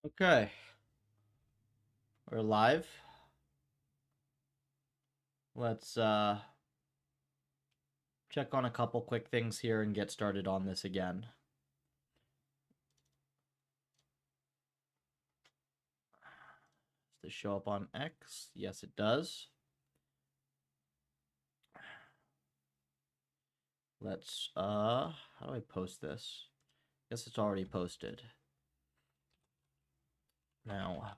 Okay, we're live. Let's check on a couple quick things here and get started on this again. Does this show up on X? Yes, it does. Let's how do I post this? Guess it's already posted. Now,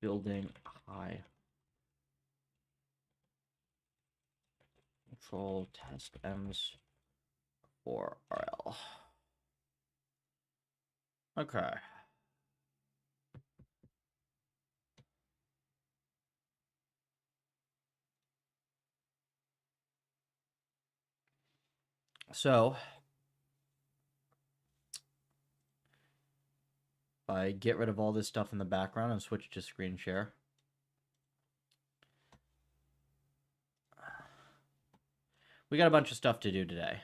building high control test M's for RL. Okay. So, if I get rid of all this stuff in the background and switch to screen share, we got a bunch of stuff to do today.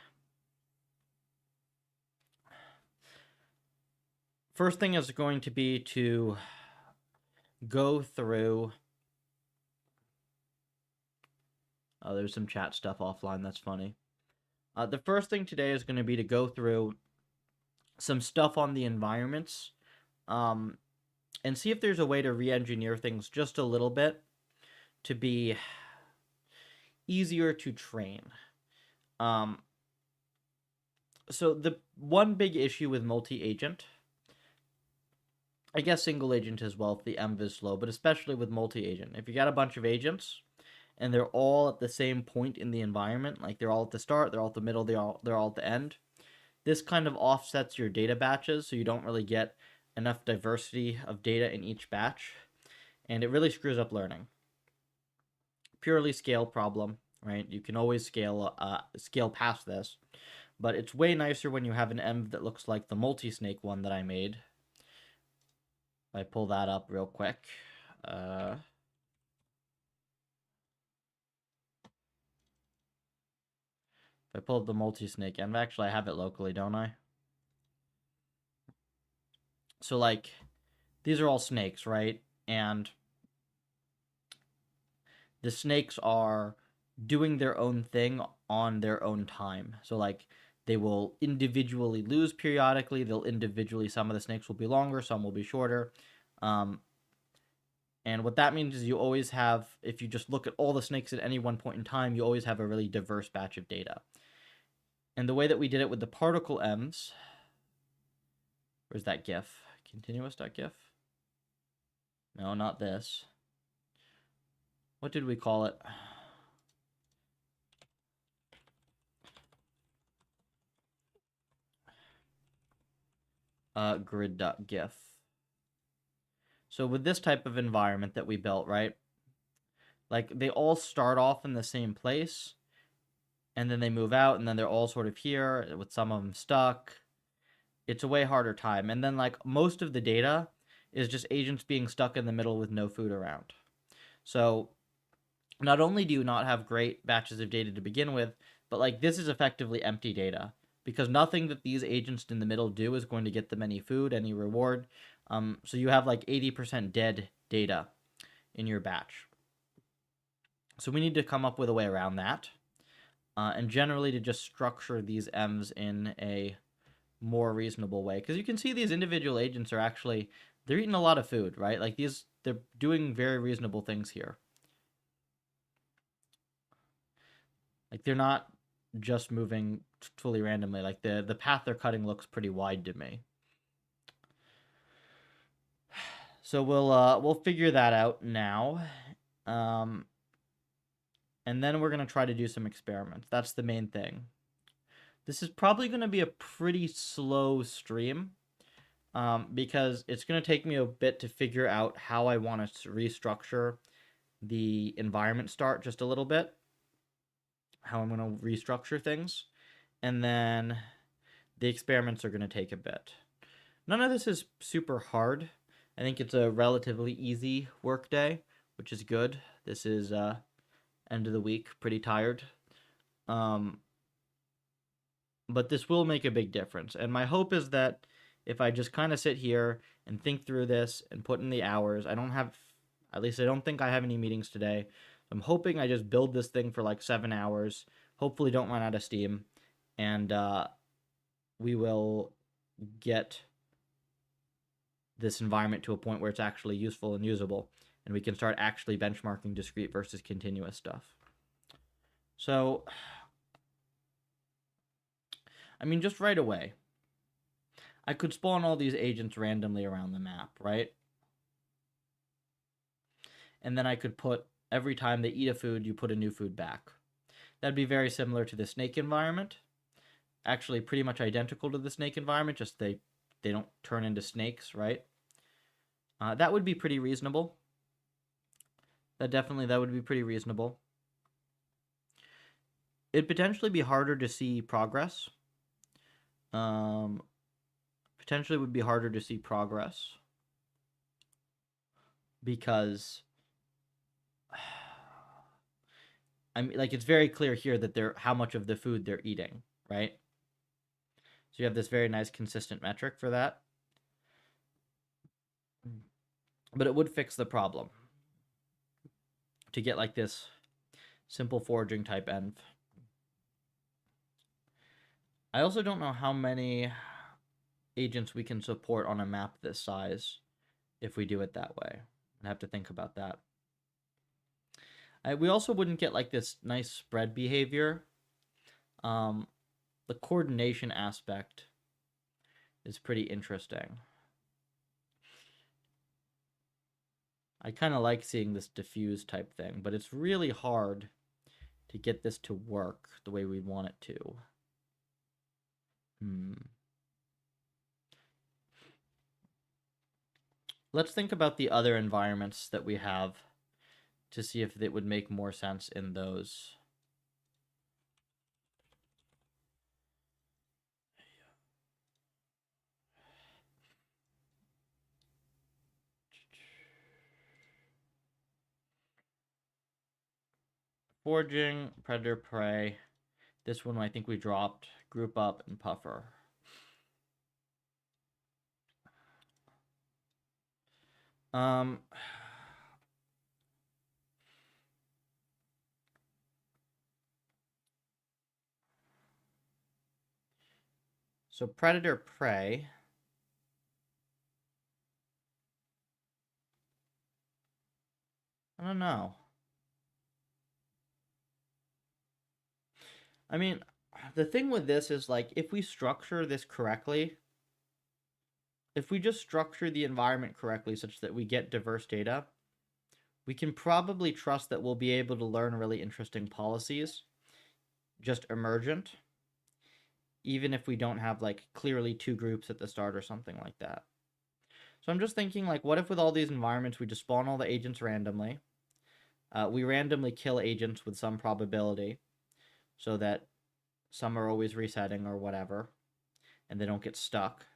First thing is going to be to go through. Oh, there's some chat stuff offline. That's funny. The first thing today is going to be to go through some stuff on the environments and see if there's a way to re-engineer things just a little bit to be easier to train. So the one big issue with multi-agent, I guess single agent as well if the env is slow, but especially with multi-agent. If you got a bunch of agents and they're all at the same point in the environment, like they're all at the start, they're all at the middle, they're all at the end, this kind of offsets your data batches, so you don't really get enough diversity of data in each batch, and it really screws up learning. Purely scale problem, right? You can always scale past this, but it's way nicer when you have an env that looks like the multi-snake one that I made. If I pull that up real quick, if I pull up the multi-snake env, actually I have it locally, don't I? So like, these are all snakes, right? And the snakes are doing their own thing on their own time. So like, they will individually lose periodically. They'll individually, some of the snakes will be longer, some will be shorter. And what that means is you always have, if you just look at all the snakes at any one point in time, you always have a really diverse batch of data. And the way that we did it with the particle M's, where's that GIF? Continuous.gif? No, not this. What did we call it? Grid.gif. So with this type of environment that we built, right? Like they all start off in the same place and then they move out and then they're all sort of here with some of them stuck. It's a way harder time. And then like most of the data is just agents being stuck in the middle with no food around. So not only do you not have great batches of data to begin with, but like this is effectively empty data because nothing that these agents in the middle do is going to get them any food, any reward. So you have like 80% dead data in your batch. So we need to come up with a way around that. And generally to just structure these M's in a more reasonable way. Because you can see these individual agents are actually, they're eating a lot of food, right? Like they're doing very reasonable things here. Like they're not just moving fully randomly. Like the path they're cutting looks pretty wide to me. So we'll figure that out now. And then we're going to try to do some experiments. That's the main thing. This is probably going to be a pretty slow stream because it's going to take me a bit to figure out how I want to restructure the environment start just a little bit, how I'm going to restructure things, and then the experiments are going to take a bit. None of this is super hard. I think it's a relatively easy work day, which is good. This is end of the week, pretty tired. But this will make a big difference. And my hope is that if I just kind of sit here and think through this and put in the hours, at least I don't think I have any meetings today. I'm hoping I just build this thing for like 7 hours, hopefully don't run out of steam, and we will get this environment to a point where it's actually useful and usable, and we can start actually benchmarking discrete versus continuous stuff. So, I mean, just right away, I could spawn all these agents randomly around the map, right? And then I could put, every time they eat a food, you put a new food back. That'd be very similar to the snake environment. Actually, pretty much identical to the snake environment, just they don't turn into snakes, right? That would be pretty reasonable. That would be pretty reasonable. It'd potentially be harder to see progress. Potentially would be harder to see progress because I mean, like, it's very clear here that how much of the food they're eating, right? So you have this very nice consistent metric for that. But it would fix the problem to get like this simple foraging type env. I also don't know how many agents we can support on a map this size if we do it that way. I'd have to think about that. We also wouldn't get like this nice spread behavior. The coordination aspect is pretty interesting. I kind of like seeing this diffuse type thing, but it's really hard to get this to work the way we want it to. Let's think about the other environments that we have to see if it would make more sense in those. Foraging, predator, prey. This one I think we dropped. Group up and puffer. So predator, prey. I don't know. I mean, the thing with this is, like, if we structure this correctly, if we just structure the environment correctly such that we get diverse data, we can probably trust that we'll be able to learn really interesting policies, just emergent, even if we don't have, like, clearly two groups at the start or something like that. So I'm just thinking, like, what if with all these environments we just spawn all the agents randomly? We randomly kill agents with some probability so that some are always resetting or whatever, and they don't get stuck.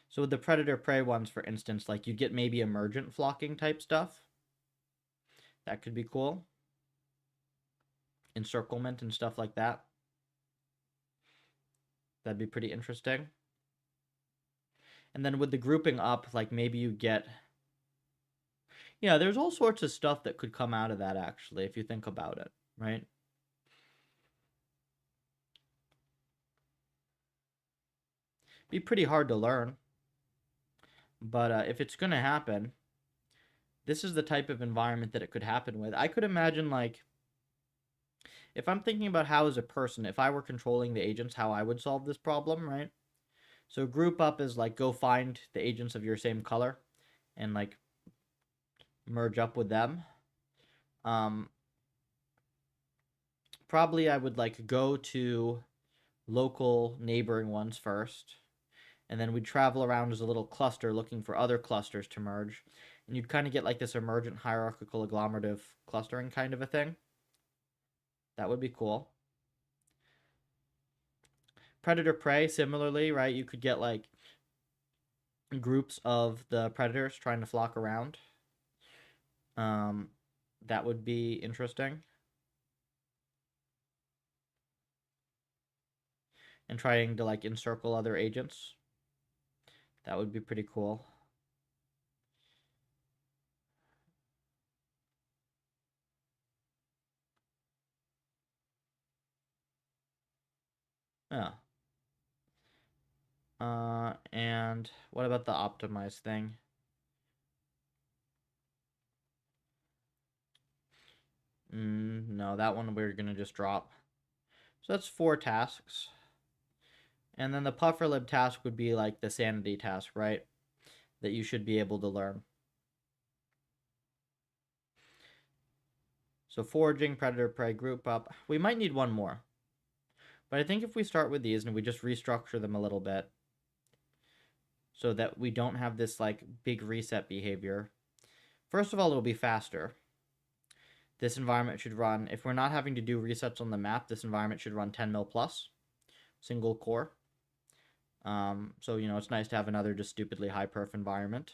So with the predator-prey ones, for instance, like, you'd get maybe emergent flocking type stuff. That could be cool. Encirclement and stuff like that. That'd be pretty interesting. And then with the grouping up, like, maybe you get... Yeah, there's all sorts of stuff that could come out of that, actually, if you think about it, right? Be pretty hard to learn. But if it's going to happen, this is the type of environment that it could happen with. I could imagine, like, if I'm thinking about how as a person, if I were controlling the agents, how I would solve this problem, right? So group up is, like, go find the agents of your same color and, like, merge up with them. Probably I would, like, go to local neighboring ones first, and then we'd travel around as a little cluster looking for other clusters to merge, and you'd kind of get, like, this emergent hierarchical agglomerative clustering kind of a thing. That would be cool. Predator-prey, similarly, right? You could get, like, groups of the predators trying to flock around. That would be interesting. And trying to like encircle other agents. That would be pretty cool. Yeah. And what about the optimized thing? No, that one we're gonna just drop. So that's 4 tasks. And then the PufferLib task would be like the sanity task, right? That you should be able to learn. So foraging, predator, prey, group up. We might need one more. But I think if we start with these and we just restructure them a little bit so that we don't have this like big reset behavior. First of all, it'll be faster. This environment should run, if we're not having to do resets on the map, this environment should run 10 mil plus, single core. So, you know, it's nice to have another just stupidly high perf environment.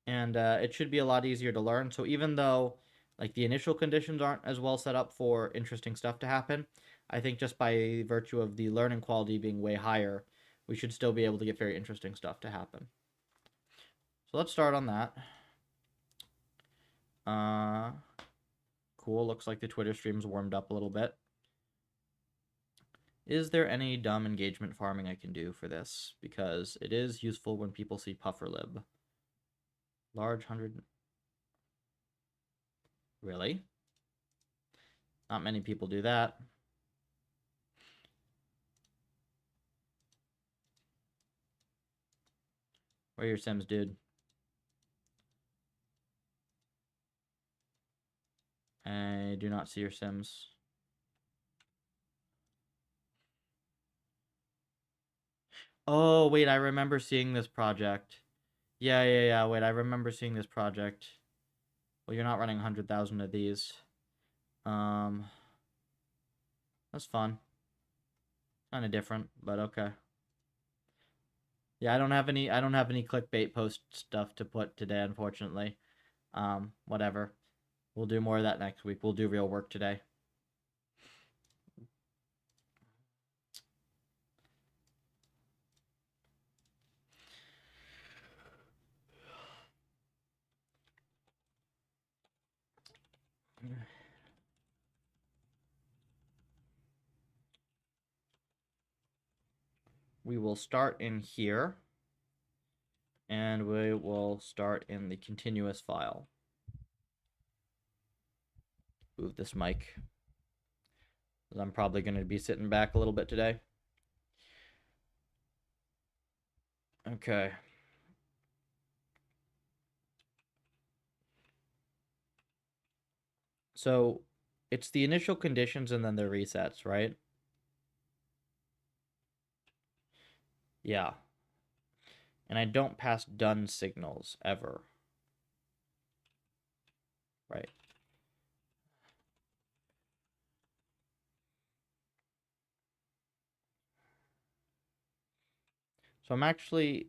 And it should be a lot easier to learn. So even though like the initial conditions aren't as well set up for interesting stuff to happen, I think just by virtue of the learning quality being way higher, we should still be able to get very interesting stuff to happen. So let's start on that. Cool, looks like the Twitter stream's warmed up a little bit. Is there any dumb engagement farming I can do for this? Because it is useful when people see PufferLib. Large 100... Really? Not many people do that. Where are your Sims, dude? I do not see your Sims. Oh, wait, I remember seeing this project. Yeah. Wait, I remember seeing this project. Well, you're not running 100,000 of these. That's fun. Kind of different, but okay. Yeah, I don't have any clickbait post stuff to put today, unfortunately. Whatever. We'll do more of that next week. We'll do real work today. We will start in here, and we will start in the continuous file. Move this mic. I'm probably going to be sitting back a little bit today. Okay. So it's the initial conditions and then the resets, right? Yeah. And I don't pass done signals ever. Right. So I'm actually...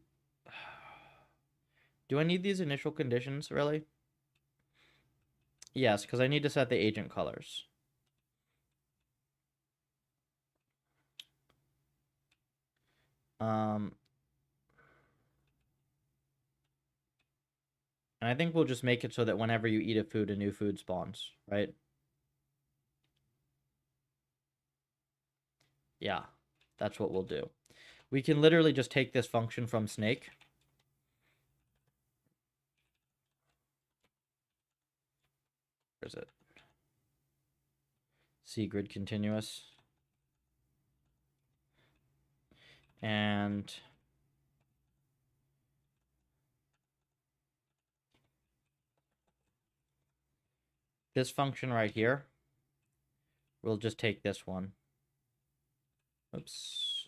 Do I need these initial conditions, really? Yes, because I need to set the agent colors. And I think we'll just make it so that whenever you eat a food, a new food spawns, right? Yeah, that's what we'll do. We can literally just take this function from Snake. Where is it? C grid continuous. And this function right here, we'll just take this one. Oops.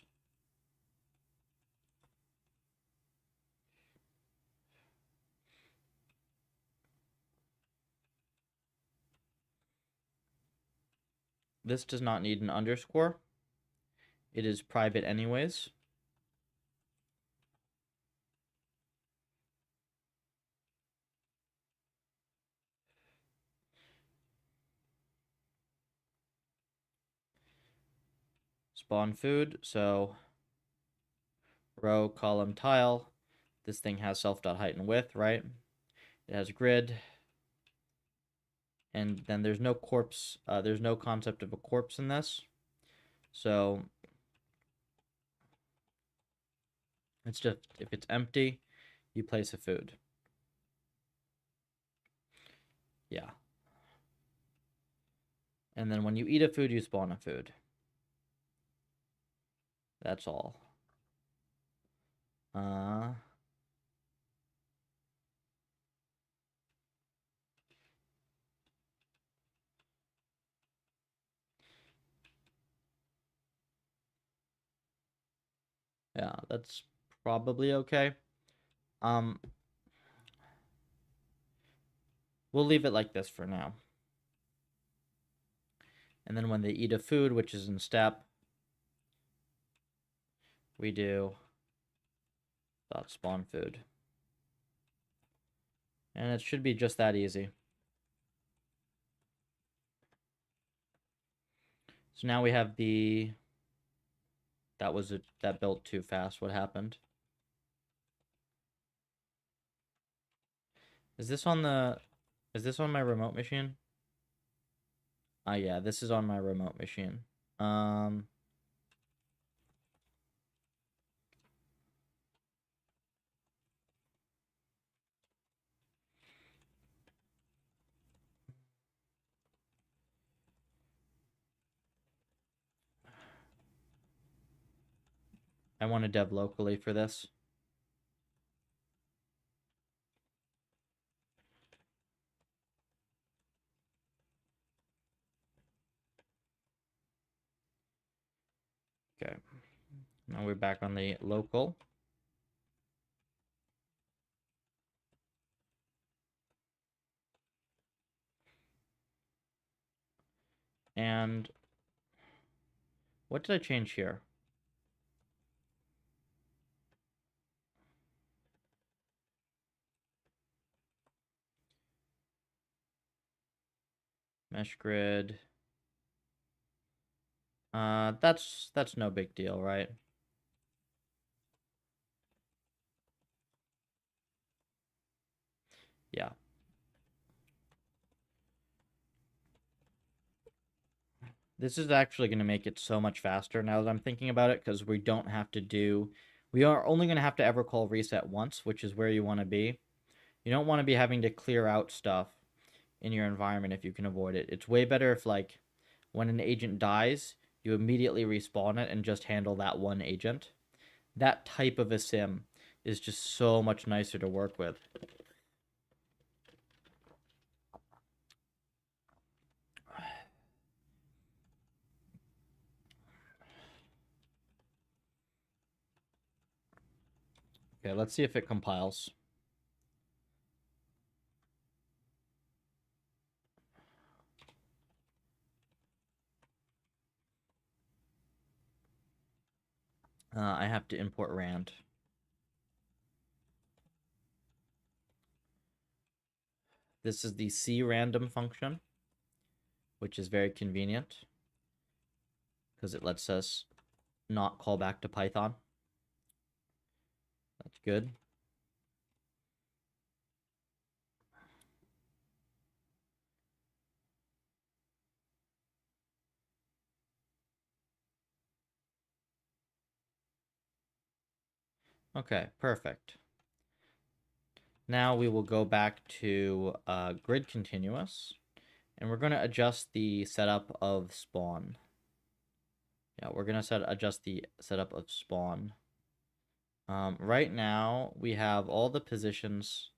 This does not need an underscore. It is private anyways. spawn food. So row, column, tile. This thing has self.height and width, right? It has grid. And then there's no corpse. There's no concept of a corpse in this. So it's just, if it's empty, you place a food. Yeah. And then when you eat a food, you spawn a food. That's all. Yeah, that's probably okay. We'll leave it like this for now. And then when they eat a food, which is in step, we do dot spawn food. And it should be just that easy. So now we have the... That built too fast. What happened? Is this on my remote machine? Yeah, this is on my remote machine. I want to dev locally for this. Okay. Now we're back on the local. And what did I change here? Mesh grid. That's no big deal, right? Yeah. This is actually going to make it so much faster now that I'm thinking about it, because we don't have to do... We are only going to have to ever call reset once, which is where you want to be. You don't want to be having to clear out stuff in your environment if you can avoid it. It's way better if, like, when an agent dies, you immediately respawn it and just handle that one agent. That type of a sim is just so much nicer to work with. Okay, let's see if it compiles. I have to import rand. This is the crandom function, which is very convenient because it lets us not call back to Python. That's good. Okay, perfect. Now we will go back to grid continuous, and we're going to adjust the setup of spawn. Yeah, we're going to adjust the setup of spawn. Right now, we have all the positions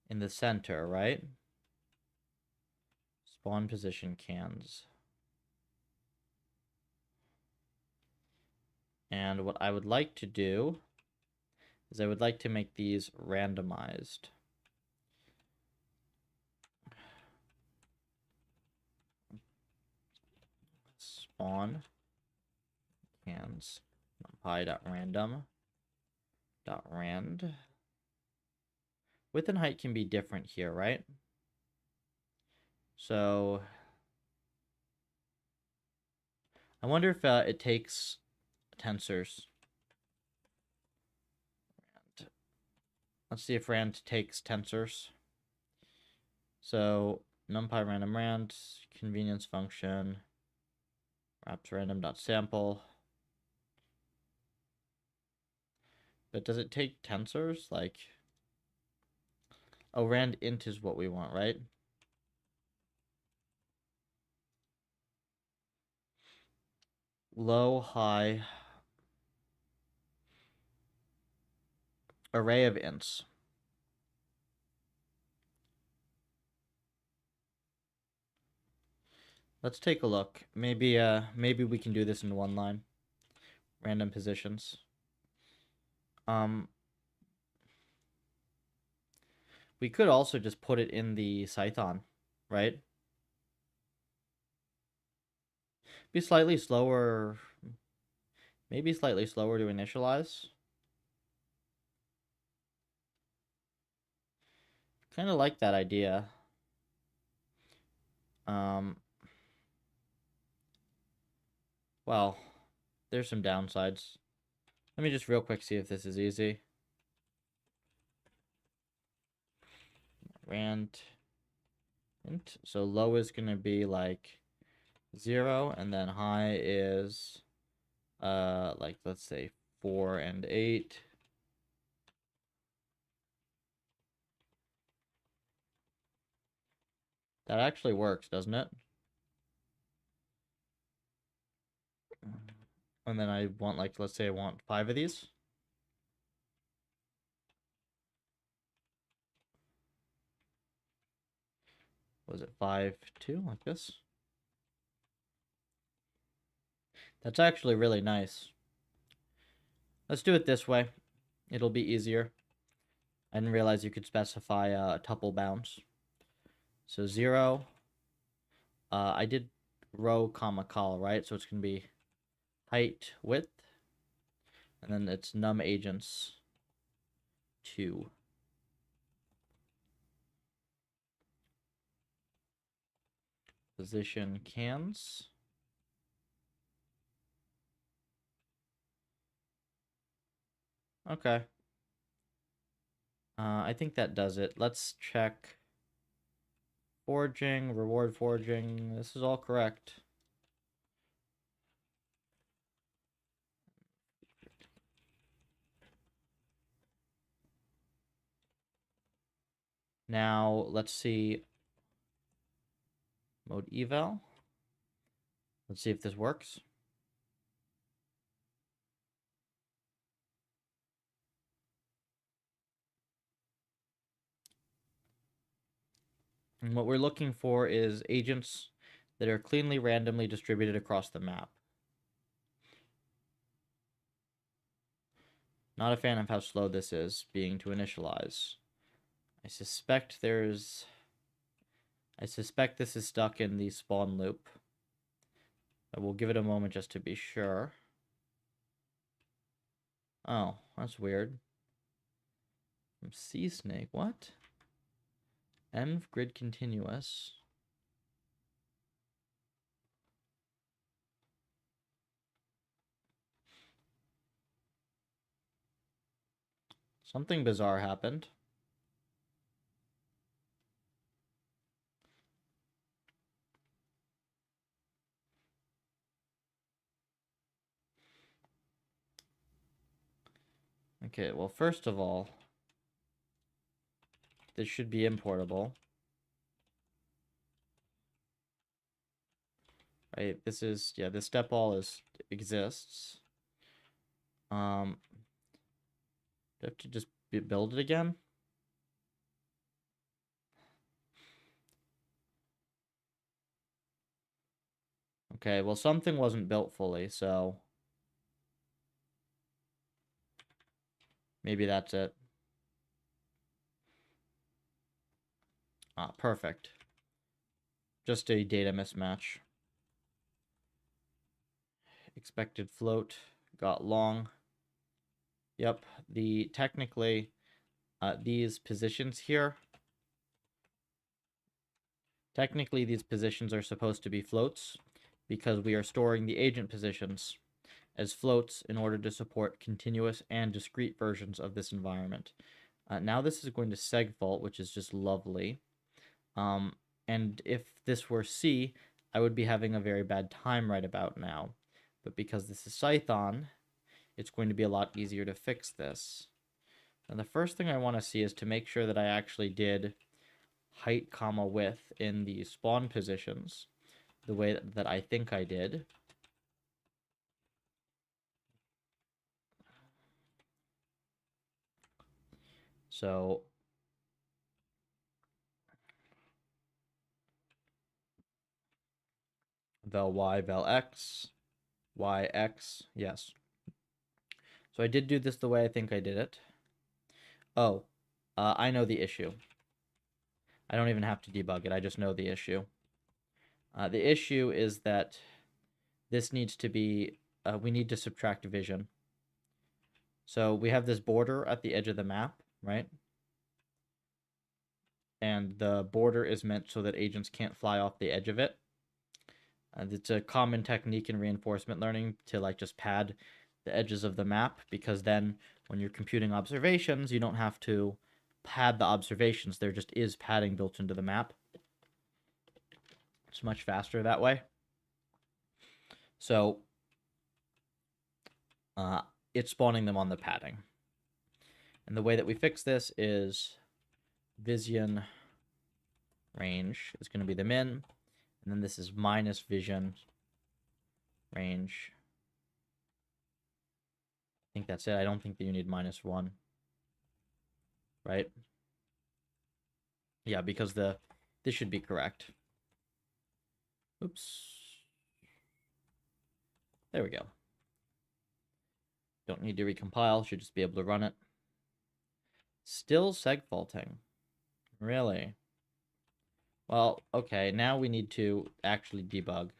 in the center, right? Spawn position cans. And what I would like to do is I would like to make these randomized. Spawn cans numpy.random.rand. Width and height can be different here, right? So I wonder if it takes tensors. Let's see if rand takes tensors. So numpy random rand, convenience function, wraps random.sample. But does it take tensors? Like, oh, rand int is what we want, right? Low, high, array of ints. Let's take a look. Maybe we can do this in one line. Random positions. We could also just put it in the Python, right? Be slightly slower, maybe slightly slower to initialize. Kind of like that idea. Well, there's some downsides. Let me just real quick see if this is easy. Rand int. So low is going to be like 0, and then high is like, let's say 4 and 8. That actually works, doesn't it? And then I want, like, let's say I want 5 of these. Was it 5, 2, like this? That's actually really nice. Let's do it this way. It'll be easier. I didn't realize you could specify tuple bounds. So 0. I did row, comma, col, right? So it's going to be height, width. And then it's num agents 2. Position cans. Okay. I think that does it. Let's check forging, reward forging. This is all correct. Now, let's see mode eval. Let's see if this works. And what we're looking for is agents that are cleanly randomly distributed across the map. Not a fan of how slow this is being to initialize. I suspect this is stuck in the spawn loop. I will give it a moment just to be sure. Oh, that's weird. C snake, what? Env grid continuous. Something bizarre happened. Okay, well, first of all, this should be importable. Right, this is, yeah, this step all exists. Do I have to just build it again? Okay, well, something wasn't built fully, so maybe that's it. Ah, perfect. Just a data mismatch. Expected float got long. Yep, technically these positions here, technically these positions are supposed to be floats, because we are storing the agent positions as floats in order to support continuous and discrete versions of this environment. Now this is going to segfault, which is just lovely. And if this were C, I would be having a very bad time right about now. But because this is Python, it's going to be a lot easier to fix this. And the first thing I want to see is to make sure that I actually did height comma width in the spawn positions the way that I think I did. So vel y, vel x, y, x, yes. So I did do this the way I think I did it. Oh, I know the issue. I don't even have to debug it, I just know the issue. The issue is that this needs to be, we need to subtract vision. So we have this border at the edge of the map, right? And the border is meant so that agents can't fly off the edge of it. It's a common technique in reinforcement learning to like just pad the edges of the map, because then when you're computing observations, you don't have to pad the observations. There just is padding built into the map. It's much faster that way. So it's spawning them on the padding. And the way that we fix this is vision range is going to be the min, and then this is minus vision range. I think that's it. I don't think that you need -1, right? Yeah, because this should be correct. Oops. There we go. Don't need to recompile, should just be able to run it. Still segfaulting. Really? Well, okay, now we need to actually debug.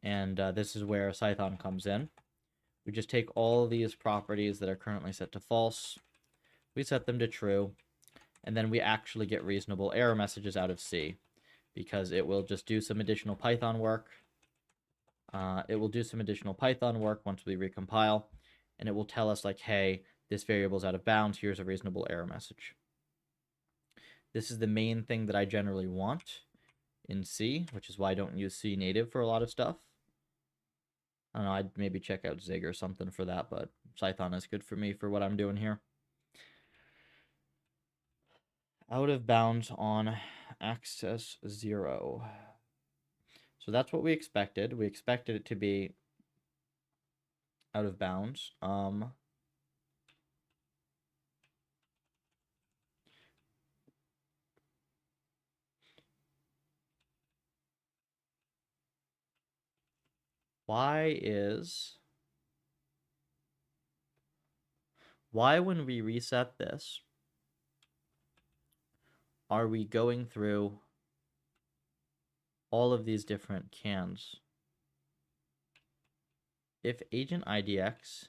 And this is where Python comes in. We just take all of these properties that are currently set to false, we set them to true, and then we actually get reasonable error messages out of C, because it will just do some additional Python work. It will do some additional Python work once we recompile, and it will tell us, like, hey, this variable is out of bounds, here's a reasonable error message. This is the main thing that I generally want in C, which is why I don't use C native for a lot of stuff. I don't know, I'd maybe check out Zig or something for that, but Python is good for me for what I'm doing here. Out of bounds on axis 0. So that's what we expected. We expected it to be out of bounds. Why when we reset this, are we going through all of these different cans? If agent IDX,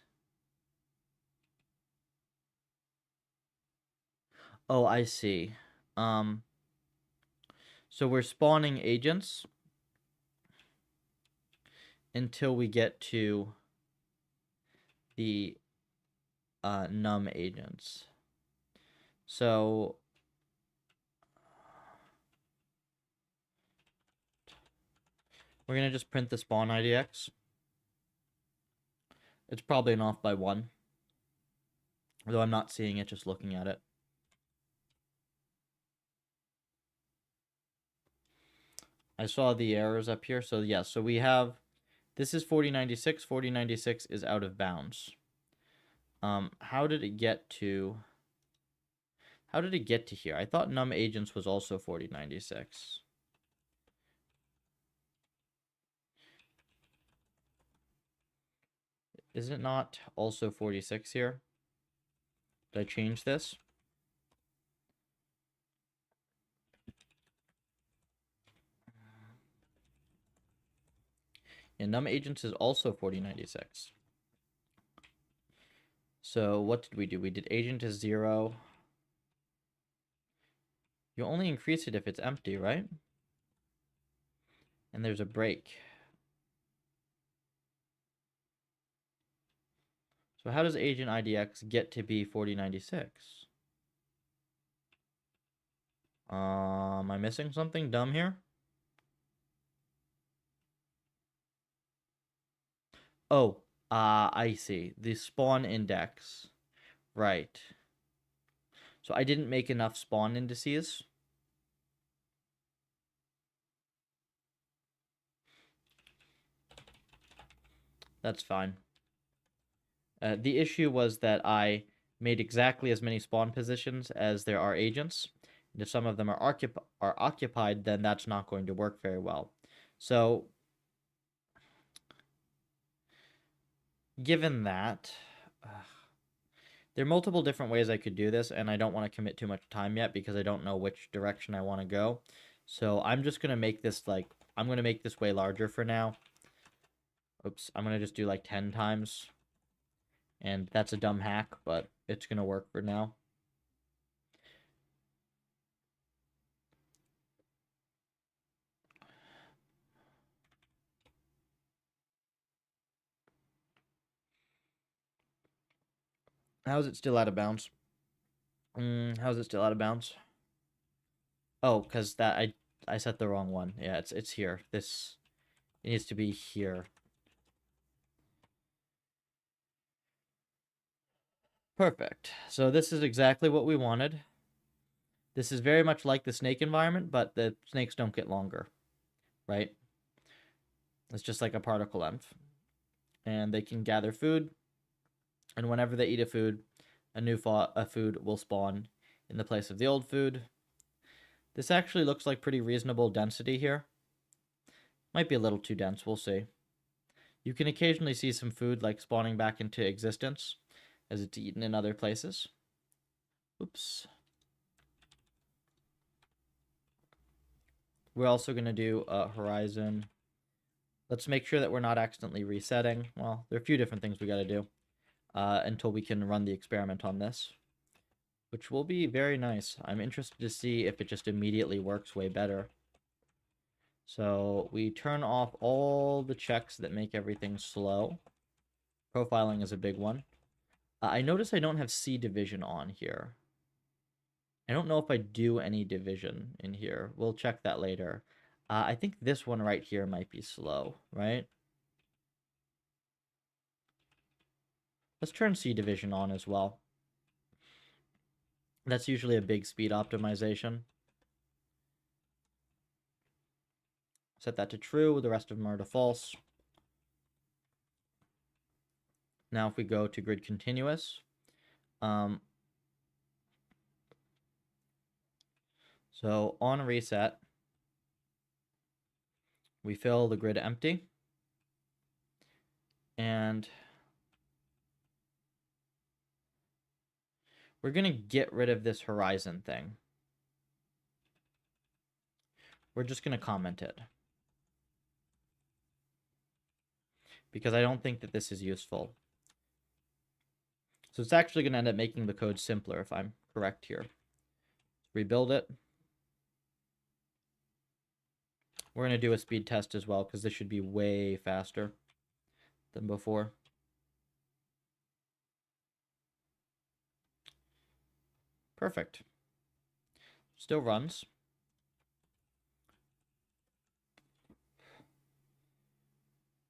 oh, I see. So we're spawning agents until we get to the num agents. So we're going to just print the spawn IDX. It's probably an off by 1, though I'm not seeing it just looking at it. I saw the errors up here. So yeah, so we have, this is 4096. 4096 is out of bounds. How did it get to here? I thought num agents was also 4096. Is it not also 46 here? Did I change this? Yeah, num agents is also 4096. So what did we do? We did agent is 0. You only increase it if it's empty, right? And there's a break. So how does agent IDX get to be 4096? Am I missing something dumb here? Oh, I see. The spawn index. Right. So I didn't make enough spawn indices. That's fine. The issue was that I made exactly as many spawn positions as there are agents. And if some of them are occupied, then that's not going to work very well. So, given that, there are multiple different ways I could do this, and I don't want to commit too much time yet because I don't know which direction I want to go. So I'm just going to make this I'm going to make this way larger for now. Oops, I'm going to just do like 10 times. And that's a dumb hack, but it's going to work for now. How's it still out of bounds? How's it still out of bounds? Oh, because I set the wrong one. Yeah, it's here. This it needs to be here. Perfect. So this is exactly what we wanted. This is very much like the snake environment, but the snakes don't get longer, right? It's just like a particle length. And they can gather food, and whenever they eat a food, a new food will spawn in the place of the old food. This actually looks like pretty reasonable density here. Might be a little too dense, we'll see. You can occasionally see some food like spawning back into existence as it's eaten in other places. Oops. We're also going to do a horizon. Let's make sure that we're not accidentally resetting. Well, there are a few different things we got to do until we can run the experiment on this, which will be very nice. I'm interested to see if it just immediately works way better. So we turn off all the checks that make everything slow. Profiling is a big one. I notice I don't have C division on here. I don't know if I do any division in here. We'll check that later. I think this one right here might be slow, right? Let's turn C division on as well. That's usually a big speed optimization. Set that to true. The rest of them are to false. Now if we go to grid continuous, so on reset, we fill the grid empty. And we're going to get rid of this horizon thing. We're just going to comment it. Because I don't think that this is useful. So it's actually going to end up making the code simpler if I'm correct here. Rebuild it. We're going to do a speed test as well because this should be way faster than before. Perfect. Still runs.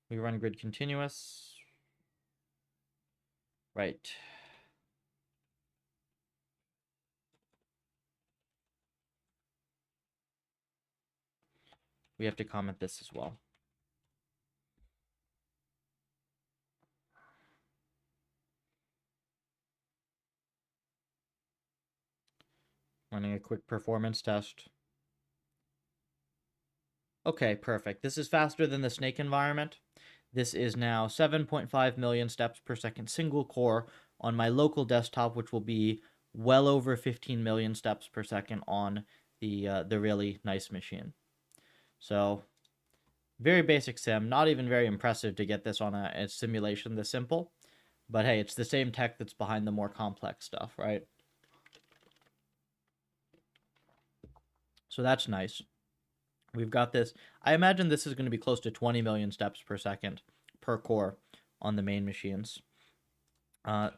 We run grid continuous. Right. We have to comment this as well. Running a quick performance test. Okay, perfect. This is faster than the snake environment. This is now 7.5 million steps per second single core on my local desktop, which will be well over 15 million steps per second on the really nice machine. So, very basic sim, not even very impressive to get this on a simulation this simple. But hey, it's the same tech that's behind the more complex stuff, right? So that's nice. We've got this. I imagine this is going to be close to 20 million steps per second per core on the main machines. Uh,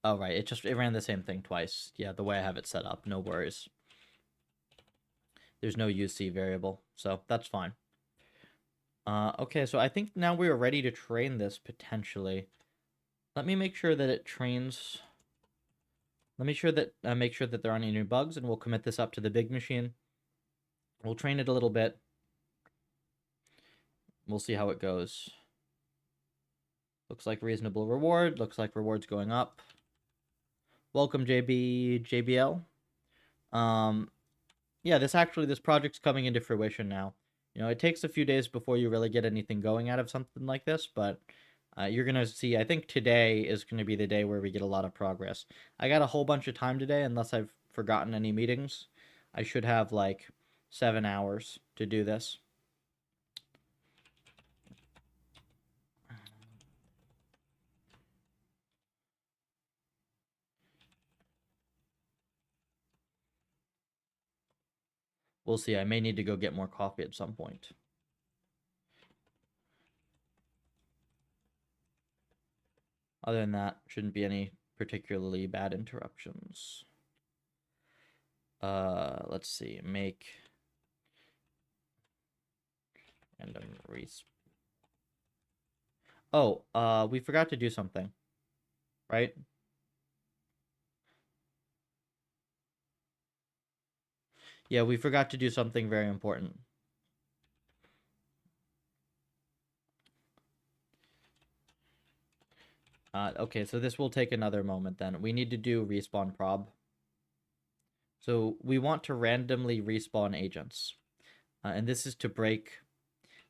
oh, right. It ran the same thing twice. Yeah, the way I have it set up. No worries. There's no UC variable, so that's fine. Okay, so I think now we are ready to train this potentially. Let me make sure that it trains. Let me sure that make sure that there aren't any bugs, and we'll commit this up to the big machine. We'll train it a little bit. We'll see how it goes. Looks like reasonable reward. Looks like reward's going up. Welcome, JBL. Yeah, this project's coming into fruition now. You know, it takes a few days before you really get anything going out of something like this, but you're gonna see. I think today is gonna be the day where we get a lot of progress. I got a whole bunch of time today, unless I've forgotten any meetings. I should have like 7 hours to do this. We'll see. I may need to go get more coffee at some point. Other than that, shouldn't be any particularly bad interruptions. Let's see. Make random respawn. Oh, we forgot to do something, right? Yeah, we forgot to do something very important. Okay, so this will take another moment then. We need to do respawn prob. So we want to randomly respawn agents. And this is to break...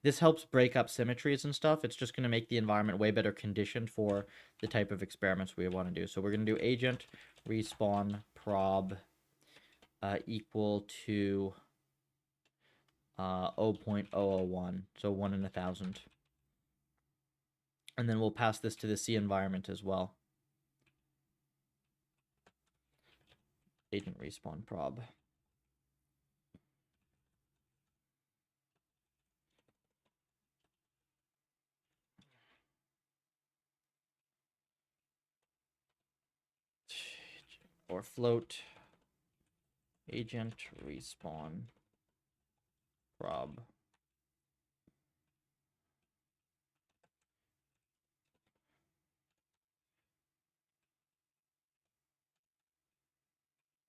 This helps break up symmetries and stuff. It's just going to make the environment way better conditioned for the type of experiments we want to do. So we're going to do agent respawn prob equal to 0.001, so 1 in 1,000. And then we'll pass this to the C environment as well. Agent respawn prob. Or float agent respawn prob.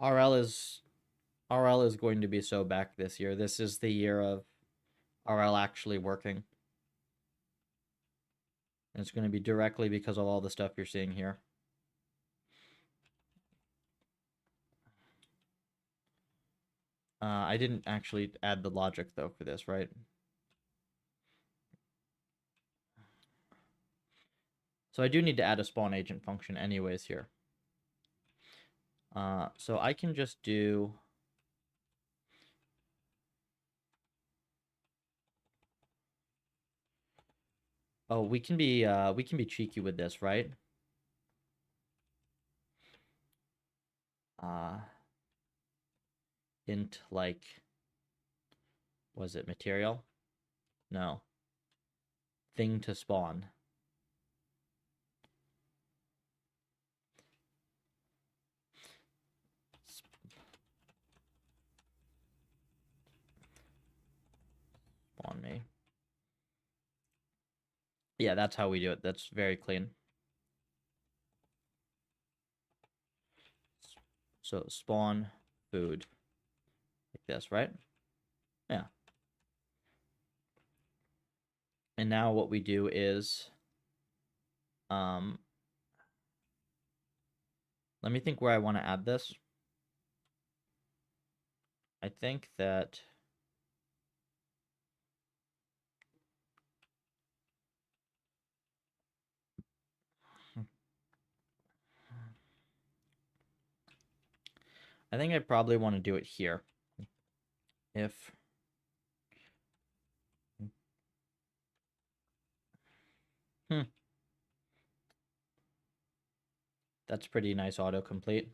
RL is going to be so back this year. This is the year of RL actually working. And it's going to be directly because of all the stuff you're seeing here. I didn't actually add the logic, though, for this, right? So I do need to add a spawn agent function anyways here. So I can just do... Oh, we can be cheeky with this, right? Int, like... Was it material? No. Thing to spawn. Spawn me. Yeah, that's how we do it. That's very clean. So spawn food. Like this, right? Yeah. And now what we do is... let me think where I want to add this. I think that... I think I probably want to do it here. If... That's pretty nice autocomplete.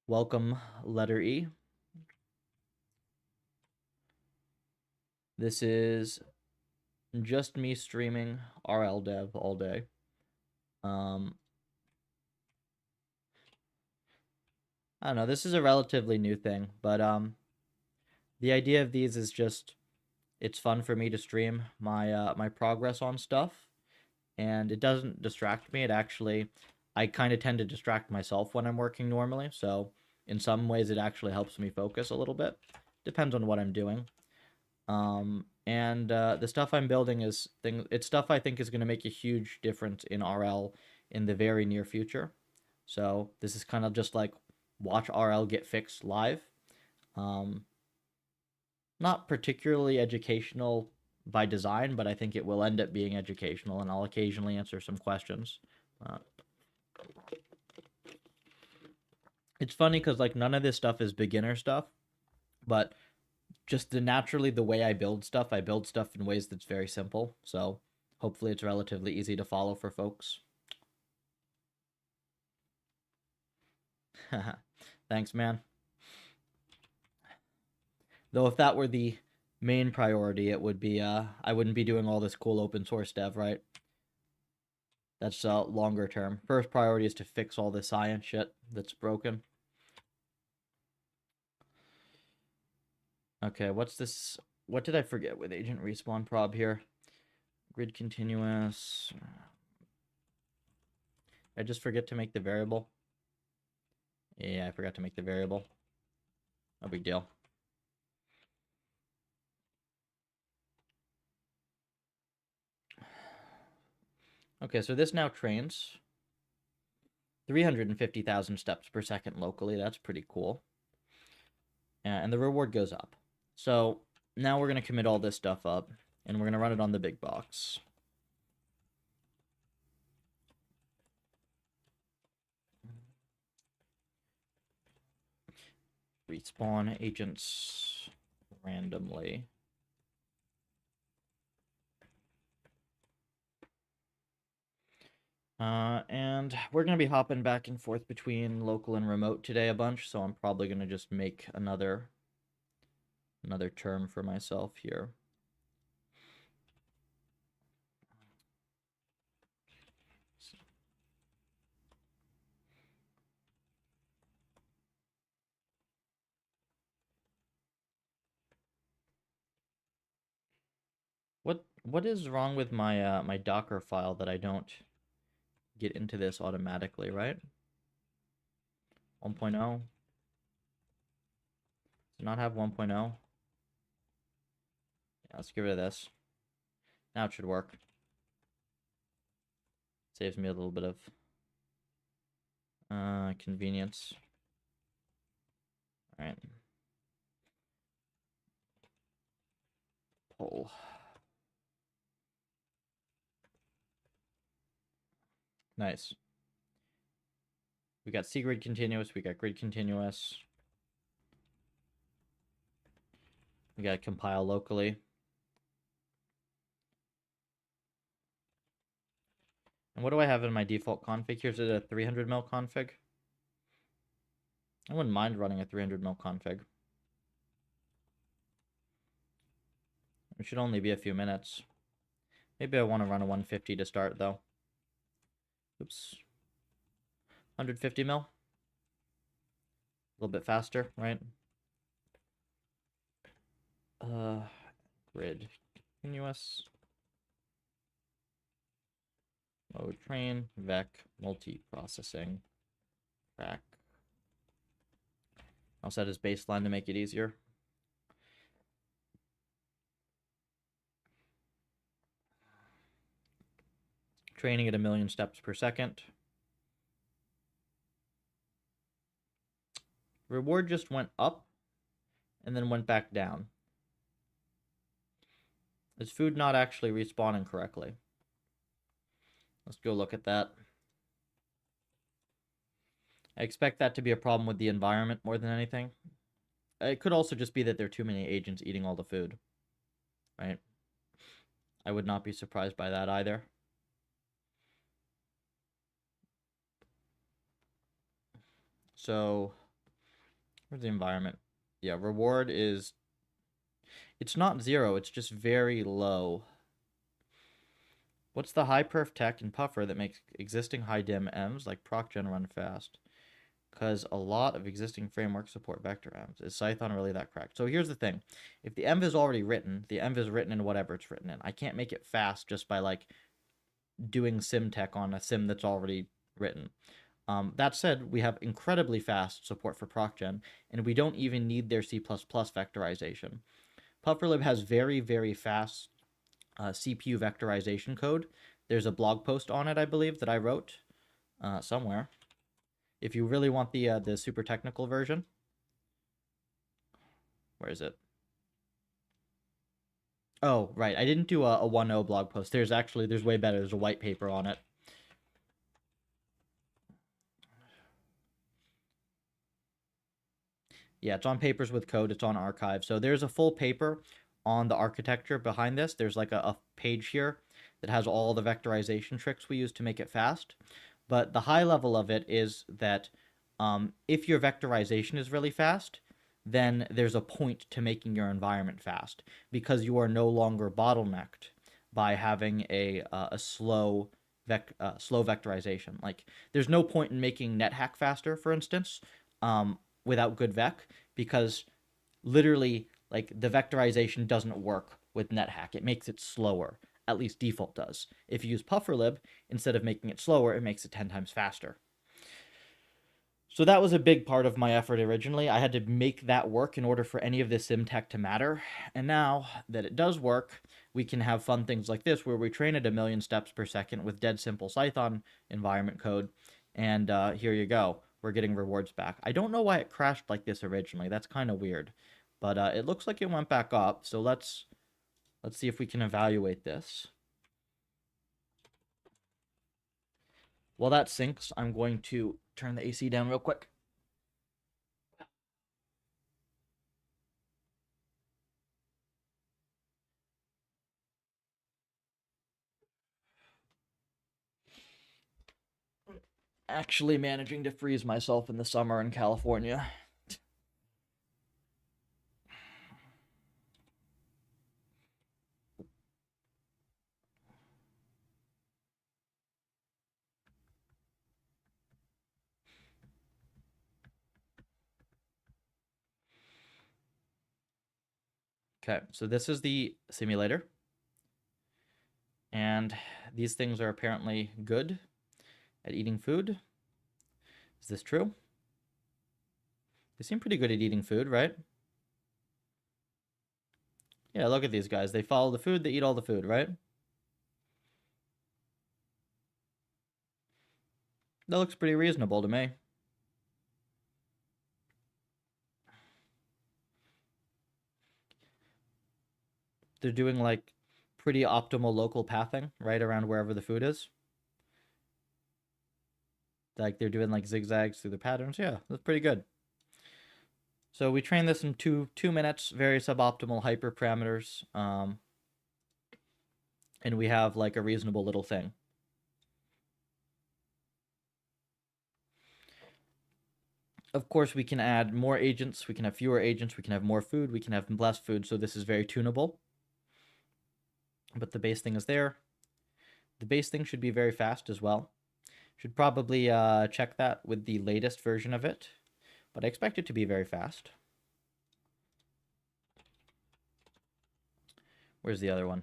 Welcome, letter E. This is just me streaming RL dev all day. I don't know, this is a relatively new thing, but the idea of these is just it's fun for me to stream my progress on stuff, and it doesn't distract me. It actually, I kind of tend to distract myself when I'm working normally, so in some ways it actually helps me focus a little bit. Depends on what I'm doing. And the stuff I'm building is it's stuff I think is going to make a huge difference in RL in the very near future. So this is kind of just like watch RL get fixed live. Um, Not particularly educational by design, but I think it will end up being educational, and I'll occasionally answer some questions. Uh, it's funny because like none of this stuff is beginner stuff, but just naturally the way I build stuff in ways that's very simple. So hopefully it's relatively easy to follow for folks. Thanks, man. Though if that were the main priority, it would be I wouldn't be doing all this cool open source dev, right? That's longer term. First priority is to fix all the science shit that's broken. Okay, what's this? What did I forget with agent respawn prob here? Grid continuous. I just forget to make the variable. Yeah, I forgot to make the variable. No big deal. Okay, so this now trains 350,000 steps per second locally. That's pretty cool. And the reward goes up. So now we're going to commit all this stuff up, and we're going to run it on the big box. Respawn agents randomly. And we're going to be hopping back and forth between local and remote today a bunch, so I'm probably going to just make another term for myself here. What is wrong with my my Docker file that I don't get into this automatically, right? 1.0? Does it not have 1.0? Yeah, let's get rid of this. Now it should work. Saves me a little bit of convenience. All right. Pull. Nice. We got C grid continuous, we got grid continuous. We got compile locally. And what do I have in my default config? Here's a 300 mil config. I wouldn't mind running a 300 mil config. It should only be a few minutes. Maybe I want to run a 150 to start, though. Oops. 150 mil. A little bit faster, right? Grid continuous. Mode train, vec, multi-processing, track. I'll set as baseline to make it easier. Training at 1,000,000 steps per second. Reward just went up and then went back down. Is food not actually respawning correctly? Let's go look at that. I expect that to be a problem with the environment more than anything. It could also just be that there are too many agents eating all the food, right? I would not be surprised by that either. So Where's the environment? Yeah, reward is... It's not 0, it's just very low. What's the High-Perf tech in Puffer that makes existing high-dim M's like ProcGen run fast? Because a lot of existing frameworks support vector M's. Is Python really that cracked? So here's the thing. If the env is already written, the env is written in whatever it's written in. I can't make it fast just by, like, doing symtech on a sim that's already written. That said, we have incredibly fast support for ProcGen, and we don't even need their C++ vectorization. PufferLib has very, very fast CPU vectorization code. There's a blog post on it, I believe, that I wrote somewhere. If you really want the super technical version. Where is it? Oh, right. I didn't do a 1.0 blog post. There's way better. There's a white paper on it. Yeah, it's on Papers with Code. It's on Archive. So there's a full paper on the architecture behind this. There's like a page here that has all the vectorization tricks we use to make it fast. But the high level of it is that if your vectorization is really fast, then there's a point to making your environment fast because you are no longer bottlenecked by having a slow vectorization. Like, there's no point in making NetHack faster, for instance, without good vec, because literally, like, the vectorization doesn't work with NetHack. It makes it slower. At least default does. If you use PufferLib, instead of making it slower, it makes it 10 times faster. So that was a big part of my effort originally. I had to make that work in order for any of this symtech to matter. And now that it does work, we can have fun things like this, where we train at 1,000,000 steps per second with dead simple Python environment code. And here you go. We're getting rewards back. I don't know why it crashed like this originally. That's kind of weird. But it looks like it went back up. So let's see if we can evaluate this. While that syncs, I'm going to turn the AC down real quick. Actually managing to freeze myself in the summer in California. Okay, so this is the simulator. And these things are apparently good at eating food. Is this true? They seem pretty good at eating food, right? Yeah, look at these guys. They follow the food, they eat all the food, right? That looks pretty reasonable to me. They're doing, like, pretty optimal local pathing right around wherever the food is. Like, they're doing, like, zigzags through the patterns. Yeah, that's pretty good. So we train this in two minutes, very suboptimal hyperparameters, and we have, like, a reasonable little thing. Of course, we can add more agents, we can have fewer agents, we can have more food, we can have less food, so this is very tunable. But the base thing is there. The base thing should be very fast as well. Should probably check that with the latest version of it, but I expect it to be very fast. Where's the other one?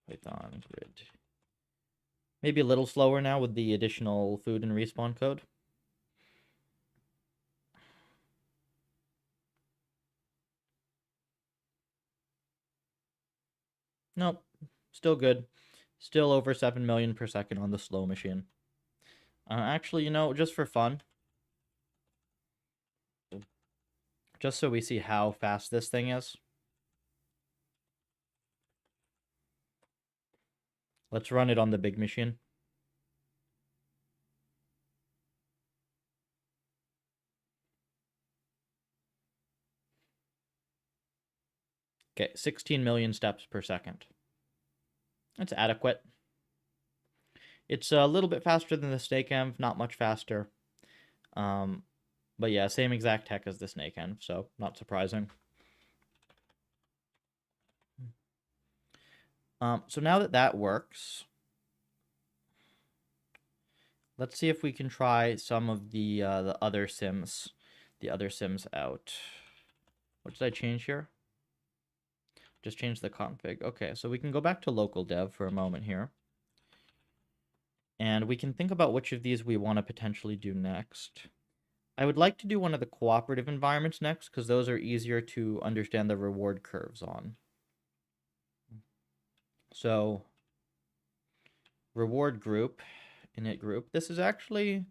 Python grid. Maybe a little slower now with the additional food and respawn code. Nope, still good. Still over 7 million per second on the slow machine. Actually, just for fun, just so we see how fast this thing is, let's run it on the big machine. Okay, 16 million steps per second. That's adequate. It's a little bit faster than the StakeEnv, not much faster. But yeah, same exact tech as the snake-hen, so not surprising. So now that that works, let's see if we can try some of the other sims out. What did I change here? Just change the config. Okay, so we can go back to local dev for a moment here. And we can think about which of these we want to potentially do next. I would like to do one of the cooperative environments next, because those are easier to understand the reward curves on. So, reward group, init group. This is actually...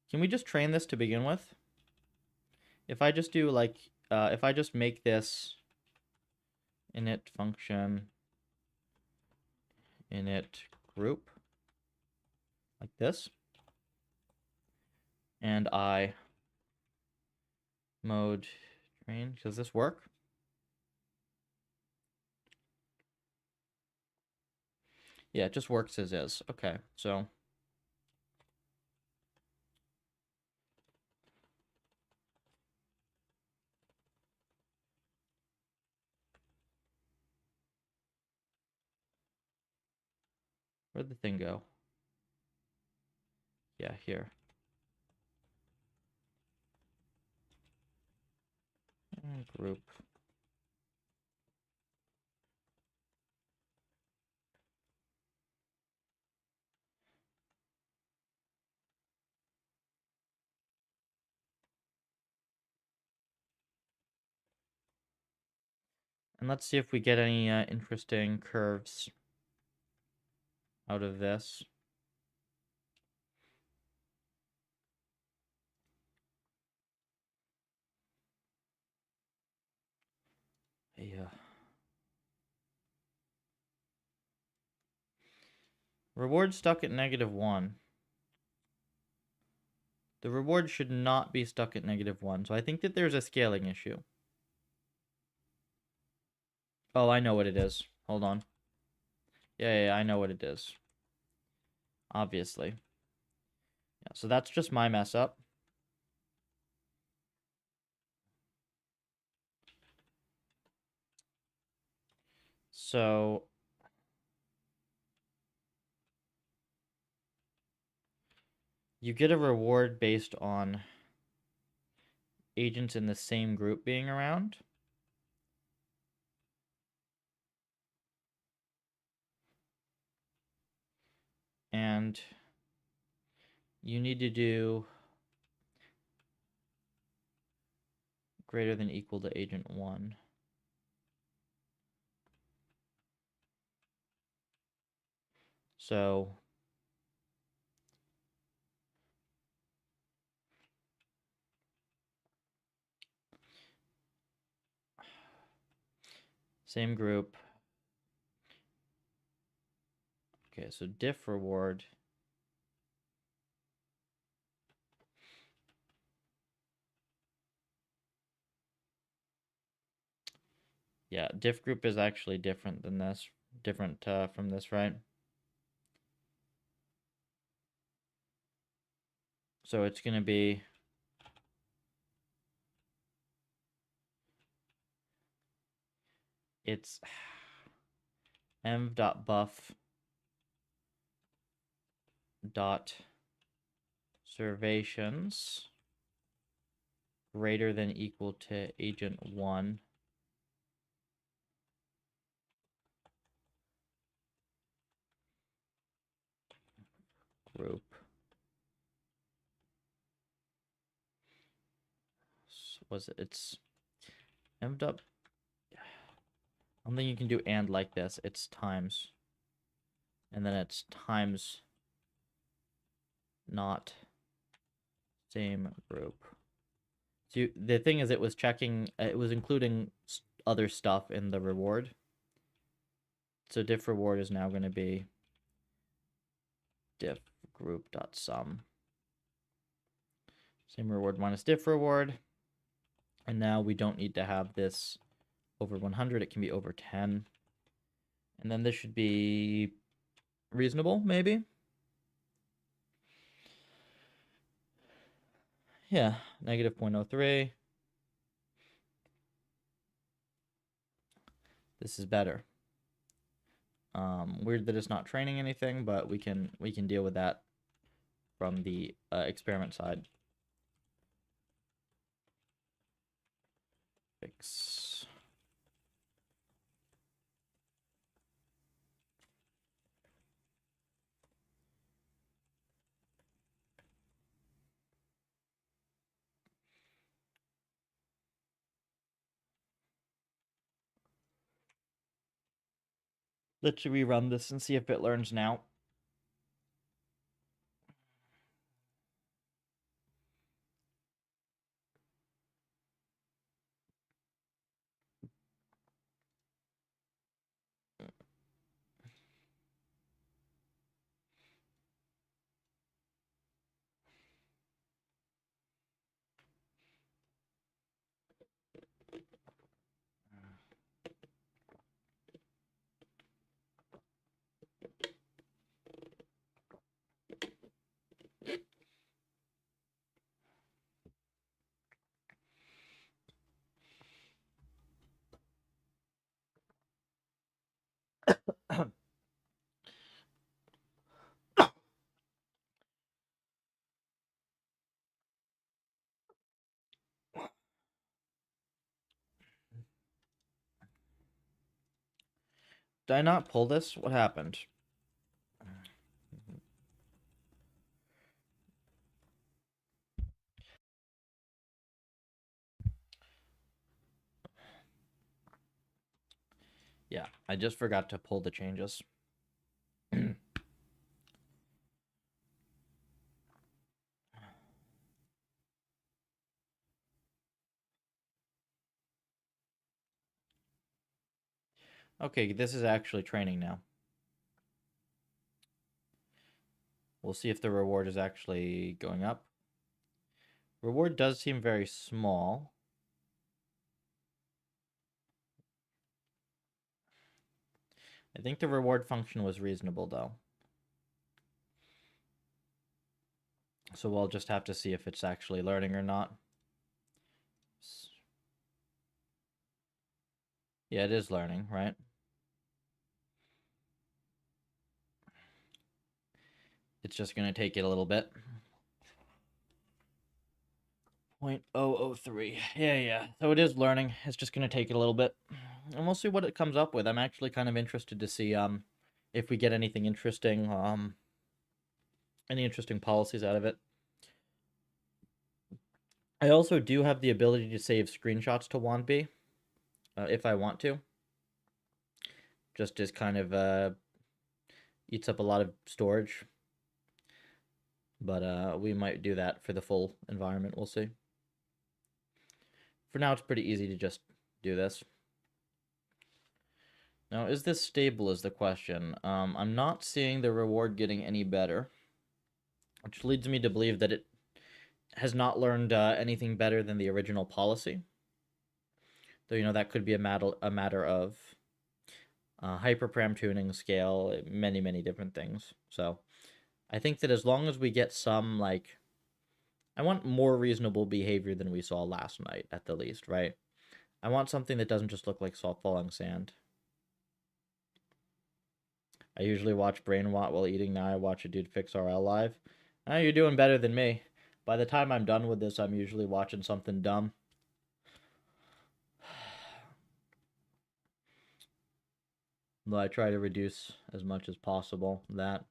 Can we just train this to begin with? If I just do, like, if I just make this init function, init group, like this, and I mode train, does this work? Yeah, it just works as is. Okay, so where'd the thing go? Yeah, here. Group. And let's see if we get any interesting curves out of this. Yeah. Reward stuck at -1. The reward should not be stuck at -1, so I think that there's a scaling issue. Oh, I know what it is. Hold on. Yeah, I know what it is. Obviously. Yeah, so that's just my mess up. So you get a reward based on agents in the same group being around. And you need to do greater than equal to agent 1. So same group. Okay, so diff reward. Yeah, diff group is actually different than this. Different from this, right? So it's going to be it's m.buff dot servations greater than equal to agent 1 group. Was it? It's m dot. I don't think you can do and like this. It's times, and then it's times not same group. So the thing is, it was checking. It was including other stuff in the reward. So diff reward is now going to be diff group dot sum. Same reward minus diff reward. And now we don't need to have this over 100. It can be over 10. And then this should be reasonable, maybe. Yeah, negative 0.03. This is better. Weird that it's not training anything, but we can deal with that from the experiment side. Fix. Let's rerun this and see if it learns now. Did I not pull this? What happened? Yeah, I just forgot to pull the changes. Okay, this is actually training now. We'll see if the reward is actually going up. Reward does seem very small. I think the reward function was reasonable, though. So we'll just have to see if it's actually learning or not. Yeah, it is learning, right? It's just going to take it a little bit. 0.003. Yeah. So it is learning. It's just going to take it a little bit. And we'll see what it comes up with. I'm actually kind of interested to see if we get anything interesting, any interesting policies out of it. I also do have the ability to save screenshots to WANB if I want to. Just as kind of eats up a lot of storage. But we might do that for the full environment. We'll see. For now, it's pretty easy to just do this. Now, is this stable is the question. I'm not seeing the reward getting any better, which leads me to believe that it has not learned anything better than the original policy. Though, you know, that could be a matter of hyperparam tuning, scale, many different things. So I think that as long as we get some, like, I want more reasonable behavior than we saw last night, at the least, right? I want something that doesn't just look like salt falling sand. I usually watch Brainwatt while eating. Now I watch a dude fix RL live. Now you're doing better than me. By the time I'm done with this, I'm usually watching something dumb. Though I try to reduce as much as possible that.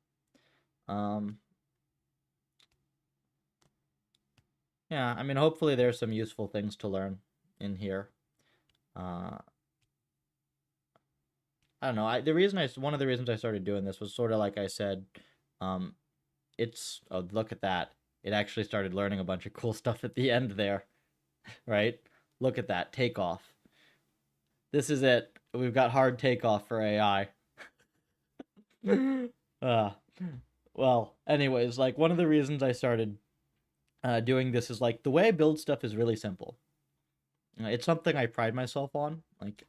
Yeah, I mean, hopefully there's some useful things to learn in here. I don't know. One of the reasons I started doing this was sort of like I said, look at that. It actually started learning a bunch of cool stuff at the end there, right? Look at that takeoff. This is it. We've got hard takeoff for AI. Well, anyways, like one of the reasons I started doing this is like the way I build stuff is really simple. It's something I pride myself on. Like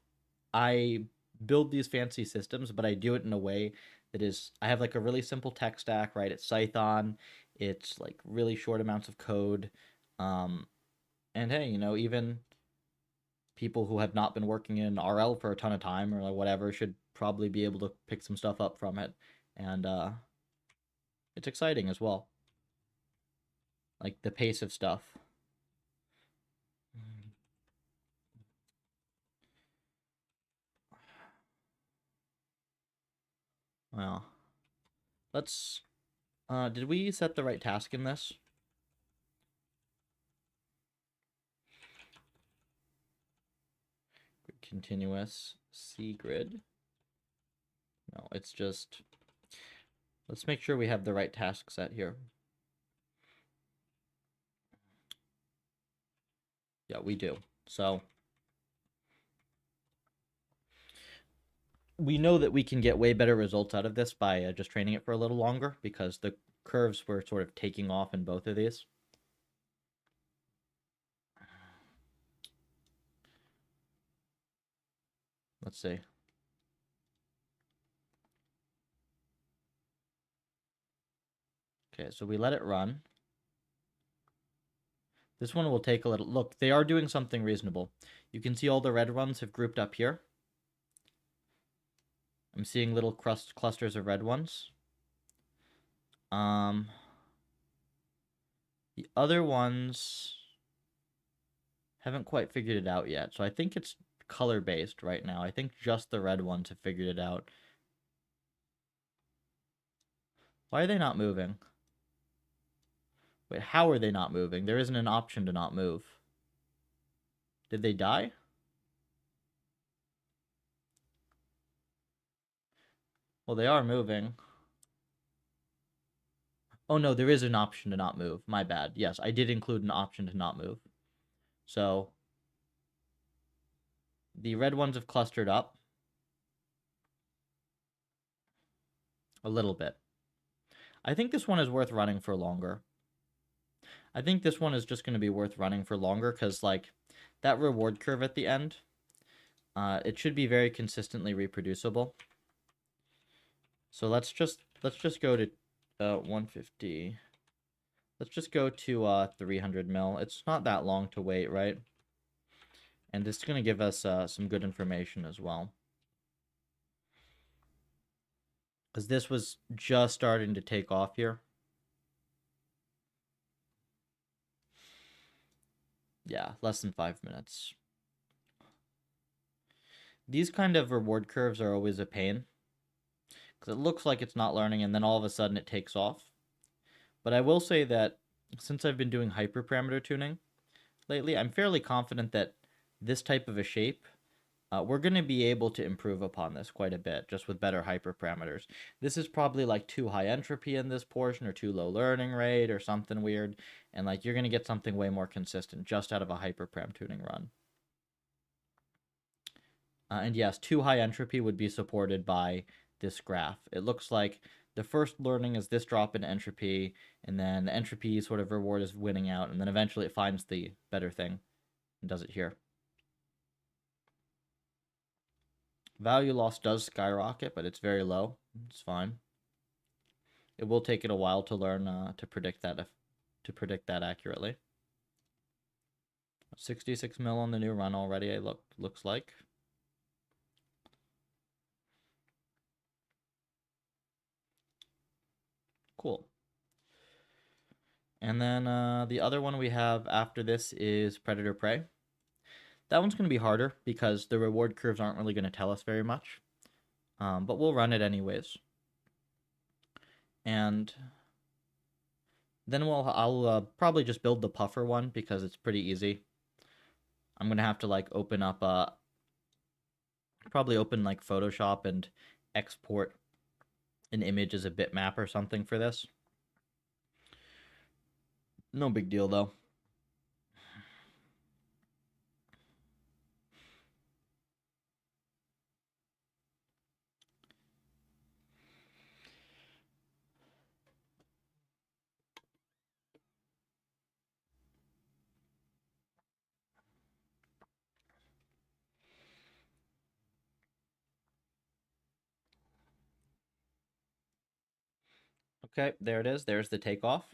I build these fancy systems, but I do it in a way that is I have like a really simple tech stack, right? It's Python. It's like really short amounts of code. And hey, even people who have not been working in RL for a ton of time or like whatever should probably be able to pick some stuff up from it. And it's exciting as well. Like the pace of stuff. Well, let's did we set the right task in this? Continuous C grid. No, it's just, let's make sure we have the right task set here. Yeah, we do. So we know that we can get way better results out of this by just training it for a little longer because the curves were sort of taking off in both of these. Let's see. Okay, so we let it run. This one will take a little... Look, they are doing something reasonable. You can see all the red ones have grouped up here. I'm seeing little clusters of red ones. The other ones haven't quite figured it out yet, so I think it's color-based right now. I think just the red ones have figured it out. Why are they not moving? Wait, how are they not moving? There isn't an option to not move. Did they die? Well, they are moving. Oh, no, there is an option to not move. My bad. Yes, I did include an option to not move. So, the red ones have clustered up a little bit. I think this one is worth running for longer. I think this one is just going to be worth running for longer because, like, that reward curve at the end, it should be very consistently reproducible. So let's just go to 150. Let's just go to 300 mil. It's not that long to wait, right? And this is going to give us some good information as well. Because this was just starting to take off here. Yeah, less than 5 minutes. These kind of reward curves are always a pain. Because it looks like it's not learning, and then all of a sudden it takes off. But I will say that since I've been doing hyperparameter tuning lately, I'm fairly confident that this type of a shape, we're going to be able to improve upon this quite a bit, just with better hyperparameters. This is probably like too high entropy in this portion, or too low learning rate, or something weird, and like you're going to get something way more consistent just out of a hyperparam tuning run. And yes, too high entropy would be supported by this graph. It looks like the first learning is this drop in entropy, and then the entropy sort of reward is winning out, and then eventually it finds the better thing and does it here. Value loss does skyrocket, but it's very low. It's fine. It will take it a while to learn to predict that accurately. 66 mil on the new run already. Looks like. Cool. And then the other one we have after this is Predator Prey. That one's going to be harder because the reward curves aren't really going to tell us very much. But we'll run it anyways. And then I'll probably just build the puffer one because it's pretty easy. I'm going to have to like open up probably open like Photoshop and export an image as a bitmap or something for this. No big deal though. Okay, there it is. There's the takeoff.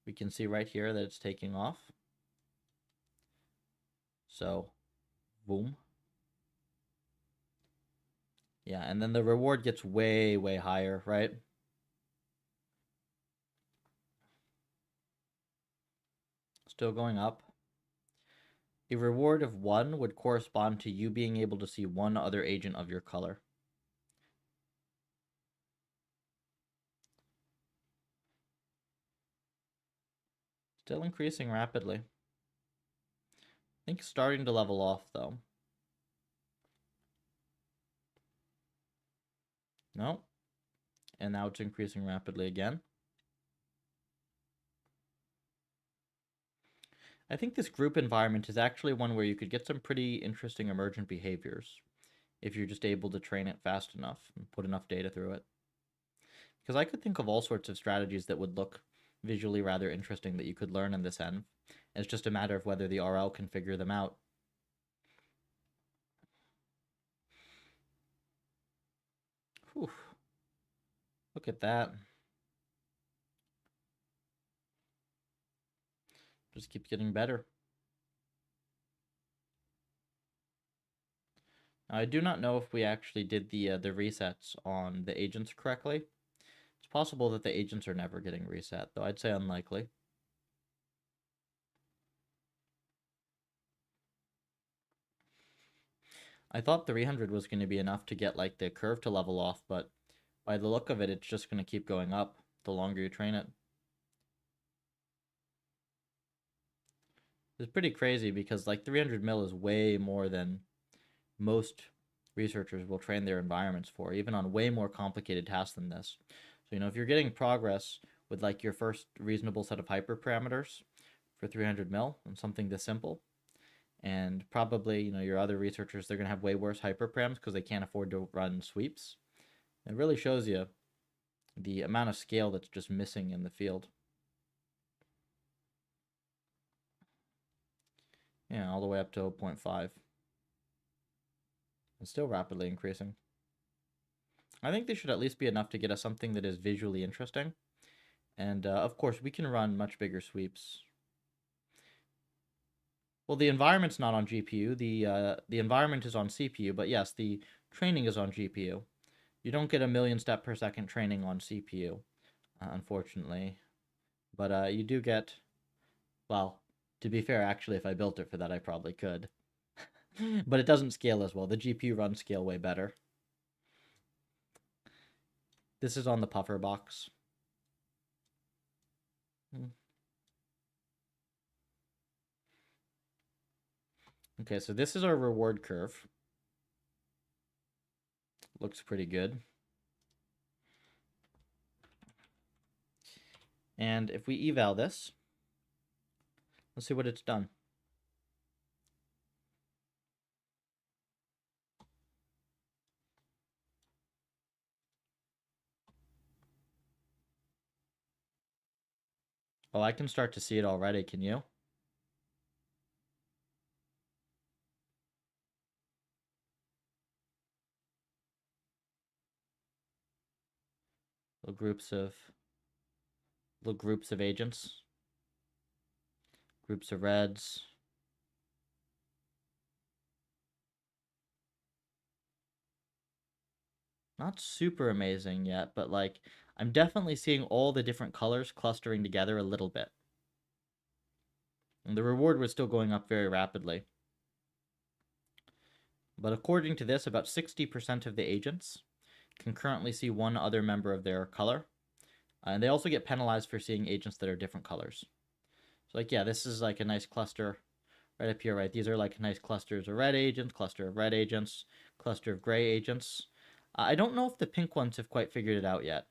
We can see right here that it's taking off. So, boom. Yeah, and then the reward gets way, way higher, right? Still going up. A reward of 1 would correspond to you being able to see one other agent of your color. Still increasing rapidly. I think it's starting to level off, though. No. And now it's increasing rapidly again. I think this group environment is actually one where you could get some pretty interesting emergent behaviors if you're just able to train it fast enough and put enough data through it. Because I could think of all sorts of strategies that would look visually rather interesting that you could learn in this env. It's just a matter of whether the RL can figure them out. Whew. Look at that. Just keeps getting better. Now, I do not know if we actually did the resets on the agents correctly. It's possible that the agents are never getting reset, though I'd say unlikely. I thought 300 was going to be enough to get like the curve to level off, but by the look of it, it's just going to keep going up the longer you train it. It's pretty crazy because like 300 mil is way more than most researchers will train their environments for, even on way more complicated tasks than this. So, if you're getting progress with like your first reasonable set of hyperparameters for 300 mil and something this simple, and probably, your other researchers, they're going to have way worse hyperparams because they can't afford to run sweeps. It really shows you the amount of scale that's just missing in the field. Yeah, all the way up to 0.5. And still rapidly increasing. I think this should at least be enough to get us something that is visually interesting. And, of course, we can run much bigger sweeps. Well, the environment's not on GPU. The environment is on CPU, but yes, the training is on GPU. You don't get a million step per second training on CPU, unfortunately. But you do get, well, to be fair, actually, if I built it for that, I probably could. But it doesn't scale as well. The GPU runs scale way better. This is on the puffer box. Okay, so this is our reward curve. Looks pretty good. And if we eval this, let's see what it's done. Oh, I can start to see it already, can you? Little groups of agents. Groups of reds. Not super amazing yet, but like I'm definitely seeing all the different colors clustering together a little bit. And the reward was still going up very rapidly. But according to this, about 60% of the agents can currently see one other member of their color. And they also get penalized for seeing agents that are different colors. So like, yeah, this is like a nice cluster right up here, right? These are like nice clusters of red agents, cluster of red agents, cluster of gray agents. I don't know if the pink ones have quite figured it out yet.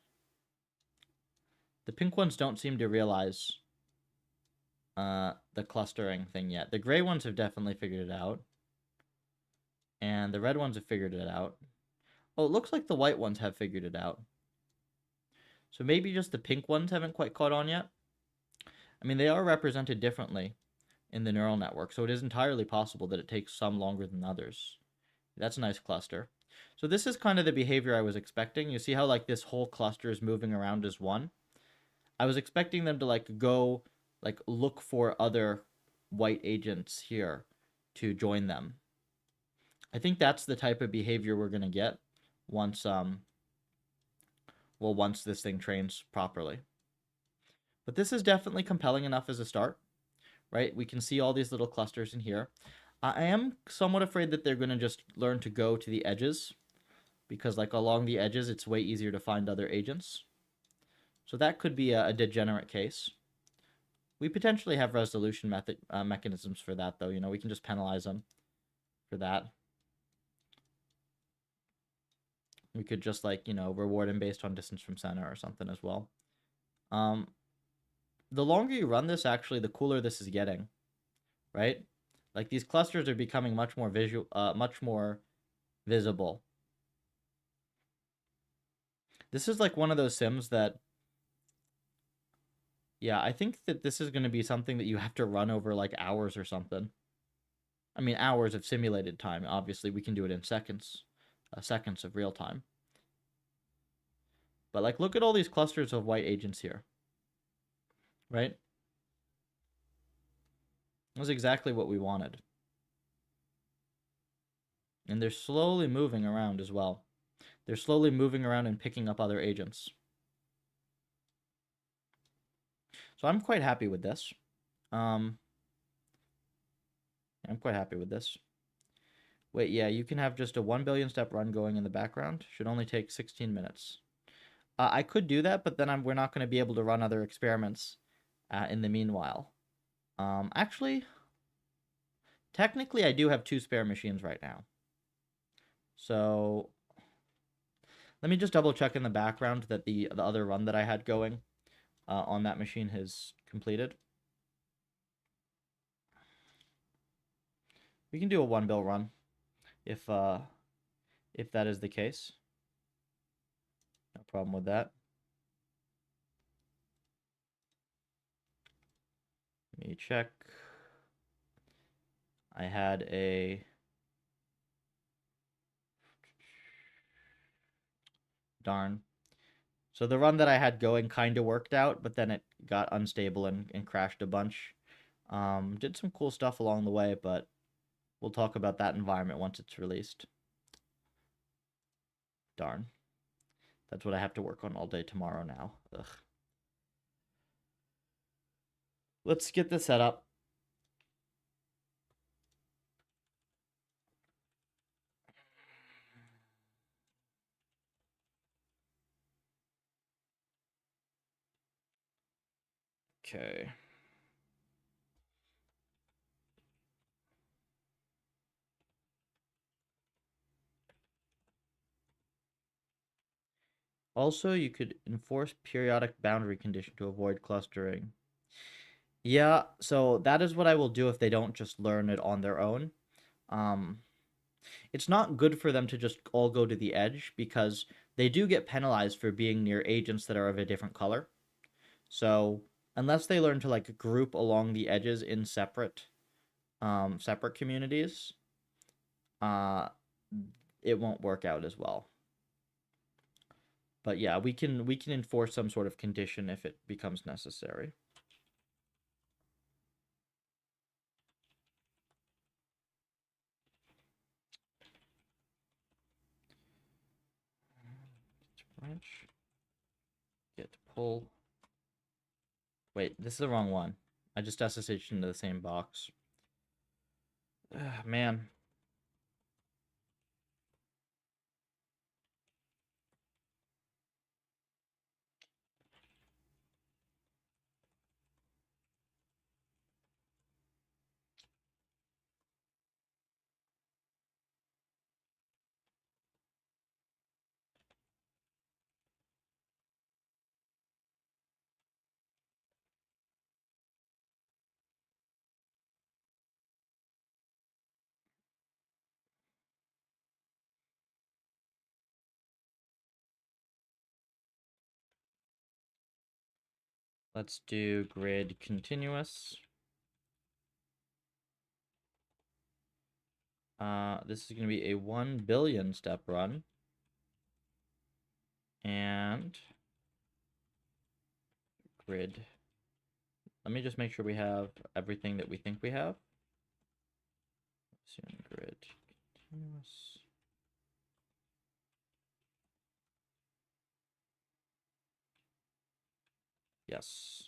The pink ones don't seem to realize the clustering thing yet. The gray ones have definitely figured it out. And the red ones have figured it out. Oh, it looks like the white ones have figured it out. So maybe just the pink ones haven't quite caught on yet. I mean, they are represented differently in the neural network, so it is entirely possible that it takes some longer than others. That's a nice cluster. So this is kind of the behavior I was expecting. You see how like this whole cluster is moving around as one? I was expecting them to like go like look for other white agents here to join them. I think that's the type of behavior we're going to get once once this thing trains properly. But this is definitely compelling enough as a start, right? We can see all these little clusters in here. I am somewhat afraid that they're going to just learn to go to the edges, because like along the edges, it's way easier to find other agents. So that could be a degenerate case. We potentially have resolution mechanisms for that, though. You know, we can just penalize them for that. We could just, like, you know, reward him based on distance from center or something as well. The longer you run this, actually, the cooler this is getting, right? Like, these clusters are becoming much more visible. This is like one of those sims that, yeah, I think that this is going to be something that you have to run over like hours or something. I mean, hours of simulated time. Obviously, we can do it in seconds of real time. But like, look at all these clusters of white agents here, right? That was exactly what we wanted. And they're slowly moving around as well. They're slowly moving around and picking up other agents. So I'm quite happy with this. I'm quite happy with this. Wait, yeah, you can have just a 1 billion step run going in the background. Should only take 16 minutes. I could do that, but then we're not going to be able to run other experiments in the meanwhile. Actually, technically, I do have 2 spare machines right now. So let me just double check in the background that the other run that I had going on that machine has completed. We can do a 1 bill run if that is the case. No problem with that. Let me check. I had a darn. So the run that I had going kind of worked out, but then it got unstable and crashed a bunch. Did some cool stuff along the way, but we'll talk about that environment once it's released. Darn. That's what I have to work on all day tomorrow now. Ugh. Let's get this set up. Okay. Also, you could enforce periodic boundary condition to avoid clustering. Yeah, so that is what I will do if they don't just learn it on their own. It's not good for them to just all go to the edge, because they do get penalized for being near agents that are of a different color. So unless they learn to like group along the edges in separate communities, it won't work out as well. But yeah, we can enforce some sort of condition if it becomes necessary. Branch. Get pull. Wait, this is the wrong one. I just SSH'd into the same box. Ugh, man. Let's do grid continuous. This is going to be a 1 billion step run. And grid. let me just make sure we have everything that we think we have. Grid continuous. Yes.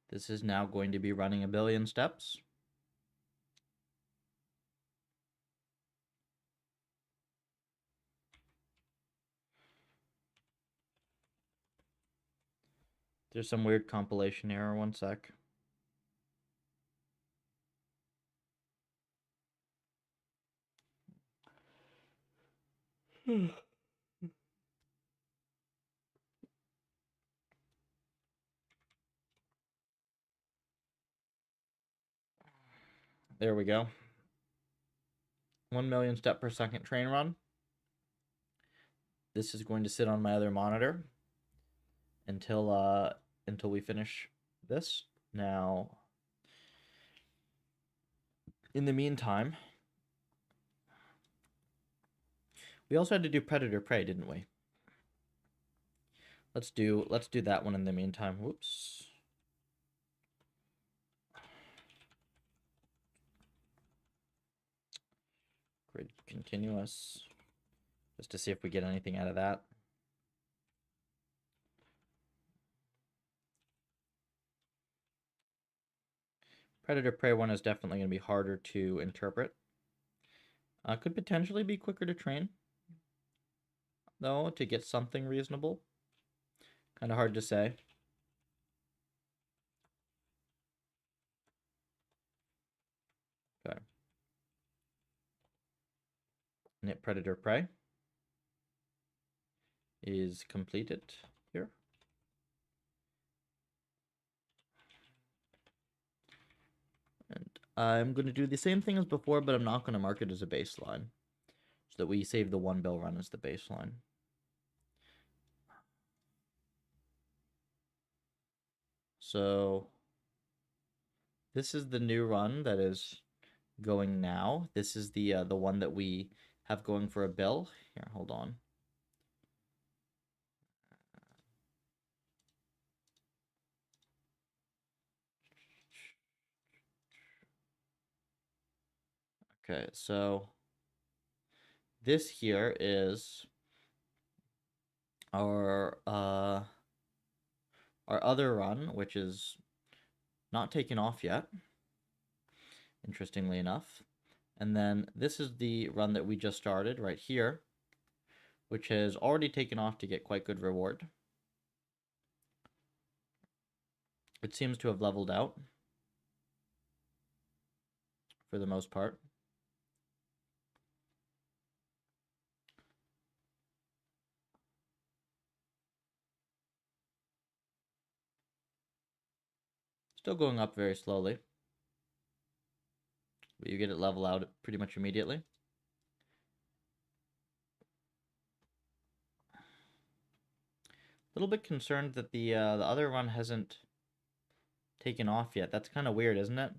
This is now going to be running 1,000,000,000 steps. There's some weird compilation error, one sec. There we go. 1,000,000 step per second train run. This is going to sit on my other monitor until we finish this. Now, in the meantime, we also had to do predator prey, didn't we? Let's do that one in the meantime. Whoops. Grid continuous. Just to see if we get anything out of that. Predator prey one is definitely going to be harder to interpret. Could potentially be quicker to train, though, to get something reasonable. Kind of hard to say. Okay. Knit predator prey is completed here. And I'm going to do the same thing as before, but I'm not going to mark it as a baseline, so that we save the 1 bill run as the baseline. So this is the new run that is going now. This is the one that we have going for a bill. Here, hold on. Okay, so this here is our other run, which is not taken off yet, interestingly enough. And then this is the run that we just started right here, which has already taken off to get quite good reward. It seems to have leveled out for the most part. Still going up very slowly, but you get it level out pretty much immediately. A little bit concerned that the other run hasn't taken off yet. That's kind of weird, isn't it?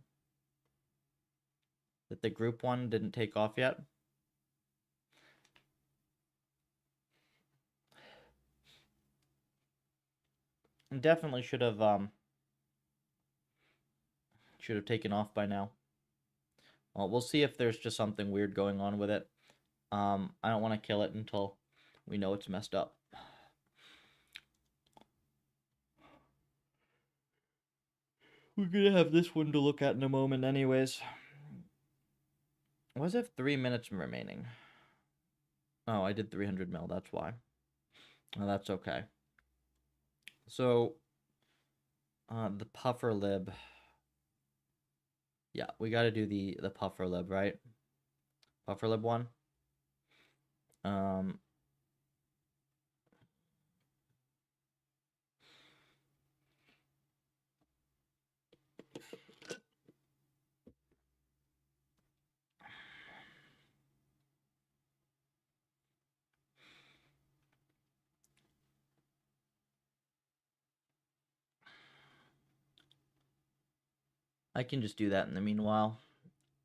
That the group one didn't take off yet. And definitely should have taken off by now. Well, we'll see if there's just something weird going on with it. I don't want to kill it until we know it's messed up. We're gonna have this one to look at in a moment anyways. Why does it have 3 minutes remaining? Oh, I did 300 mil, that's why. Oh, that's okay. So, the PufferLib. Yeah, we gotta do the PufferLib, right? PufferLib one. I can just do that in the meanwhile.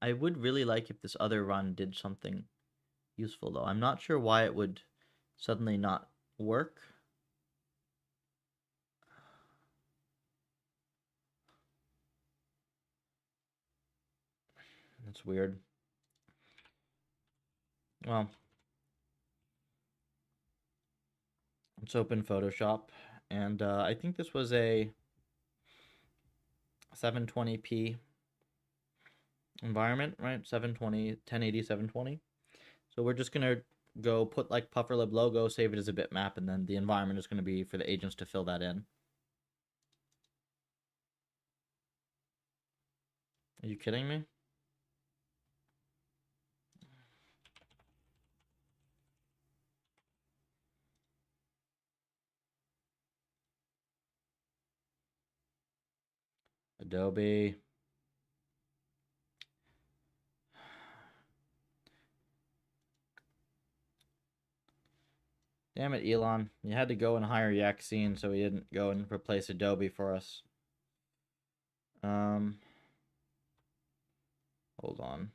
I would really like if this other run did something useful, though. I'm not sure why it would suddenly not work. That's weird. Well, let's open Photoshop. And I think this was a 720p environment, right? 720, 1080, 720. So we're just going to go put like PufferLib logo, save it as a bitmap, and then the environment is going to be for the agents to fill that in. Are you kidding me? Adobe. Damn it, Elon. You had to go and hire Yaxine so he didn't go and replace Adobe for us. Hold on.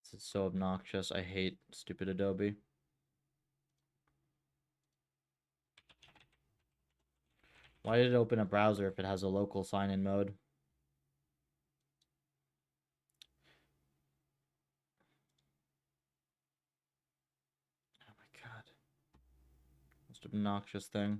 This is so obnoxious. I hate stupid Adobe. Why did it open a browser if it has a local sign-in mode? Oh my god. Most obnoxious thing.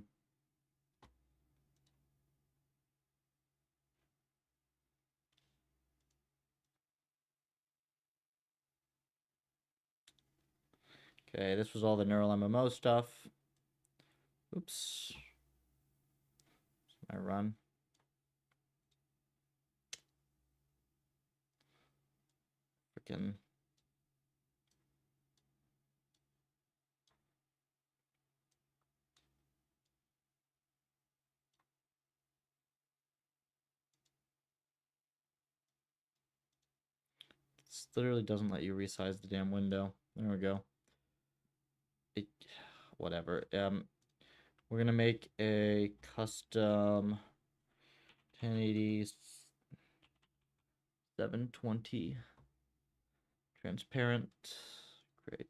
Okay, this was all the neural MMO stuff. Oops. I run. Freaking. This literally doesn't let you resize the damn window. There we go. Whatever. We're gonna make a custom 1080 720 transparent. Great.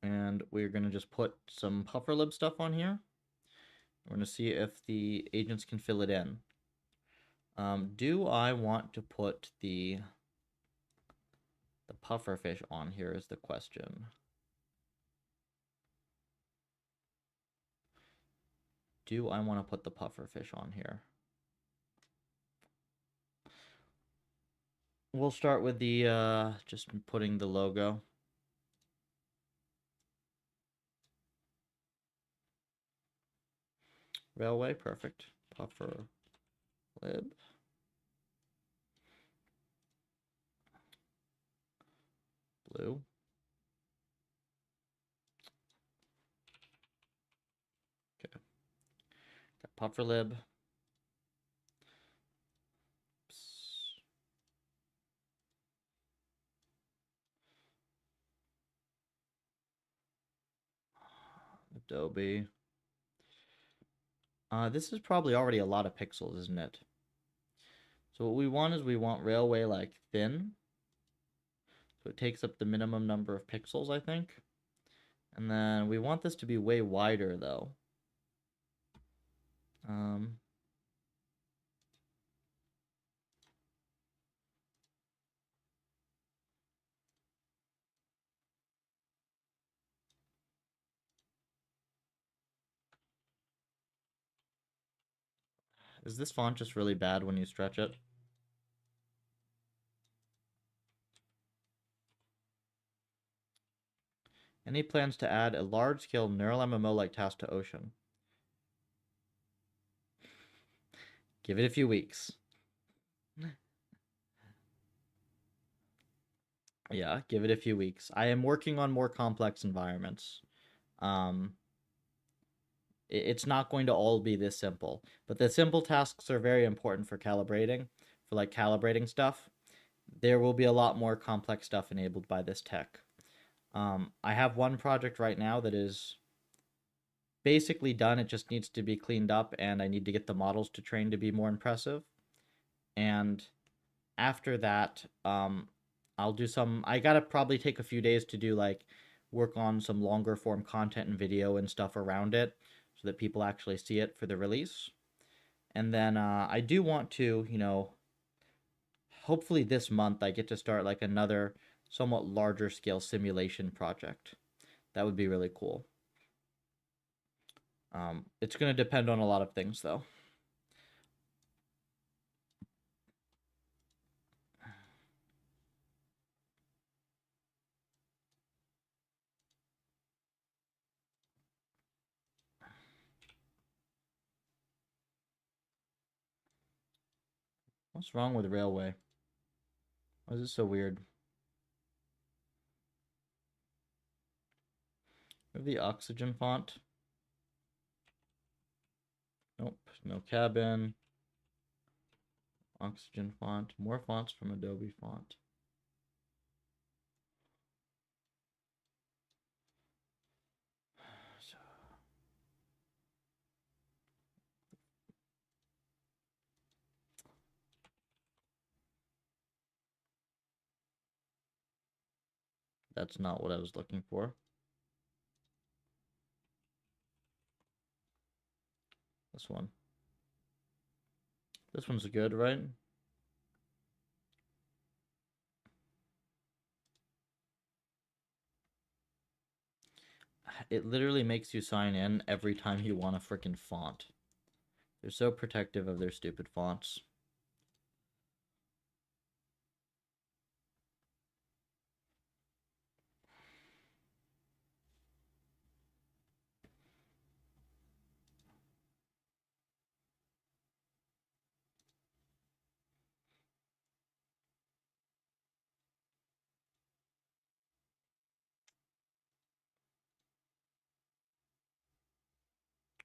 And we're gonna just put some PufferLib stuff on here. We're gonna see if the agents can fill it in. Do I want to put the pufferfish on here is the question. Do I want to put the pufferfish on here? We'll start with the, just putting the logo. Railway, perfect. PufferLib. Blue. Okay. Got PufferLib. Adobe. This is probably already a lot of pixels, isn't it? So what we want is we want railway like thin. So it takes up the minimum number of pixels, I think. And then we want this to be way wider though. Is this font just really bad when you stretch it? Any plans to add a large-scale neural MMO-like task to Ocean? Give it a few weeks. Yeah, give it a few weeks. I am working on more complex environments. It's not going to all be this simple, but the simple tasks are very important for calibrating, for like calibrating stuff. There will be a lot more complex stuff enabled by this tech. I have one project right now that is basically done. It just needs to be cleaned up, and I need to get the models to train to be more impressive. And after that, I'll do some. I gotta probably take a few days to do like work on some longer form content and video and stuff around it, so that people actually see it for the release. And then I do want to, hopefully this month I get to start like another somewhat larger scale simulation project. That would be really cool. It's going to depend on a lot of things, though. What's wrong with Railway? Why is this so weird? Have the oxygen font. Nope, no cabin. Oxygen font. More fonts from Adobe Font. That's not what I was looking for. This one. This one's good, right? It literally makes you sign in every time you want a freaking font. They're so protective of their stupid fonts.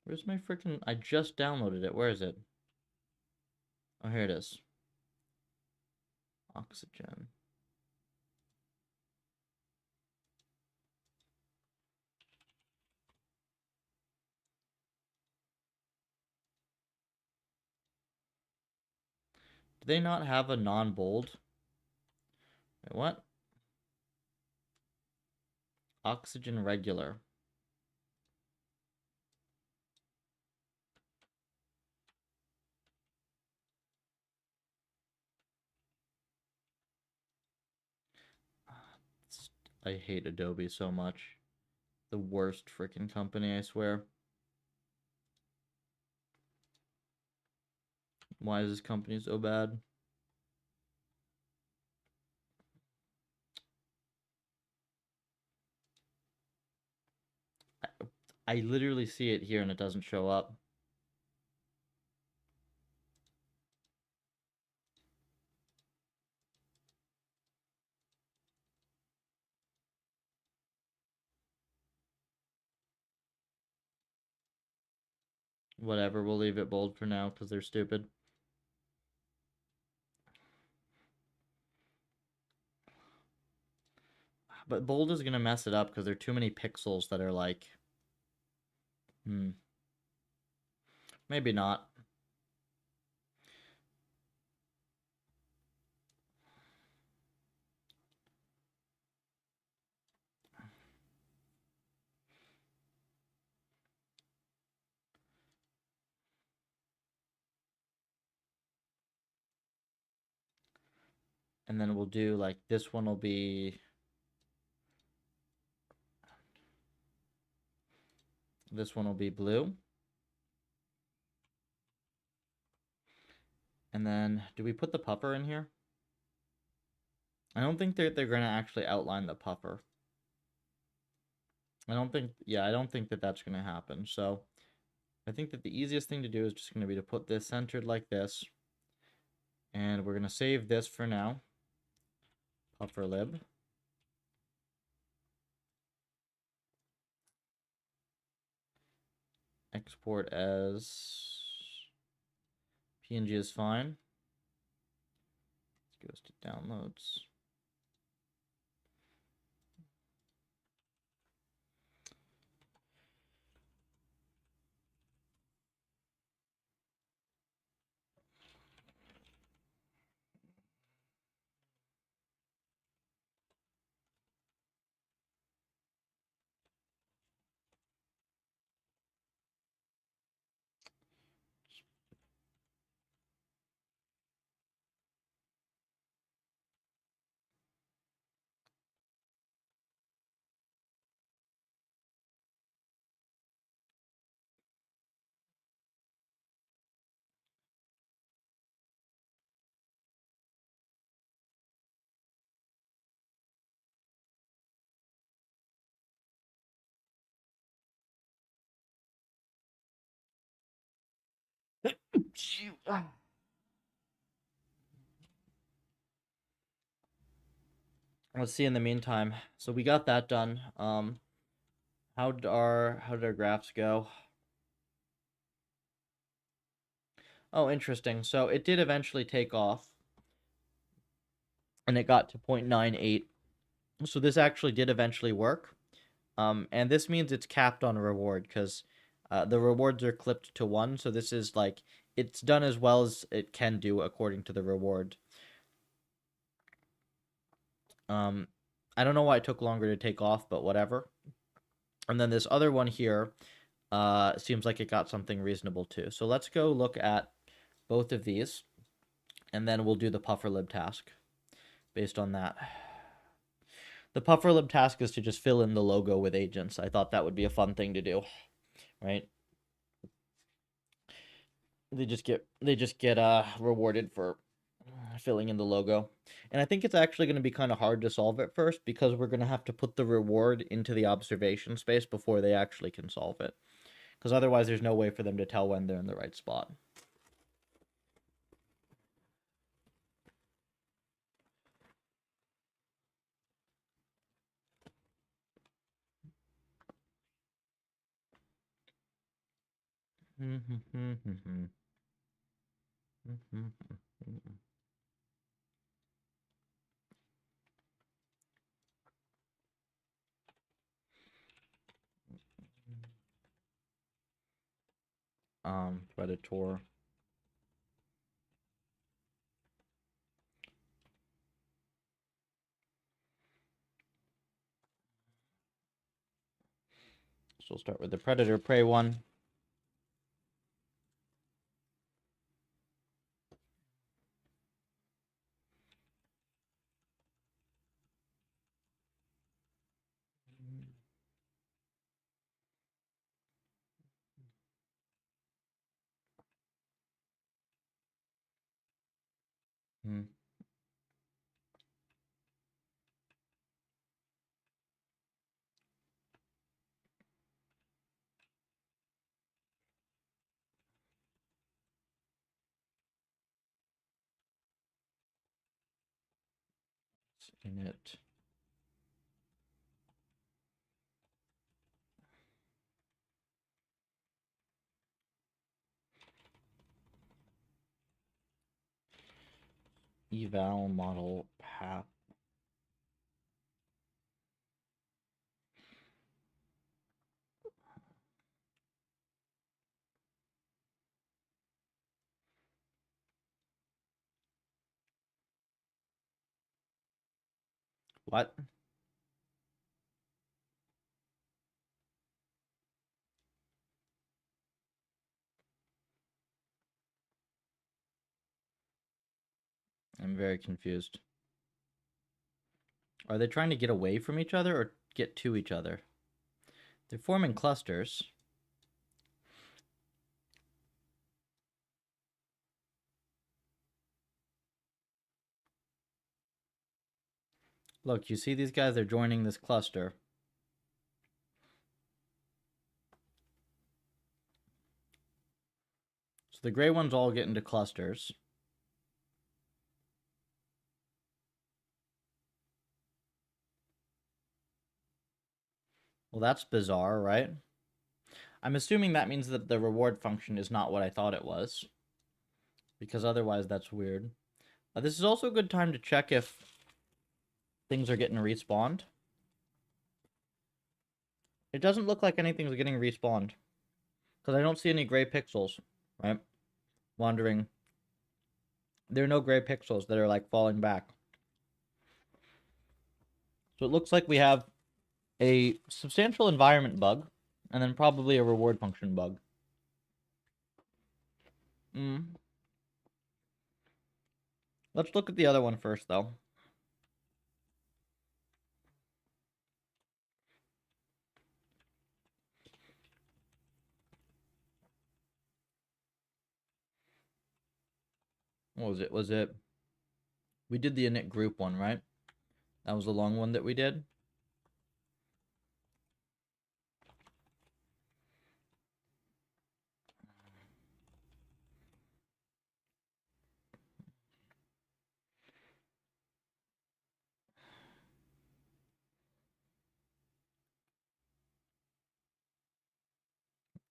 Where's my freaking... I just downloaded it. Where is it? Oh, here it is. Oxygen. Do they not have a non-bold? Wait, what? Oxygen regular. I hate Adobe so much. The worst freaking company, I swear. Why is this company so bad? I literally see it here and it doesn't show up. Whatever, we'll leave it bold for now because they're stupid. But bold is gonna mess it up because there are too many pixels that are like... Maybe not. And then we'll do like this one will be... This one will be blue. And then, do we put the puffer in here? I don't think they're going to actually outline the puffer. I don't think that that's going to happen. So I think that the easiest thing to do is just going to be to put this centered like this. And we're going to save this for now. PufferLib. Export as PNG is fine. Goes to downloads. Let's see in the meantime. So we got that done. How did our graphs go? Oh, interesting. So it did eventually take off, and it got to 0.98. So this actually did eventually work. And this means it's capped on a reward because the rewards are clipped to 1. So this is like it's done as well as it can do according to the reward. I don't know why it took longer to take off, but whatever. And then this other one here seems like it got something reasonable too. So let's go look at both of these, and then we'll do the PufferLib task based on that. The PufferLib task is to just fill in the logo with agents. I thought that would be a fun thing to do, right? They just get rewarded for filling in the logo. And I think it's actually going to be kind of hard to solve at first because we're going to have to put the reward into the observation space before they actually can solve it. Because otherwise there's no way for them to tell when they're in the right spot. Predator. So we'll start with the predator prey one. Init. Eval model path. What? I'm very confused. Are they trying to get away from each other or get to each other? They're forming clusters. Look, you see these guys? They're joining this cluster. So the gray ones all get into clusters. Well, that's bizarre, right? I'm assuming that means that the reward function is not what I thought it was. Because otherwise that's weird. This is also a good time to check if things are getting respawned. It doesn't look like anything's getting respawned. Because I don't see any gray pixels, right? Wandering. There are no gray pixels that are, like, falling back. So it looks like we have a substantial environment bug, and then probably a reward function bug. Let's look at the other one first, though. What was it? Was it... We did the init group one, right? That was the long one that we did.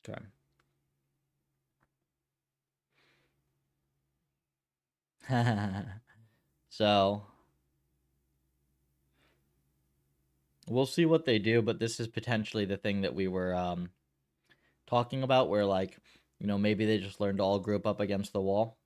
Okay. So, we'll see what they do, but this is potentially the thing that we were talking about, where, like, you know, maybe they just learned to all group up against the wall.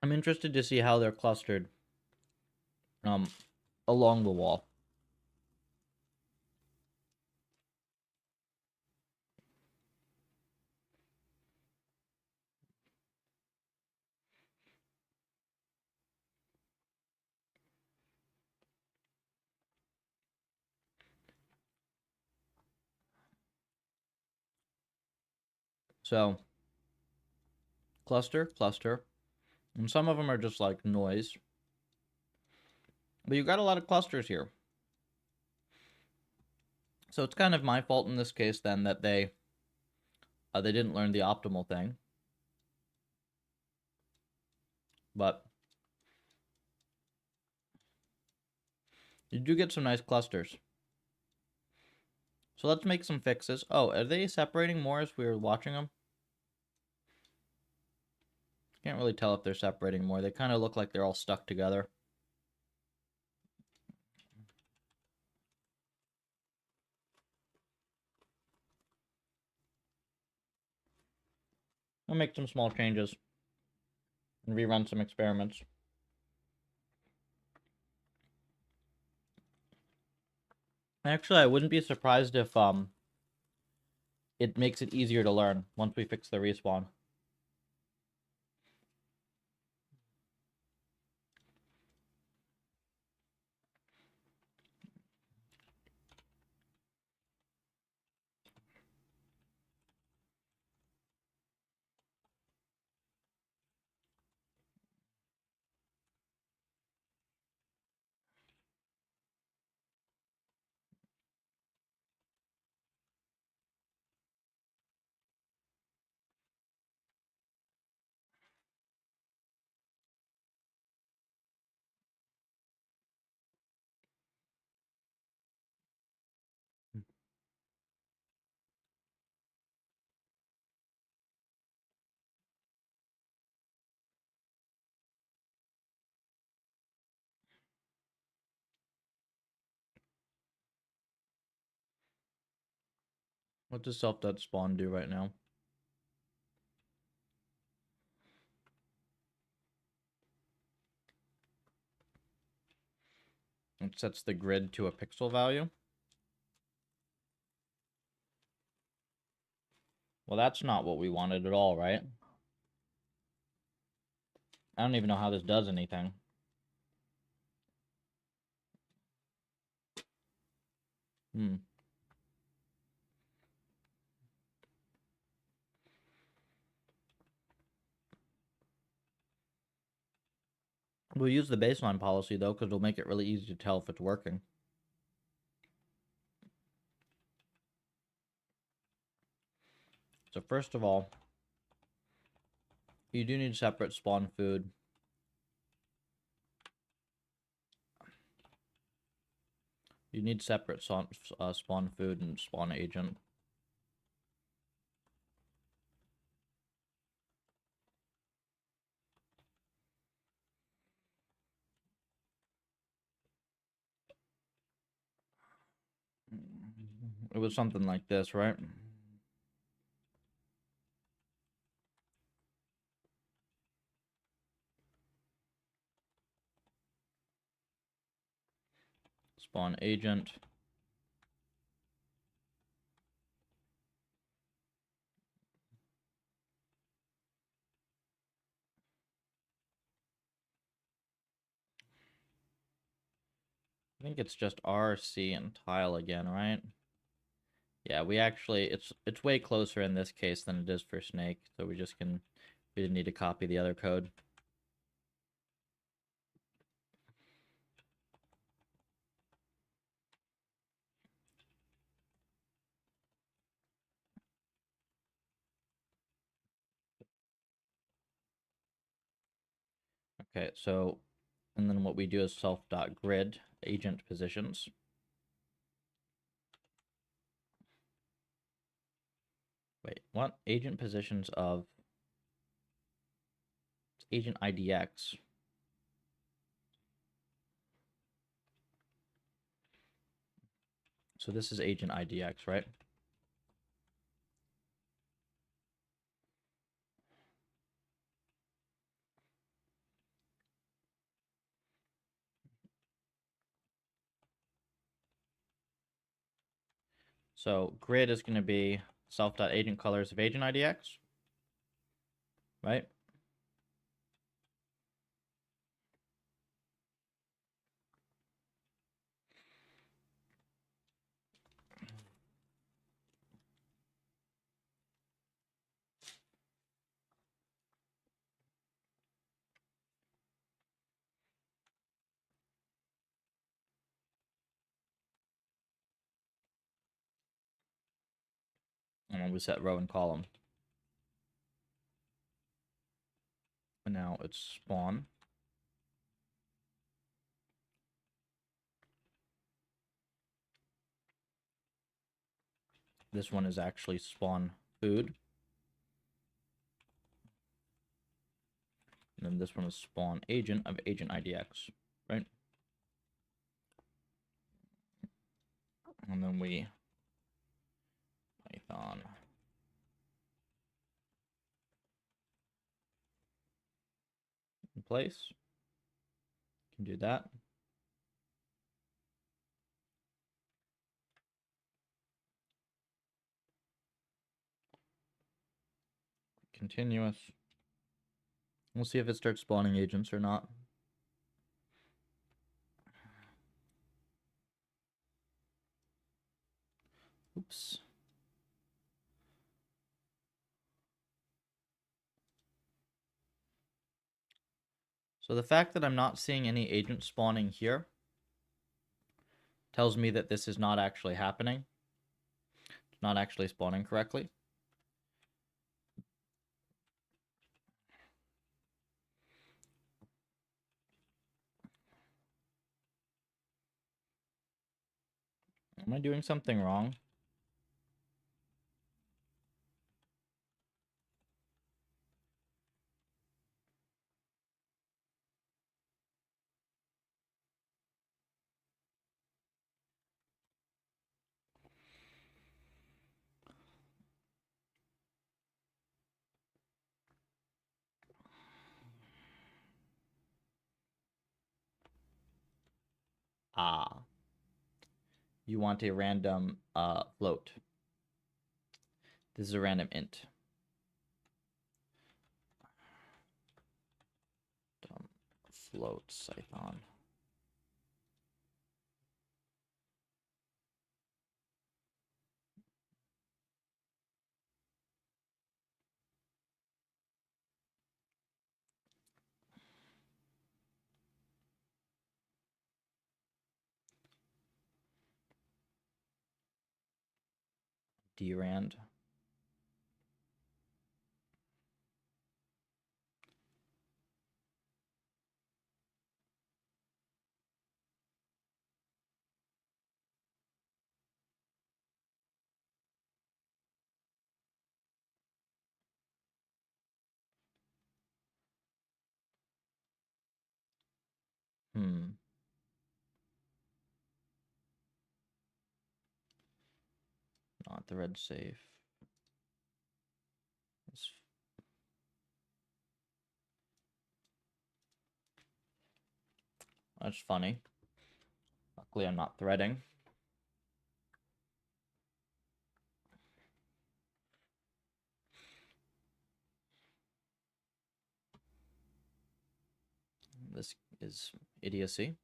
I'm interested to see how they're clustered along the wall. So, cluster, cluster. And some of them are just like noise. But you got a lot of clusters here. So it's kind of my fault in this case then that they didn't learn the optimal thing. But you do get some nice clusters. So let's make some fixes. Oh, are they separating more as we were watching them? Can't really tell if they're separating more. They kind of look like they're all stuck together. I'll make some small changes and rerun some experiments. Actually, I wouldn't be surprised if it makes it easier to learn once we fix the respawn. What does self-dead spawn do right now? It sets the grid to a pixel value. Well, that's not what we wanted at all, right? I don't even know how this does anything. We'll use the baseline policy, though, because it'll make it really easy to tell if it's working. first of all, you do need separate spawn food. You need separate spawn food and spawn agent. It was something like this, right? Spawn agent. I think it's just RC and tile again, right? Yeah, we actually, it's way closer in this case than it is for snake, so we didn't need to copy the other code. Okay, so, and then what we do is self.grid agent positions. Wait, what? Agent positions of agent IDX. So this is agent IDX, right? So grid is going to be self.agent colors of agent IDX, right? And then we set row and column. And now it's spawn. This one is actually spawn food. And then this one is spawn agent of agent IDX, right? And then we Python in place. Can do that. Continuous. We'll see if it starts spawning agents or not. Oops. So the fact that I'm not seeing any agent spawning here tells me that this is not actually happening. It's not actually spawning correctly. Am I doing something wrong? Ah. You want a random float. This is a random int. Float Python. drand. Not thread safe. That's funny. Luckily, I'm not threading. This is idiocy.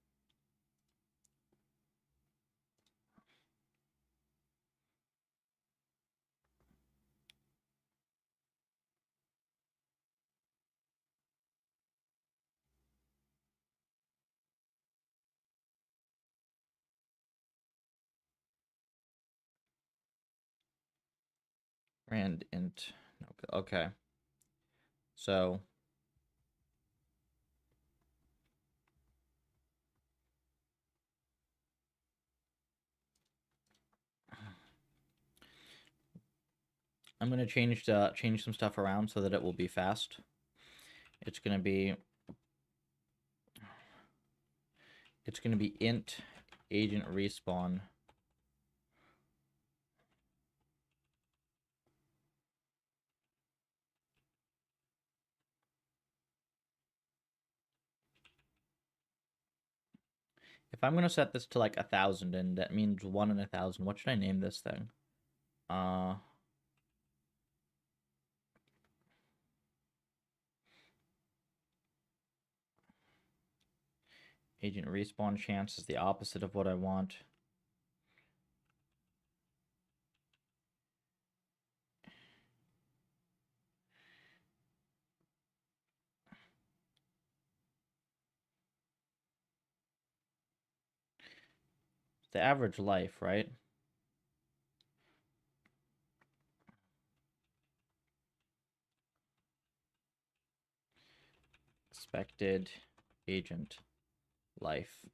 Rand int. Okay. So I'm gonna change some stuff around so that it will be fast. It's gonna be int agent respawn. If I'm gonna set this to like 1,000, and that means 1 in 1,000, what should I name this thing? Agent respawn chance is the opposite of what I want. The average life, right? Expected agent life.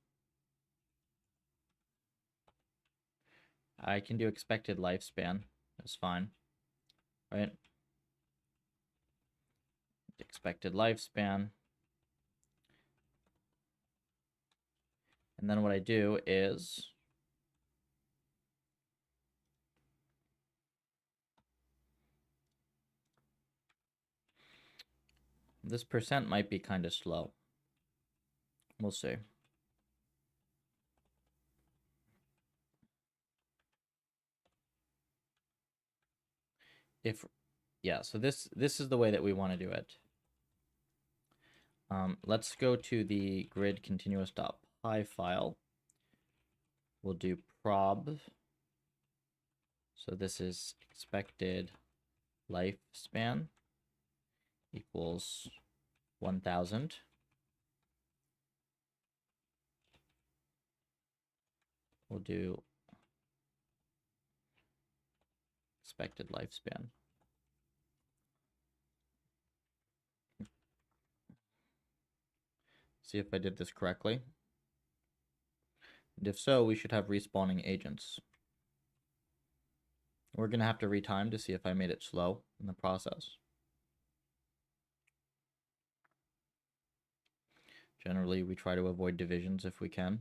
I can do expected lifespan. That's fine, right? Expected lifespan. And then what I do is this percent might be kind of slow. We'll see. Yeah, so this is the way that we want to do it. Let's go to the grid continuous.py file. We'll do prob. So this is expected lifespan equals 1,000. We'll do expected lifespan. See if I did this correctly. And if so, we should have respawning agents. We're going to have to retime to see if I made it slow in the process. Generally, we try to avoid divisions if we can.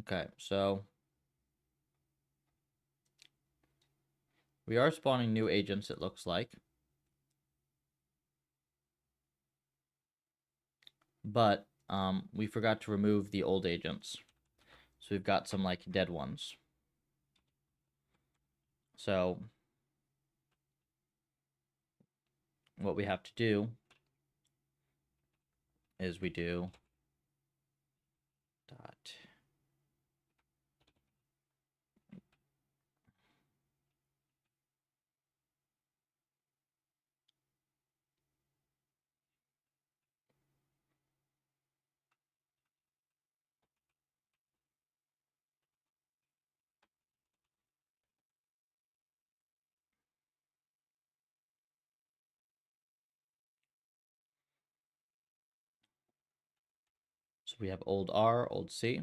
Okay, so we are spawning new agents, it looks like. But we forgot to remove the old agents. So we've got some like dead ones. So what we have to do is we do dot so we have old R, old C.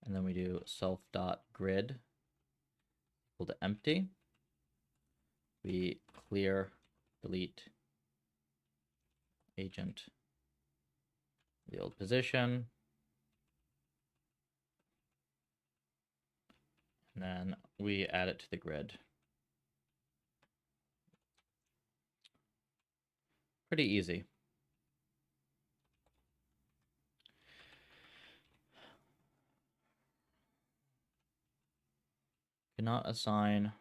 And then we do self.grid equal to empty. We clear, delete agent, the old position. And then we add it to the grid. Pretty easy. Cannot assign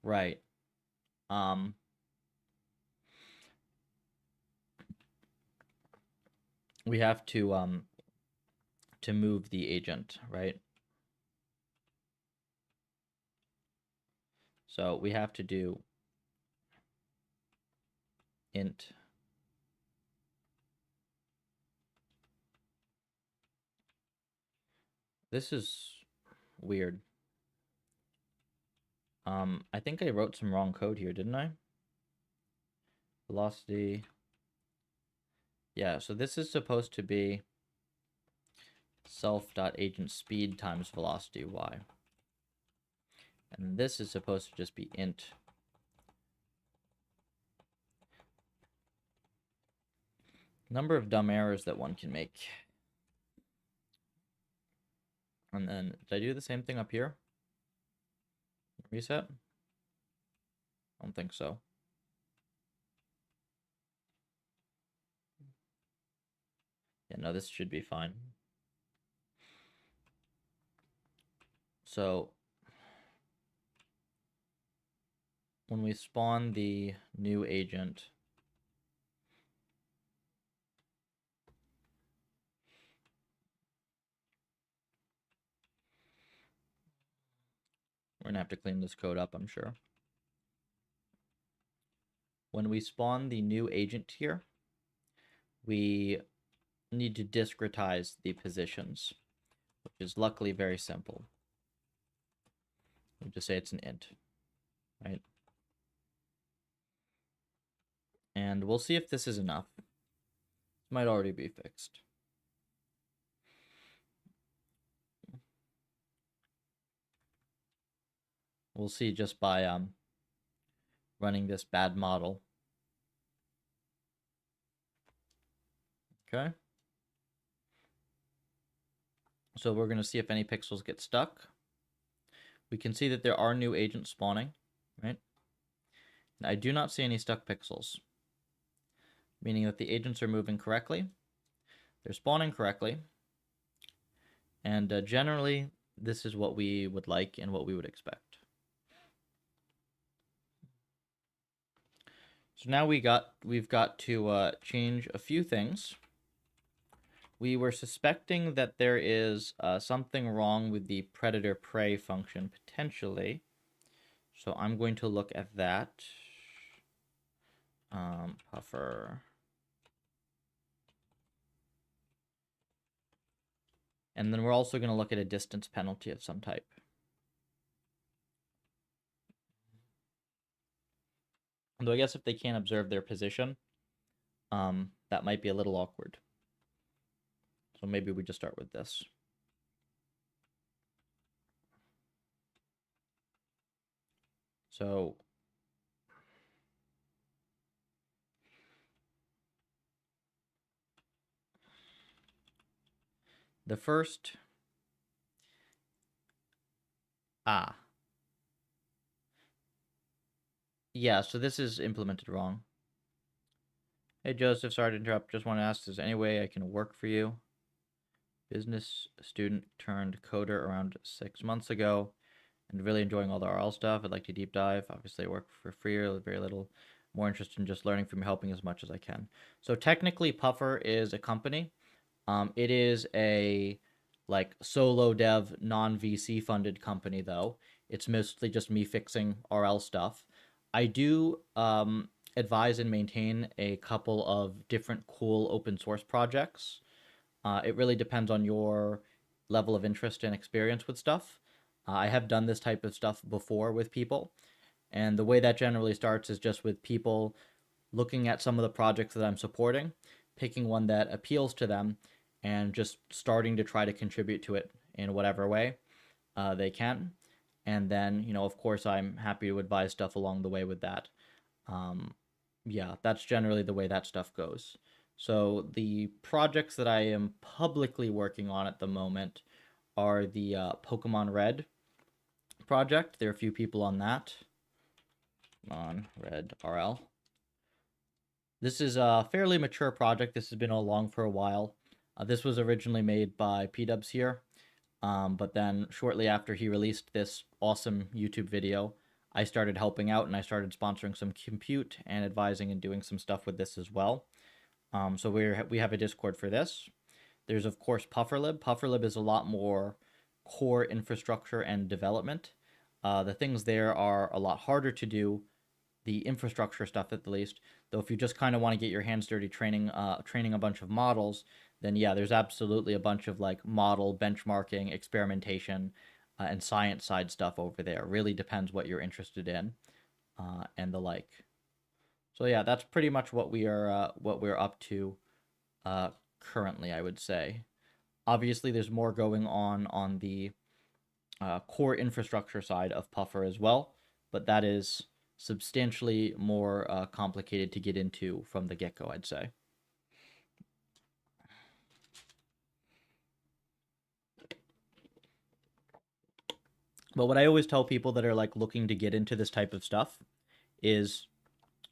right. We have to move the agent, right? So we have to do int this is weird. I think I wrote some wrong code here, didn't I? Velocity. Yeah, so this is supposed to be self.agent speed times velocity y. And this is supposed to just be int number of dumb errors that one can make. And then, did I do the same thing up here? Reset? I don't think so. Yeah, no, this should be fine. So, when we spawn the new agent, we're gonna have to clean this code up, I'm sure. When we spawn the new agent here, we need to discretize the positions, which is luckily very simple. We just say it's an int, right? And we'll see if this is enough. It might already be fixed. We'll see just by running this bad model. Okay. So we're going to see if any pixels get stuck. We can see that there are new agents spawning, right? I do not see any stuck pixels, meaning that the agents are moving correctly. They're spawning correctly. And generally, this is what we would like and what we would expect. So now we've got to change a few things. We were suspecting that there is something wrong with the predator-prey function, potentially. So I'm going to look at that. Puffer. And then we're also going to look at a distance penalty of some type. Though I guess if they can't observe their position, that might be a little awkward. So maybe we just start with this. So the first, yeah, so this is implemented wrong. Hey Joseph, sorry to interrupt. Just want to ask, is there any way I can work for you? Business student turned coder around 6 months ago and really enjoying all the RL stuff. I'd like to deep dive. Obviously, I work for free or very little. More interested in just learning from you, helping as much as I can. So technically, Puffer is a company. It is a like solo dev, non-VC funded company though. It's mostly just me fixing RL stuff. I do advise and maintain a couple of different cool open source projects. It really depends on your level of interest and experience with stuff. I have done this type of stuff before with people, and the way that generally starts is just with people looking at some of the projects that I'm supporting, picking one that appeals to them, and just starting to try to contribute to it in whatever way they can. And then, of course, I'm happy to advise stuff along the way with that. Yeah, that's generally the way that stuff goes. So the projects that I am publicly working on at the moment are the Pokemon Red project. There are a few people on that. On Red RL. This is a fairly mature project. This has been along for a while. This was originally made by P-Dubs here, but then shortly after he released this awesome YouTube video, I started helping out and I started sponsoring some compute and advising and doing some stuff with this as well. So we have a Discord for this. There's of course PufferLib. PufferLib is a lot more core infrastructure and development. The things there are a lot harder to do, the infrastructure stuff at the least. Though if you just kind of want to get your hands dirty training a bunch of models, then yeah, there's absolutely a bunch of like model benchmarking, experimentation, and science side stuff over there. It really depends what you're interested in, and the like. So yeah, that's pretty much what we're up to currently, I would say. Obviously, there's more going on the core infrastructure side of Puffer as well, but that is substantially more complicated to get into from the get-go, I'd say. But what I always tell people that are like looking to get into this type of stuff is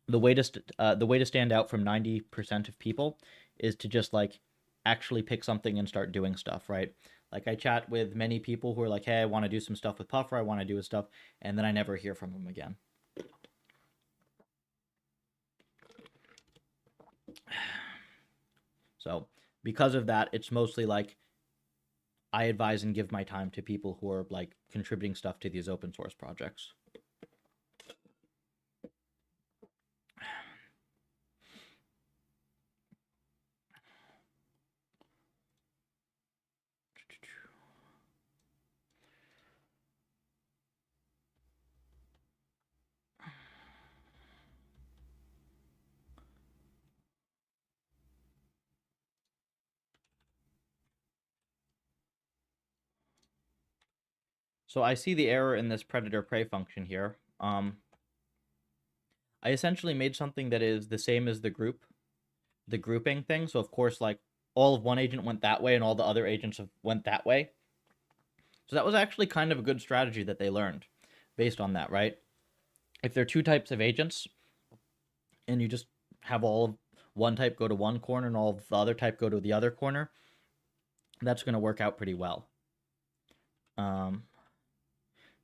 the way to stand out from 90% of people is to just like actually pick something and start doing stuff, right? Like I chat with many people who are like, hey, I want to do some stuff with Puffer, I want to do stuff, and then I never hear from them again. So because of that, it's mostly like I advise and give my time to people who are like contributing stuff to these open source projects. So I see the error in this predator-prey function here. I essentially made something that is the same as the grouping thing. So of course, like all of one agent went that way and all the other agents went that way. So that was actually kind of a good strategy that they learned based on that, right? If there are two types of agents and you just have all of one type go to one corner and all of the other type go to the other corner, that's going to work out pretty well.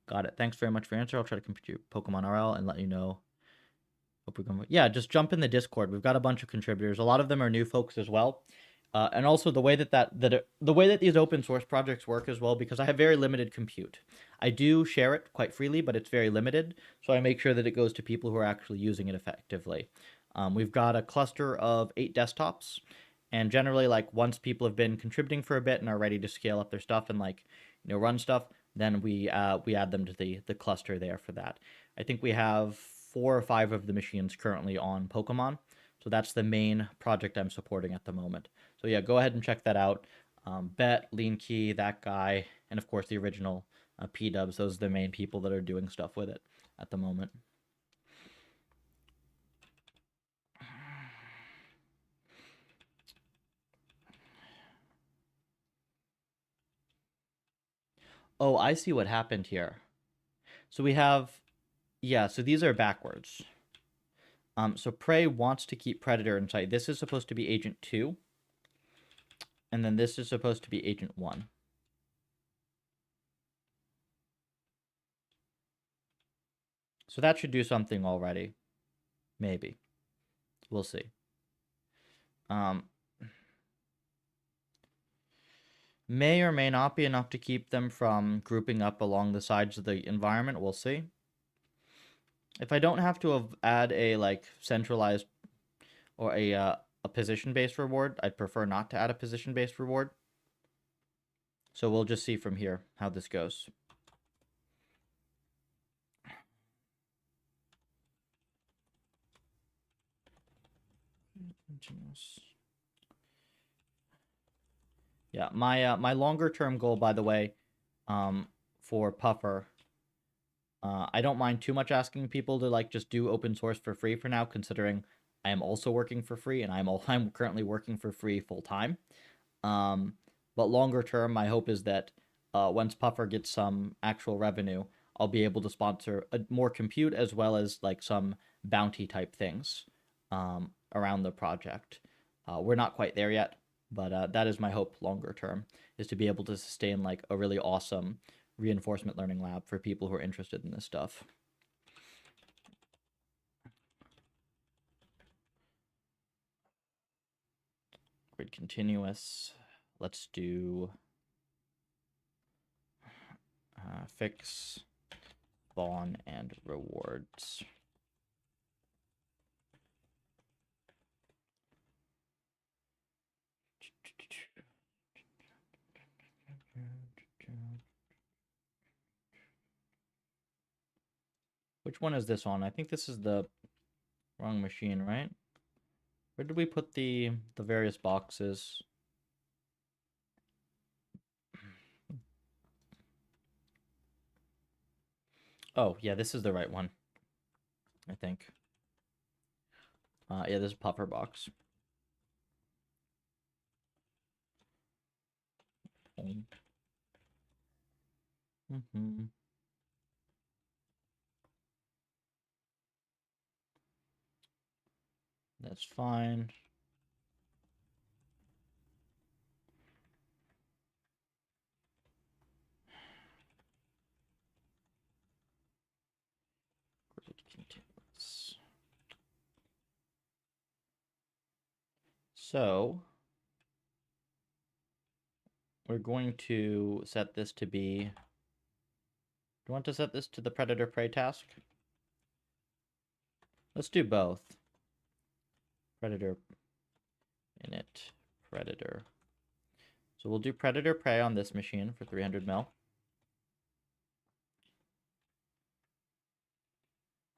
Got it. Thanks very much for your answer. I'll try to compute Pokemon RL and let you know. Hope we're going. Yeah, just jump in the Discord. We've got a bunch of contributors. A lot of them are new folks as well. And also the way the way that these open source projects work as well, because I have very limited compute. I do share it quite freely, but it's very limited. So I make sure that it goes to people who are actually using it effectively. We've got a cluster of 8 desktops, and generally, like once people have been contributing for a bit and are ready to scale up their stuff and like run stuff, then we add them to the cluster there for that. I think we have 4 or 5 of the machines currently on Pokemon, so that's the main project I'm supporting at the moment. So yeah, go ahead and check that out. Bet, Lean Key, that guy, and of course the original P-Dubs. Those are the main people that are doing stuff with it at the moment. Oh, I see what happened here. So we have, yeah, so these are backwards. So Prey wants to keep Predator in sight. This is supposed to be Agent 2. And then this is supposed to be Agent 1. So that should do something already. Maybe. We'll see. May or may not be enough to keep them from grouping up along the sides of the environment. We'll see. If I don't have to add a like centralized or a position-based reward, I'd prefer not to add a position-based reward. So we'll just see from here how this goes. Continuous. Yeah, my longer term goal, by the way, for Puffer, I don't mind too much asking people to like just do open source for free for now, considering I am also working for free and I'm currently working for free full time. Um, but longer term, my hope is that once Puffer gets some actual revenue, I'll be able to sponsor more compute as well as like some bounty type things around the project. We're not quite there yet, but that is my hope longer term, is to be able to sustain like a really awesome reinforcement learning lab for people who are interested in this stuff. Grid continuous. Let's do fix, spawn, and rewards. Which one is this on? I think this is the wrong machine, right? Where did we put the various boxes? Oh, yeah, this is the right one, I think. Yeah, this is Puffer box. Mm-hmm. That's fine. So we're going to set this to be. Do you want to set this to the predator prey task? Let's do both. Predator init predator. So we'll do predator prey on this machine for 300 mil.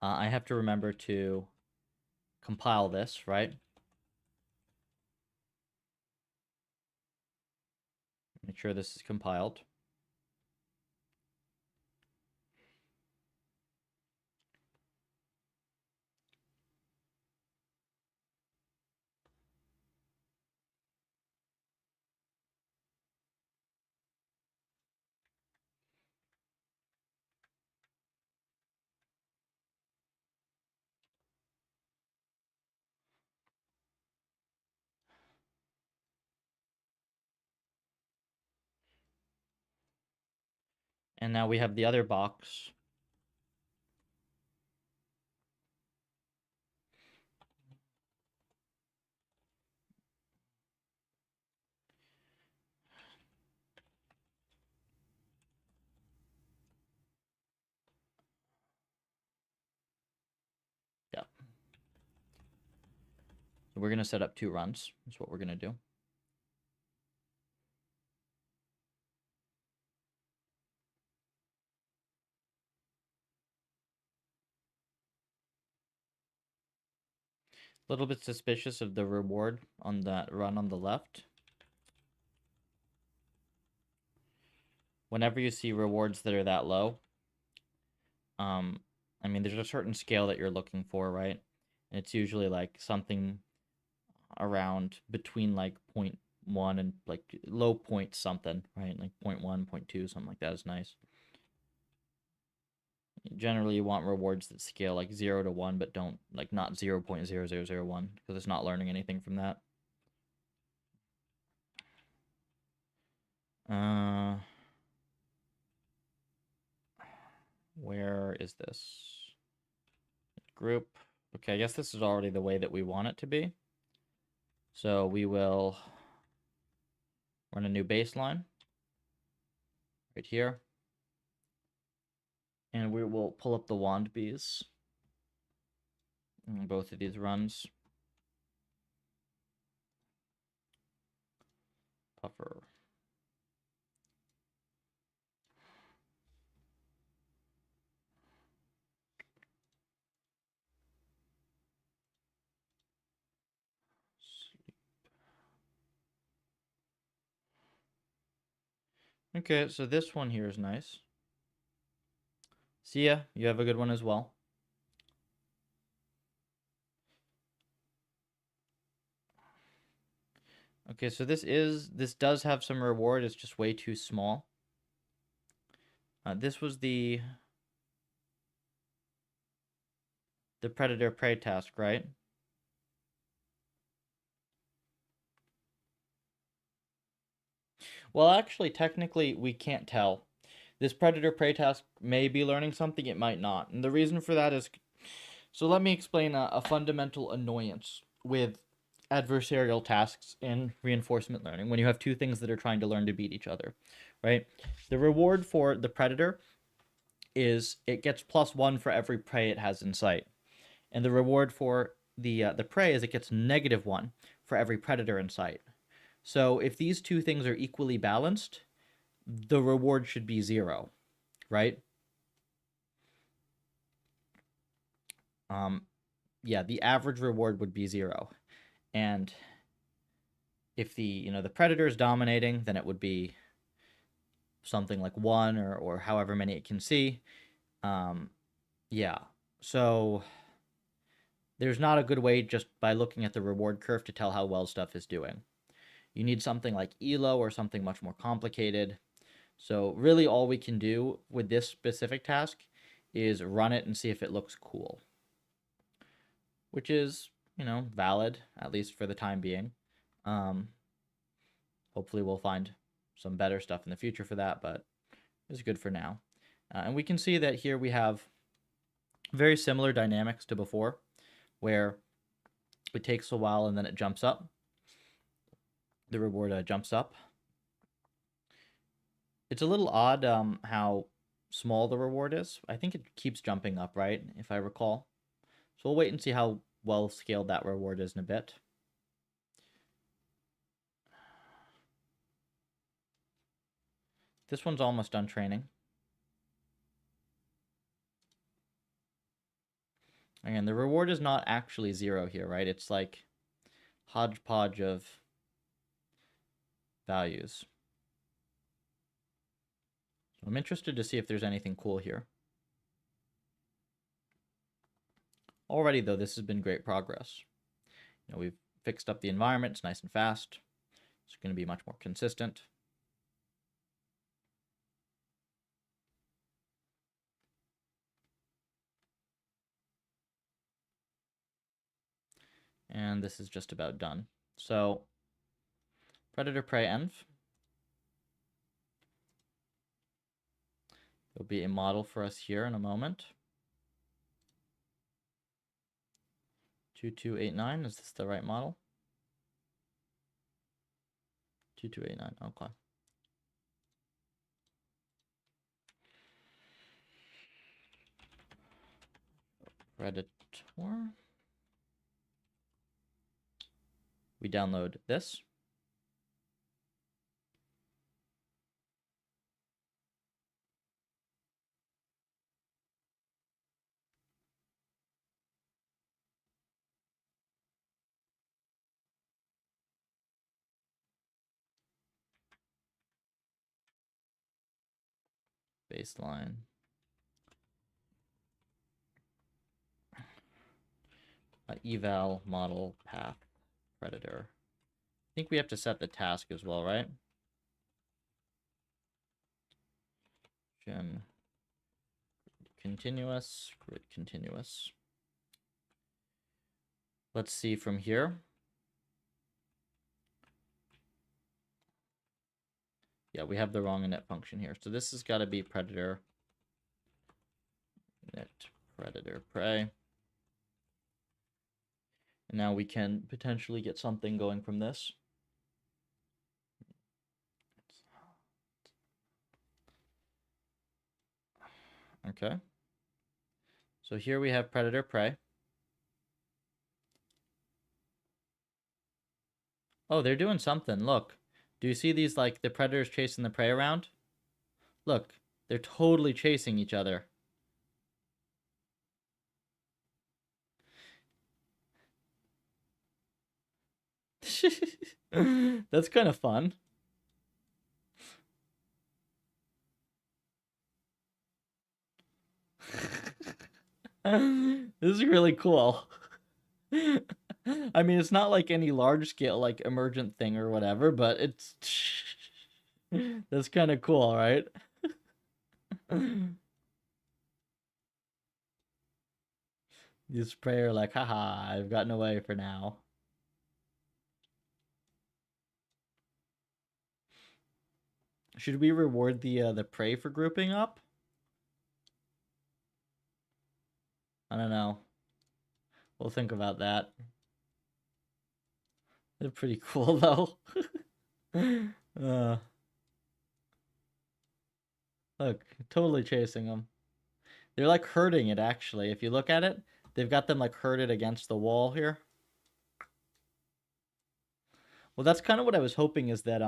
I have to remember to compile this, right? Make sure this is compiled. And now we have the other box. Yeah. So we're going to set up 2 runs. That's what we're going to do. A little bit suspicious of the reward on that run on the left. Whenever you see rewards that are that low, I mean, there's a certain scale that you're looking for, right? And it's usually like something around between like 0.1 and like low point something, right? Like 0.1, 0.2, something like that is nice. Generally, you want rewards that scale like 0 to 1, but don't like not 0.0001 because it's not learning anything from that. Where is this? Group. Okay, I guess this is already the way that we want it to be. So we will run a new baseline right here. And we will pull up the wand bees in both of these runs. Puffer. Okay, so this one here is nice. See ya. You have a good one as well. Okay, so this does have some reward. It's just way too small. This was the predator prey task, right? Well, actually, technically, we can't tell. This predator prey task may be learning something, it might not. And the reason for that is, so let me explain a fundamental annoyance with adversarial tasks in reinforcement learning when you have two things that are trying to learn to beat each other, right? The reward for the predator is it gets +1 for every prey it has in sight. And the reward for the prey is it gets -1 for every predator in sight. So if these two things are equally balanced, the reward should be 0, right? Yeah, the average reward would be 0. And if the predator is dominating, then it would be something like 1 or however many it can see. Yeah. So there's not a good way just by looking at the reward curve to tell how well stuff is doing. You need something like ELO or something much more complicated. So really all we can do with this specific task is run it and see if it looks cool. Which is, valid, at least for the time being. Hopefully we'll find some better stuff in the future for that, but it's good for now. And we can see that here we have very similar dynamics to before, where it takes a while and then it jumps up. The reward jumps up. It's a little odd how small the reward is. I think it keeps jumping up, right, if I recall. So we'll wait and see how well scaled that reward is in a bit. This one's almost done training. Again, the reward is not actually 0 here, right? It's like hodgepodge of values. So I'm interested to see if there's anything cool here. Already, though, this has been great progress. We've fixed up the environment. It's nice and fast. It's going to be much more consistent. And this is just about done. So, predator-prey env. There'll be a model for us here in a moment. 2289, is this the right model? 2289, okay. Predator. We download this. Baseline. Eval model path predator. I think we have to set the task as well, right? Gen continuous, grid continuous. Let's see from here. Yeah, we have the wrong init function here. So this has got to be predator init predator prey. And now we can potentially get something going from this. Okay. So here we have predator prey. Oh, they're doing something. Look. Do you see these, like, the predators chasing the prey around? Look. They're totally chasing each other. That's kind of fun. This is really cool. I mean, it's not like any large scale like emergent thing or whatever, but it's that's kind of cool, right? You spray are like, haha, I've gotten away for now. Should we reward the prey for grouping up? I don't know. We'll think about that. They're pretty cool though. uh, Look, totally chasing them. They're like hurting it actually. If you look at it, they've got them like herded against the wall here. Well, that's kind of what I was hoping is that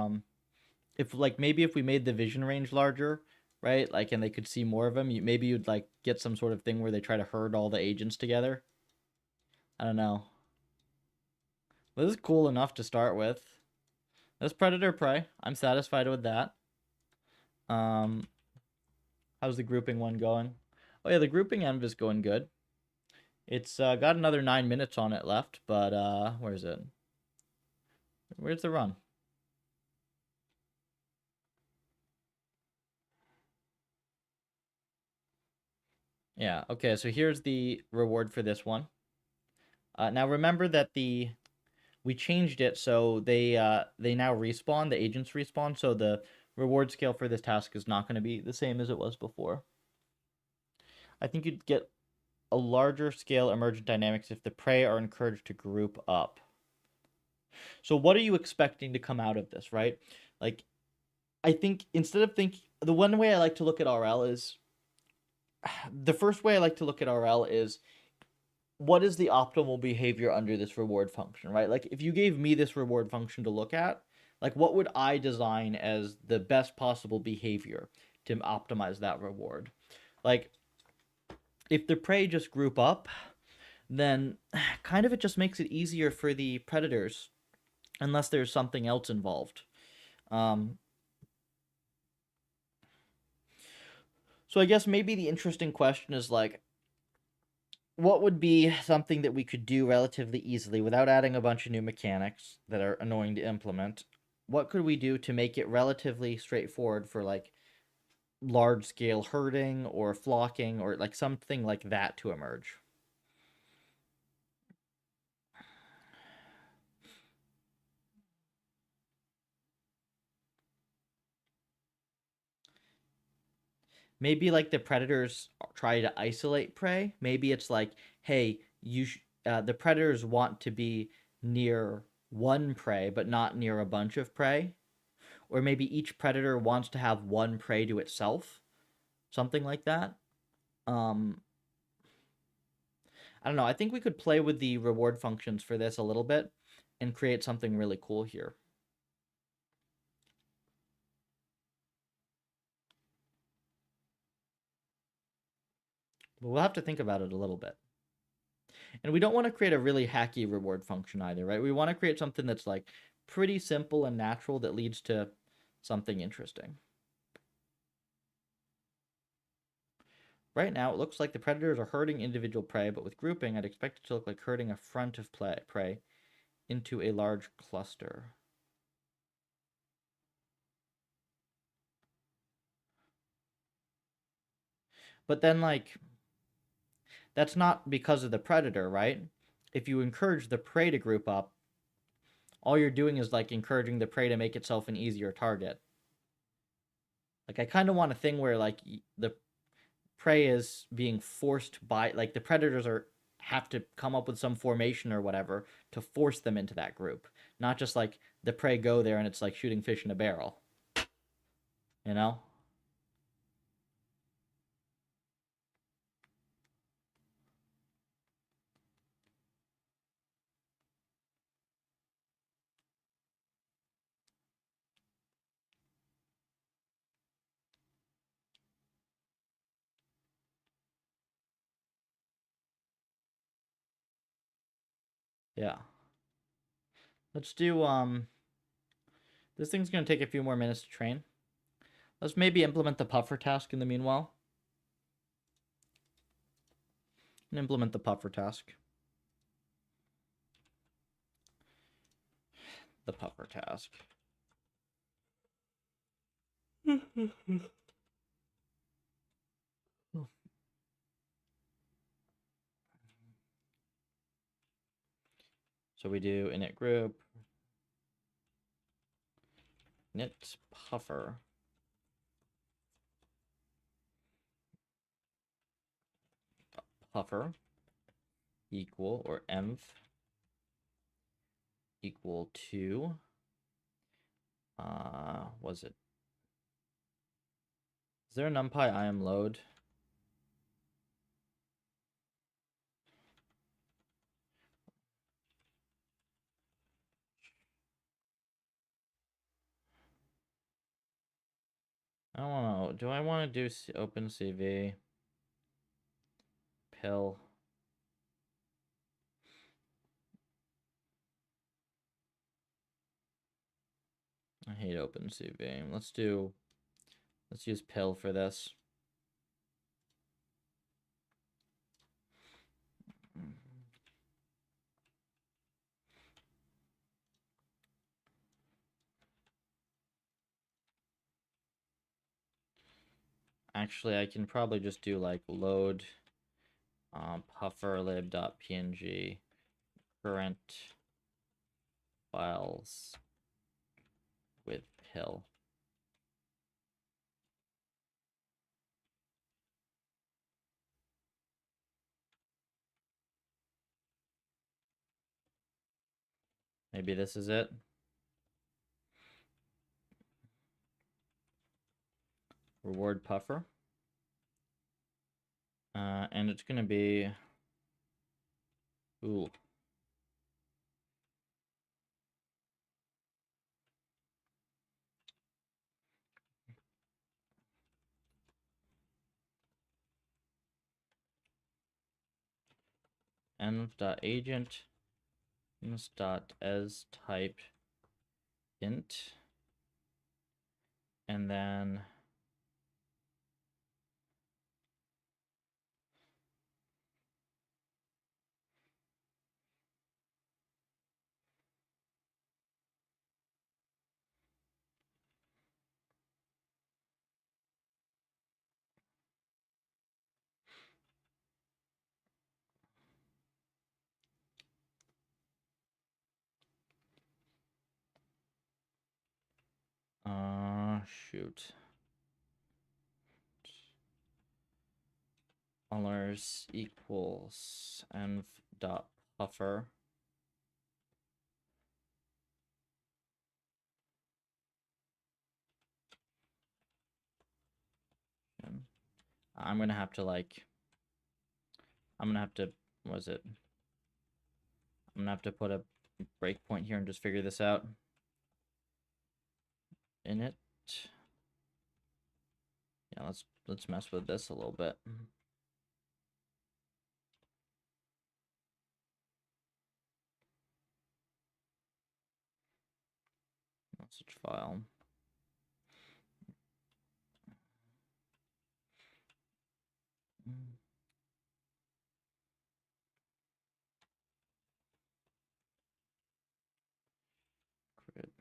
if like maybe if we made the vision range larger, right? Like and they could see more of them, maybe you'd like get some sort of thing where they try to herd all the agents together. I don't know. Well, this is cool enough to start with. This predator prey. I'm satisfied with that. Um How's the grouping one going? Oh yeah, the grouping env is going good. It's got another 9 minutes on it left, but where is it? Where's the run? Yeah, okay, so here's the reward for this one. Now remember that we changed it so they now respawn, the agents respawn, so the reward scale for this task is not going to be the same as it was before. I think you'd get a larger scale emergent dynamics if the prey are encouraged to group up. So what are you expecting to come out of this, right? Like, I think instead of the one way I like to look at RL is the first way I like to look at RL is what is the optimal behavior under this reward function, right? Like if you gave me this reward function to look at, like what would I design as the best possible behavior to optimize that reward? Like if the prey just group up, then kind of it just makes it easier for the predators unless there's something else involved. So I guess maybe the interesting question is like, what would be something that we could do relatively easily without adding a bunch of new mechanics that are annoying to implement? What could we do to make it relatively straightforward for like large scale herding or flocking or like something like that to emerge? Maybe like the predators try to isolate prey. Maybe it's like, hey, the predators want to be near one prey, but not near a bunch of prey. Or maybe each predator wants to have one prey to itself, something like that. Um, I don't know. I think we could play with the reward functions for this a little bit and create something really cool here. But we'll have to think about it a little bit. And we don't want to create a really hacky reward function either, right? We want to create something that's like pretty simple and natural that leads to something interesting. Right now, it looks like the predators are herding individual prey, but with grouping, I'd expect it to look like herding a front of prey into a large cluster. But then, like, that's not because of the predator, right? If you encourage the prey to group up, all you're doing is, like, encouraging the prey to make itself an easier target. Like, I kind of want a thing where, like, the prey is being forced by, like, the predators have to come up with some formation or whatever to force them into that group. Not just, like, the prey go there and it's like shooting fish in a barrel. You know? Yeah. Let's do, this thing's gonna take a few more minutes to train. Let's maybe implement the puffer task in the meanwhile. and implement the puffer task. The puffer task. So we do init group, init puffer. Puffer equal, or env equal to, was it? Is there a numpy im load? I don't know. Do I want to do OpenCV? Pill. I hate OpenCV. Let's use pill for this. Actually, I can probably just do like load PufferLib.png current files with pill. Maybe this is it. Reward puffer. And it's going to be, ooh. env.agent as type int, and then shoot. Dollars equals env.puffer. I'm gonna have to what is it? I'm gonna have to put a breakpoint here and just figure this out. Init. Yeah, let's mess with this a little bit. Message file. Grid.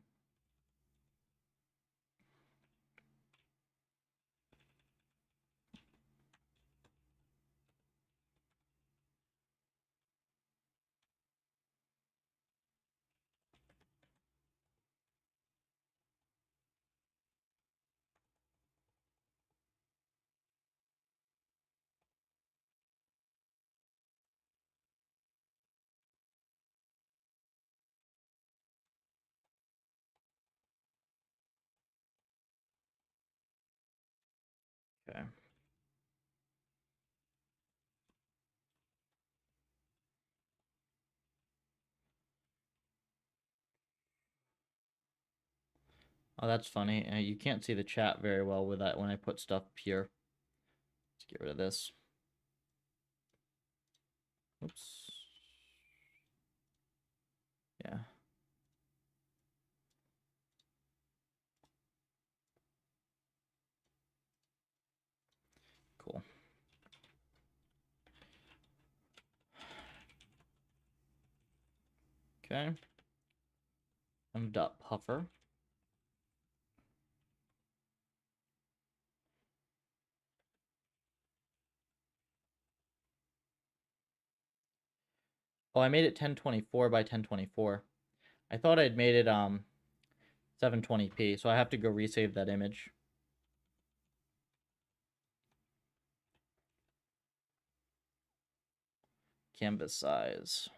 Okay. Oh, that's funny. You can't see the chat very well with that when I put stuff here. Let's get rid of this. Oops. Yeah. Cool. Okay. M.puffer. Oh, I made it 1024 by 1024. I thought I'd made it 720p, so I have to go resave that image. Canvas size.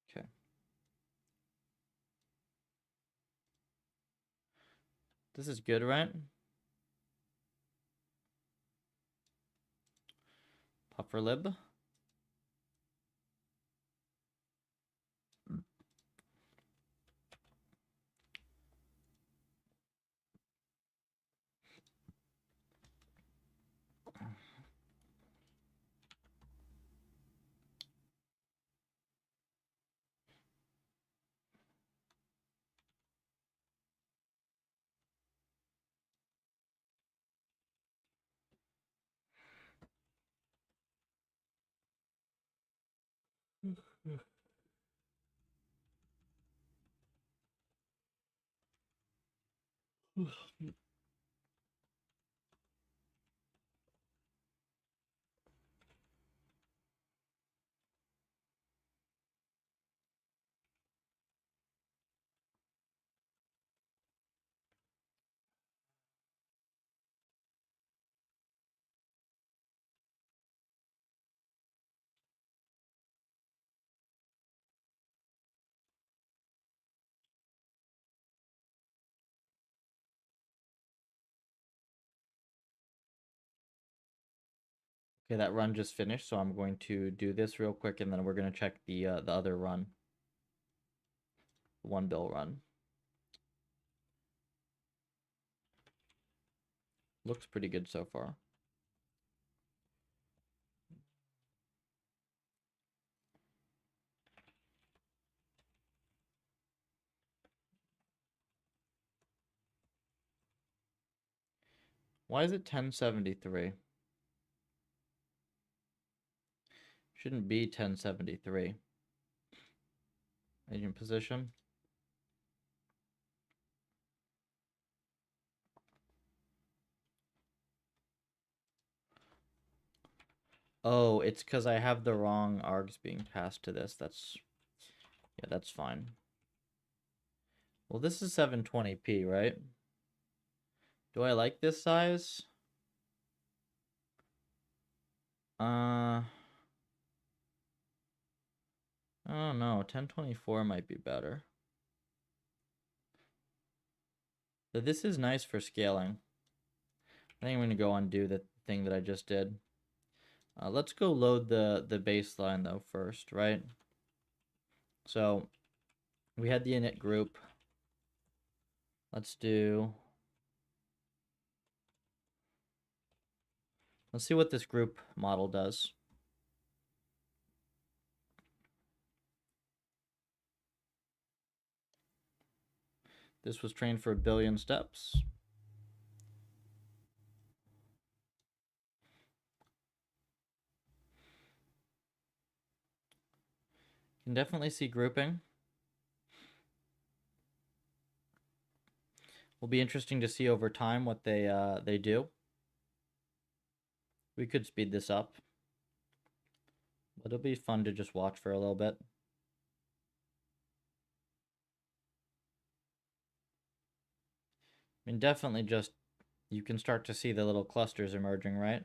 Okay. This is good, right? PufferLib. Okay, that run just finished, so I'm going to do this real quick, and then we're going to check the other run, the 1 bill run. Looks pretty good so far. Why is it 1073? Shouldn't be 1073. Agent position. Oh, it's because I have the wrong args being passed to this. Yeah, that's fine. Well, this is 720p, right? Do I like this size? I don't know. 1024 might be better. So this is nice for scaling. I think I'm going to go undo the thing that I just did. Let's go load the baseline, though, first, right? So we had the init group. Let's see what this group model does. This was trained for 1 billion steps. Can definitely see grouping. Will be interesting to see over time what they do. We could speed this up, but it'll be fun to just watch for a little bit. I mean, definitely just, you can start to see the little clusters emerging, right?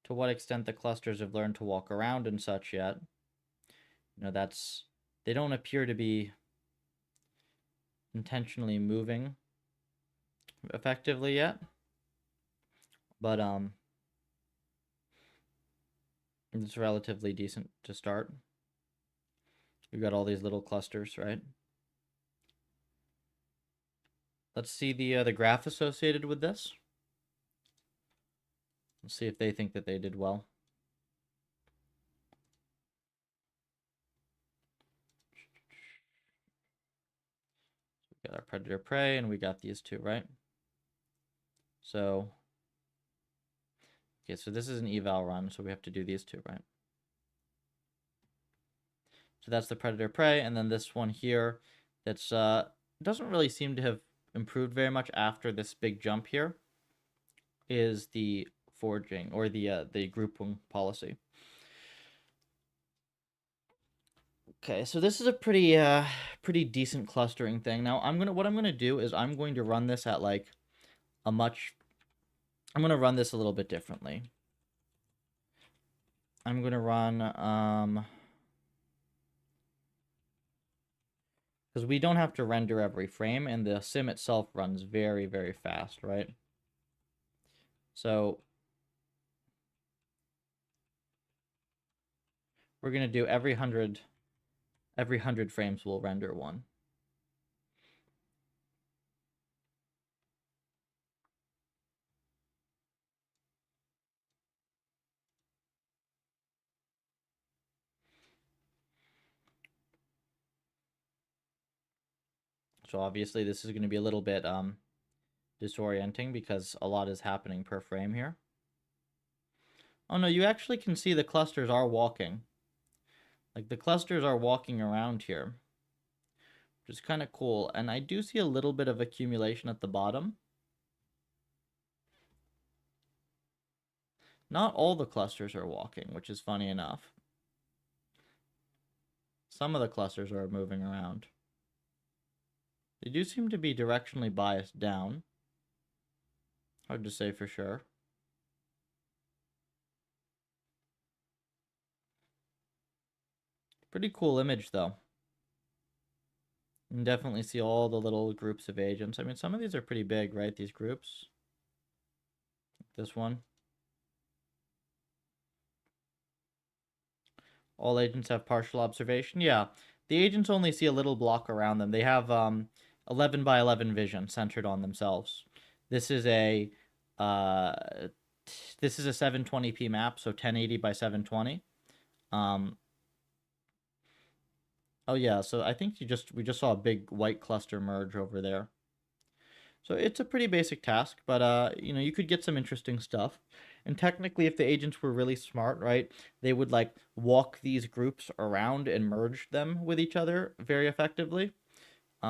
To what extent the clusters have learned to walk around and such yet. You know, they don't appear to be intentionally moving effectively yet. But it's relatively decent to start. We've got all these little clusters, right? Let's see the graph associated with this. Let's see if they think that they did well. predator-prey, and we got these two, right? So, okay, so this is an eval run, so we have to do these two, right? So that's the predator-prey, and then this one here that's doesn't really seem to have improved very much after this big jump here is the foraging, or the grouping policy. Okay, so this is a pretty decent clustering thing. Now what I'm gonna do is I'm going to run this at like I'm gonna run this a little bit differently. I'm gonna run because we don't have to render every frame, and the sim itself runs very, very fast, right? So we're gonna do every 100 frames we'll render one. So obviously this is going to be a little bit disorienting because a lot is happening per frame here. Oh no, you actually can see the clusters are walking. Like the clusters are walking around here, which is kind of cool. And I do see a little bit of accumulation at the bottom. Not all the clusters are walking, which is funny enough. Some of the clusters are moving around. They do seem to be directionally biased down. Hard to say for sure. Pretty cool image, though. You can definitely see all the little groups of agents. I mean, some of these are pretty big, right? These groups. This one. All agents have partial observation. Yeah, the agents only see a little block around them. They have 11 by 11 vision centered on themselves. This is a 720p map, so 1080 by 720. Oh yeah, so I think we just saw a big white cluster merge over there. So it's a pretty basic task, but you know, you could get some interesting stuff. And technically, if the agents were really smart, right, they would like walk these groups around and merge them with each other very effectively,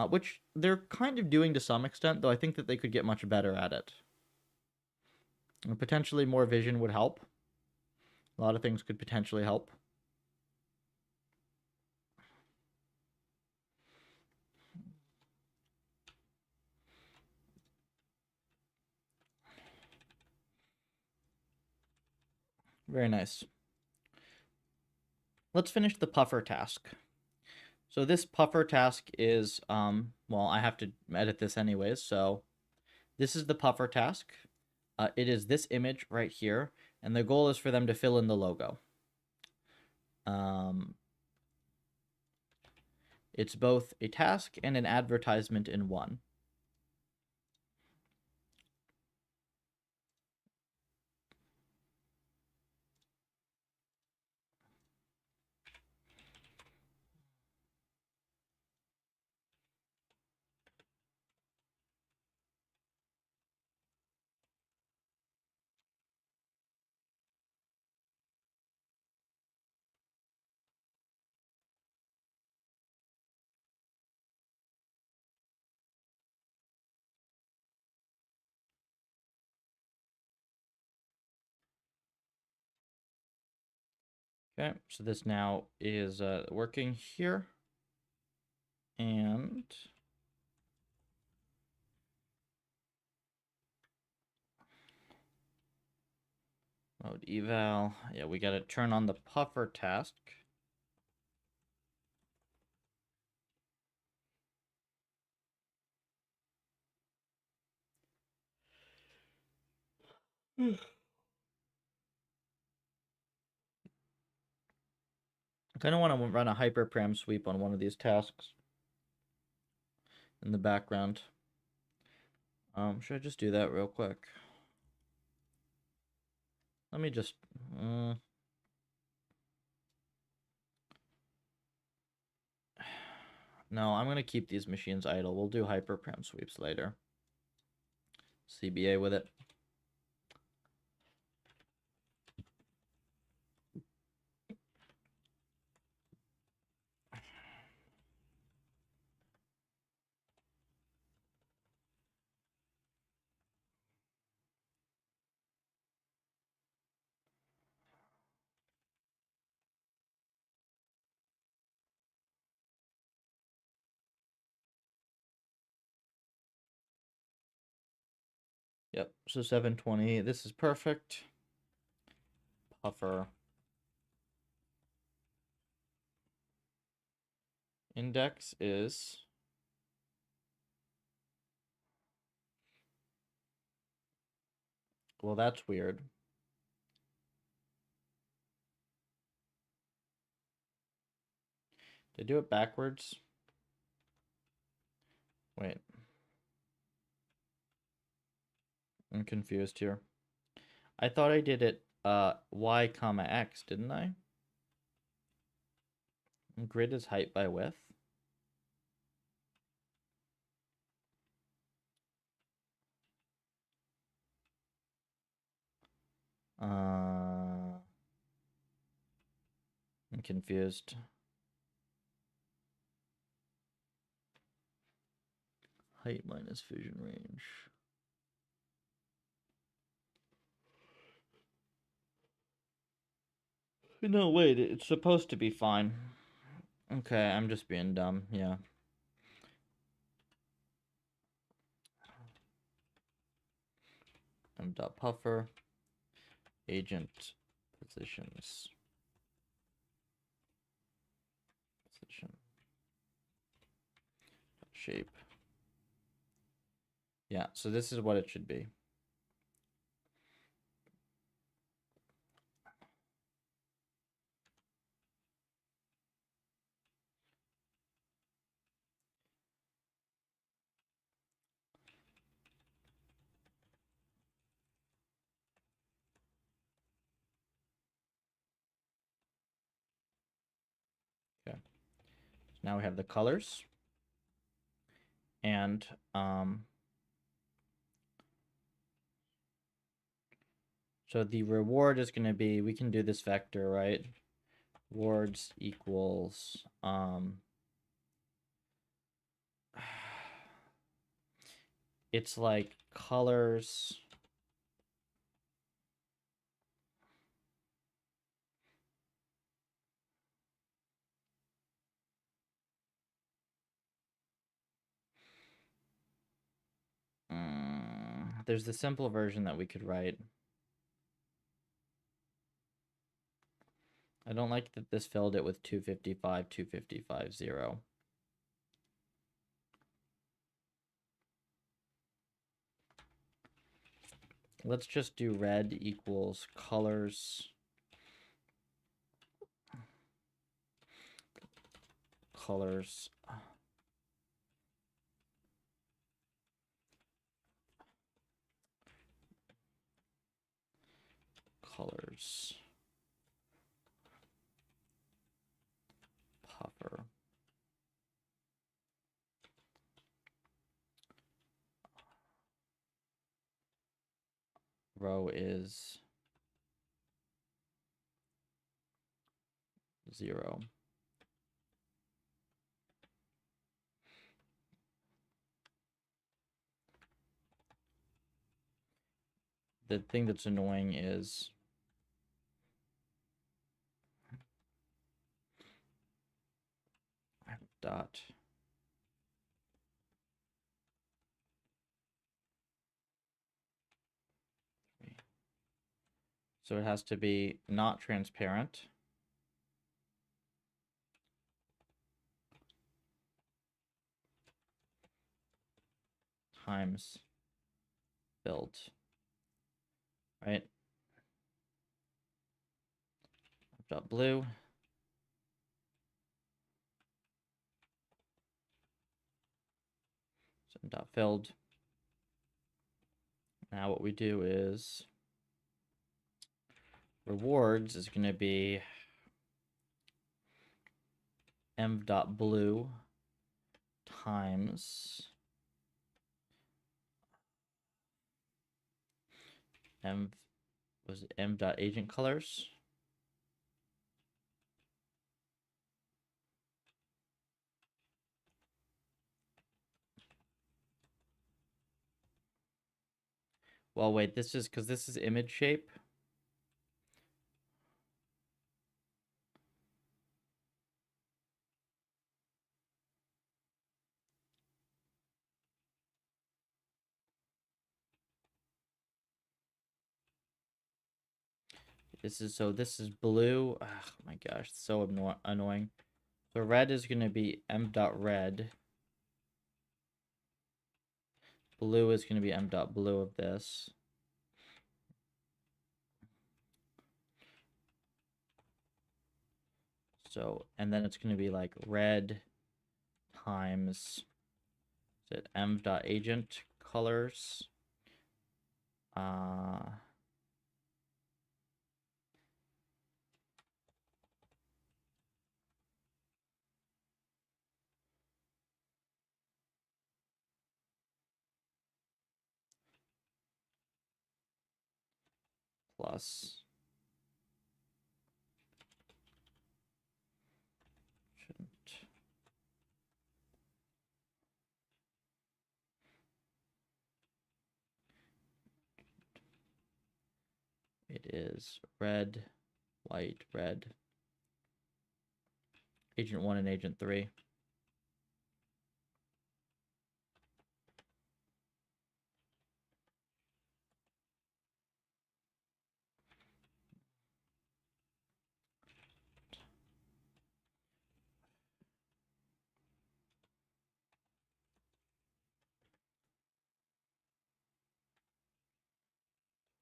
which they're kind of doing to some extent, though I think that they could get much better at it. And potentially more vision would help. A lot of things could potentially help. Very nice. Let's finish the puffer task. So this puffer task is, well, I have to edit this anyways, so this is the puffer task. It is this image right here, and the goal is for them to fill in the logo. It's both a task and an advertisement in one. Okay, so this now is working here. And mode eval. Yeah, we got to turn on the puffer task. I kind of want to run a hyperparam sweep on one of these tasks in the background. Should I just do that real quick? Let me just... No, I'm going to keep these machines idle. We'll do hyperparam sweeps later. CBA with it. Yep, so 720. This is perfect. Puffer. Index is... Well, that's weird. Did I do it backwards? Wait. I'm confused here. I thought I did it y comma x, didn't I? Grid is height by width. I'm confused. Height minus vision range. No, wait, it's supposed to be fine. Okay, I'm just being dumb, yeah. M.puffer, agent, positions, position, shape. Yeah, so this is what it should be. Okay. So now we have the colors. And so the reward is going to be, we can do this vector, right? Rewards equals it's like colors there's the simple version that we could write. I don't like that this filled it with 255, 255, 0. Let's just do red equals colors. Colors. Colors. Puffer. Row is 0. The thing that's annoying is dot so it has to be not transparent times filled, right? Dot blue so dot filled. Now what we do is rewards is going to be m.blue times m was it m dot agent colors. Well, wait, this is because this is image shape. This is blue. Oh my gosh, so annoying. So red is going to be m dot red. Blue is going to be m dot blue of this. So, and then it's going to be like red times, is it m dot agent colors? Plus. Shouldn't. It is red, white, red. Agent 1 and Agent 3.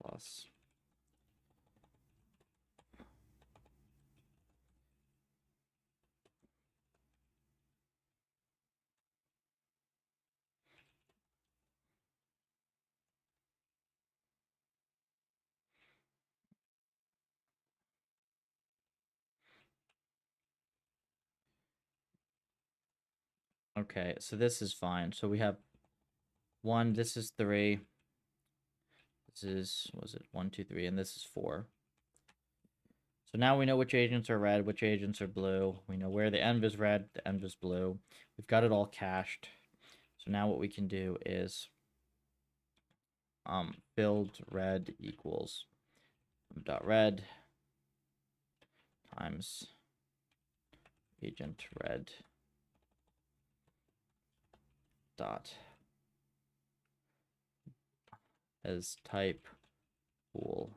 Plus. Okay, so this is fine. So we have 1, this is 3. This is, was it 1, 2, 3, and this is 4. So now we know which agents are red, which agents are blue. We know where the env is red, the env is blue. We've got it all cached. So now what we can do is build red equals dot red times agent red dot as type bool.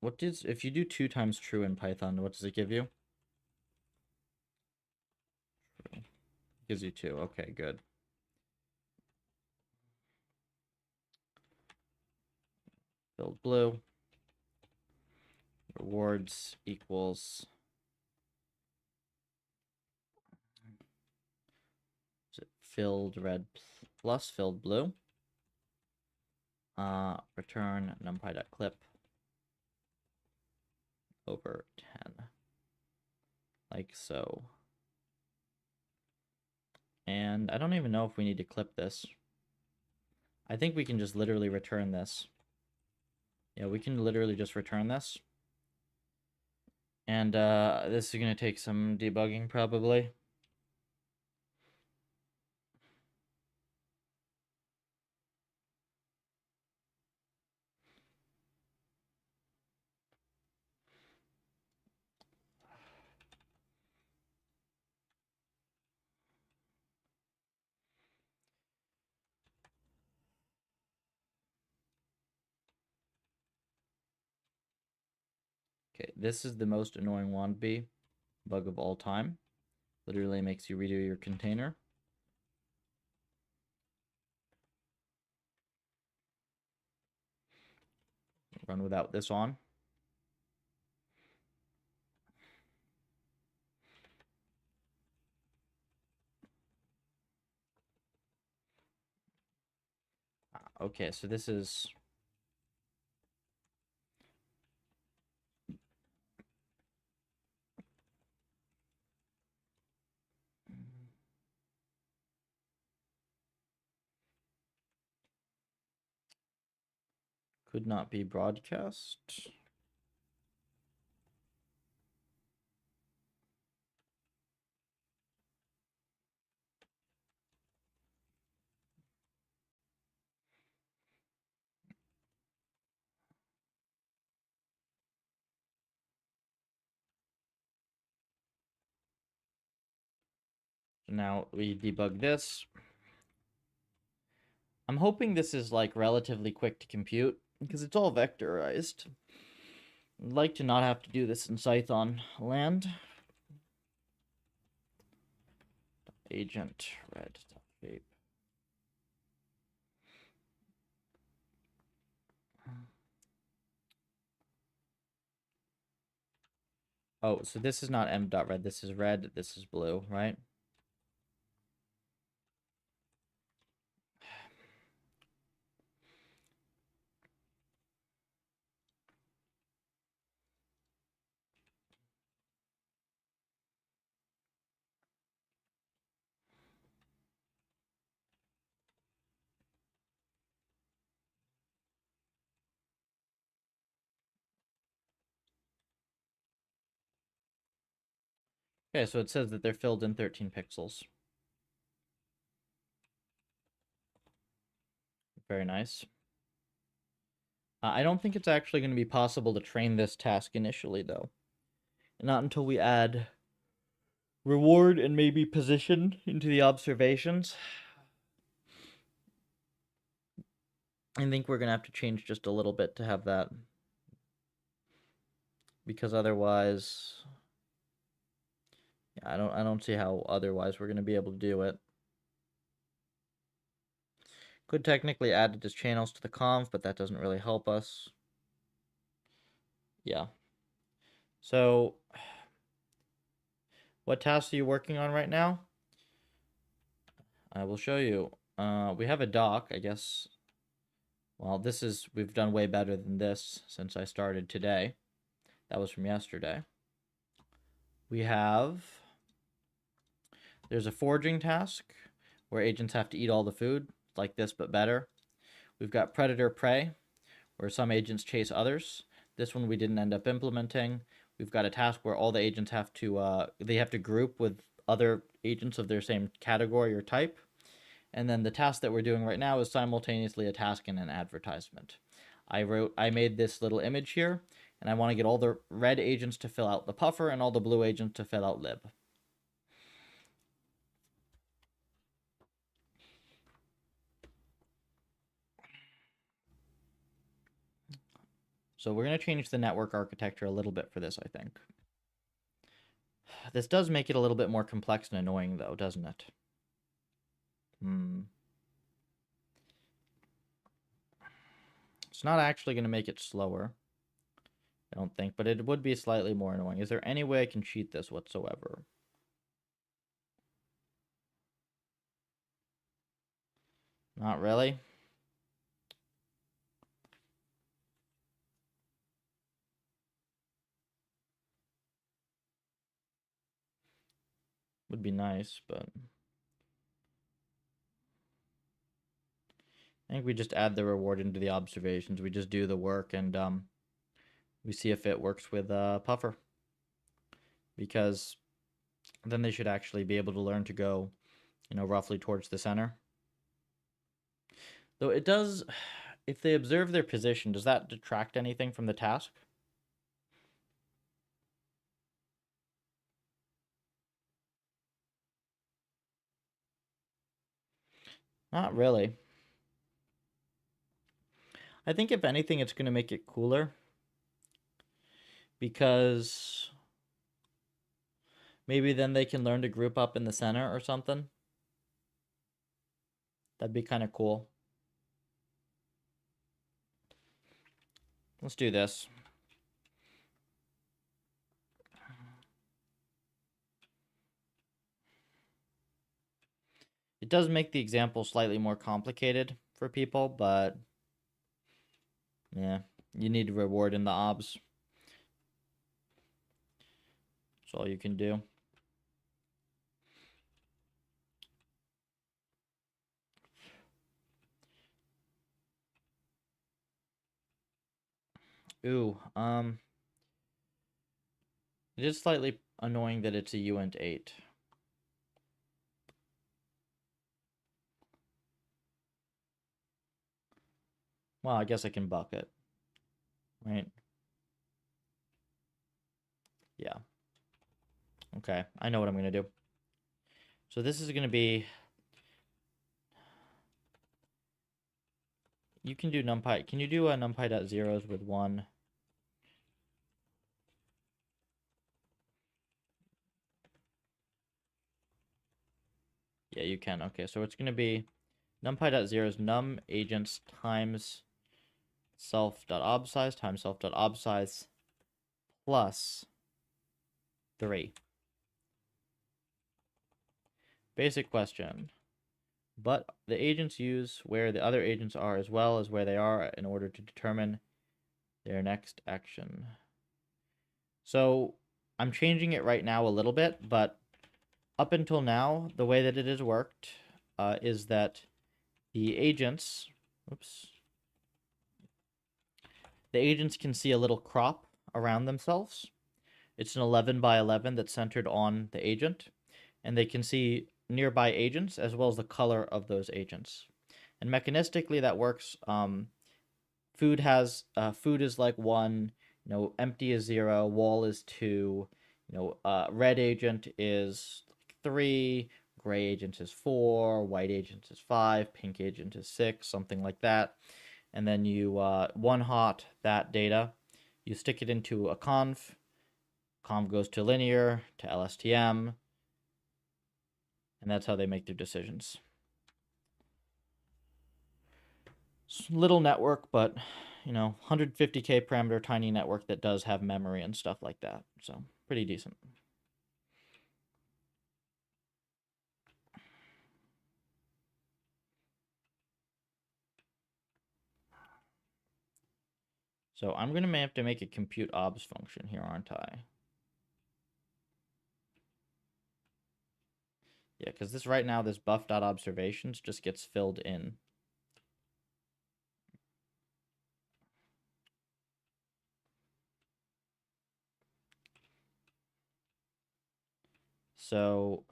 What does, if you do 2 times true in Python, what does it give you? True. Gives you 2. Okay, good. Build blue. Rewards equals filled red plus filled blue. Return numpy.clip over 10. Like so. And I don't even know if we need to clip this. I think we can just literally return this. Yeah, we can literally just return this. And this is going to take some debugging probably. Okay, this is the most annoying wannabe bug of all time. Literally makes you redo your container. Run without this on. Okay, so this is Could not be broadcast. So now we debug this. I'm hoping this is like relatively quick to compute because it's all vectorized. I'd like to not have to do this in Python land. Agent red shape. Oh, so this is not m.red. This is red. This is blue, right? Okay, so it says that they're filled in 13 pixels. Very nice. I don't think it's actually going to be possible to train this task initially, though. Not until we add reward and maybe position into the observations. I think we're going to have to change just a little bit to have that. Because otherwise... yeah, I don't see how otherwise we're going to be able to do it. Could technically add it as channels to the conv, but that doesn't really help us. Yeah. So, what tasks are you working on right now? I will show you. We have a doc, I guess. Well, we've done way better than this since I started today. That was from yesterday. There's a foraging task where agents have to eat all the food, like this but better. We've got predator prey, where some agents chase others. This one we didn't end up implementing. We've got a task where all the agents have to group with other agents of their same category or type. And then the task that we're doing right now is simultaneously a task and an advertisement. I made this little image here, and I want to get all the red agents to fill out the puffer and all the blue agents to fill out lib. So we're going to change the network architecture a little bit for this, I think. This does make it a little bit more complex and annoying, though, doesn't it? It's not actually going to make it slower, I don't think, but it would be slightly more annoying. Is there any way I can cheat this whatsoever? Not really. Would be nice, but I think we just add the reward into the observations. We just do the work and we see if it works with Puffer. Because then they should actually be able to learn to go, roughly towards the center. Though it does, if they observe their position, does that detract anything from the task? Not really. I think if anything, it's going to make it cooler. Because maybe then they can learn to group up in the center or something. That'd be kind of cool. Let's do this. It does make the example slightly more complicated for people, but yeah, you need a reward in the obs. That's all you can do. Ooh, it is slightly annoying that it's a uint 8. Well, I guess I can buck it, right? Yeah. Okay, I know what I'm going to do. So this is going to be... You can do numpy. Can you do a numpy.zeros with 1? Yeah, you can. Okay, so it's going to be numpy.zeros num agents times self.obsize times self.obsize plus 3. Basic question. But the agents use where the other agents are as well as where they are in order to determine their next action. So I'm changing it right now a little bit, but up until now, the way that it has worked is that the agents, oops, the agents can see a little crop around themselves. It's an 11 by 11 that's centered on the agent, and they can see nearby agents as well as the color of those agents. And mechanistically, that works. Food is like 1, empty is 0, wall is 2, red agent is 3, gray agent is 4, white agent is 5, pink agent is 6, something like that. And then you one hot that data, you stick it into a conv goes to linear, to LSTM, and that's how they make their decisions. Little network, but 150K parameter tiny network that does have memory and stuff like that. So pretty decent. So I'm going to have to make a compute obs function here, aren't I? Yeah, because this right now, this buff.observations just gets filled in. So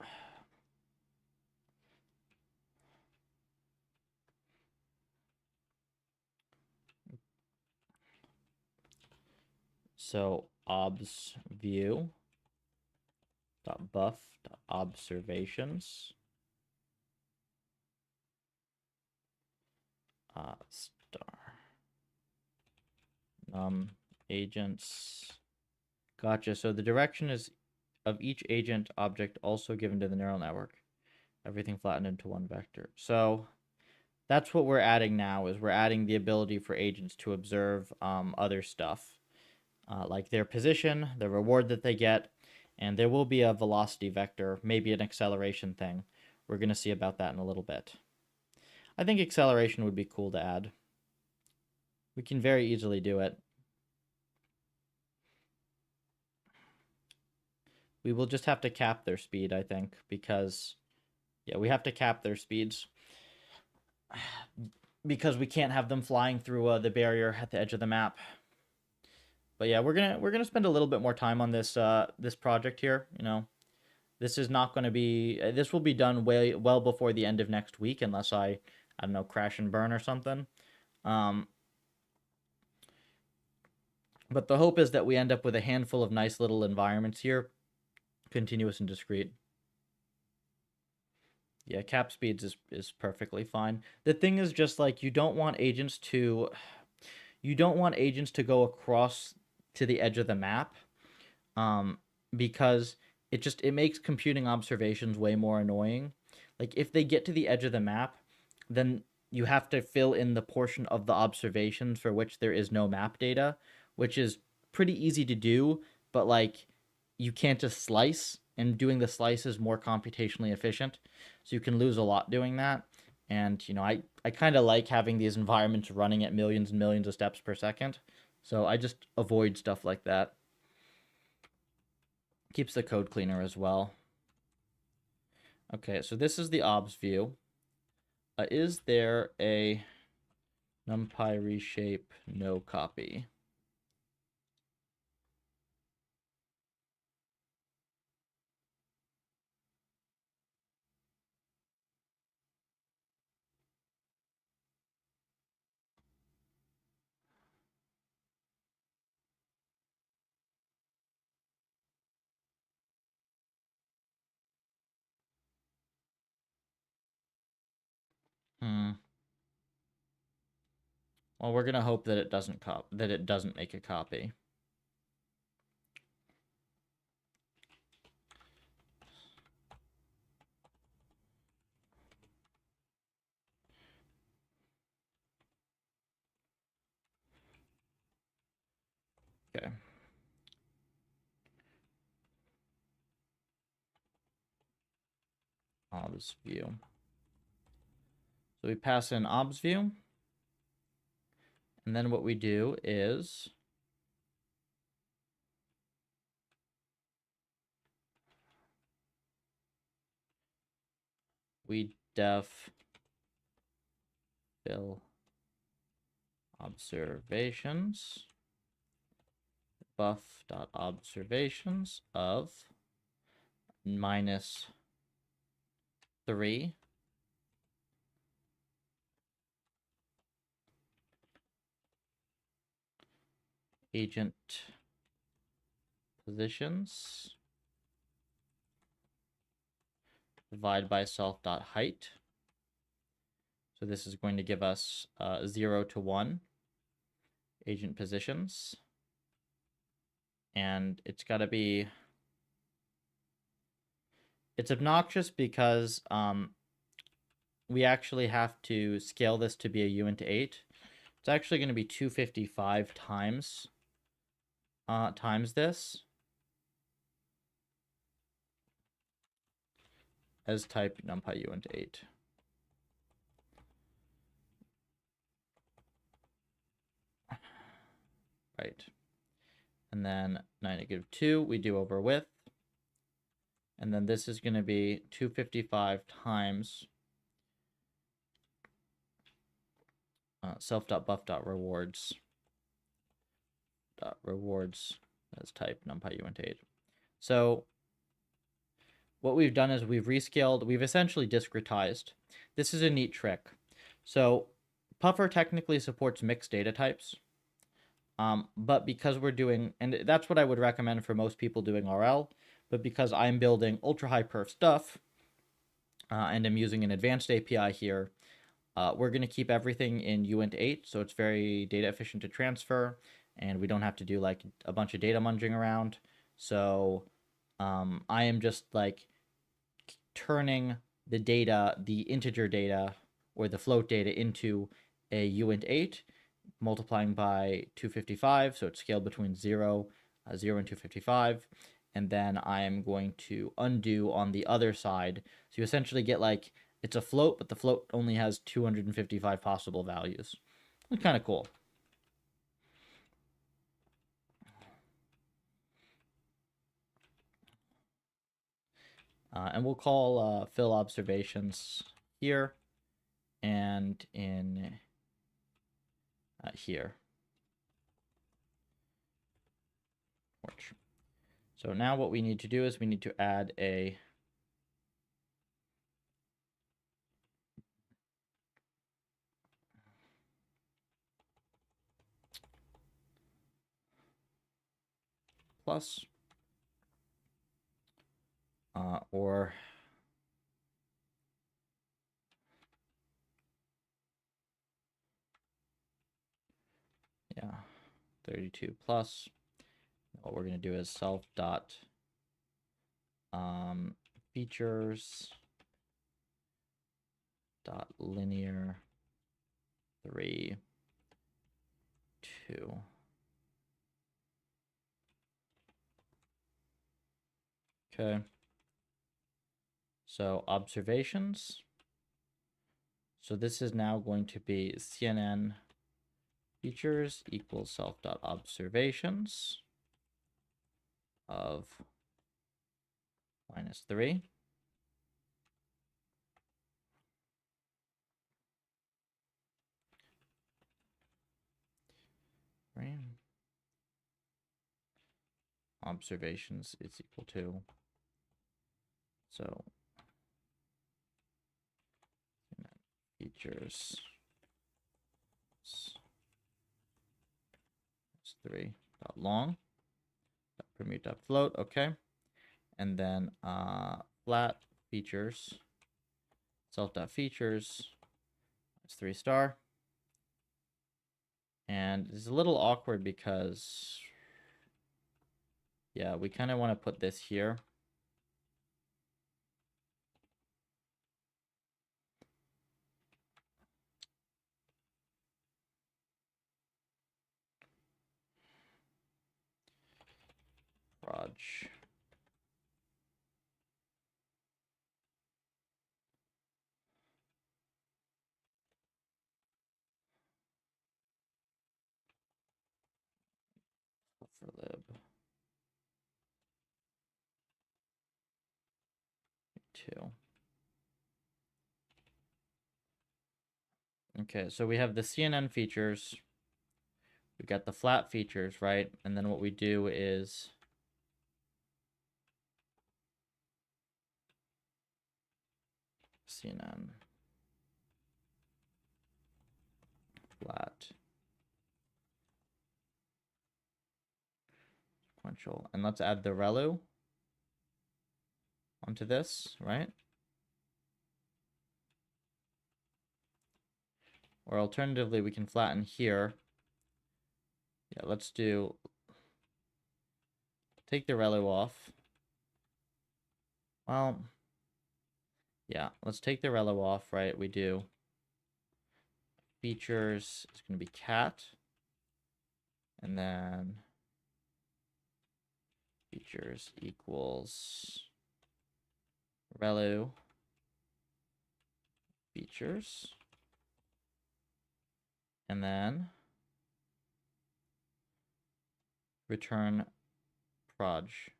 obs view dot buff dot observations star agents. Gotcha. So the direction is of each agent object also given to the neural network. Everything flattened into one vector. So that's what we're adding now, is we're adding the ability for agents to observe other stuff, like their position, the reward that they get, and there will be a velocity vector, maybe an acceleration thing. We're going to see about that in a little bit. I think acceleration would be cool to add. We can very easily do it. We will just have to cap their speed, I think, because, yeah, we have to cap their speeds. Because we can't have them flying through the barrier at the edge of the map. But yeah, we're gonna spend a little bit more time on this this project here. This is not going to be. This will be done well before the end of next week, unless I don't know, crash and burn or something. But the hope is that we end up with a handful of nice little environments here, continuous and discrete. Yeah, cap speeds is perfectly fine. The thing is just like you don't want agents to go across to the edge of the map, because it makes computing observations way more annoying. Like if they get to the edge of the map, then you have to fill in the portion of the observations for which there is no map data, which is pretty easy to do, but like you can't just slice, and doing the slice is more computationally efficient. So you can lose a lot doing that. And I kind of like having these environments running at millions and millions of steps per second. So I just avoid stuff like that. Keeps the code cleaner as well. Okay, so this is the obs view. Is there a numpy reshape no copy? Well, we're gonna hope that it doesn't make a copy. Okay. Obs view. So we pass in obs view. And then what we do is we def fill observations buff.observations of -3 agent positions divide by self.height. So this is going to give us 0 to 1 agent positions. And it's got to be... It's obnoxious because we actually have to scale this to be a U into 8. It's actually going to be 255 times this as type numpy U into 8. Right. And then -2 we do over width. And then this is going to be 255 times self.buff.rewards rewards as type numpy U into 8. So what we've done is we've rescaled, we've essentially discretized. This is a neat trick. So Puffer technically supports mixed data types. But because we're doing, and that's what I would recommend for most people doing RL, but because I'm building ultra high perf stuff, and I'm using an advanced API here, we're going to keep everything in uint 8, so it's very data efficient to transfer, and we don't have to do like a bunch of data munging around. So I am just like turning the data, the integer data, or the float data into a uint 8, multiplying by 255, so it's scaled between 0 and 255, and then I am going to undo on the other side. So you essentially get like, it's a float, but the float only has 255 possible values. It's kind of cool. And we'll call fill observations here and in here. So now what we need to do is we need to add a plus, or yeah, 32 plus. What we're going to do is self dot features dot linear 3 2. Okay. So observations. So this is now going to be CNN features equals self dot observations of -3. Right. Observations is equal to, so features 3 dot long dot permute dot float. Okay. And then flat features self dot features It's 3 star. And it's a little awkward because, yeah, we kind of want to put this here. Raj. PufferLib. 2. Okay, so we have the CNN features. We got the flat features, right? And then what we do is CNN flat sequential. And let's add the relu onto this, right? Or alternatively, we can flatten here. Yeah, let's take the relu off. Well, yeah, let's take the relu off, right? We do features, it's going to be cat. And then features equals relu features. And then return proj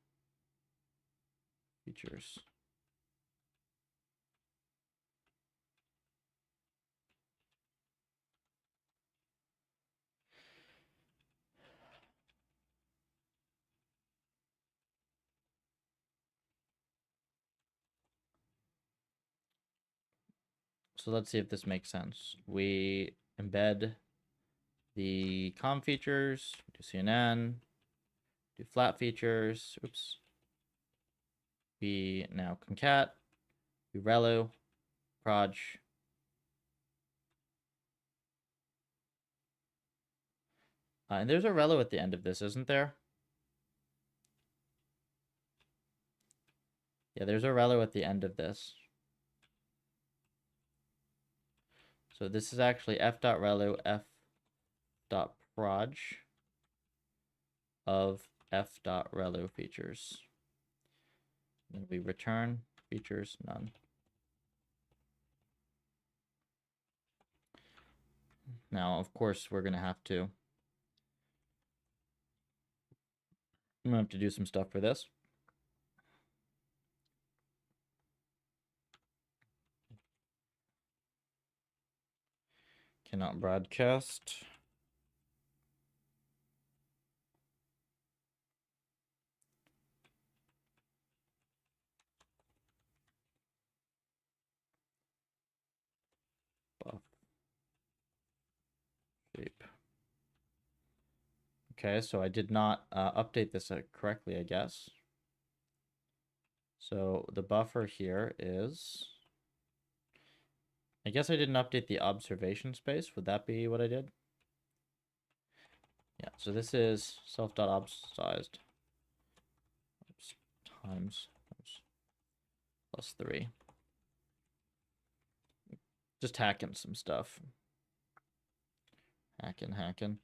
features. So let's see if this makes sense. We embed the com features, do CNN, do flat features. Oops. We now concat, do relu, proj. And there's a relu at the end of this, isn't there? Yeah, there's a relu at the end of this. So this is actually f.relu, f.proj of f.relu features. Then we return features none. Now, of course, I'm gonna have to do some stuff for this. Cannot broadcast. Buff. Shape. Okay, so I did not update this correctly, I guess. So the buffer here is... I guess I didn't update the observation space. Would that be what I did? Yeah, so this is self.obsized times plus 3. Just hacking some stuff. Hacking.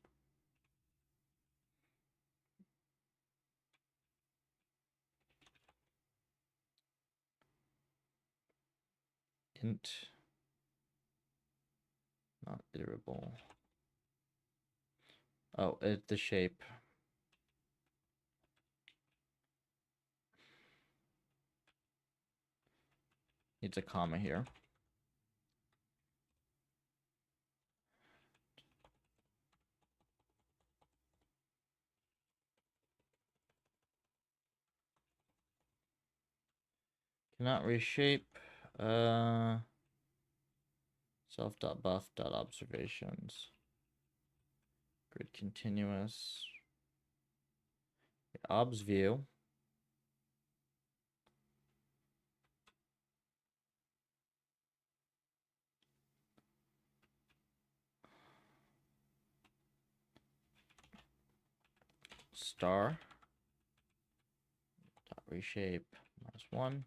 Int. Not iterable. Oh, it's the shape. Needs a comma here. Cannot reshape. Self.buff.observations. Grid continuous. Obs view. star dot reshape -1.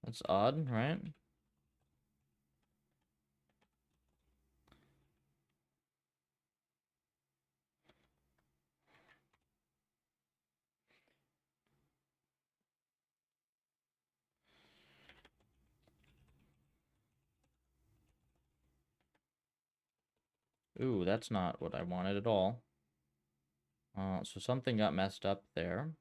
That's odd, right? Ooh, that's not what I wanted at all. So something got messed up there.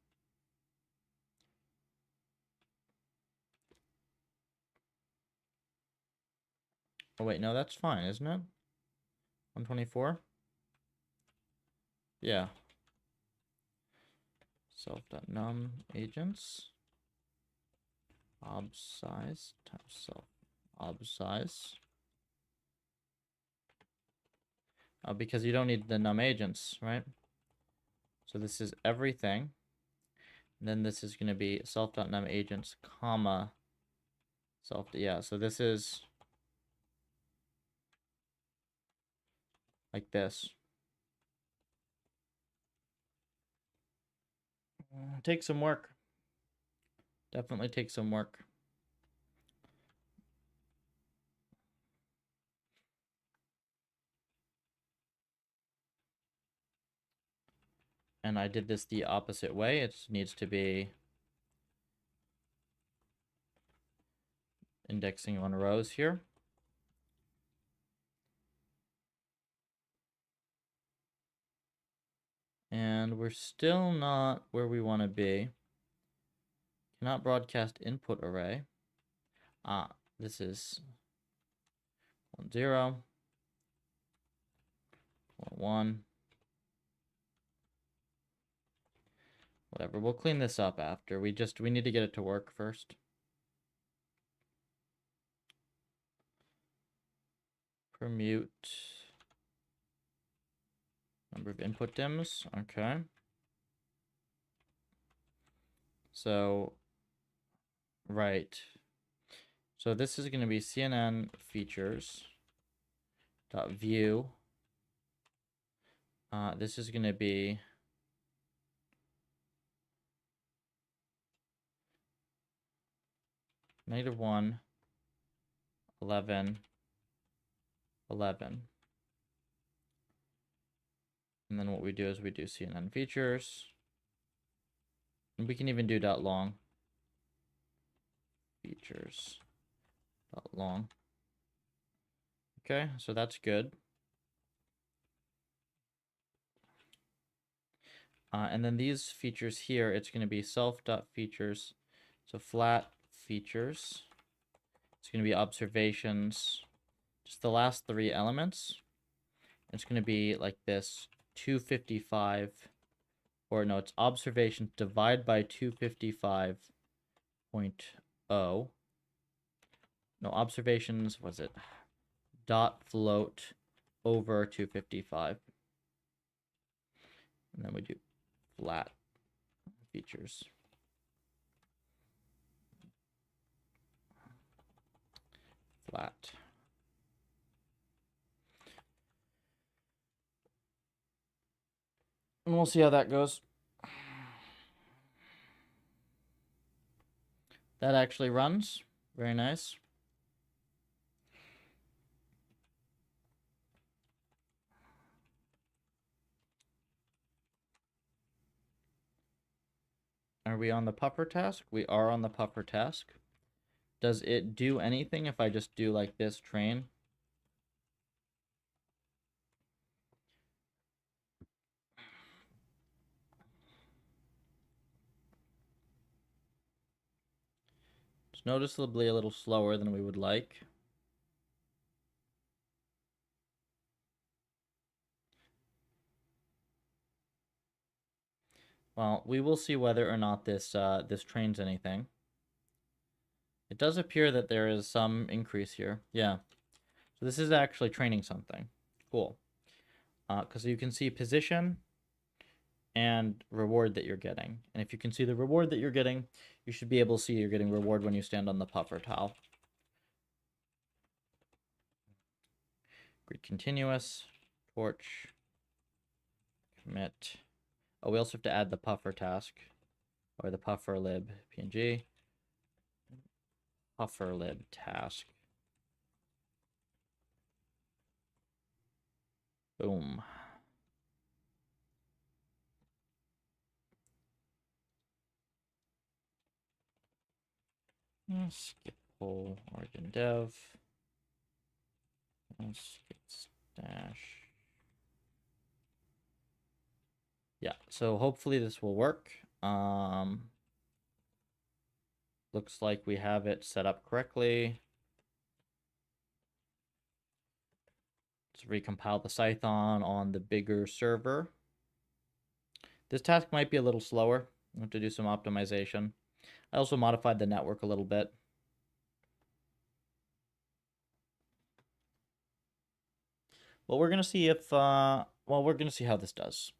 Oh wait, no, that's fine, isn't it? 124? Yeah. Self.num agents ob size times self ob size. Because you don't need the num agents, right? So this is everything. And then this is going to be self.num agents, comma, self. Yeah, so this is like this. Take some work. Definitely take some work. And I did this the opposite way. It needs to be indexing on rows here. And we're still not where we want to be. Cannot broadcast input array. This is 1 0 1. Whatever. We'll clean this up after. We need to get it to work first. Permute number of input dims. Okay. So, right. So this is going to be CNN features dot view. This is going to be -1 11 11. And then what we do is we do CNN features. And we can even do dot long. Features dot long. Okay, so that's good. And then these features here, it's going to be self.features. So flat features. It's going to be observations. Just the last 3 elements. It's going to be like this 255. Or no, it's observations divide by 255.0. No, observations, was it? Dot float over 255. And then we do flat features. Flat. And we'll see how that goes. That actually runs. Very nice. Are we on the puffer task? We are on the puffer task. Does it do anything if I just do like this train? It's noticeably a little slower than we would like. Well, we will see whether or not this this trains anything. It does appear that there is some increase here. Yeah. So this is actually training something. Cool. Because you can see position and reward that you're getting. And if you can see the reward that you're getting, You should be able to see you're getting reward when you stand on the puffer tile. Grid continuous, torch, commit. Oh, we also have to add the puffer task, or the PufferLib PNG. PufferLib task. Boom. Skip pull origin dev. Skip stash. Yeah, so hopefully this will work. Looks like we have it set up correctly. Let's recompile the Python on the bigger server. This task might be a little slower. I have to do some optimization. I also modified the network a little bit. Well, we're going to see if, we're going to see how this does.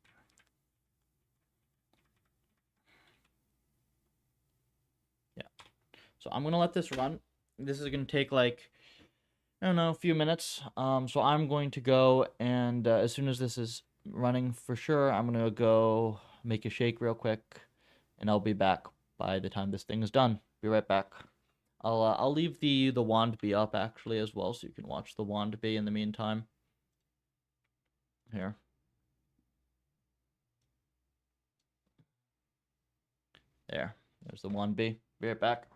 Yeah. So I'm going to let this run. This is going to take like, I don't know, a few minutes. So I'm going to go and as soon as this is running for sure, I'm going to go make a shake real quick and I'll be back by the time this thing is done. Be right back. I'll leave the wand bee up actually as well so you can watch the wand bee in the meantime. Here. There's the wand bee. Be right back.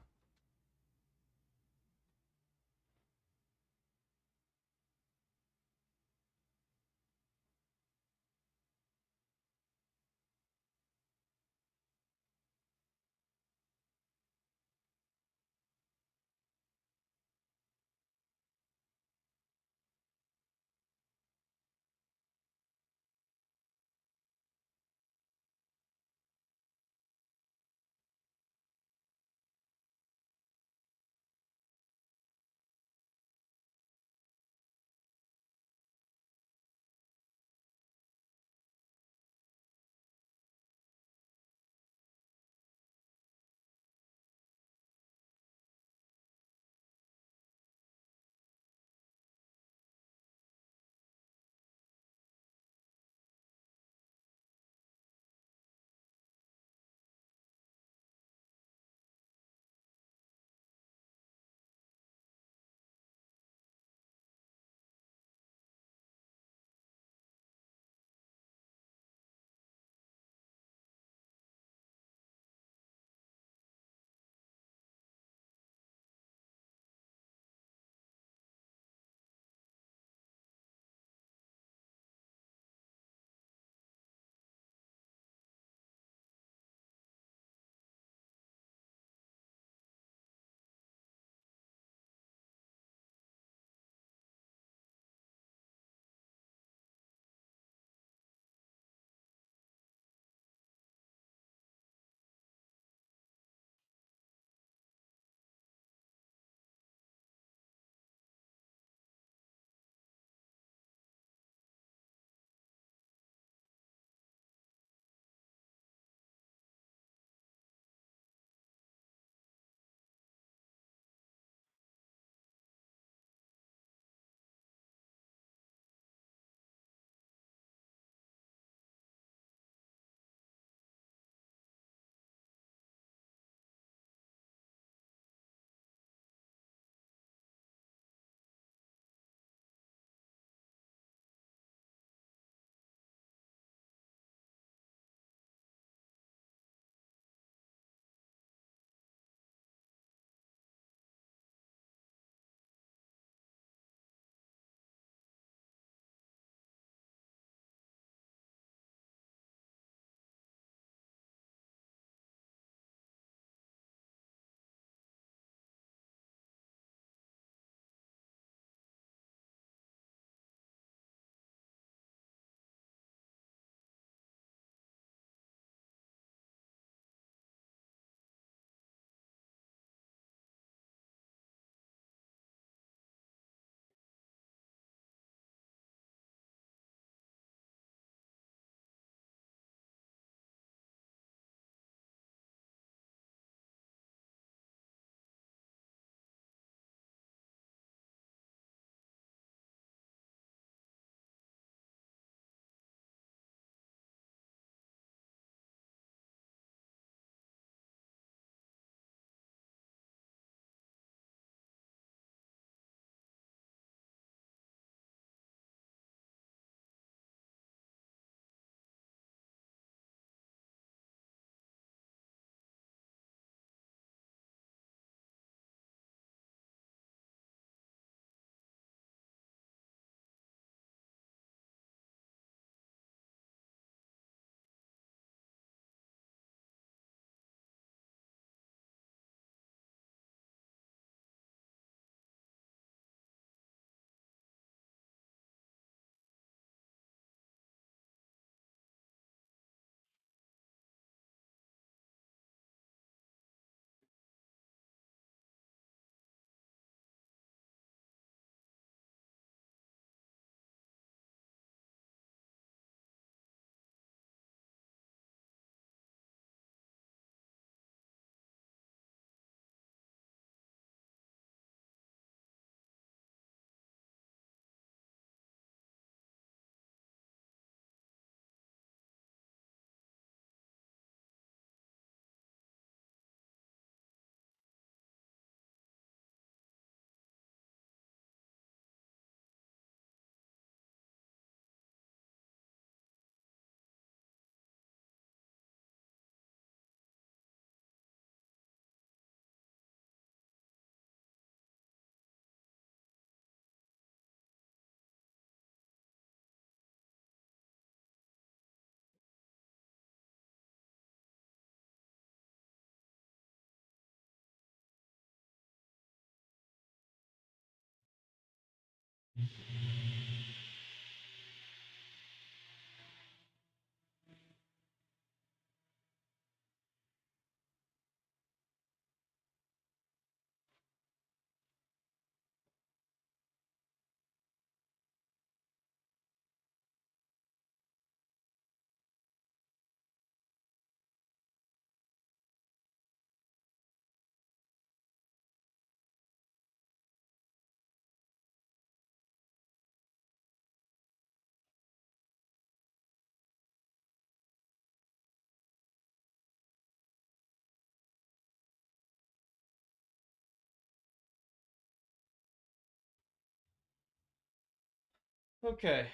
Okay.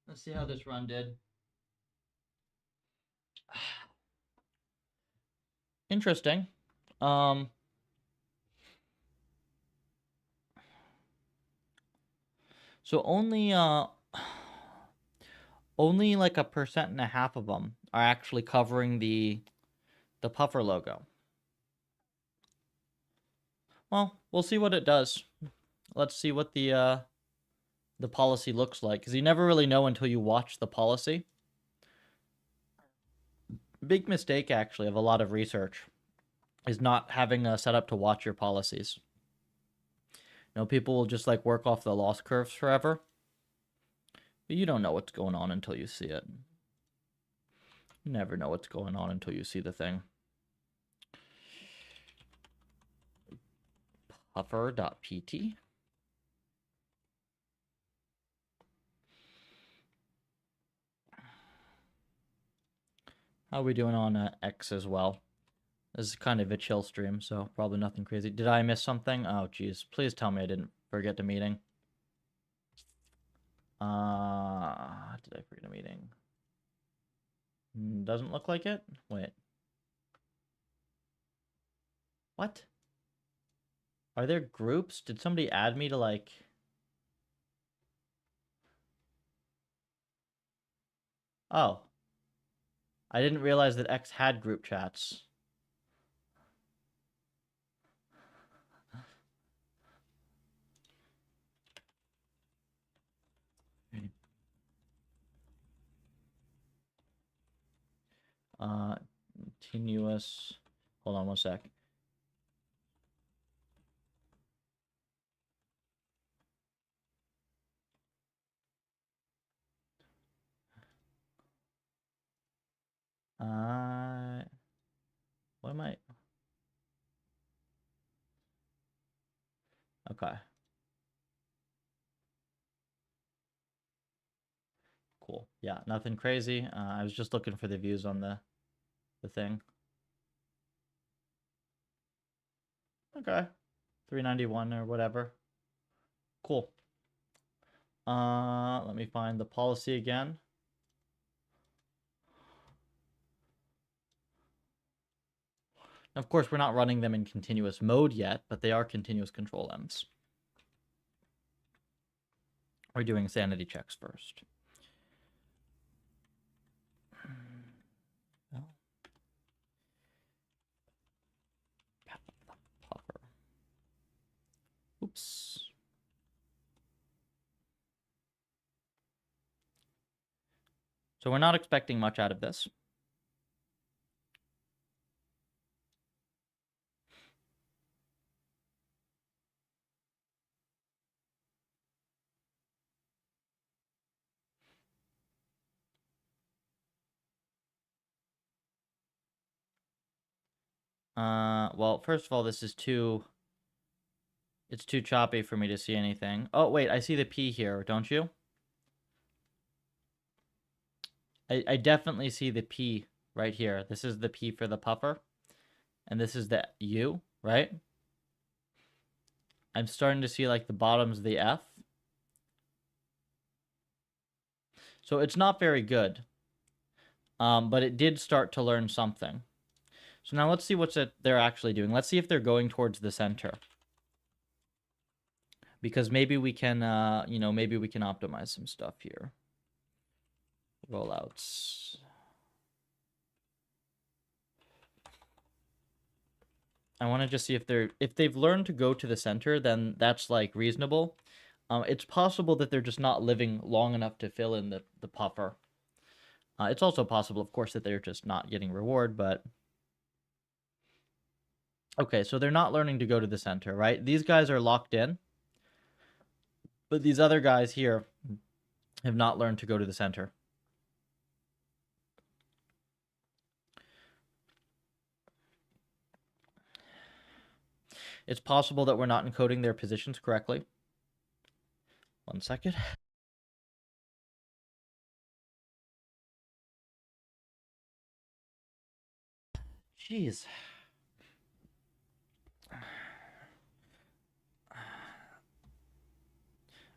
Let's see how this run did. Interesting. So only like 1.5% of them are actually covering the puffer logo. Well, we'll see what it does. Let's see what the policy looks like, because you never really know until you watch the policy. Big mistake, actually, of a lot of research is not having a setup to watch your policies. You know, people will just like work off the loss curves forever, but you don't know what's going on until you see it. You never know what's going on until you see the thing. Puffer.pt. How are we doing on X as well? This is kind of a chill stream, so probably nothing crazy. Did I miss something? Oh, geez. Please tell me I didn't forget the meeting. Did I forget a meeting? Doesn't look like it. Wait. What? Are there groups? Did somebody add me to like... Oh. I didn't realize that X had group chats. Continuous. Hold on one sec. What am I? Okay. Cool. Yeah, nothing crazy. I was just looking for the views on the thing. Okay. 391 or whatever. Cool. Let me find the policy again. Of course, we're not running them in continuous mode yet, but they are continuous control M's. We're doing sanity checks first. Oh. Puffer. Oops. So we're not expecting much out of this. Well, first of all, this is too... It's too choppy for me to see anything. Oh, wait, I see the P here, don't you? I definitely see the P right here. This is the P for the puffer. And this is the U, right? I'm starting to see like the bottom's the F. So it's not very good. But it did start to learn something. So now let's see what they're actually doing. Let's see if they're going towards the center. Because maybe we can, maybe we can optimize some stuff here. Rollouts. I want to just see if they've learned to go to the center, then that's like reasonable. It's possible that they're just not living long enough to fill in the puffer. It's also possible, of course, that they're just not getting reward, but... Okay, so they're not learning to go to the center, right? These guys are locked in, but these other guys here have not learned to go to the center. It's possible that we're not encoding their positions correctly. One second. Jeez.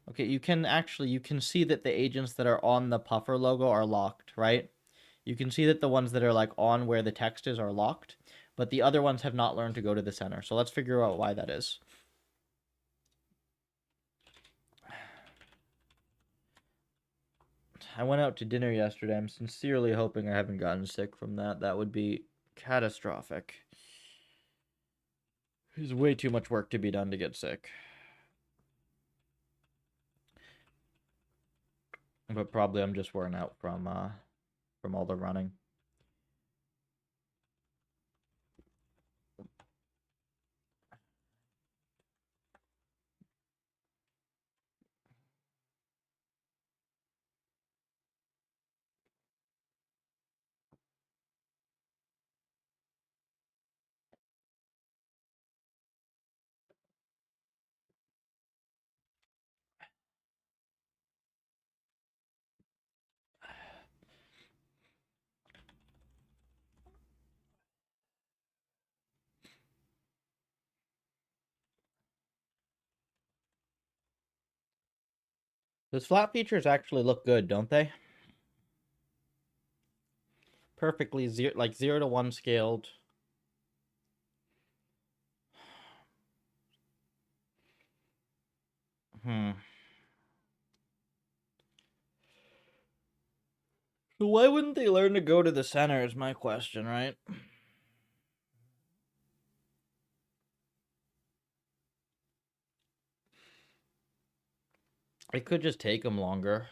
Okay, you can see that the agents that are on the puffer logo are locked, right? You can see that the ones that are like on where the text is are locked, but the other ones have not learned to go to the center. So let's figure out why that is. I went out to dinner yesterday. I'm sincerely hoping I haven't gotten sick from that. That would be catastrophic. There's way too much work to be done to get sick. But probably I'm just worn out from all the running. Those flat features actually look good, don't they? Perfectly 0 to 1 scaled. So why wouldn't they learn to go to the center is my question, right? It could just take them longer.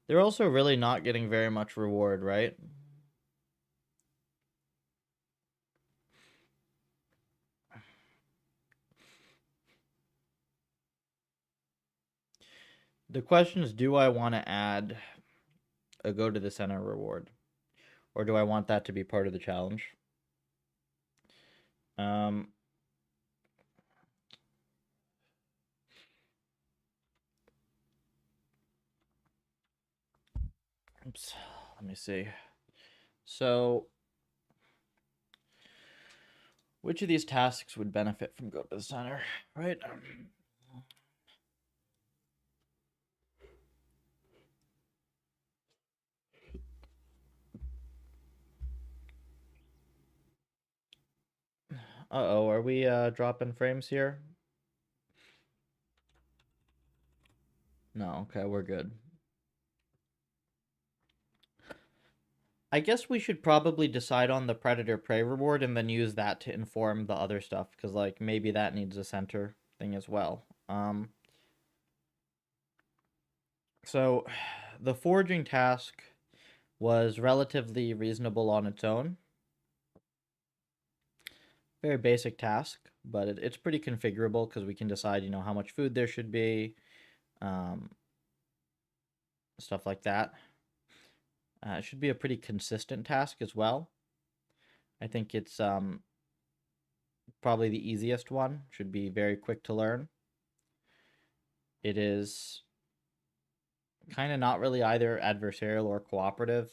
They're also really not getting very much reward, right? The question is, do I want to add a go to the center reward? Or do I want that to be part of the challenge? Oops, let me see. So, which of these tasks would benefit from go to the center, right? Uh-oh, are we dropping frames here? No, okay, we're good. I guess we should probably decide on the predator-prey reward and then use that to inform the other stuff, because, like, maybe that needs a center thing as well. So, the foraging task was relatively reasonable on its own. Very basic task, but it's pretty configurable because we can decide, you know, how much food there should be, stuff like that. It should be a pretty consistent task as well. I think it's probably the easiest one. Should be very quick to learn. It is kind of not really either adversarial or cooperative.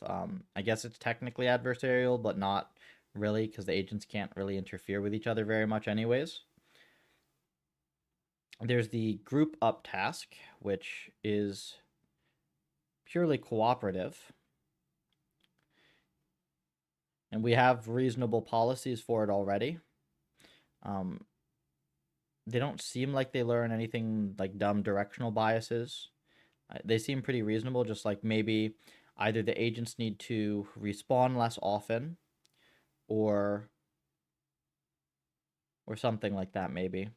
I guess it's technically adversarial, but not really because the agents can't really interfere with each other very much anyways. There's the group up task, which is purely cooperative. And we have reasonable policies for it already. They don't seem like they learn anything like dumb directional biases. They seem pretty reasonable, just like maybe either the agents need to respawn less often or something like that, maybe.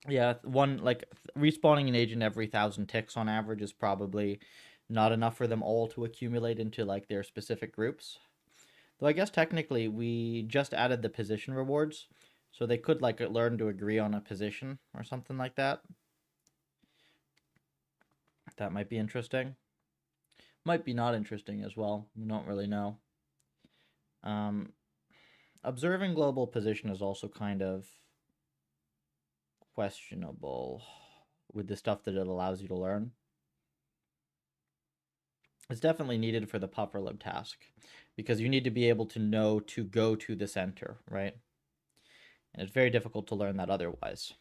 Yeah, respawning an agent every 1,000 ticks on average is probably not enough for them all to accumulate into like their specific groups. Though I guess technically we just added the position rewards, so they could like learn to agree on a position or something like that. That might be interesting. Might be not interesting as well. We don't really know. Um, Observing global position is also kind of questionable with the stuff that it allows you to learn. It's definitely needed for the PufferLib task because you need to be able to know to go to the center, right? And it's very difficult to learn that otherwise.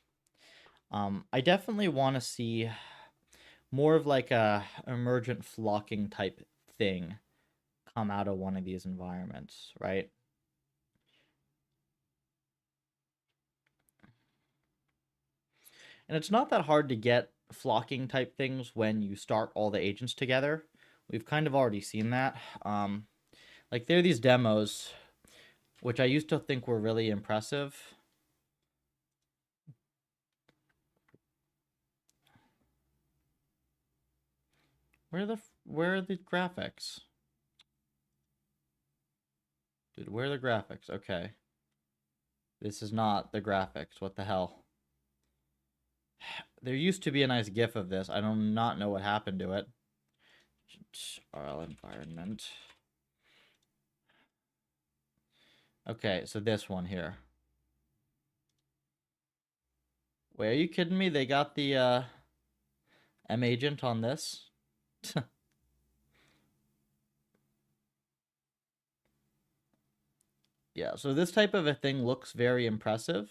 I definitely want to see more of like a emergent flocking type thing come out of one of these environments, right? And it's not that hard to get flocking type things when you start all the agents together. We've kind of already seen that. Like there are these demos, which I used to think were really impressive. Where are the graphics? Dude, where are the graphics? Okay. This is not the graphics. What the hell? There used to be a nice GIF of this. I do not know what happened to it. RL environment. Okay, so this one here. Wait, are you kidding me? They got the M agent on this? Yeah, so this type of a thing looks very impressive.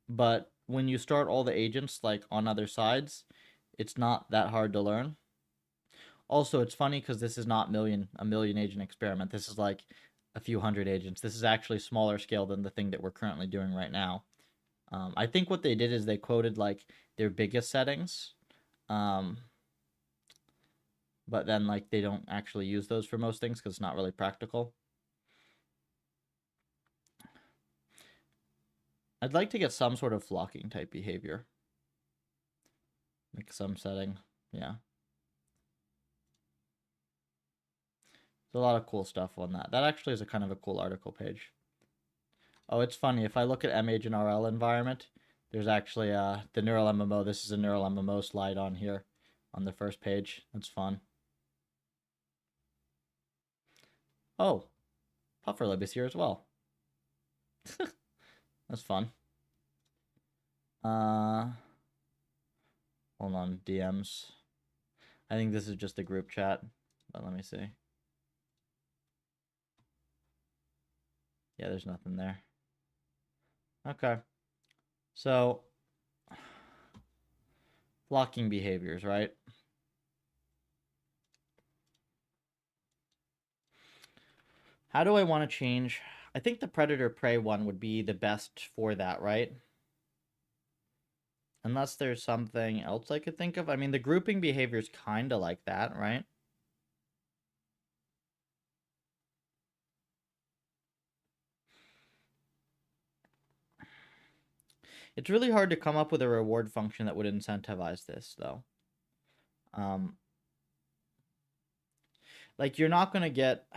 But when you start all the agents like on other sides, it's not that hard to learn. Also, it's funny because this is not a million agent experiment. This is like a few hundred agents. This is actually smaller scale than the thing that we're currently doing right now. I think what they did is they quoted like their biggest settings, um, but then like they don't actually use those for most things because it's not really practical. I'd like to get some sort of flocking type behavior. Like some setting. Yeah. There's a lot of cool stuff on that. That actually is a kind of a cool article page. Oh, it's funny. If I look at MH and RL environment, there's actually the neural MMO. This is a neural MMO slide on here on the first page. That's fun. Oh, PufferLib is here as well. That's fun. Hold on, DMs. I think this is just a group chat, but let me see. Yeah, there's nothing there. Okay. So, flocking behaviors, right? How do I want to change? I think the predator-prey one would be the best for that, right? Unless there's something else I could think of. I mean, the grouping behavior is kind of like that, right? It's really hard to come up with a reward function that would incentivize this, though. Like, you're not going to get...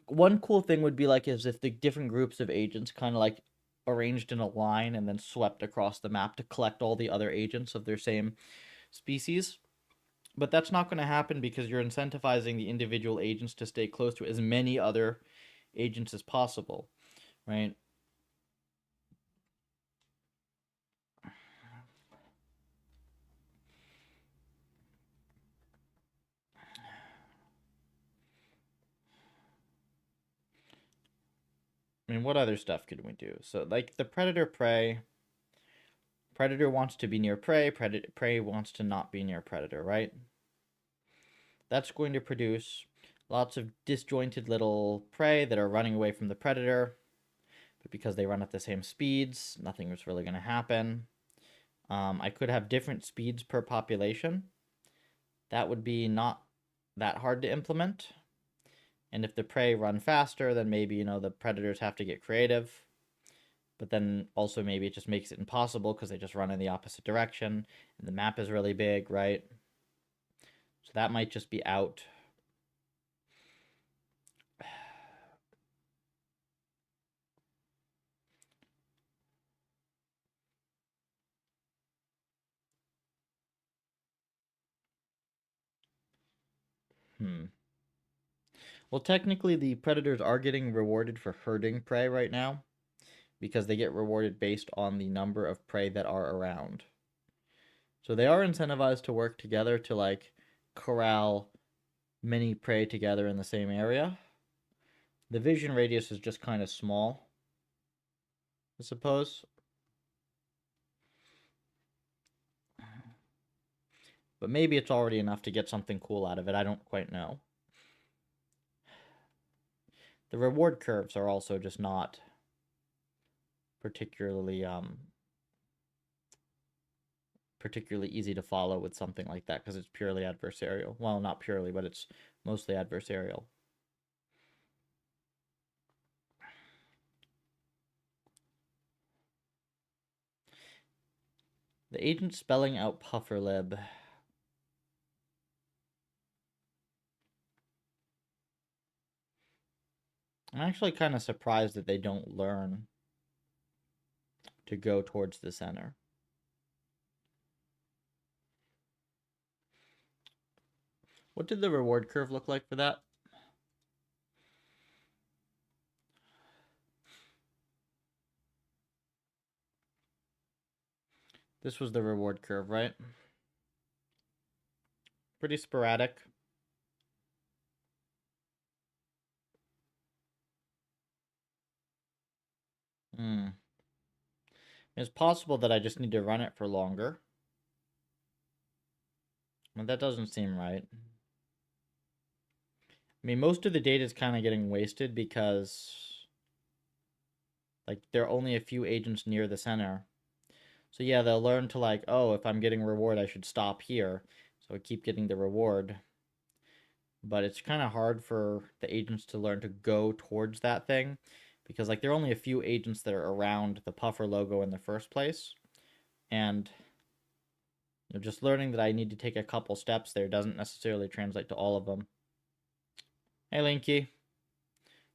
One cool thing would be, like, is if the different groups of agents kind of, like, arranged in a line and then swept across the map to collect all the other agents of their same species. But that's not going to happen because you're incentivizing the individual agents to stay close to as many other agents as possible, right? I mean, what other stuff could we do? So, like the predator-prey. Predator wants to be near prey. Prey wants to not be near predator, right? That's going to produce lots of disjointed little prey that are running away from the predator. But because they run at the same speeds, nothing was really going to happen. I could have different speeds per population. That would be not that hard to implement. And if the prey run faster, then maybe, the predators have to get creative. But then also maybe it just makes it impossible because they just run in the opposite direction and the map is really big, right? So that might just be out. Well, technically, the predators are getting rewarded for herding prey right now because they get rewarded based on the number of prey that are around. So they are incentivized to work together to like corral many prey together in the same area. The vision radius is just kind of small, I suppose. But maybe it's already enough to get something cool out of it. I don't quite know. The reward curves are also just not particularly particularly easy to follow with something like that because it's purely adversarial. Well, not purely, but it's mostly adversarial. The agent spelling out PufferLib. I'm actually kind of surprised that they don't learn to go towards the center. What did the reward curve look like for that? This was the reward curve, right? Pretty sporadic. It's possible that I just need to run it for longer. But that doesn't seem right. I mean, most of the data is kind of getting wasted because like there are only a few agents near the center. So yeah, they'll learn to like, oh, if I'm getting reward, I should stop here. So I keep getting the reward. But it's kind of hard for the agents to learn to go towards that thing because like there are only a few agents that are around the puffer logo in the first place. And just learning that I need to take a couple steps there doesn't necessarily translate to all of them. Hey, Linky.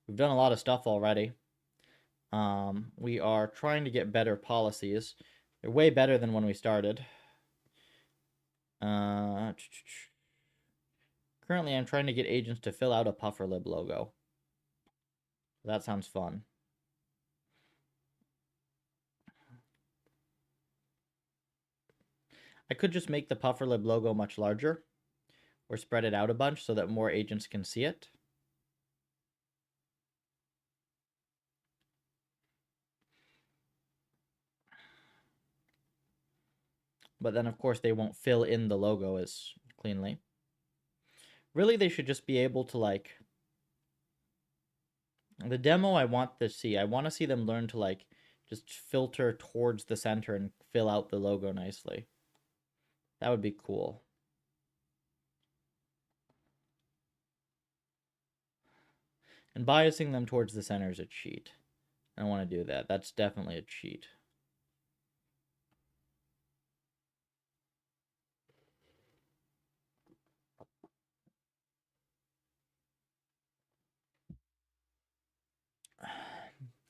We've done a lot of stuff already. We are trying to get better policies. They're way better than when we started. Currently, I'm trying to get agents to fill out a PufferLib logo. That sounds fun. I could just make the PufferLib logo much larger or spread it out a bunch so that more agents can see it. But then, of course, they won't fill in the logo as cleanly. Really, they should just be able to, like... The demo I want to see, I want to see them learn to, like, just filter towards the center and fill out the logo nicely. That would be cool. And biasing them towards the center is a cheat. I don't want to do that. That's definitely a cheat.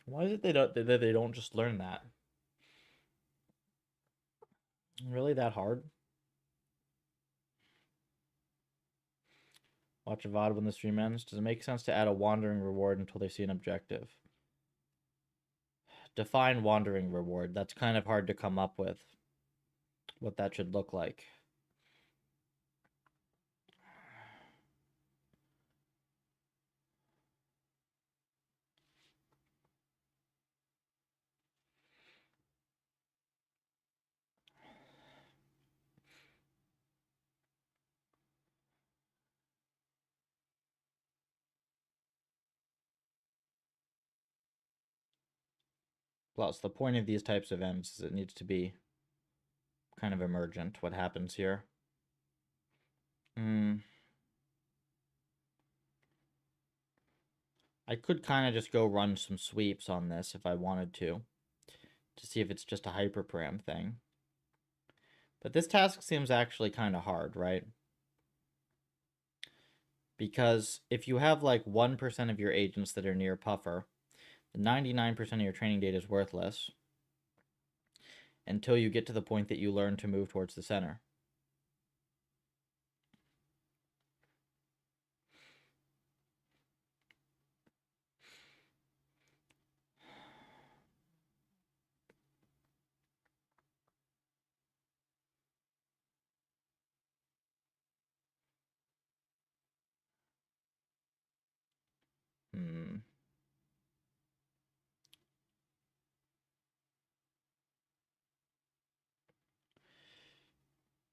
Why is it they don't just learn that? Really that hard? Watch a VOD when the stream ends. Does it make sense to add a wandering reward until they see an objective? Define wandering reward. That's kind of hard to come up with what that should look like. Plus, the point of these types of events is it needs to be kind of emergent, what happens here. I could kind of just go run some sweeps on this if I wanted to. to see if it's just a hyperparam thing. But this task seems actually kind of hard, right? Because if you have like 1% of your agents that are near puffer, the 99% of your training data is worthless until you get to the point that you learn to move towards the center.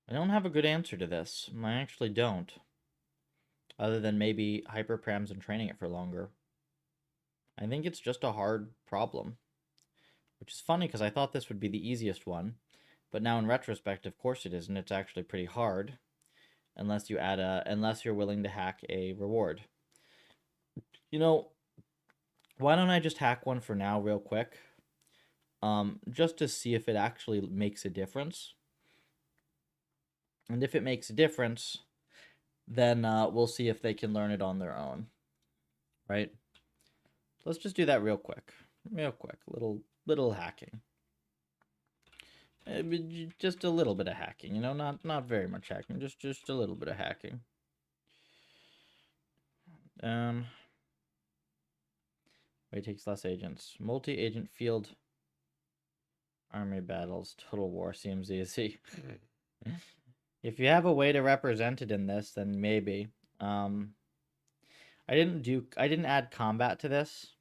I don't have a good answer to this. I actually don't. Other than maybe hyperparams and training it for longer. I think it's just a hard problem. Which is funny because I thought this would be the easiest one. But now in retrospect, of course it isn't. It's actually pretty hard. Unless you're willing to hack a reward. You know, why don't I just hack one for now real quick? Just to see if it actually makes a difference. And if it makes a difference, then we'll see if they can learn it on their own. Right? Let's just do that real quick. Real quick. Little hacking. Just a little bit of hacking, you know, not very much hacking, just a little bit of hacking. It takes less agents. Multi-agent field army battles. Total War seems easy. If you have a way to represent it in this, then maybe. I didn't add combat to this.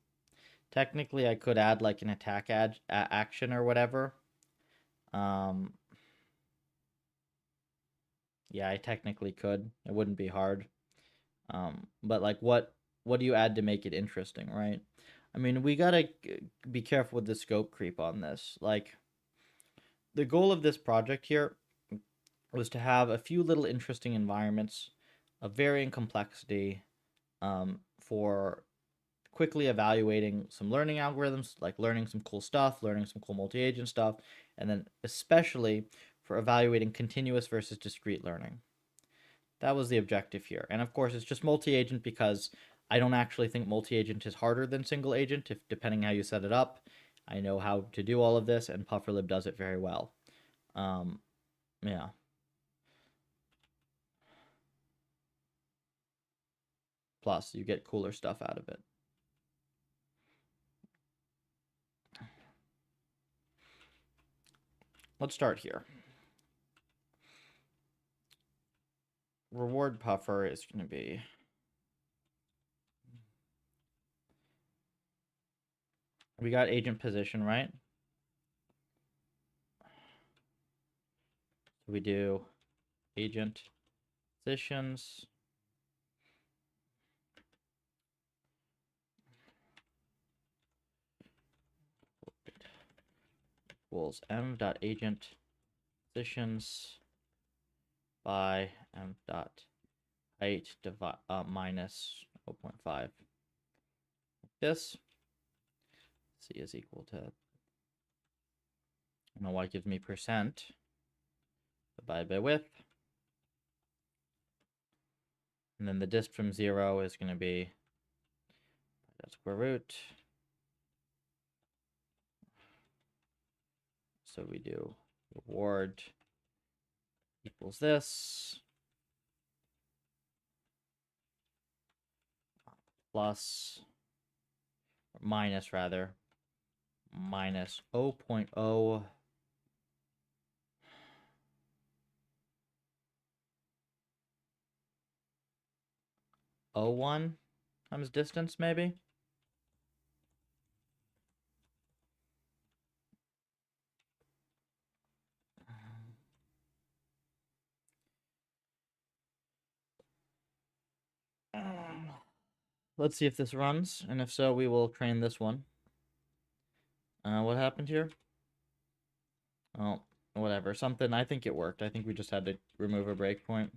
Technically, I could add like an attack action or whatever. Yeah, I technically could. It wouldn't be hard. But like, what do you add to make it interesting, right? I mean, we gotta be careful with the scope creep on this. Like, the goal of this project here was to have a few little interesting environments of varying complexity for quickly evaluating some learning algorithms, like learning some cool stuff, learning some cool multi-agent stuff, and then especially for evaluating continuous versus discrete learning. That was the objective here. And of course, it's just multi-agent because I don't actually think multi-agent is harder than single agent, if depending how you set it up. I know how to do all of this, and PufferLib does it very well. Yeah. Plus, you get cooler stuff out of it. Let's start here. Reward puffer is going to be... We got agent position, right? We do agent positions. Equals m.agent positions by m.height minus 0.5. This C is equal to, I don't know why it gives me percent divided by width. And then the dist from 0 is going to be that square root. So we do reward equals this plus, or minus rather, minus 0.0 0.01 times distance, maybe. Let's see if this runs, and if so, we will train this one. What happened here? Oh, whatever. Something, I think it worked. I think we just had to remove a breakpoint.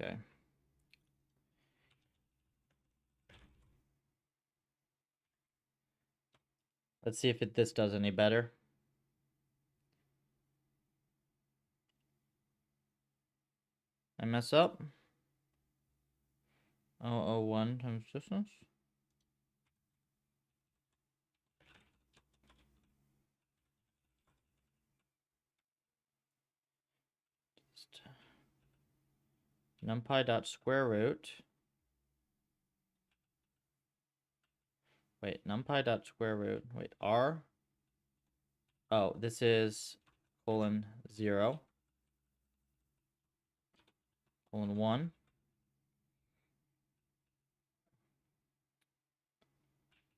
Okay. Let's see if this does any better. I mess up. 001 times distance. NumPy dot square root. Wait, NumPy dot square root. Wait, R. Oh, this is colon 0. Colon 1.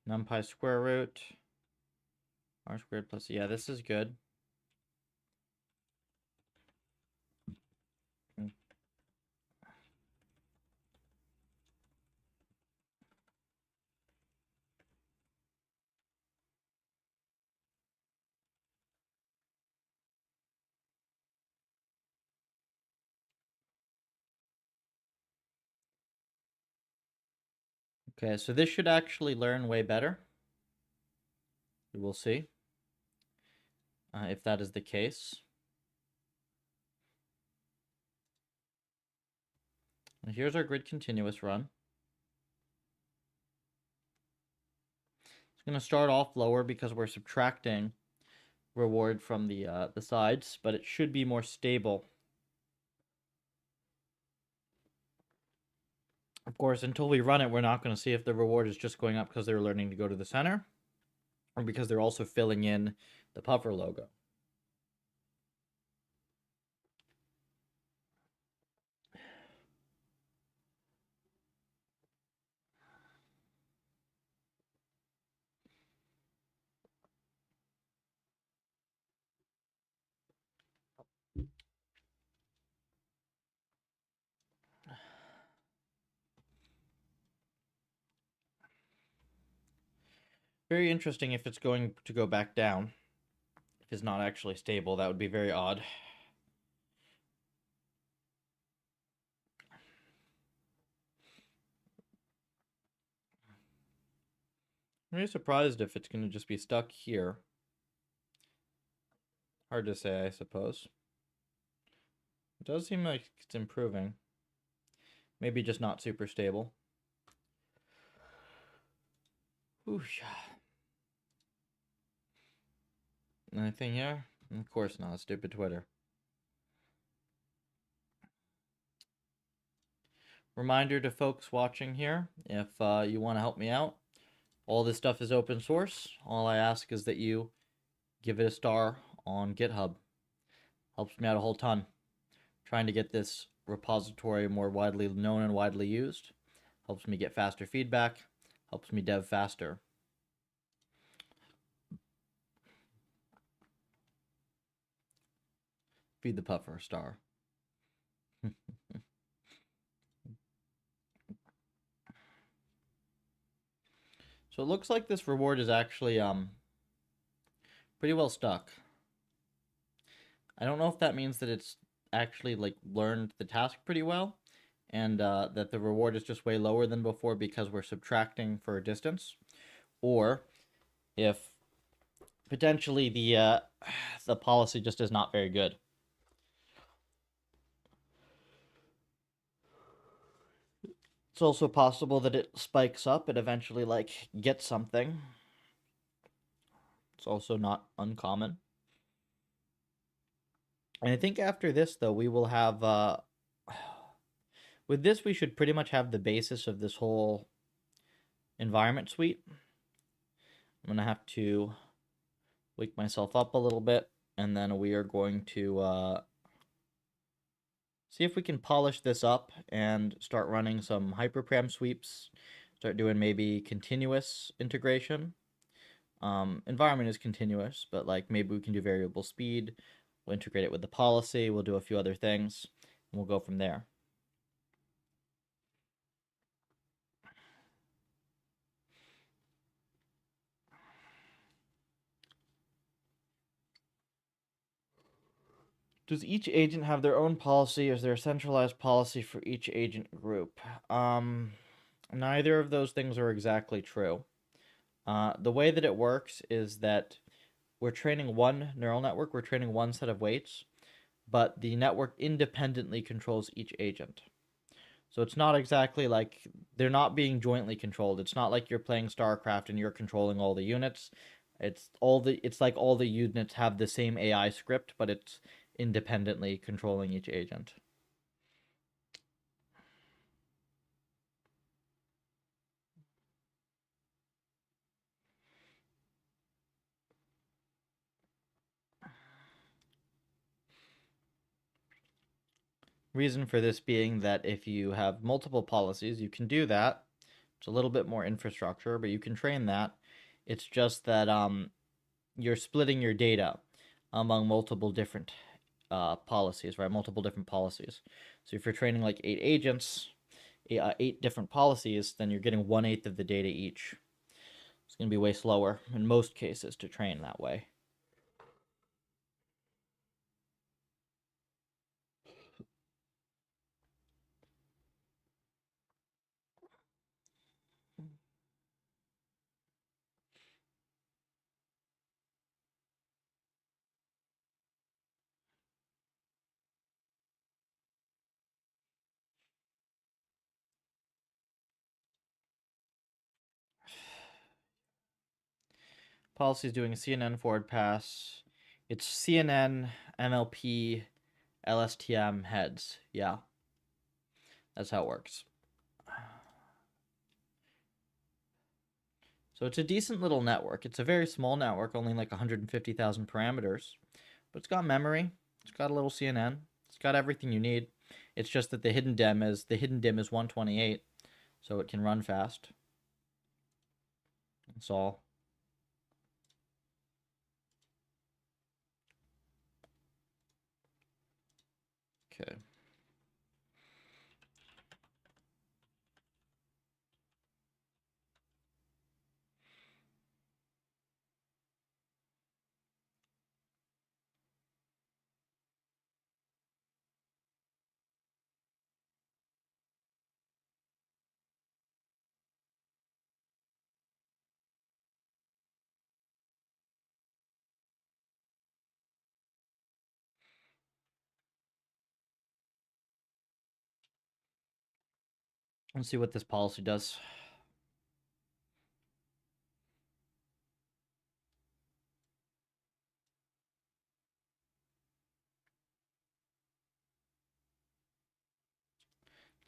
NumPy square root. R squared plus, yeah, this is good. Okay, so this should actually learn way better. We will see if that is the case. And here's our grid continuous run. It's going to start off lower because we're subtracting reward from the sides, but it should be more stable. Of course, until we run it, we're not going to see if the reward is just going up because they're learning to go to the center, or because they're also filling in the puffer logo. Very interesting if it's going to go back down. If it's not actually stable, that would be very odd. I'm really surprised if it's going to just be stuck here. Hard to say, I suppose. It does seem like it's improving. Maybe just not super stable. Whoosh. Anything here? Of course not. Stupid Twitter. Reminder to folks watching here, if you want to help me out, all this stuff is open source. All I ask is that you give it a star on GitHub. Helps me out a whole ton. Trying to get this repository more widely known and widely used. Helps me get faster feedback. Helps me dev faster. Feed the puffer a star. So it looks like this reward is actually pretty well stuck. I don't know if that means that it's actually like learned the task pretty well, and that the reward is just way lower than before because we're subtracting for a distance, or if potentially the policy just is not very good. It's also possible that it spikes up and eventually like gets something. It's also not uncommon. And I think after this, though, we will have with this, we should pretty much have the basis of this whole environment suite. I'm gonna have to wake myself up a little bit, and then we are going to see if we can polish this up and start running some hyperparam sweeps, start doing maybe continuous integration. Environment is continuous, but like maybe we can do variable speed. We'll integrate it with the policy. We'll do a few other things, and we'll go from there. Does each agent have their own policy? Is there a centralized policy for each agent group? Neither of those things are exactly true. The way that it works is that we're training one neural network, we're training one set of weights, but the network independently controls each agent. So it's not exactly like they're not being jointly controlled. It's not like you're playing StarCraft and you're controlling all the units. It's like all the units have the same AI script, but it's independently controlling each agent. Reason for this being that if you have multiple policies, you can do that. It's a little bit more infrastructure, but you can train that. It's just that you're splitting your data among multiple different policies, right? Multiple different policies. So if you're training like 8 agents, 8 different policies, then you're getting 1/8 of the data each. It's going to be way slower in most cases to train that way. Policy is doing a CNN forward pass. It's CNN, MLP, LSTM heads. Yeah, that's how it works. So it's a decent little network. It's a very small network, only like 150,000 parameters, but it's got memory. It's got a little CNN. It's got everything you need. It's just that the hidden DIM is 128, so it can run fast. That's all. Okay. Let's see what this policy does.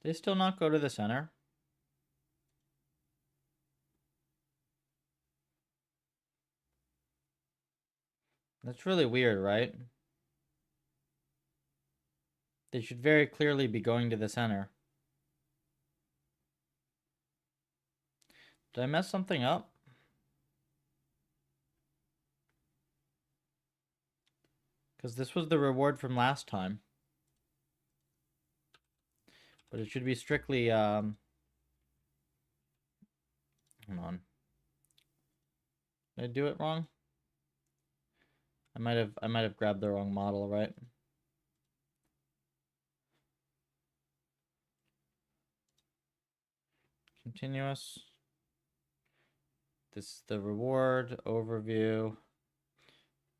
They still not go to the center? That's really weird, right? They should very clearly be going to the center. Did I mess something up? Because this was the reward from last time. But it should be strictly, hold on. Did I do it wrong? I might have grabbed the wrong model, right? Continuous. This is the reward, overview,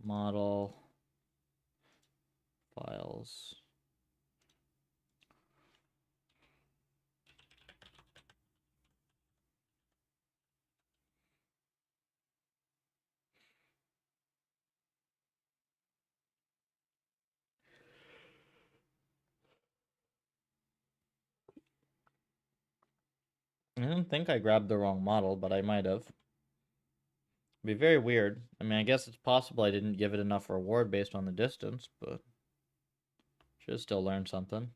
model, files. I don't think I grabbed the wrong model, but I might have. It'd be very weird. I mean, I guess it's possible I didn't give it enough reward based on the distance, but should have still learned something.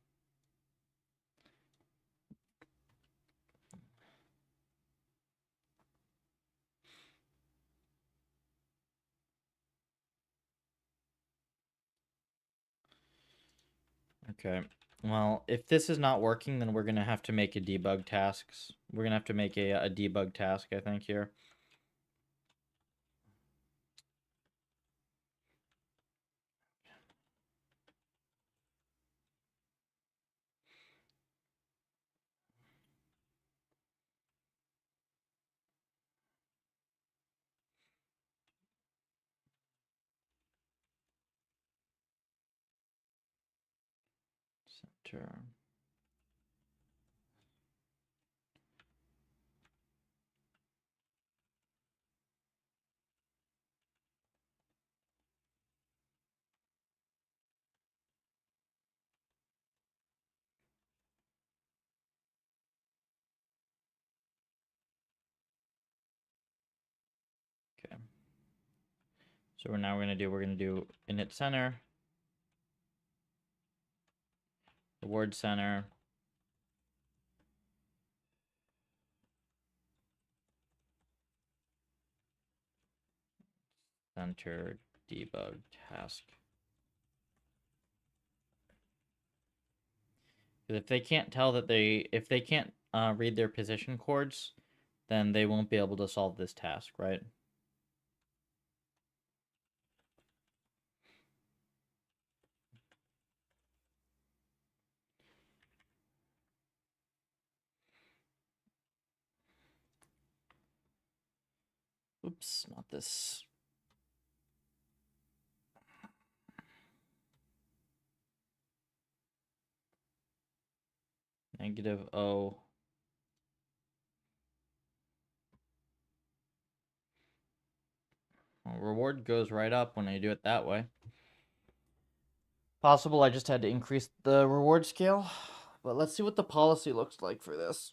Okay. Well, if this is not working, then we're going to have to make a debug tasks. We're going to have to make a debug task, I think, here. Enter. Okay. So we're going to do init center, reward center, center, debug task. If they can't tell that if they can't read their position coords, then they won't be able to solve this task, right? Oops, not this. Negative O. Well, reward goes right up when I do it that way. Possible I just had to increase the reward scale, but let's see what the policy looks like for this.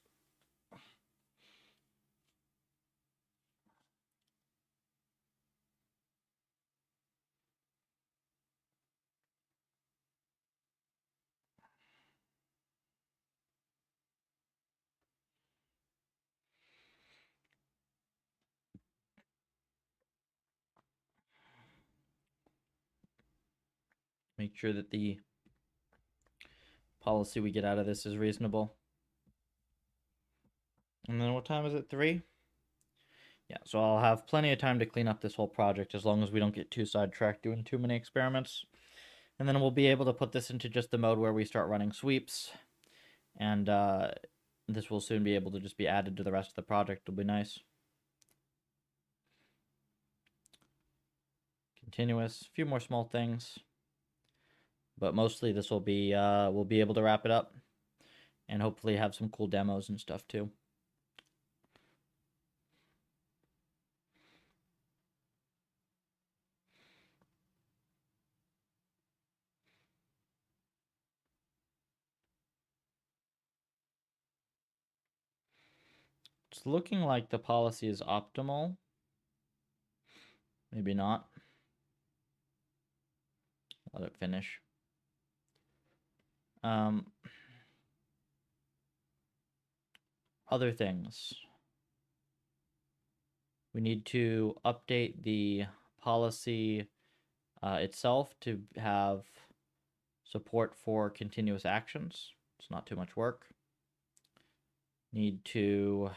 Make sure that the policy we get out of this is reasonable. And then what time is it? 3? Yeah, so I'll have plenty of time to clean up this whole project as long as we don't get too sidetracked doing too many experiments. And then we'll be able to put this into just the mode where we start running sweeps. And this will soon be able to just be added to the rest of the project. It'll be nice. Continuous, a few more small things. But mostly this will be, we'll be able to wrap it up. And hopefully have some cool demos and stuff too. It's looking like the policy is optimal. Maybe not. Let it finish. Other things. We need to update the policy itself to have support for continuous actions. It's not too much work. Need to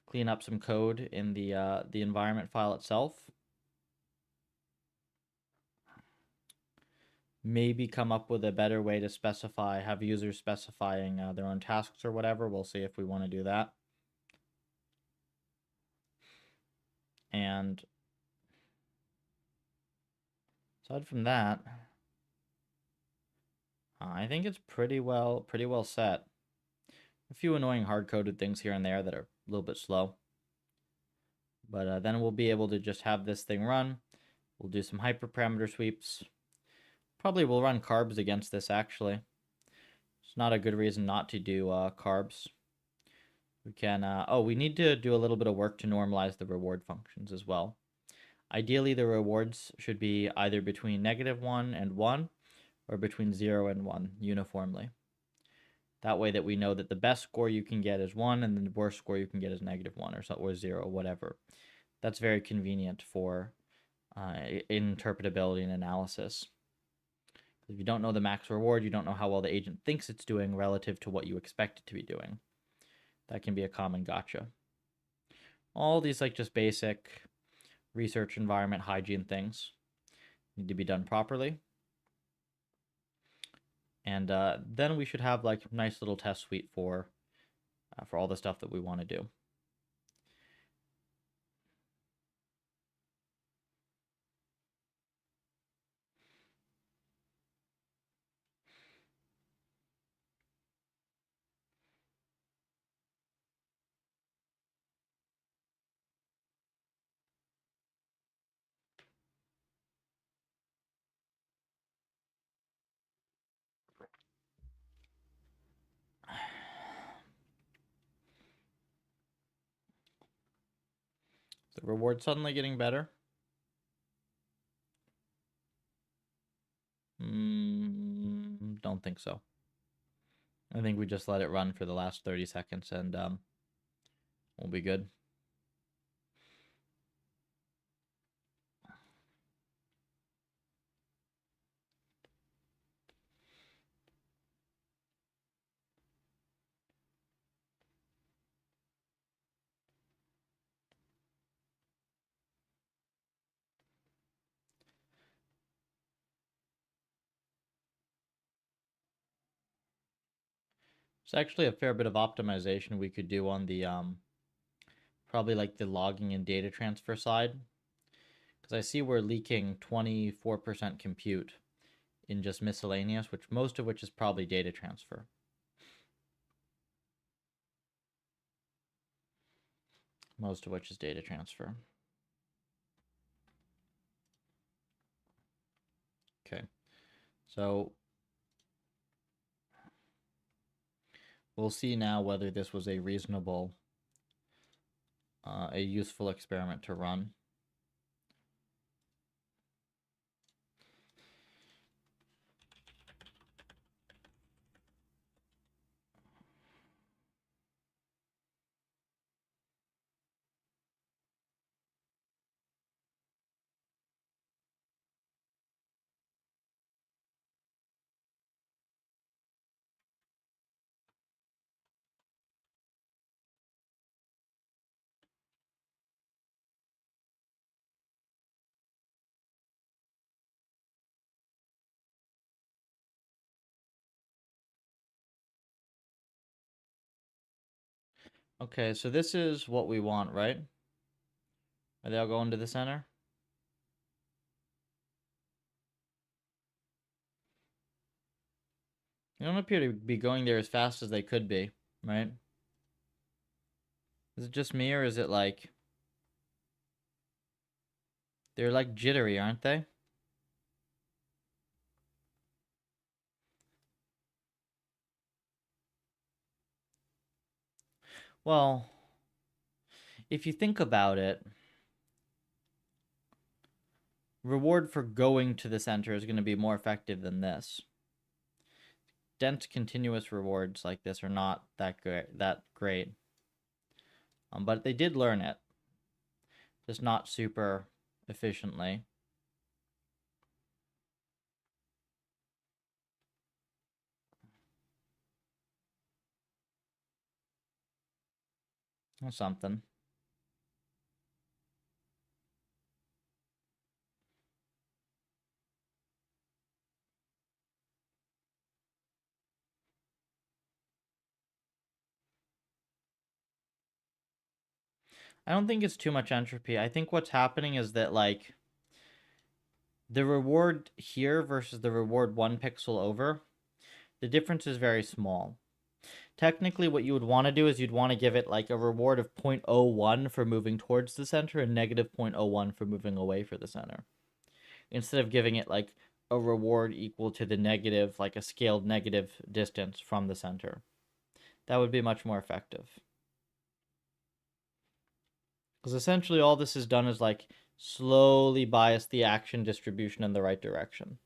clean up some code in the environment file itself. Maybe come up with a better way to specify, have users specifying their own tasks or whatever. We'll see if we want to do that. And aside from that, I think it's pretty well set. A few annoying hard-coded things here and there that are a little bit slow. But then we'll be able to just have this thing run. We'll do some hyperparameter sweeps. Probably we'll run carbs against this, actually. It's not a good reason not to do carbs. We can, we need to do a little bit of work to normalize the reward functions as well. Ideally, the rewards should be either between -1 and 1, or between 0 and 1 uniformly. That way that we know that the best score you can get is 1, and the worst score you can get is -1 or 0, whatever. That's very convenient for interpretability and analysis. If you don't know the max reward, you don't know how well the agent thinks it's doing relative to what you expect it to be doing. That can be a common gotcha. All these like just basic research environment hygiene things need to be done properly. And then we should have like a nice little test suite for all the stuff that we want to do. The reward suddenly getting better? Don't think so. I think we just let it run for the last 30 seconds and we'll be good. It's actually a fair bit of optimization we could do on the probably like the logging and data transfer side. Because I see we're leaking 24% compute in just miscellaneous, which most of which is probably data transfer. Most of which is data transfer. Okay, so we'll see now whether this was a reasonable, a useful experiment to run. Okay, so this is what we want, right? Are they all going to the center? They don't appear to be going there as fast as they could be, right? Is it just me, or is it like... They're like jittery, aren't they? Well, if you think about it, reward for going to the center is going to be more effective than this. Dense continuous rewards like this are not that great. But they did learn it. Just not super efficiently. Or something. I don't think it's too much entropy. I think what's happening is that, like, the reward here versus the reward 1 pixel over, the difference is very small. Technically, what you would want to do is you'd want to give it like a reward of 0.01 for moving towards the center and negative 0.01 for moving away from the center. Instead of giving it like a reward equal to the negative, like a scaled negative distance from the center. That would be much more effective. Because essentially all this is done is like slowly bias the action distribution in the right direction.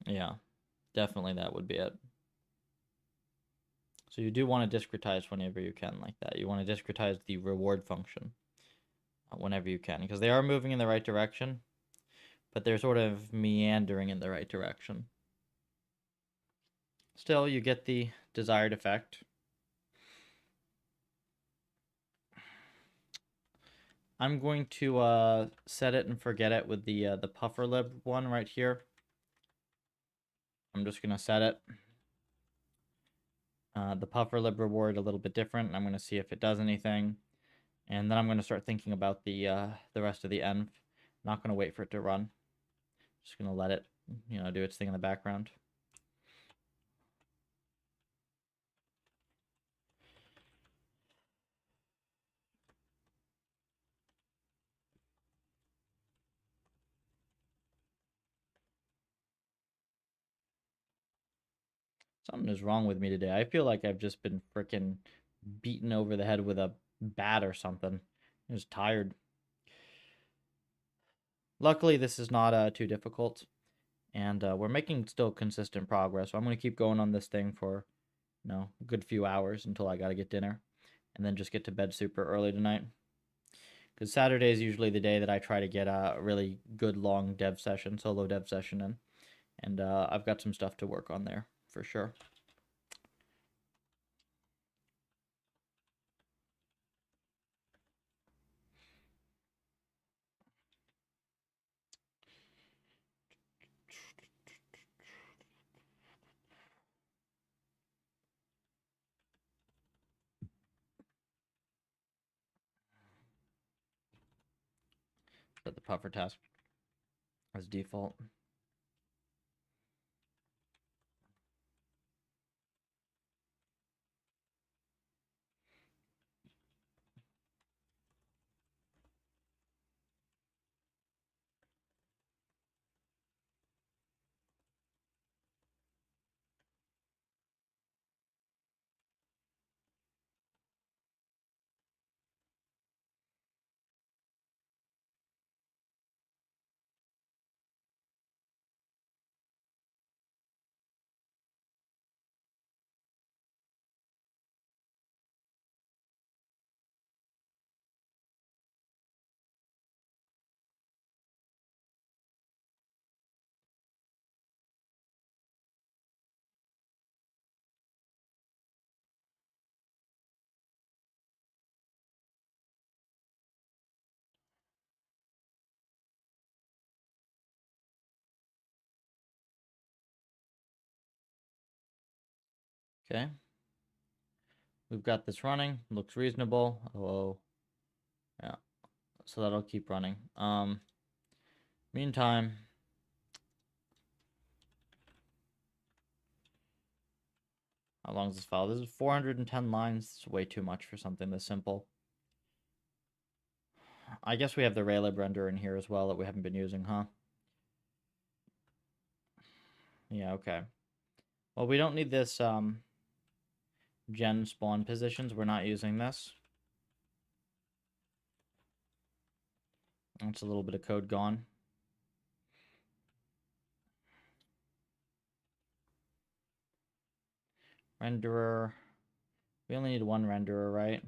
Yeah, definitely that would be it. So you do want to discretize whenever you can like that. You want to discretize the reward function whenever you can, because they are moving in the right direction, but they're sort of meandering in the right direction. Still, you get the desired effect. I'm going to set it and forget it with the PufferLib one right here. I'm just going to set it. The PufferLib reward a little bit different. I'm going to see if it does anything. And then I'm going to start thinking about the rest of the env. Not going to wait for it to run. Just going to let it, do its thing in the background. Something is wrong with me today. I feel like I've just been freaking beaten over the head with a bat or something. I'm just tired. Luckily, this is not too difficult, and we're making still consistent progress. So I'm going to keep going on this thing for, a good few hours until I got to get dinner, and then just get to bed super early tonight. Because Saturday is usually the day that I try to get a really good long solo dev session in. And I've got some stuff to work on there for sure. Set the puffer task as default. Okay. We've got this running. Looks reasonable. Oh, yeah. So that'll keep running. Meantime, how long is this file? This is 410 lines. It's way too much for something this simple. I guess we have the Raylib render in here as well that we haven't been using, huh? Yeah, okay. Well, we don't need this gen spawn positions. We're not using this. That's a little bit of code gone. Renderer. We only need one renderer, right?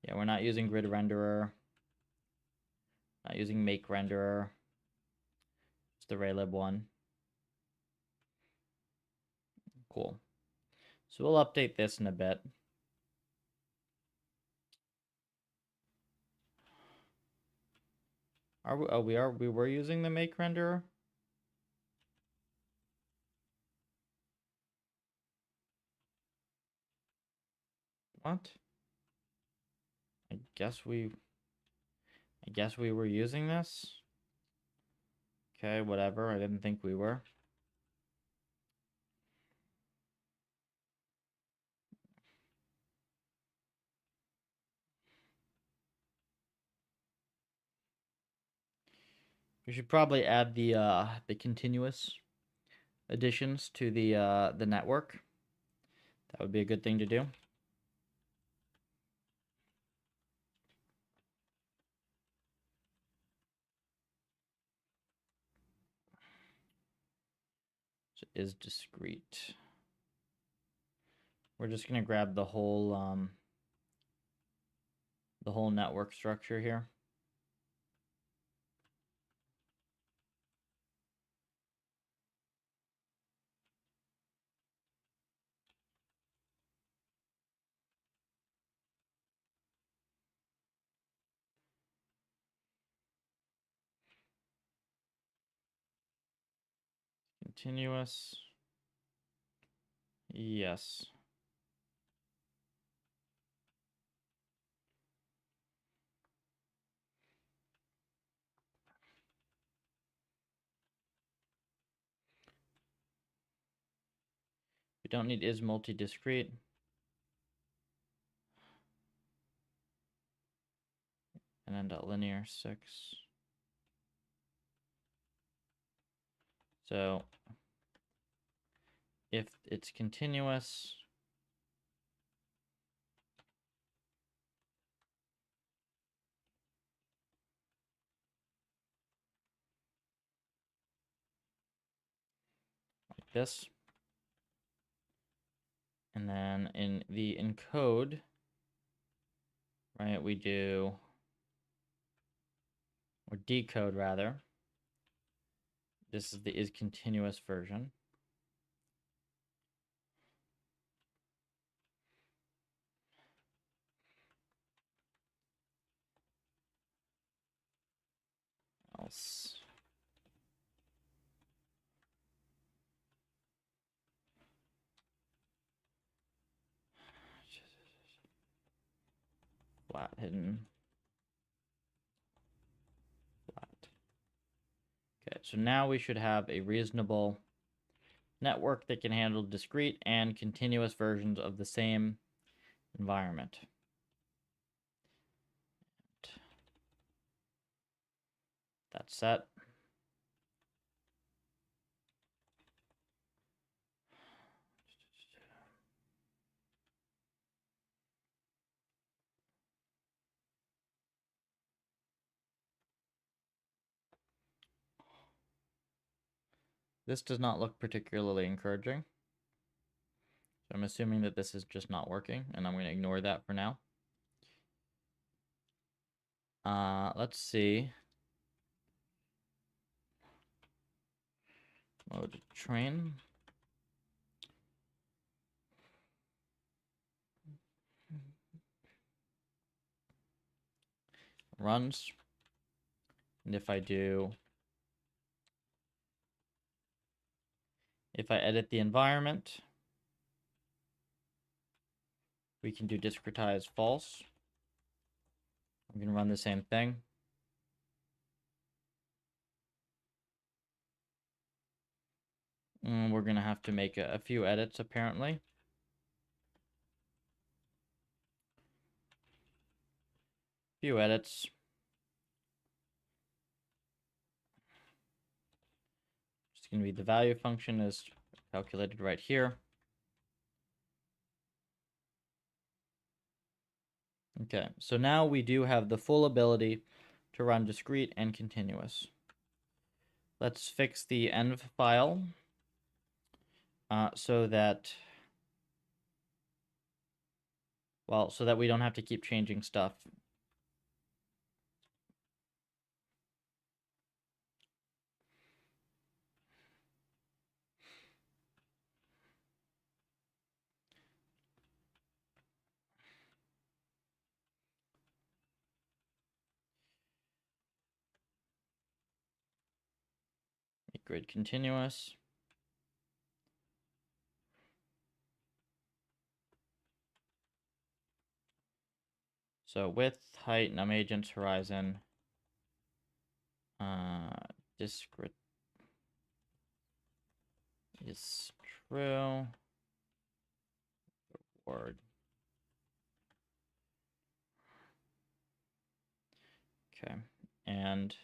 Yeah, we're not using grid renderer. Not using make renderer. It's the Raylib one. Cool. So we'll update this in a bit. Are we? Oh, we were using the make renderer. What? I guess we were using this. Okay, whatever. I didn't think we were. We should probably add the continuous additions to the network. That would be a good thing to do. So is discrete. We're just gonna grab the whole network structure here. Continuous. Yes. We don't need is multi-discrete. And then .linear 6. So if it's continuous, like this. And then in the encode, right, we do, or decode rather. This is the is continuous version. Else. Flat hidden. Flat. Okay, so now we should have a reasonable network that can handle discrete and continuous versions of the same environment. That's set. This does not look particularly encouraging. So I'm assuming that this is just not working, and I'm going to ignore that for now. Let's see. Mode train. Runs. And if I edit the environment, we can do discretize false. I'm going to run the same thing. And we're going to have to make a few edits, apparently. Few edits. It's going to be the value function is calculated right here. Okay, so now we do have the full ability to run discrete and continuous. Let's fix the env file so that we don't have to keep changing stuff. Make grid continuous. So width, height, num agents, horizon, discrete is true. Word. Okay, and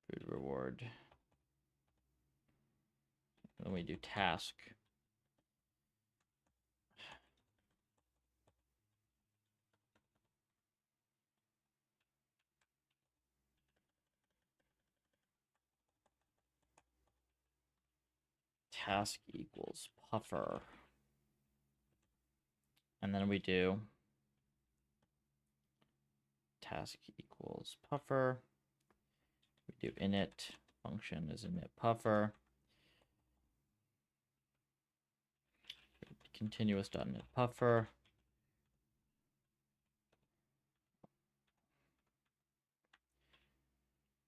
food reward. Then we do task. Task equals puffer. And then we do task equals puffer. We do init function is init puffer. Continuous.init puffer.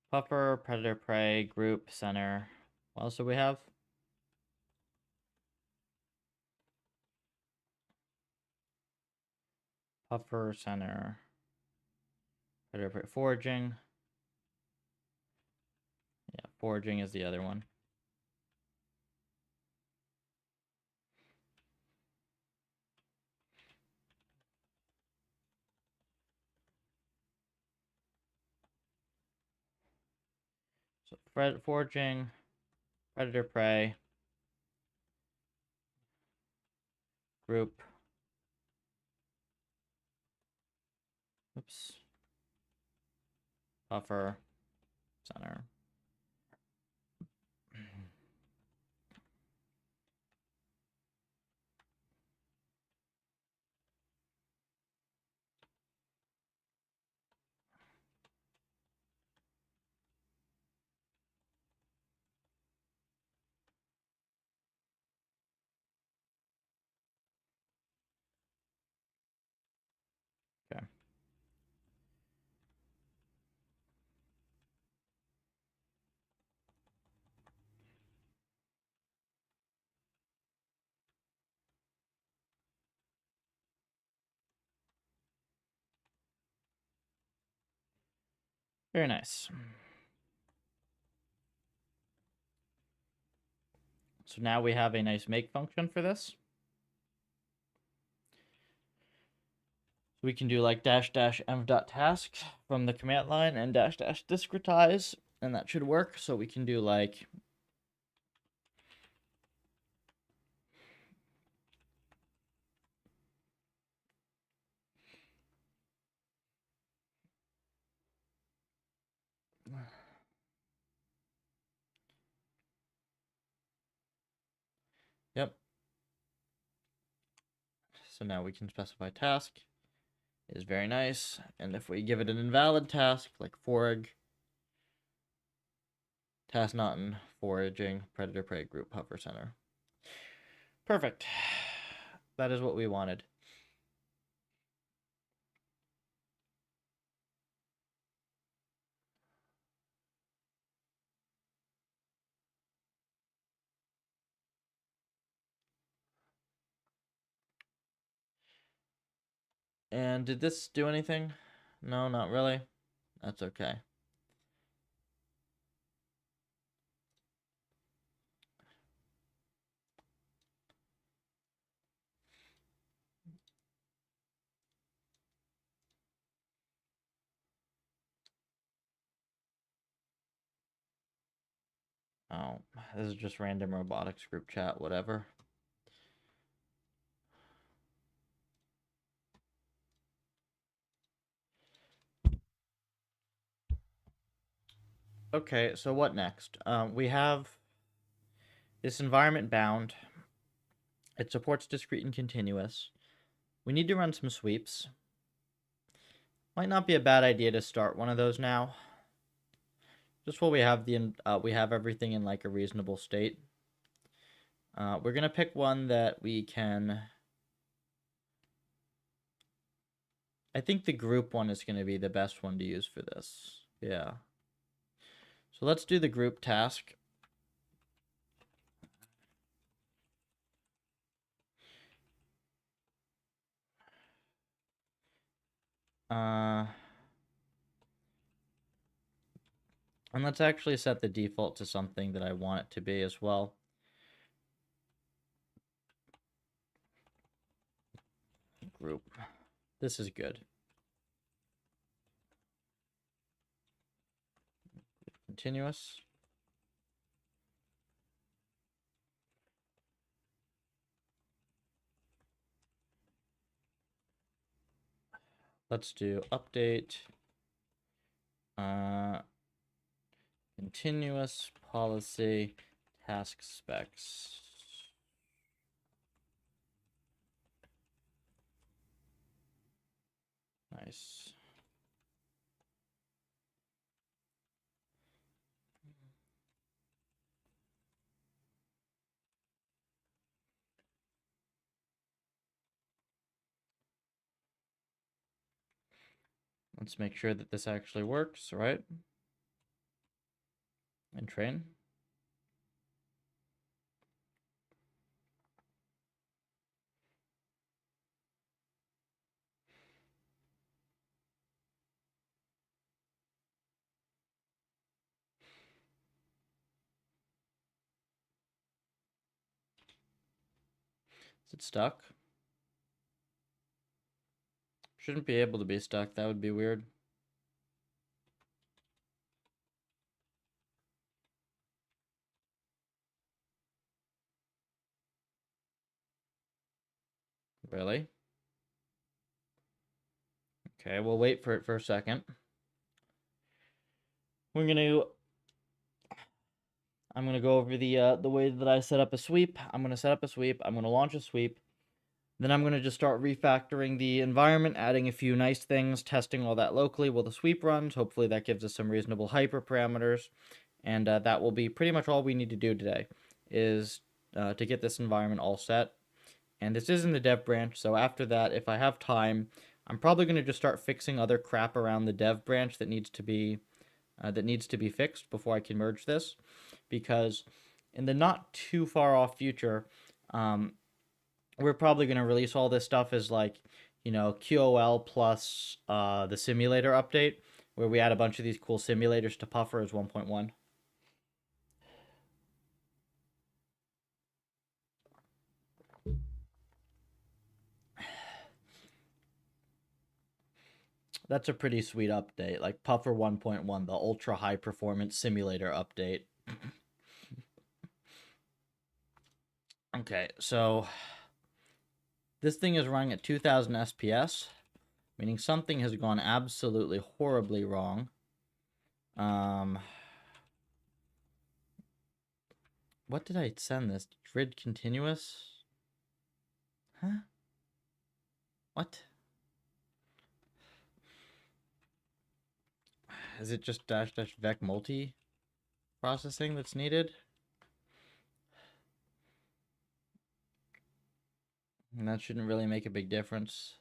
Puffer, predator, prey, group, center. What else do we have? Puffer, center, predator, prey, foraging. Yeah, foraging is the other one. So foraging, predator prey, group. Oops. Puffer center. Okay. Very nice. So now we have a nice make function for this. So we can do like dash dash env.task from the command line and dash dash discretize, and that should work. So we can do like yep. So now we can specify task is very nice. And if we give it an invalid task like forag, task not in foraging, predator prey group hover center. Perfect. That is what we wanted. And did this do anything? No, not really. That's okay. Oh, this is just random robotics group chat, whatever. Okay, so what next? We have this environment bound. It supports discrete and continuous. We need to run some sweeps. Might not be a bad idea to start one of those now. Just while we have everything in like a reasonable state. We're gonna pick one that we can. I think the group one is gonna be the best one to use for this. Yeah. So let's do the group task. And let's actually set the default to something that I want it to be as well. Group. This is good. Continuous. Let's do update. Continuous policy task specs. Nice. Let's make sure that this actually works, right? And train. Is it stuck? Shouldn't be able to be stuck. That would be weird. Really? Okay, we'll wait for it for a second. I'm gonna go over the way that I set up a sweep. I'm gonna set up a sweep. I'm gonna launch a sweep. Then I'm gonna just start refactoring the environment, adding a few nice things, testing all that locally while the sweep runs. Hopefully that gives us some reasonable hyperparameters, and that will be pretty much all we need to do today, is to get this environment all set. And this is in the dev branch, so after that, if I have time, I'm probably going to just start fixing other crap around the dev branch that needs to be fixed before I can merge this, because in the not too far off future, we're probably going to release all this stuff as like, QOL plus the simulator update, where we add a bunch of these cool simulators to Puffer as 1.1. That's a pretty sweet update, like Puffer 1.1, the ultra high performance simulator update. Okay, so this thing is running at 2000 SPS, meaning something has gone absolutely horribly wrong. What did I send this? Grid continuous? Huh? What? Is it just dash dash vec multi processing that's needed? And that shouldn't really make a big difference.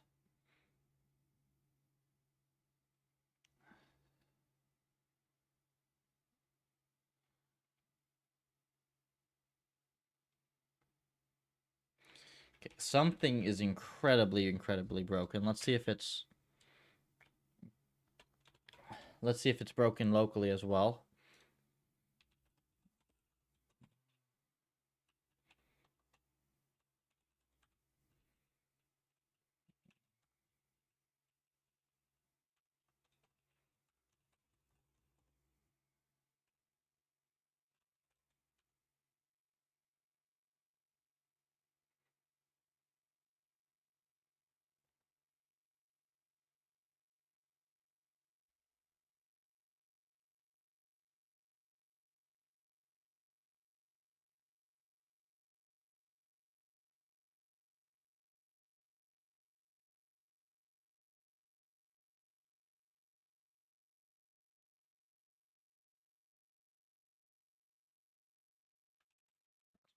Okay, something is incredibly, incredibly broken. Let's see if it's broken locally as well.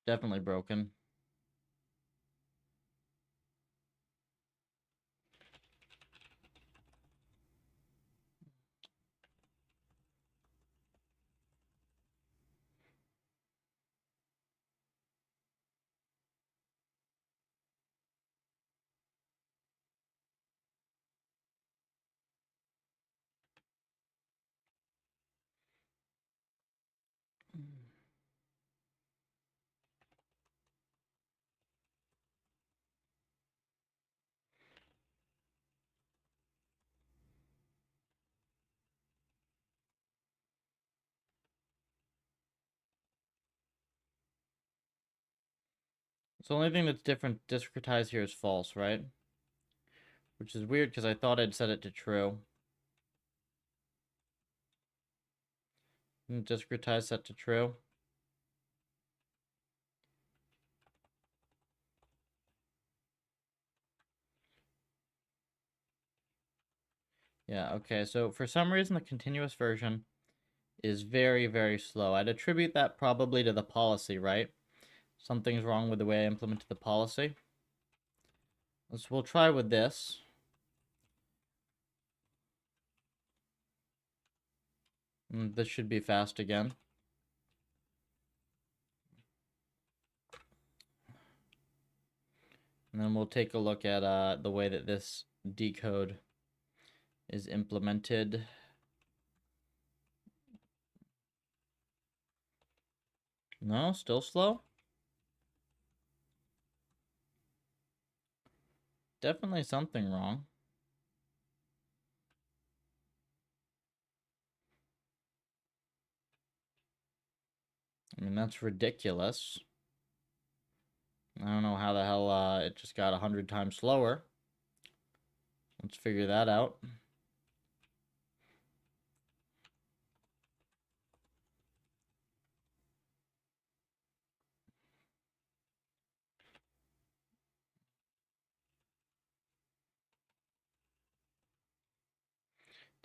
Definitely broken. So the only thing that's different, discretized here is false, right? Which is weird because I thought I'd set it to true. Discretize set to true. Yeah, okay, so for some reason the continuous version is very, very slow. I'd attribute that probably to the policy, right? Something's wrong with the way I implemented the policy. We'll try with this. This should be fast again. And then we'll take a look at the way that this decode is implemented. No, still slow? Definitely something wrong. I mean, that's ridiculous. I don't know how the hell it just got 100 times slower. Let's figure that out.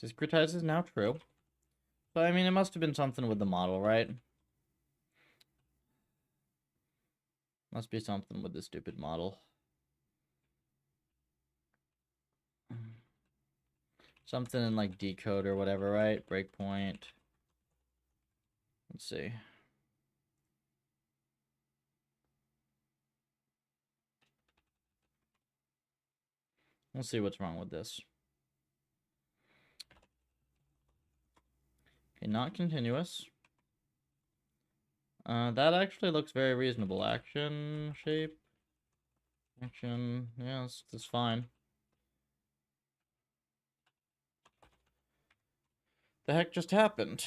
Discretize is now true. So, I mean, it must have been something with the model, right? Must be something with the stupid model. Something in, like, decode or whatever, right? Breakpoint. Let's see. We'll see what's wrong with this. Okay, not continuous. That actually looks very reasonable. Action, shape. Action, yeah, that's fine. The heck just happened?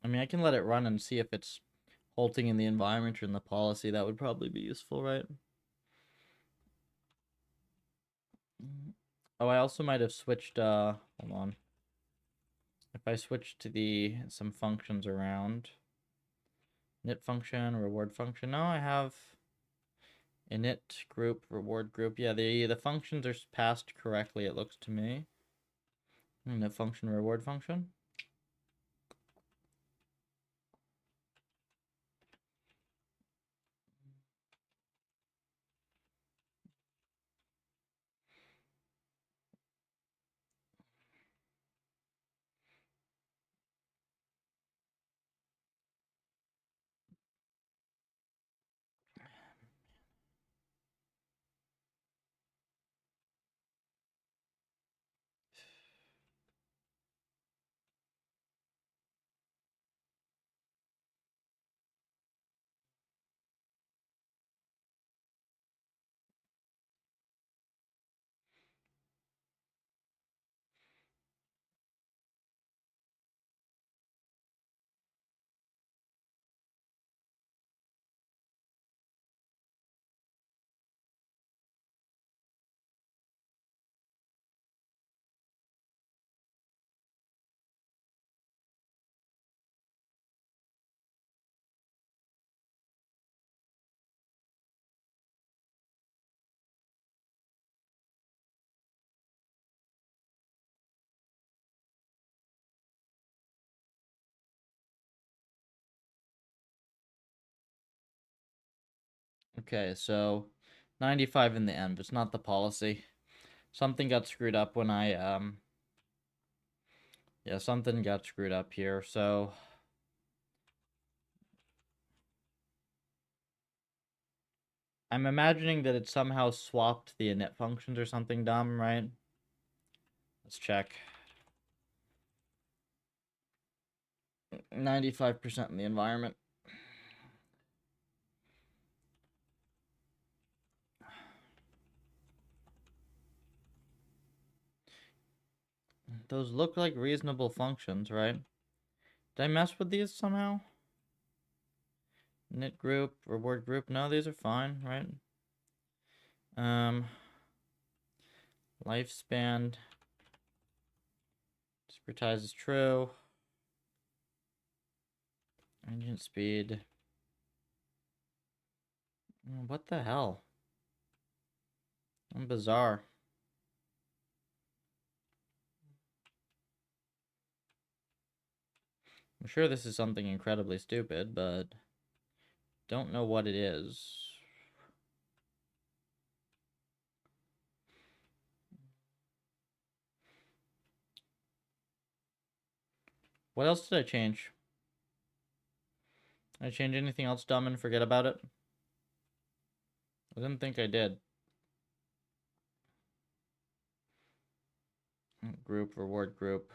I mean, I can let it run and see if it's halting in the environment or in the policy. That would probably be useful, right? Oh, I also might have switched, hold on. If I switch to some functions around, init function, reward function. No, I have init group, reward group. Yeah, the functions are passed correctly, it looks to me. Init function, reward function. Okay, so 95 in the end, but it's not the policy. Something got screwed up when yeah, something got screwed up here, so I'm imagining that it somehow swapped the init functions or something dumb, right? Let's check. 95% in the environment. Those look like reasonable functions, right? Did I mess with these somehow? Init group, reward group. No, these are fine, right? Lifespan. Discretize is true. Engine speed. What the hell? I'm bizarre. I'm sure this is something incredibly stupid, but don't know what it is. What else did I change? Did I change anything else dumb and forget about it? I didn't think I did. Group, reward group.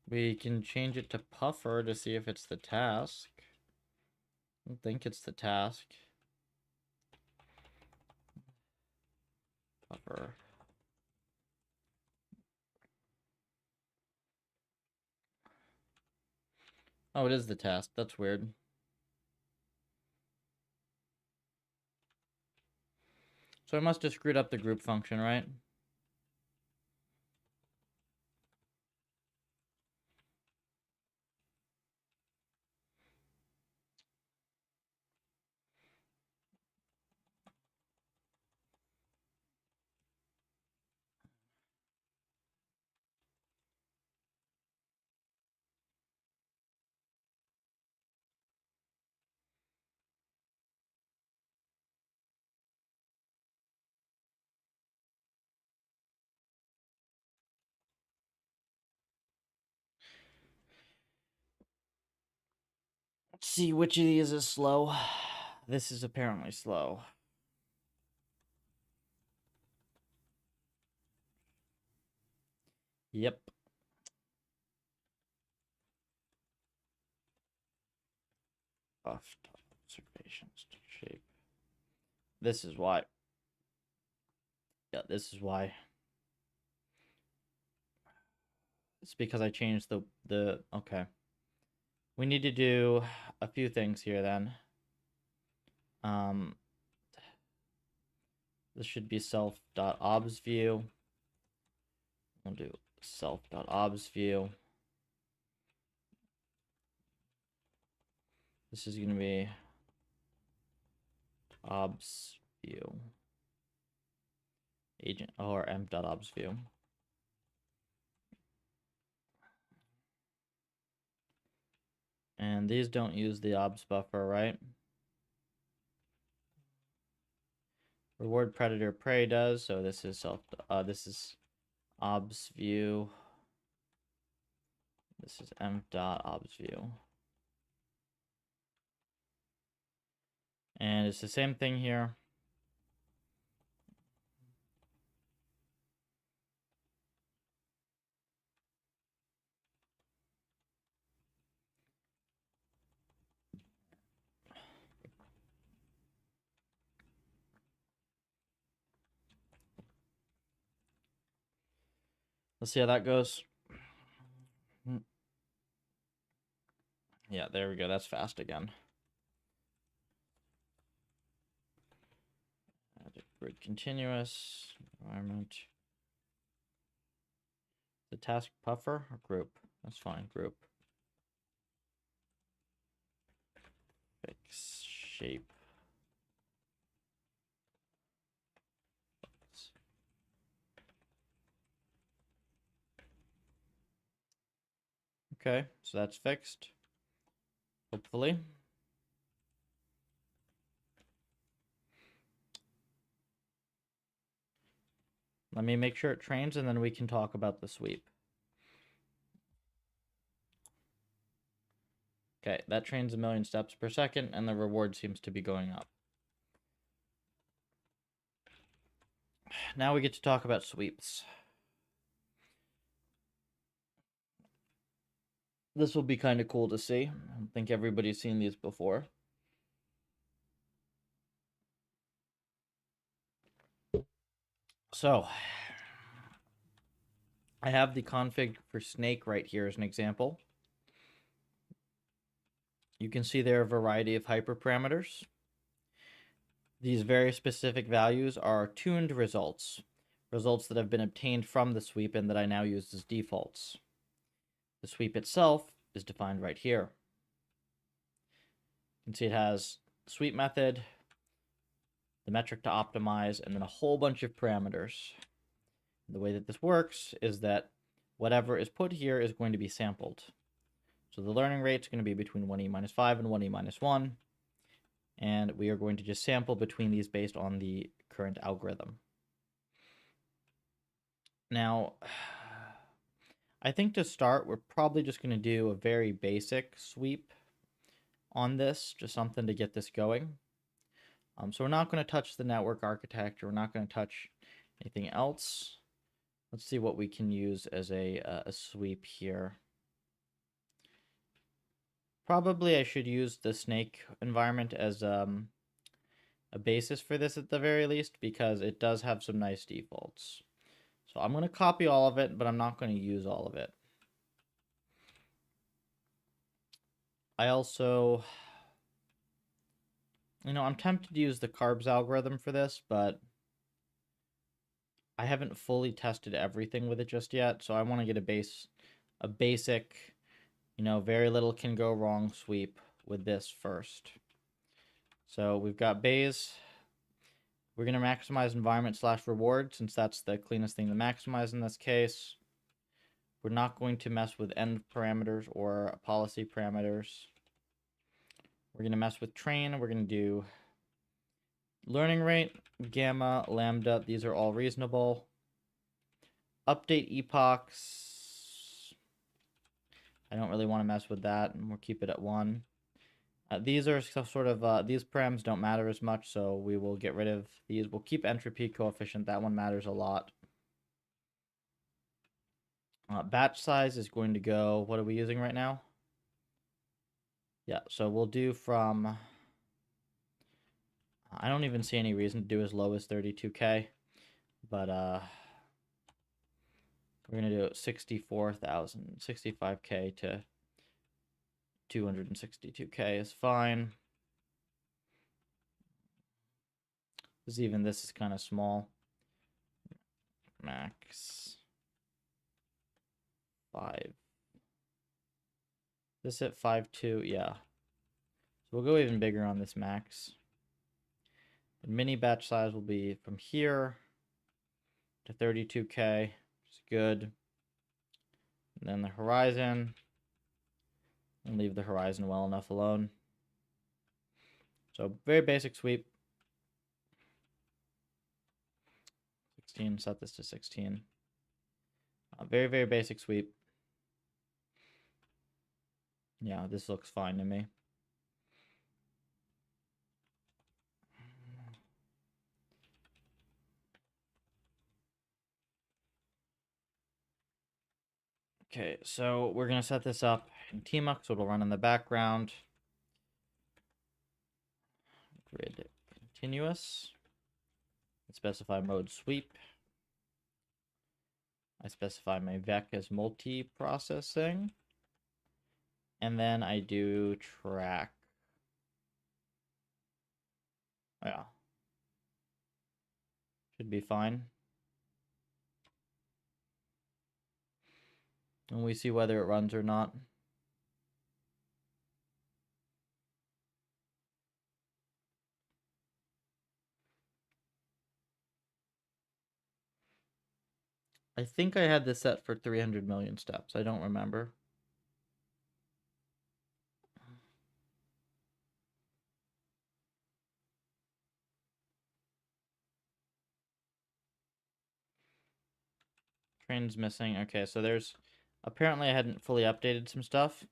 We can change it to puffer to see if it's the task. I don't think it's the task. Puffer. Oh, it is the task. That's weird. So I must have screwed up the group function, right? Let's see which of these is slow. This is apparently slow. Yep. Buffed observations to shape. This is why. Yeah, this is why. It's because I changed the okay. We need to do a few things here then. This should be self.obsView. We'll do self.obsView. This is going to be obsView agent or m.obsView. And these don't use the obs buffer, right? Reward predator prey does, so this is this is obs view. This is m.obs view. And it's the same thing here. Let's see how that goes. Yeah, there we go. That's fast again. Grid continuous environment. The task puffer or group? That's fine. Group. Fix shape. Okay, so that's fixed. Hopefully. Let me make sure it trains and then we can talk about the sweep. Okay, that trains 1,000,000 steps per second and the reward seems to be going up. Now we get to talk about sweeps. This will be kind of cool to see. I don't think everybody's seen these before. So, I have the config for snake right here as an example. You can see there are a variety of hyperparameters. These very specific values are tuned results, results that have been obtained from the sweep and that I now use as defaults. The sweep itself is defined right here. You can see it has the sweep method, the metric to optimize, and then a whole bunch of parameters. The way that this works is that whatever is put here is going to be sampled. So the learning rate is going to be between 1e minus 5 and 1e minus 1. And we are going to just sample between these based on the current algorithm. Now, I think to start, we're probably just going to do a very basic sweep on this, just something to get this going. So we're not going to touch the network architecture. We're not going to touch anything else. Let's see what we can use as a sweep here. Probably I should use the snake environment as a basis for this at the very least, because it does have some nice defaults. So I'm going to copy all of it, but I'm not going to use all of it. I also, I'm tempted to use the carbs algorithm for this, but I haven't fully tested everything with it just yet, so I want to get a basic, very little can go wrong sweep with this first. So we've got bays. We're going to maximize environment / reward since that's the cleanest thing to maximize in this case. We're not going to mess with end parameters or policy parameters. We're going to mess with train. We're going to do learning rate, gamma, lambda. These are all reasonable. Update epochs. I don't really want to mess with that, and we'll keep it at 1. These are sort of, these params don't matter as much, so we will get rid of these. We'll keep entropy coefficient. That one matters a lot. Batch size is going to go, what are we using right now? Yeah, so we'll do from, I don't even see any reason to do as low as 32K, but we're going to do 65K to 262K is fine. Because this is kind of small. Max 5. This at 5.2, yeah. So we'll go even bigger on this max. The mini batch size will be from here to 32K, which is good. And then the horizon, and leave the horizon well enough alone. So very basic sweep. 16, set this to 16. Very, very basic sweep. Yeah, this looks fine to me. Okay, so we're going to set this up in tmux, so it'll run in the background. Grid continuous. I specify mode sweep. I specify my vec as multi-processing. And then I do track. Yeah. Should be fine. And we see whether it runs or not. I think I had this set for 300 million steps. I don't remember. Train's missing. Okay, so there's... Apparently I hadn't fully updated some stuff.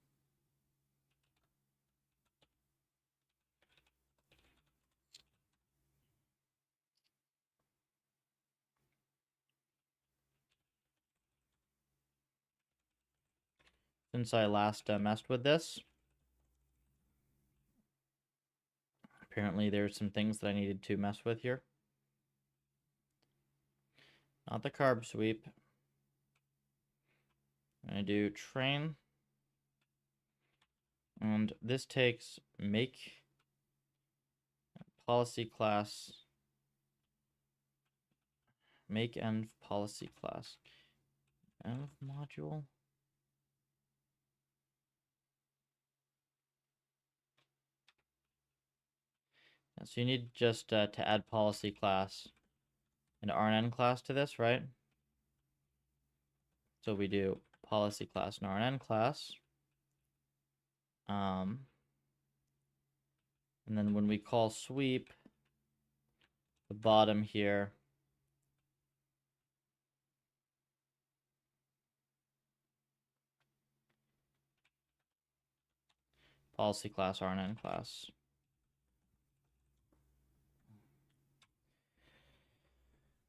Since I last messed with this. Apparently there's some things that I needed to mess with here. Not the carb sweep. I do train. And this takes make policy class. Make env policy class. Env module. So you need just to add policy class and RNN class to this, right? So we do policy class and RNN class. And then when we call sweep, the bottom here, policy class, RNN class.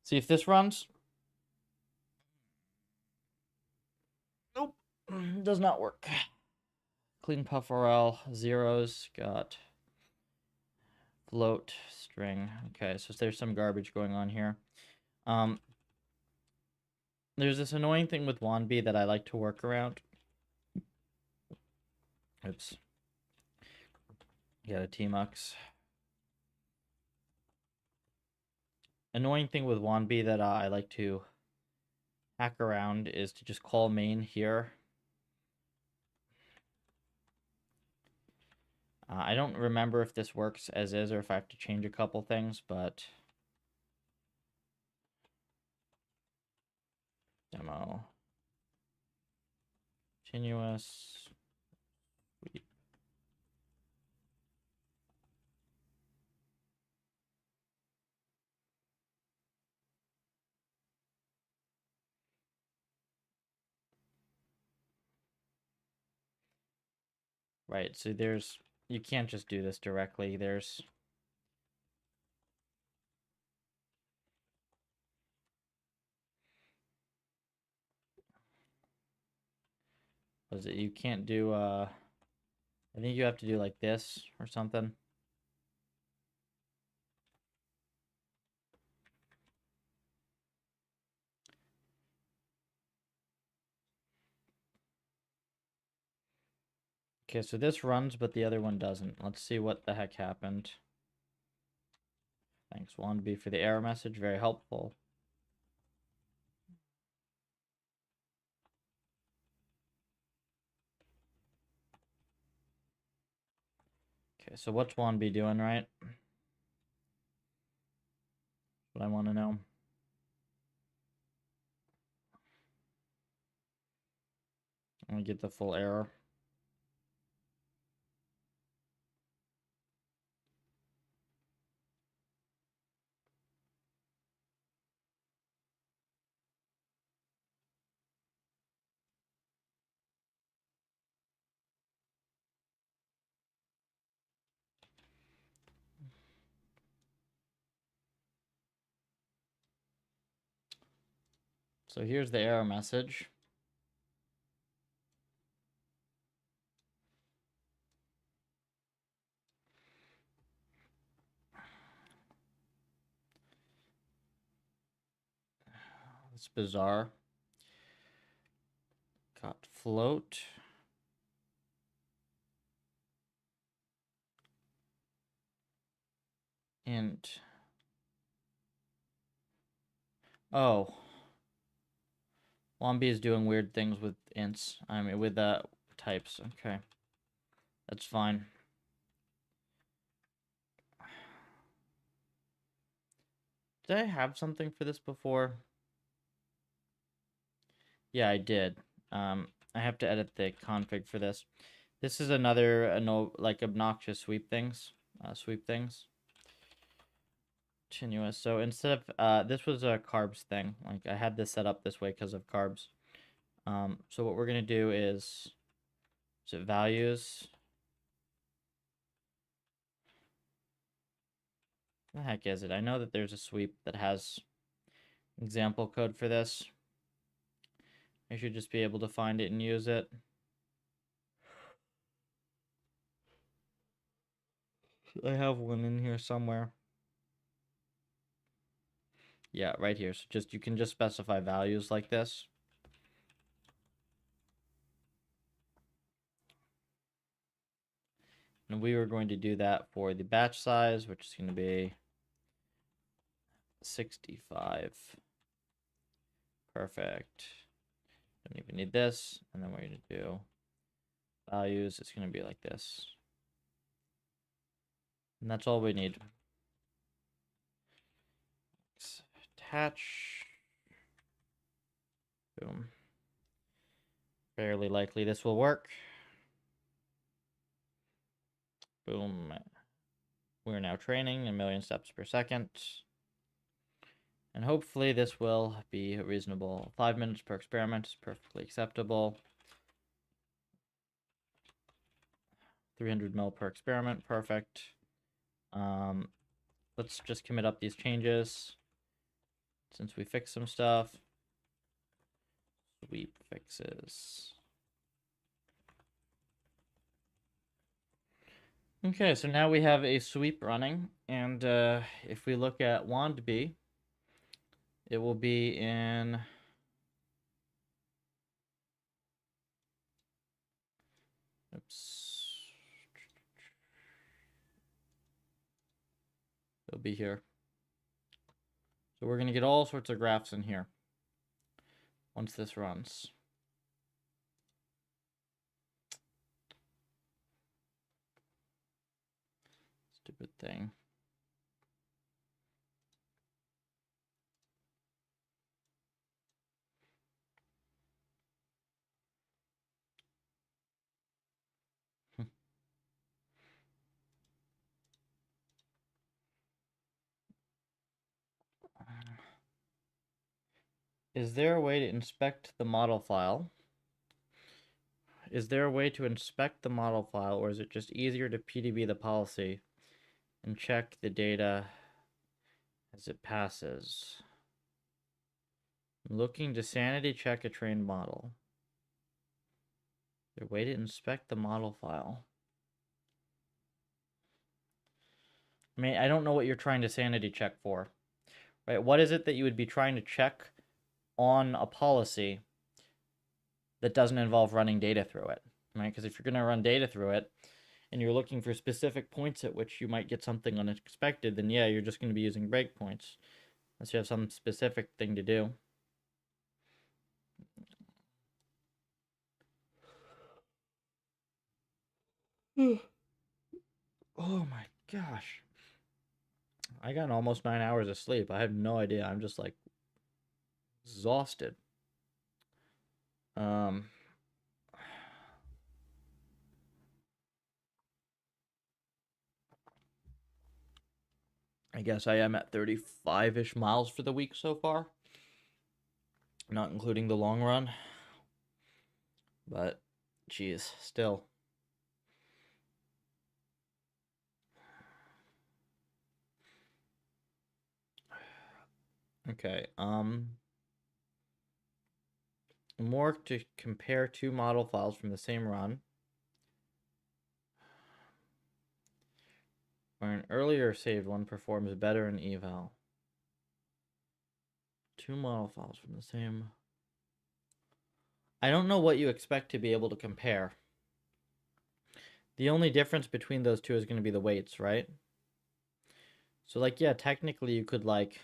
See if this runs. Nope, does not work. Clean PufferL, zeros, got float string. Okay, so there's some garbage going on here. There's this annoying thing with Wanby that I like to work around. Oops. Got a T-Mux. Annoying thing with Wanbi that I like to hack around is to just call main here. I don't remember if this works as is or if I have to change a couple things, but demo continuous sweep. Right, so you can't just do this directly. Was it, you can't do, I think you have to do like this or something. Okay, so this runs, but the other one doesn't. Let's see what the heck happened. Thanks, Wannabe, for the error message. Very helpful. Okay, so what's Wannabe doing, right? What I want to know. I'm gonna get the full error. So here's the error message. It's bizarre. Got float. Int. Oh. Wombi is doing weird things with ints. I mean, with types. Okay. That's fine. Did I have something for this before? Yeah, I did. I have to edit the config for this. This is another like obnoxious sweep things. Continuous. So instead of this was a carbs thing. Like I had this set up this way because of carbs. So what we're gonna do is it values. What the heck is it? I know that there's a sweep that has example code for this. I should just be able to find it and use it. I have one in here somewhere. Yeah, right here. So you can just specify values like this. And we were going to do that for the batch size, which is going to be 65. Perfect. Don't even need this. And then we're going to do values. It's going to be like this. And that's all we need. Attach. Boom. Fairly likely this will work. Boom. We're now training 1,000,000 steps per second. And hopefully this will be reasonable. 5 minutes per experiment is perfectly acceptable. 300 mil per experiment, perfect. Let's just commit up these changes. Since we fixed some stuff. Sweep fixes. Okay, so now we have a sweep running. And if we look at Wandb, it will be in... Oops. They'll be here. So we're going to get all sorts of graphs in here once this runs. Stupid thing. Is there a way to inspect the model file? Is there a way to inspect the model file, or is it just easier to PDB the policy and check the data as it passes? I'm looking to sanity check a trained model. Is there a way to inspect the model file? I mean, I don't know what you're trying to sanity check for, right? What is it that you would be trying to check on a policy that doesn't involve running data through it, right? Because if you're going to run data through it and you're looking for specific points at which you might get something unexpected, then yeah, you're just going to be using breakpoints unless you have some specific thing to do. Oh my gosh. I got almost 9 hours of sleep. I have no idea. I'm just like exhausted. I guess I am at 35-ish miles for the week so far, not including the long run. But, geez, still. Okay, more to compare two model files from the same run. Where an earlier saved one performs better in eval. Two model files from the same. I don't know what you expect to be able to compare. The only difference between those two is going to be the weights, right? So, like, yeah, technically you could, like,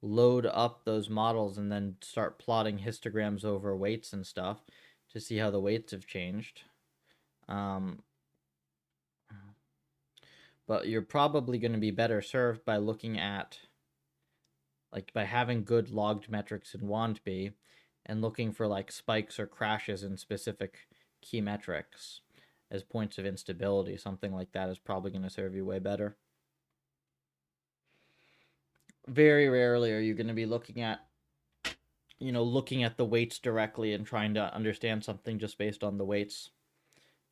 load up those models and then start plotting histograms over weights and stuff to see how the weights have changed. But you're probably going to be better served by looking at, like, by having good logged metrics in WANDB and looking for, like, spikes or crashes in specific key metrics as points of instability. Something like that is probably going to serve you way better. Very rarely are you going to be looking at, looking at the weights directly and trying to understand something just based on the weights.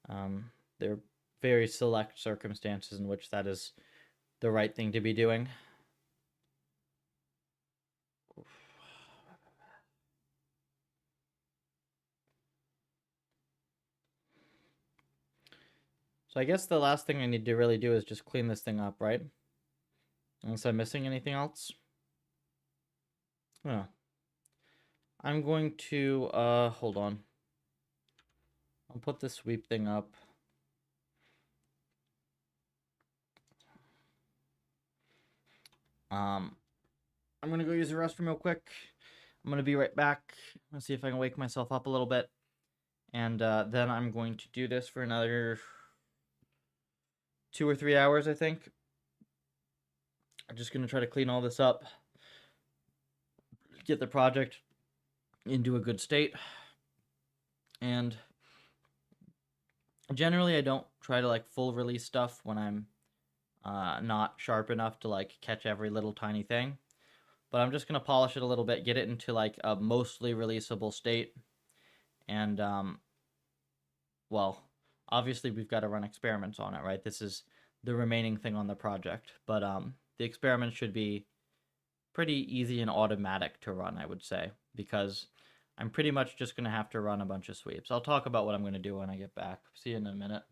There are very select circumstances in which that is the right thing to be doing. So I guess the last thing I need to really do is just clean this thing up, right? Unless I'm missing anything else. Yeah. I'm going to, hold on. I'll put this sweep thing up. I'm gonna go use the restroom real quick. I'm gonna be right back. Let's see if I can wake myself up a little bit. And then I'm going to do this for another 2 or 3 hours, I think. I'm just gonna try to clean all this up, get the project into a good state. And generally I don't try to like full release stuff when I'm not sharp enough to like catch every little tiny thing. But I'm just gonna polish it a little bit, get it into like a mostly releasable state. And well, obviously we've got to run experiments on it, right? This is the remaining thing on the project. But the experiments should be pretty easy and automatic to run, I would say, because I'm pretty much just going to have to run a bunch of sweeps. I'll talk about what I'm going to do when I get back. See you in a minute.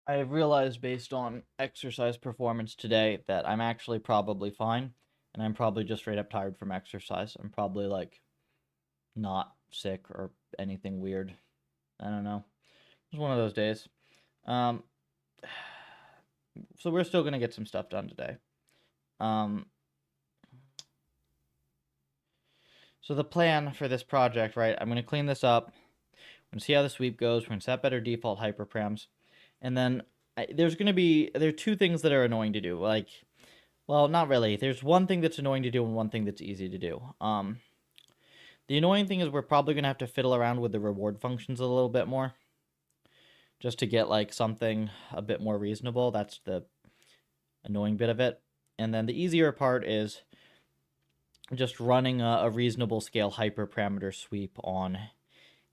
I realized based on exercise performance today that I'm actually probably fine, and I'm probably just straight up tired from exercise. I'm probably like not sick or anything weird. I don't know. It's one of those days. Um, so we're still gonna get some stuff done today. Um, so the plan for this project, right? I'm gonna clean this up. I'm gonna see how the sweep goes. We're gonna set better default hyperparams, and then there are two things that are annoying to do. Like, well, not really. There's one thing that's annoying to do and one thing that's easy to do. The annoying thing is we're probably gonna have to fiddle around with the reward functions a little bit more, just to get like something a bit more reasonable. That's the annoying bit of it. And then the easier part is just running a reasonable scale hyperparameter sweep on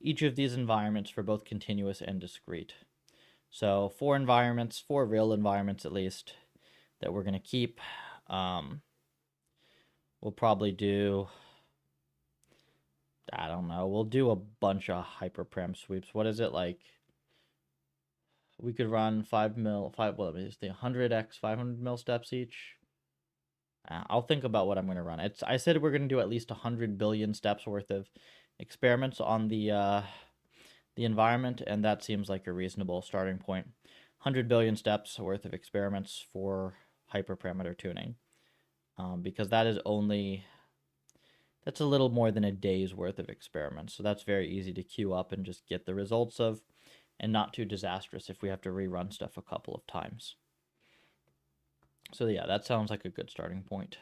each of these environments for both continuous and discrete. So 4 real environments at least, that we're going to keep. We'll probably do, I don't know, we'll do a bunch of hyperparam sweeps. What is it like? We could run 100x 500 mil steps each. I'll think about what I'm going to run. I said we're going to do at least 100 billion steps worth of experiments on the environment, and that seems like a reasonable starting point. 100 billion steps worth of experiments for hyperparameter tuning, because that's a little more than a day's worth of experiments. So that's very easy to queue up and just get the results of, and not too disastrous if we have to rerun stuff a couple of times. So yeah, that sounds like a good starting point.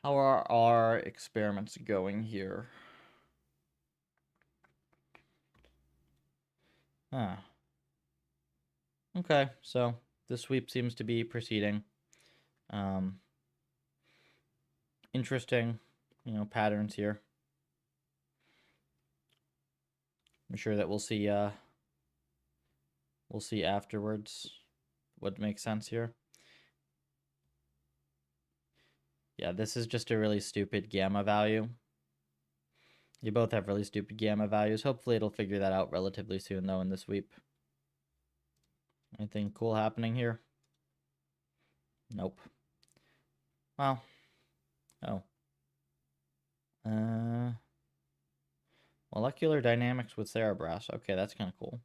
How are our experiments going here? Okay, so the sweep seems to be proceeding. Interesting, patterns here. I'm sure that we'll see afterwards what makes sense here. Yeah, this is just a really stupid gamma value. You both have really stupid gamma values. Hopefully it'll figure that out relatively soon, though, in the sweep. Anything cool happening here? Nope. Well. Oh. Molecular dynamics with Cerebrass. Okay, that's kind of cool.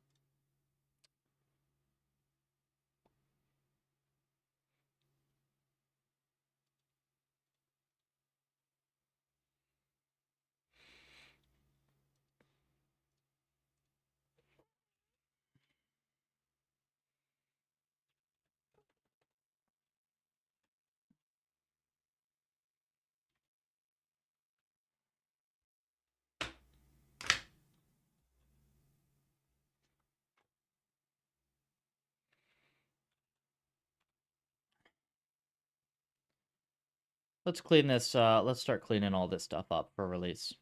Let's clean this, let's start cleaning all this stuff up for release.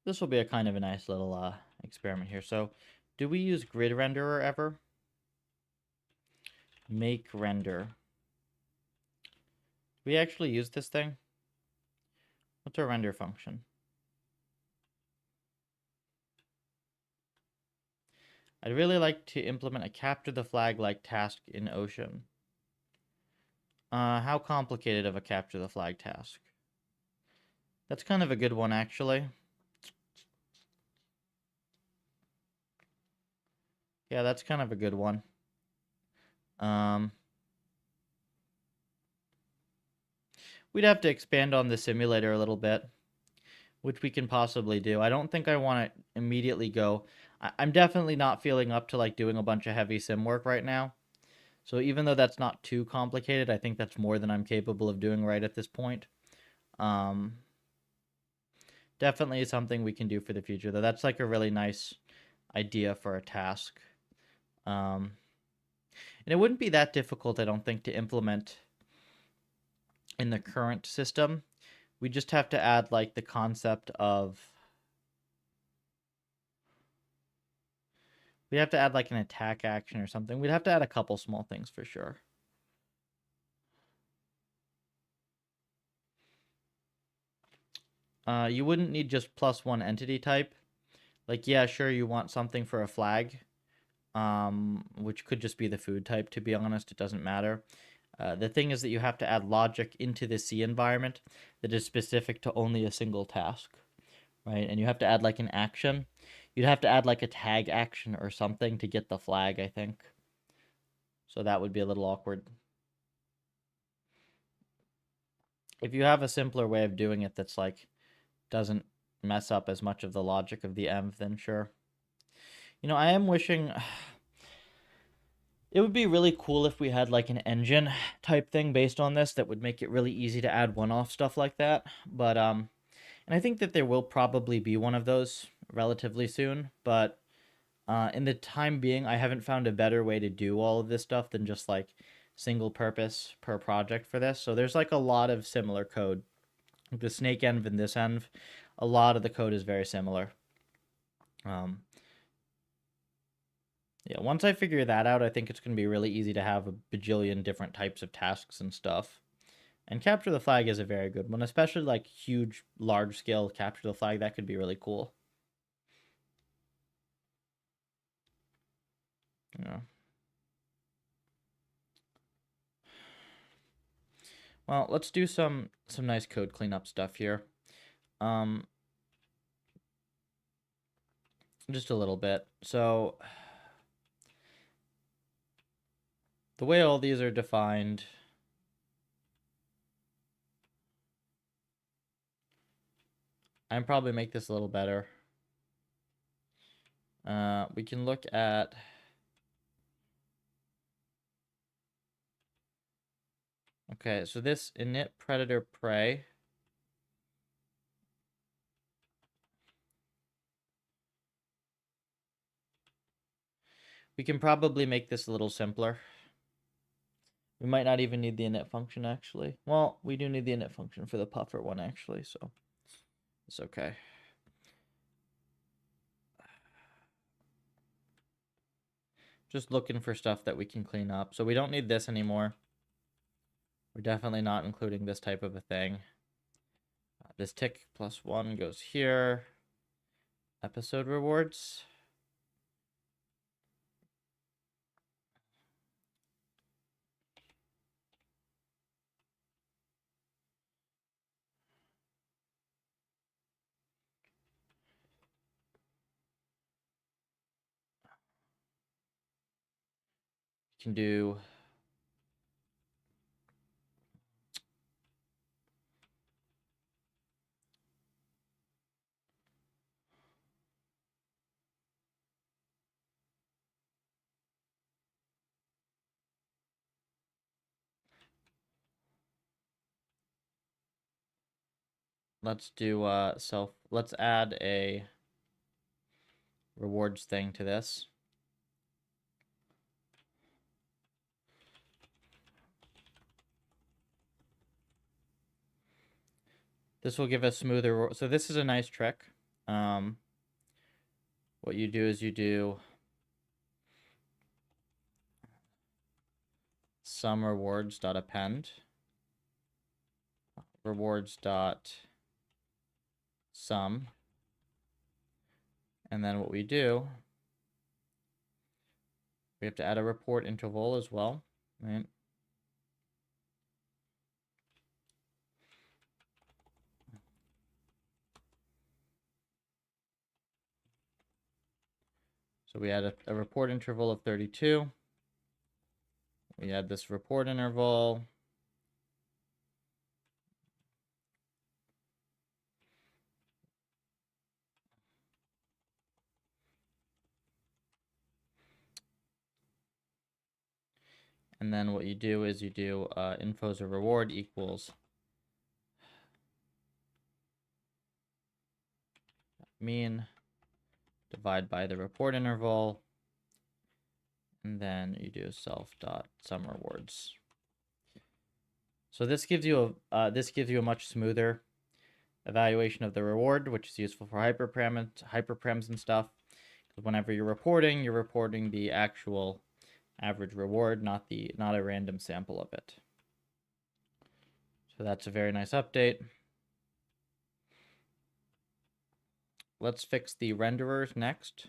This will be a kind of a nice little experiment here. So, do we use grid renderer ever? Make render. Do we actually use this thing? What's our render function? I'd really like to implement a capture the flag like task in Ocean. How complicated of a capture the flag task? That's kind of a good one, actually. Yeah, that's kind of a good one. We'd have to expand on the simulator a little bit, which we can possibly do. I don't think I want to immediately go. I'm definitely not feeling up to like doing a bunch of heavy sim work right now. So even though that's not too complicated, I think that's more than I'm capable of doing right at this point. Definitely something we can do for the future, though. That's like a really nice idea for a task. And it wouldn't be that difficult, I don't think, to implement in the current system. We just have to add like the concept of, we have to add like an attack action or something. We'd have to add a couple small things for sure. You wouldn't need just +1 entity type. Like, yeah, sure, you want something for a flag, which could just be the food type, to be honest. It doesn't matter. The thing is that you have to add logic into the C environment that is specific to only a single task, right? And you have to add like an action. You'd have to add like a tag action or something to get the flag, I think. So that would be a little awkward. If you have a simpler way of doing it that's like doesn't mess up as much of the logic of the env, then sure. You know, I am wishing it would be really cool if we had like an engine type thing based on this that would make it really easy to add one-off stuff like that. But and I think that there will probably be one of those relatively soon, but in the time being, I haven't found a better way to do all of this stuff than just like single purpose per project for this. So there's like a lot of similar code. The snake env and this env, a lot of the code is very similar. Yeah, once I figure that out, I think it's going to be really easy to have a bajillion different types of tasks and stuff. And capture the flag is a very good one, especially like huge, large scale capture the flag. That could be really cool. Yeah. Well, let's do some nice code cleanup stuff here. Just a little bit. So the way all these are defined, I'd probably make this a little better. We can look at okay, so this init predator prey. We can probably make this a little simpler. We might not even need the init function, actually. Well, we do need the init function for the puffer one, actually, so it's okay. Just looking for stuff that we can clean up. So we don't need this anymore. We're definitely not including this type of a thing. This tick +1 goes here. Episode rewards. Can do let's do let's add a rewards thing to this. This will give us smoother. So this is a nice trick. What you do is you do sum rewards dot append rewards dot sum, and then what we do, we have to add a report interval as well, right? So we add a report interval of 32. We add this report interval. And then what you do is you do infos of reward equals mean divide by the report interval, and then you do self.sum rewards. So this gives you a much smoother evaluation of the reward, which is useful for hyperparams and stuff. Because whenever you're reporting the actual average reward, not a random sample of it. So that's a very nice update. Let's fix the renderers next.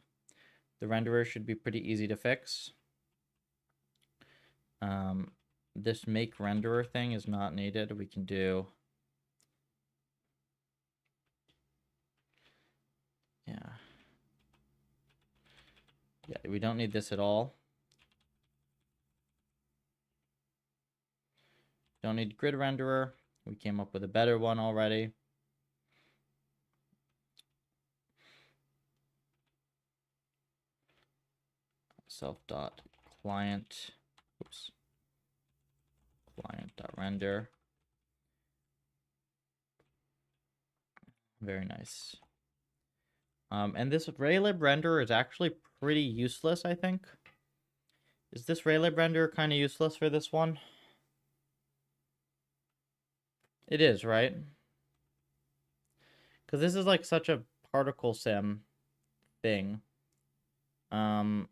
The renderer should be pretty easy to fix. This make renderer thing is not needed. We can do... Yeah. Yeah, we don't need this at all. Don't need grid renderer. We came up with a better one already. Self.client. Oops. Client.render. Very nice. And this Raylib renderer is actually pretty useless, I think. Is this Raylib renderer kind of useless for this one? It is, right? Because this is like such a particle sim thing. I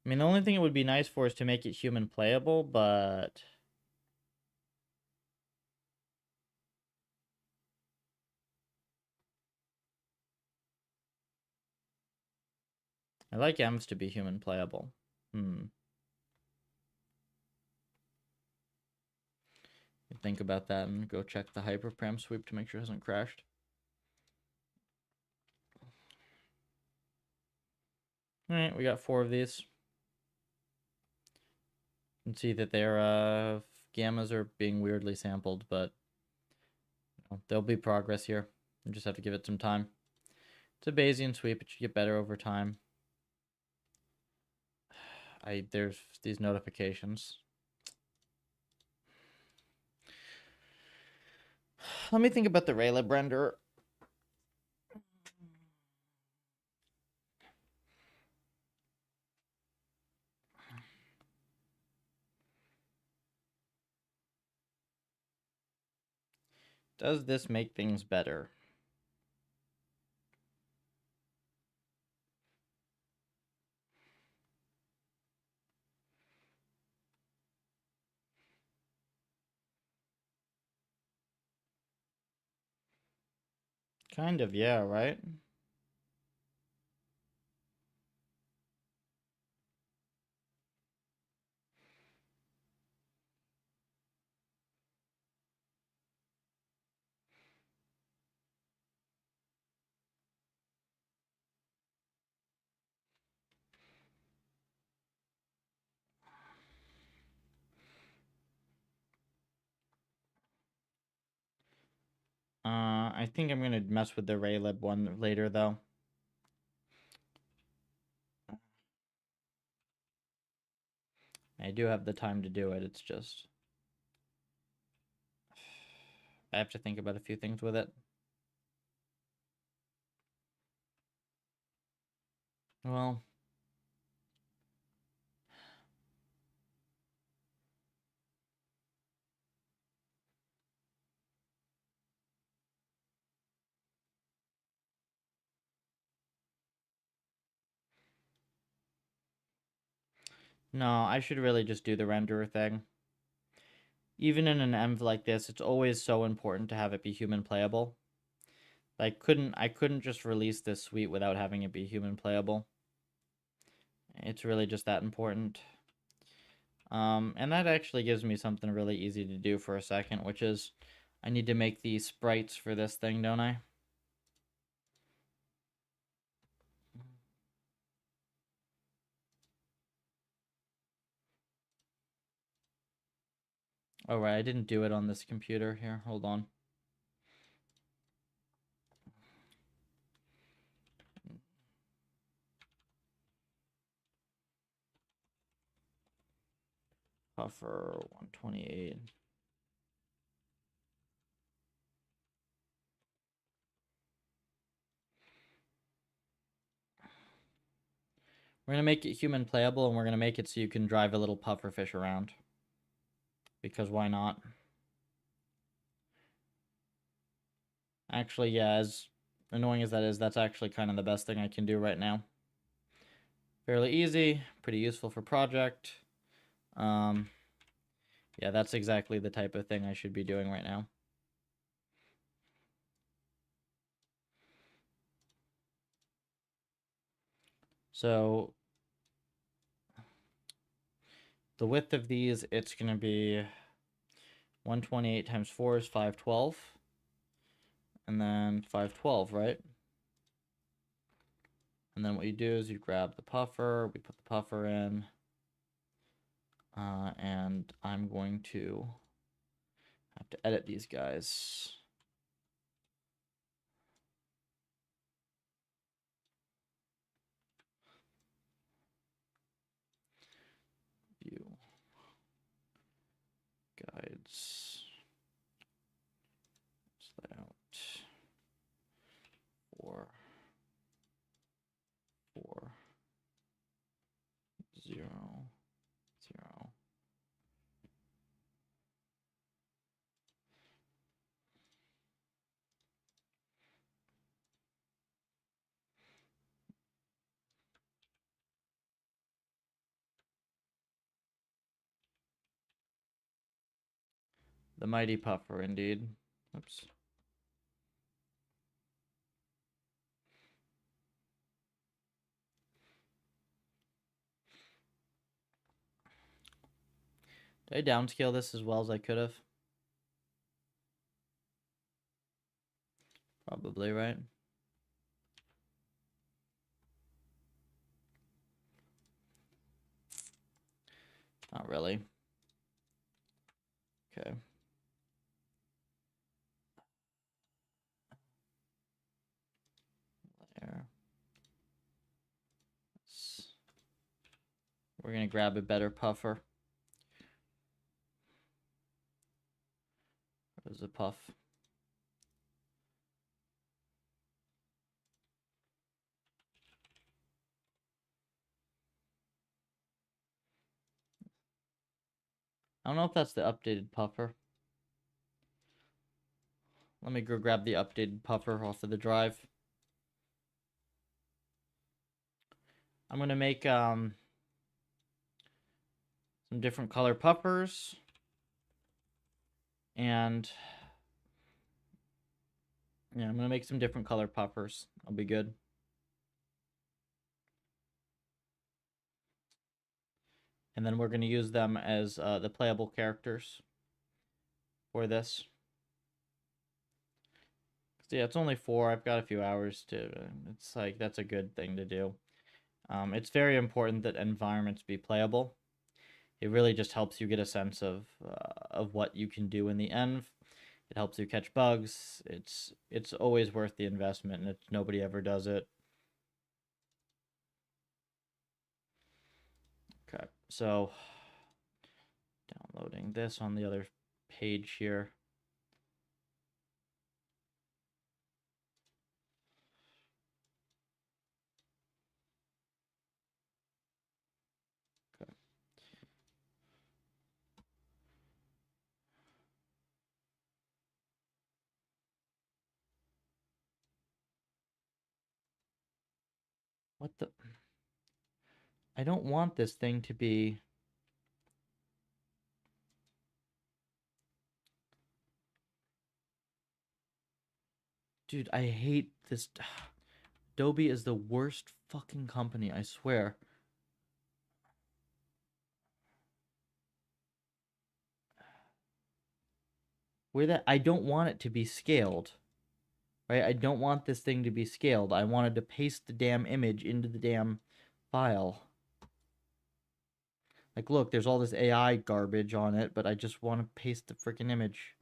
mean, the only thing it would be nice for is to make it human playable, but... I like M's to be human playable. Think about that and go check the Hyper-Param sweep to make sure it hasn't crashed. Alright, we got 4 of these. You can see that their gammas are being weirdly sampled, but there'll be progress here. You just have to give it some time. It's a Bayesian sweep. It should get better over time. There's these notifications. Let me think about the Raylib renderer. Does this make things better? Kind of, yeah, right? I think I'm gonna mess with the Raylib one later, though. I do have the time to do it, it's just... I have to think about a few things with it. Well... No, I should really just do the renderer thing. Even in an env like this, it's always so important to have it be human playable. I couldn't just release this suite without having it be human playable. It's really just that important. And that actually gives me something really easy to do for a second, which is I need to make these sprites for this thing, don't I? Oh, right, I didn't do it on this computer. Here, hold on. Puffer 128. We're going to make it human playable, and we're going to make it so you can drive a little pufferfish around. Because why not? Actually, yeah, as annoying as that is, that's actually kind of the best thing I can do right now. Fairly easy, pretty useful for project. Yeah, that's exactly the type of thing I should be doing right now. So the width of these, it's going to be 128 times 4 is 512. And then 512, right? And then what you do is you grab the puffer, we put the puffer in, and I'm going to have to edit these guys. View guides. Layout 4 4 0 0. The mighty puffer, indeed. Oops. Did I downscale this as well as I could have? Probably, right? Not really. Okay. There. We're going to grab a better puffer. There's a puff. I don't know if that's the updated puffer. Let me go grab the updated puffer off of the drive. I'm going to make some different color puffers. And yeah, I'm going to make some different color puffers. I'll be good. And then we're going to use them as the playable characters for this. So yeah, it's only 4. I've got a few hours to... it's like, that's a good thing to do. It's very important that environments be playable. It really just helps you get a sense of what you can do in the env. It helps you catch bugs. It's always worth the investment, and nobody ever does it. Okay, so downloading this on the other page here. Okay. What the? I don't want this thing to be... Dude, I hate this. Adobe is the worst fucking company, I swear. I don't want it to be scaled. Right? I don't want this thing to be scaled. I wanted to paste the damn image into the damn file. Like, look, there's all this AI garbage on it, but I just want to paste the freaking image.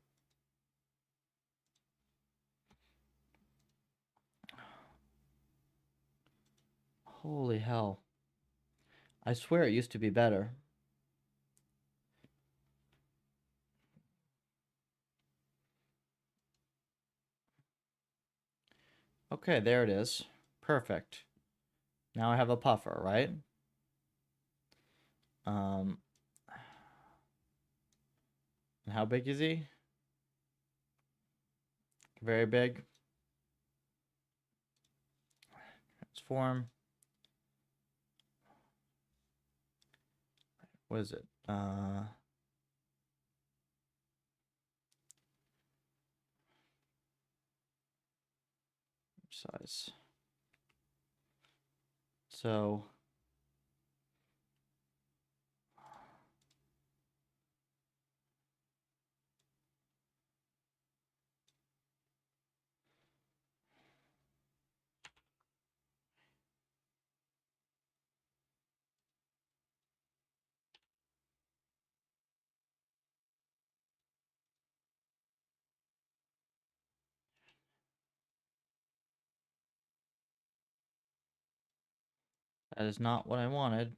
Holy hell. I swear it used to be better. Okay, there it is. Perfect. Now I have a puffer, right? And how big is he? Very big. Transform. What is it? Size. So that is not what I wanted.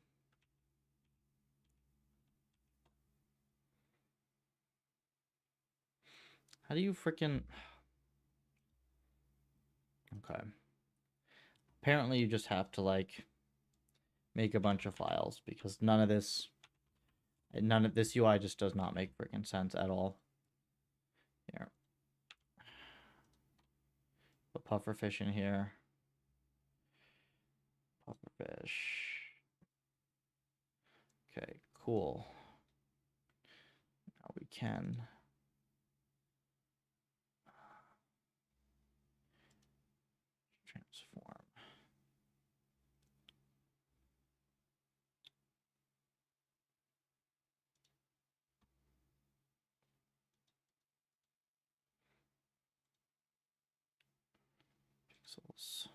How do you freaking... Okay. Apparently you just have to, like, make a bunch of files, because none of this UI just does not make freaking sense at all. Here. Put pufferfish in here. Pufferfish. Okay, cool. Now we can transform. Pixels.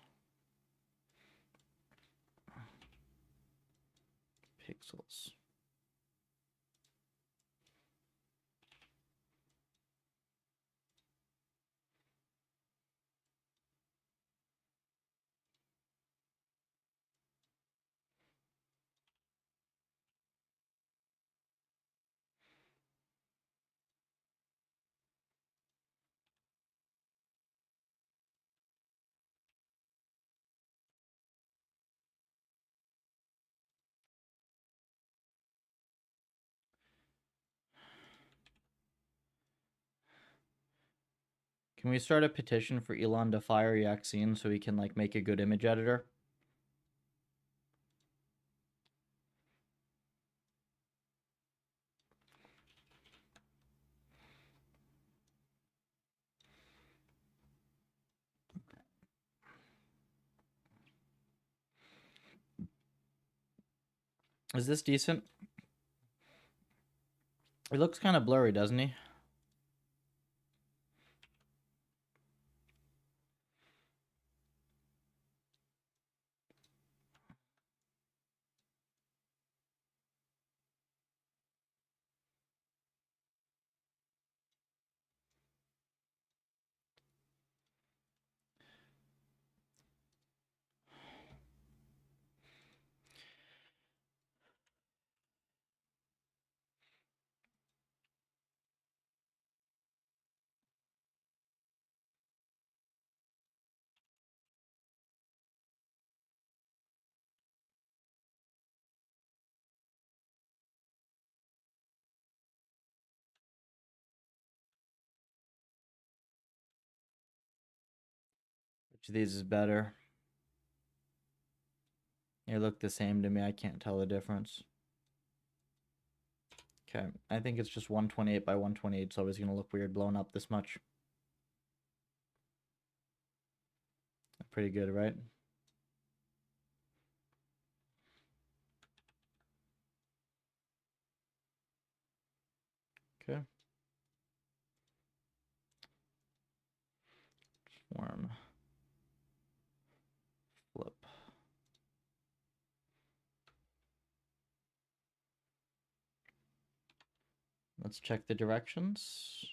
Pixels. Can we start a petition for Elon to fire Yaxine so he can, like, make a good image editor? Is this decent? It looks kind of blurry, doesn't he? Which of these is better? They look the same to me. I can't tell the difference. Okay, I think it's just 128 by 128, so it's going to look weird blown up this much. Pretty good, right? Okay. Form. Flip. Let's check the directions.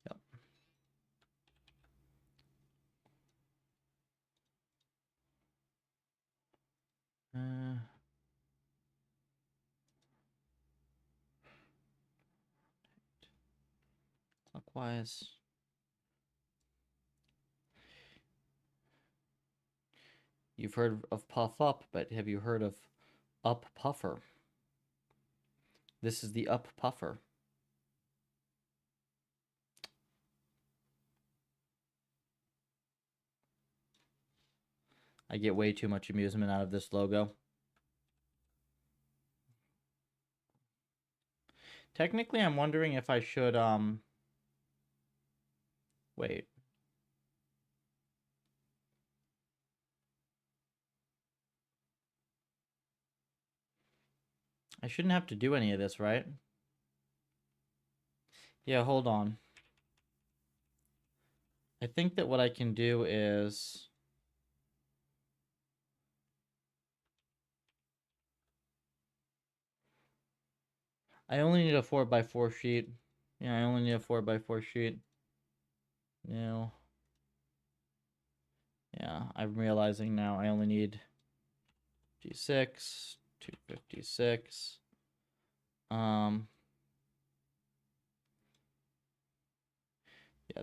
Yep. Clockwise. You've heard of puff up, but have you heard of up puffer? This is the up puffer. I get way too much amusement out of this logo. Technically, I'm wondering if I should, wait. I shouldn't have to do any of this, right? Yeah, hold on. I think that what I can do is... I only need a 4x4 sheet. Yeah, I only need a 4x4 sheet. No. Yeah, I'm realizing now I only need G6, 256. Yeah,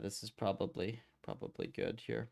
this is probably good here.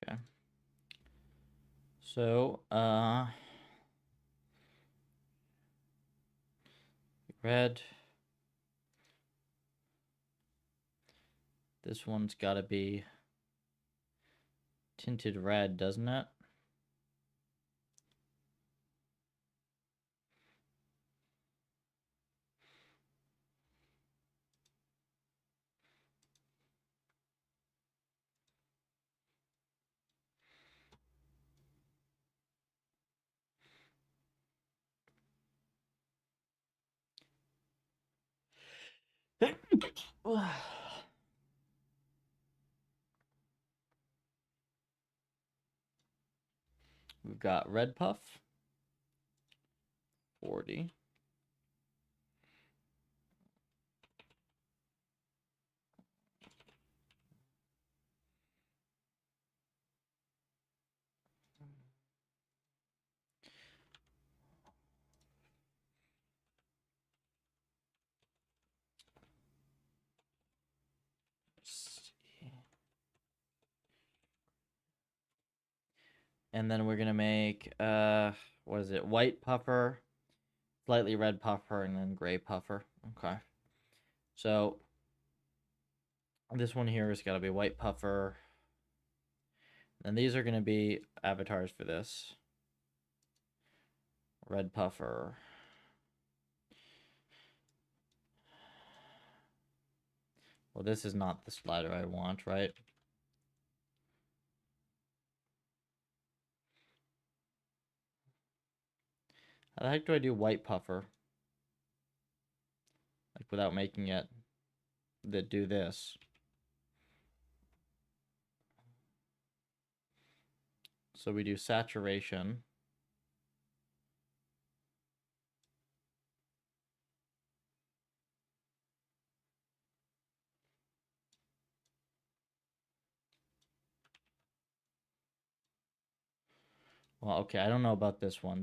Okay. So, red. This one's got to be tinted red, doesn't it? We've got red puff, 40. And then we're gonna make what is it? White puffer, slightly red puffer, and then gray puffer. Okay. So this one here has got to be white puffer. And these are gonna be avatars for this. Red puffer. Well, this is not the slider I want, right? How the heck do I do white puffer? Like without making it that do this. So we do saturation. Well, okay, I don't know about this one.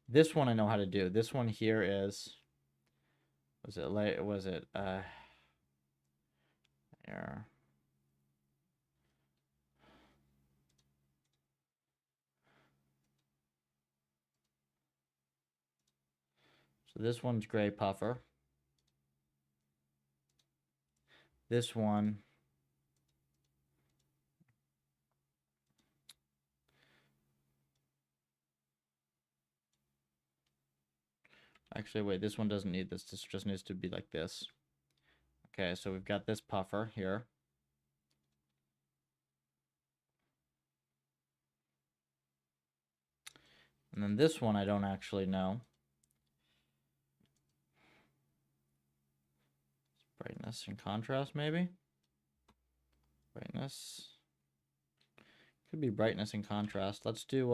This one I know how to do. This one here is here. So this one's gray puffer. This one actually, wait, this one doesn't need this. This just needs to be like this. Okay, so we've got this puffer here. And then this one I don't actually know. Brightness and contrast, maybe? Brightness. Could be brightness and contrast. Let's do,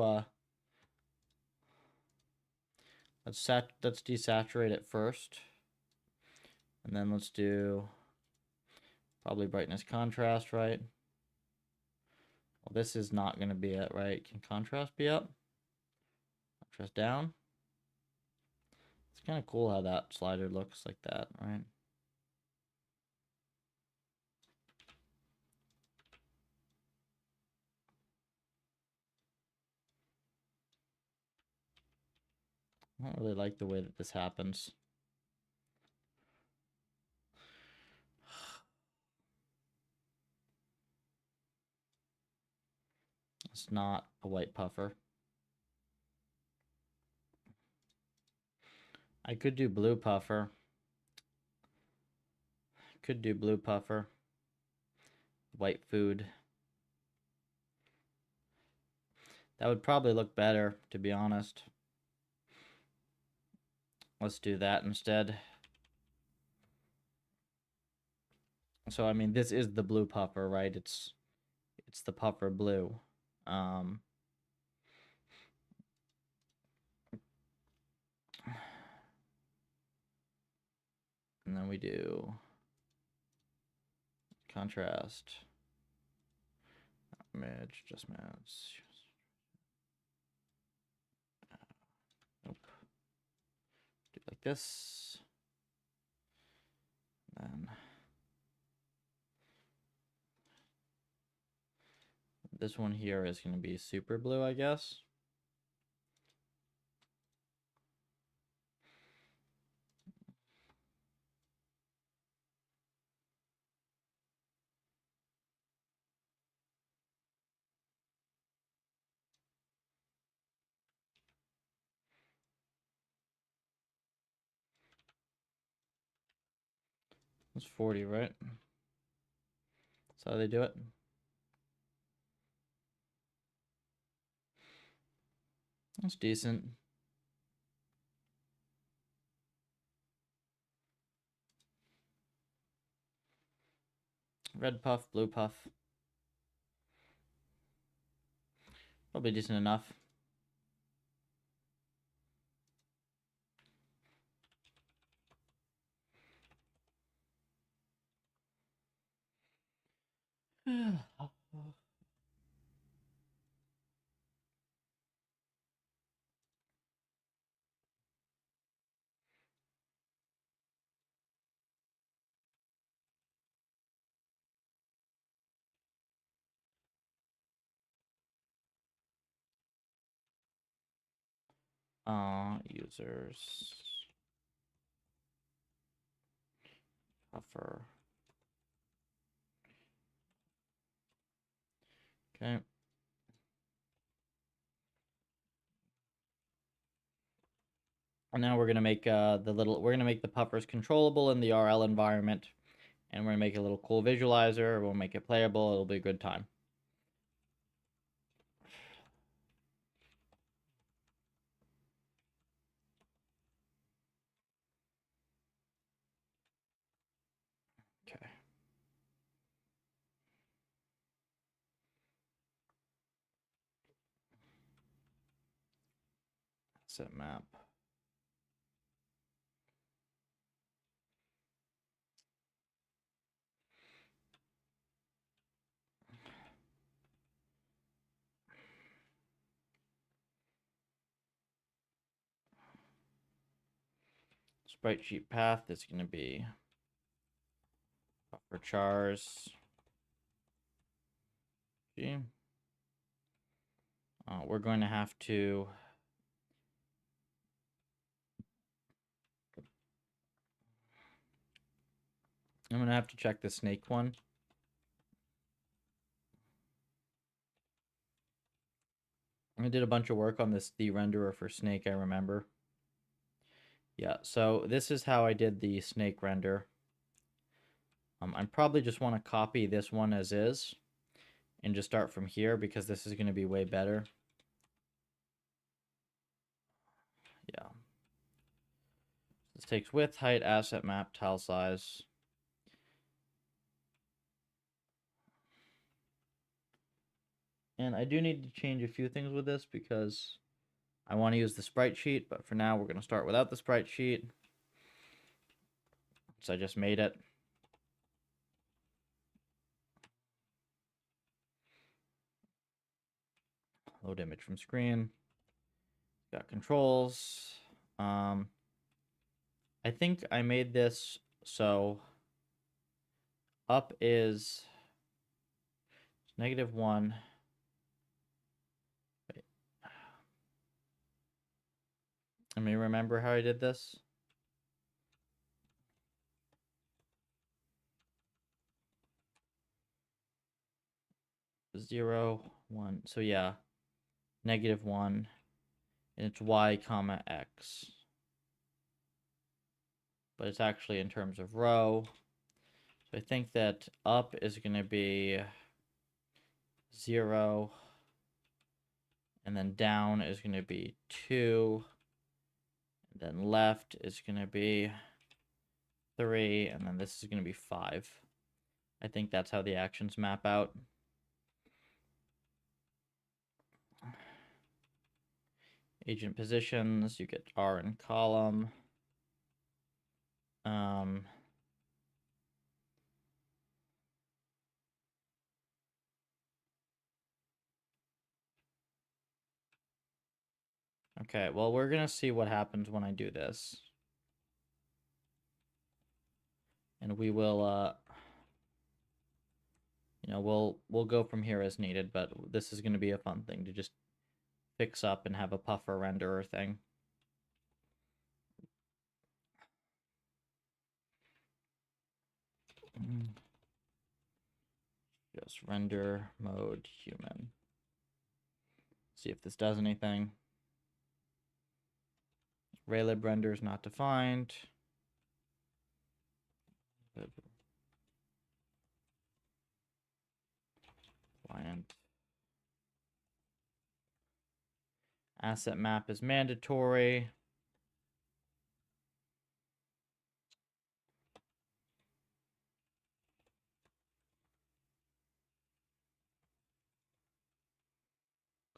let's desaturate it first. And then let's do probably brightness contrast, right? Well, this is not going to be it, right? Can contrast be up? Contrast down? It's kind of cool how that slider looks like that, right? I don't really like the way that this happens. It's not a white puffer. I could do blue puffer. Could do blue puffer. White food. That would probably look better, to be honest. Let's do that instead. So, I mean, this is the blue puffer, right? It's the puffer blue. And then we do contrast. Image, just match. Nope. Do it like this. Then this one here is going to be super blue, I guess. It's 40, right? That's how they do it. That's decent. Red puff, blue puff. Probably decent enough. Users. Puffer. Okay. And now we're gonna make the puffers controllable in the RL environment, and we're gonna make a little cool visualizer. We'll make it playable. It'll be a good time. Okay. Set map. Sprite sheet path is going to be buffer chars. We're going to have to I'm going to have to check the snake one. I did a bunch of work on this, the renderer for snake, I remember. Yeah, so this is how I did the snake render. I probably just want to copy this one as is and just start from here because this is going to be way better. Yeah. This takes width, height, asset map, tile size. And I do need to change a few things with this because I want to use the sprite sheet, but for now we're going to start without the sprite sheet. So I just made it. Load image from screen. Got controls. I think I made this so up is -1. Wait. Let me remember how I did this. Zero, 1. So yeah, -1. And it's y comma x. But it's actually in terms of row. So I think that up is going to be 0. And then down is going to be 2. And then left is going to be 3. And then this is going to be 5. I think that's how the actions map out. Agent positions, you get R in column. Okay, well, we're going to see what happens when I do this. And we will, you know, we'll go from here as needed, but this is going to be a fun thing to just fix up and have a puffer renderer thing. Just render mode human. See if this does anything. Raylib render is not defined. Client. Asset map is mandatory.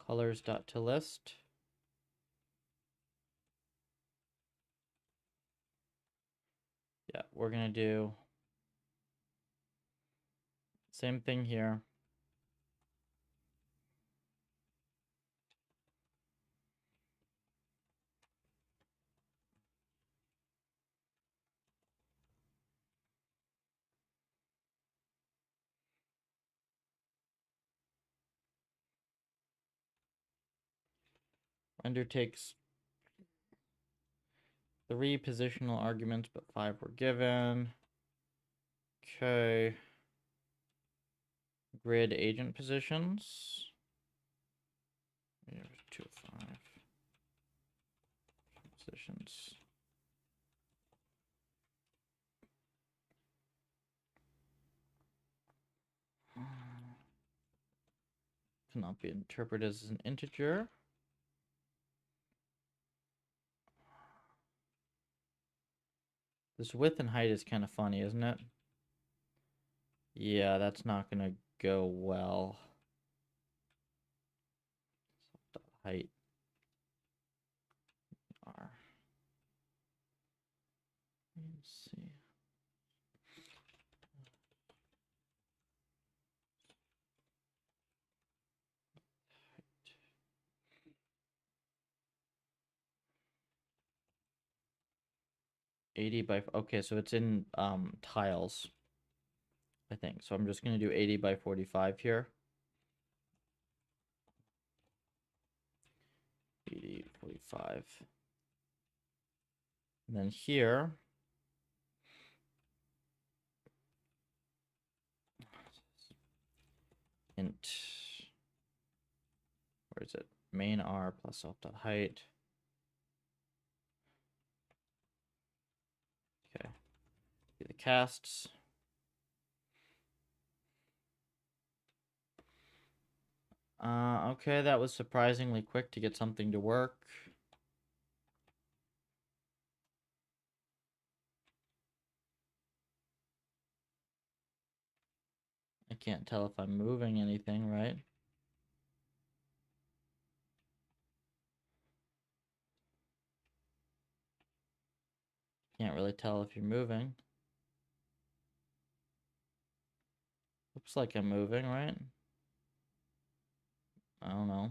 Colors.toList. Yeah, we're gonna do same thing here. Render takes 3 positional arguments, but 5 were given. Okay. Grid agent positions. Here's 2 of 5 positions. Cannot be interpreted as an integer. This width and height is kind of funny, isn't it? Yeah, that's not gonna go well. Height R. Let's see. Okay, so it's in tiles, I think. So I'm just gonna do 80 by 45 here. 80, 45. And then here int, where is it? Main r plus self.height. Okay, do the casts. Okay, that was surprisingly quick to get something to work. I can't tell if I'm moving anything, right? Can't really tell if you're moving. Looks like I'm moving, right? I don't know.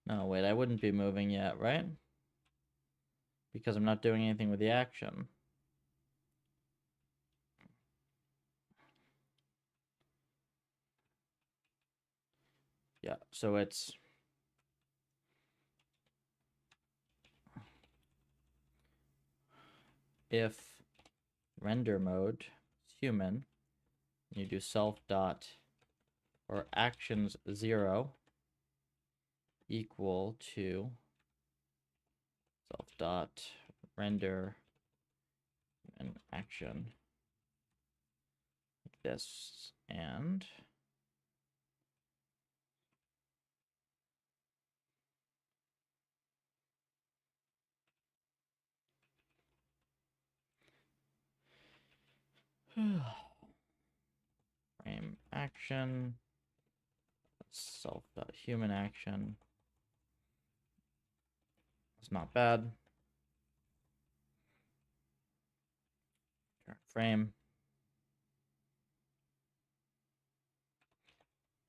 No, wait, I wouldn't be moving yet, right? Because I'm not doing anything with the action. Yeah, so it's if render mode is human, you do self dot or actions 0 equal to self dot render an action like this, and frame action self dot human action. It's not bad. Current frame.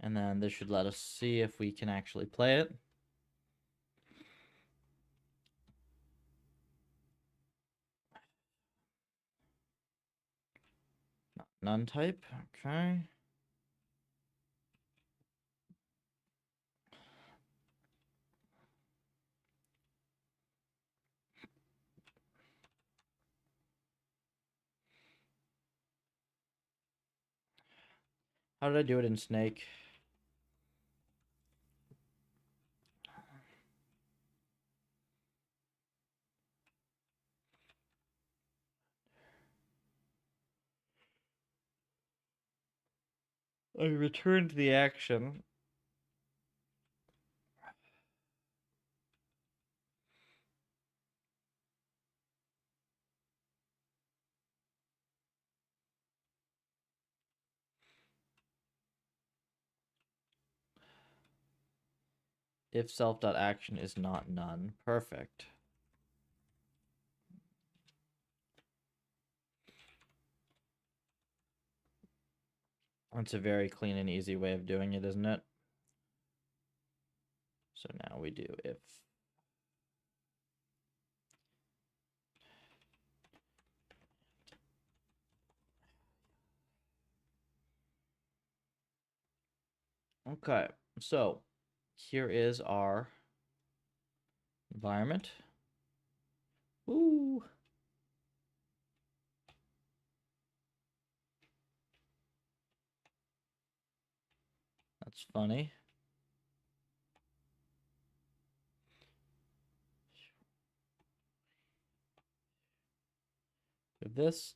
And then this should let us see if we can actually play it. None type, okay. How did I do it in Snake? I returned the action. If self.action is not none. Perfect. That's a very clean and easy way of doing it, isn't it? So now we do if okay, so here is our environment. Ooh. That's funny. With this.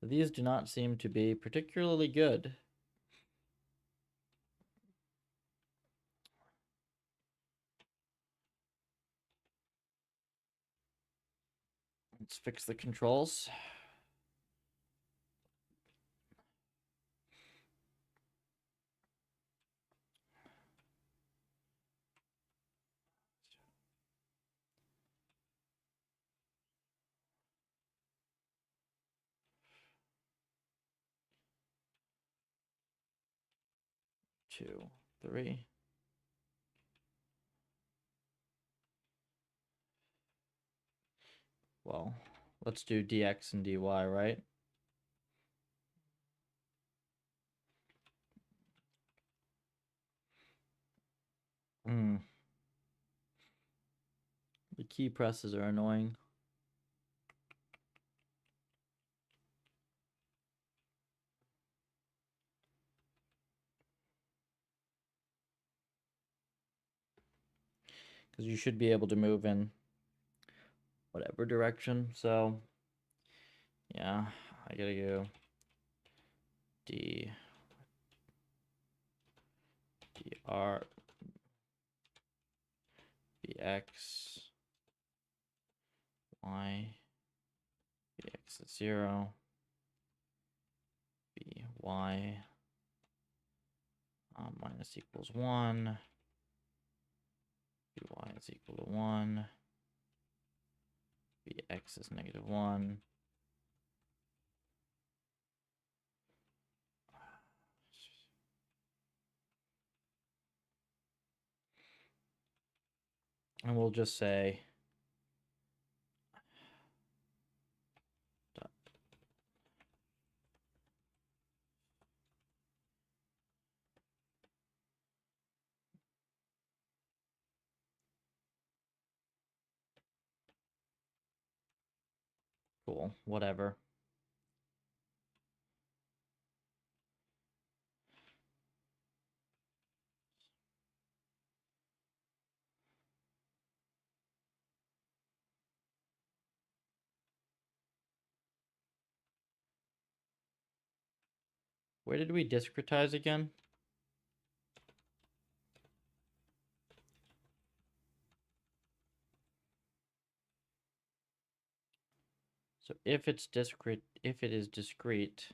These do not seem to be particularly good. Let's fix the controls. Two, three. Well, let's do dx and dy, right? The key presses are annoying. Because you should be able to move in whatever direction. So, yeah, I gotta go D, dr, bx, y, bx is 0, by minus equals 1, by is equal to 1, bx is negative 1. And we'll just say cool, whatever. Where did we discretize again? So if it is discrete,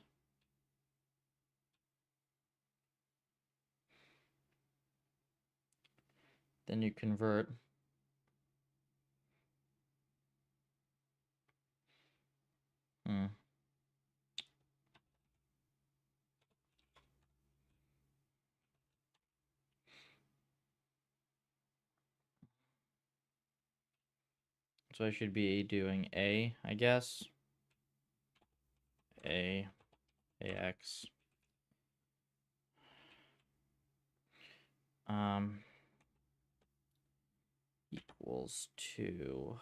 then you convert So I should be doing A, I guess. AX. Equals to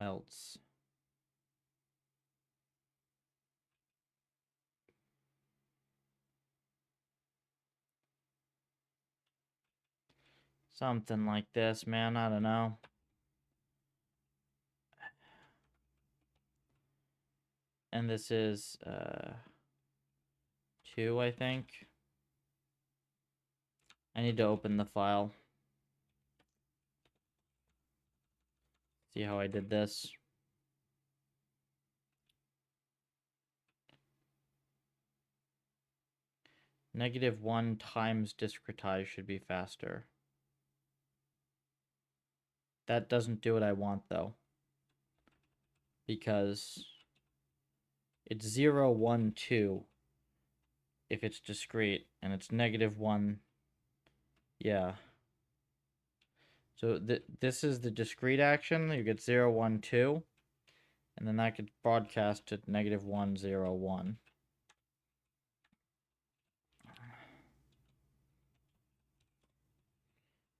else. Something like this, man. I don't know. And this is 2, I think. I need to open the file. See how I did this. -1 times discretize should be faster. That doesn't do what I want, though. Because it's 0, 1, 2 if it's discrete, and it's -1. Yeah. So this is the discrete action. You get 0, 1, 2. And then that gets broadcast to -1, 0, 1.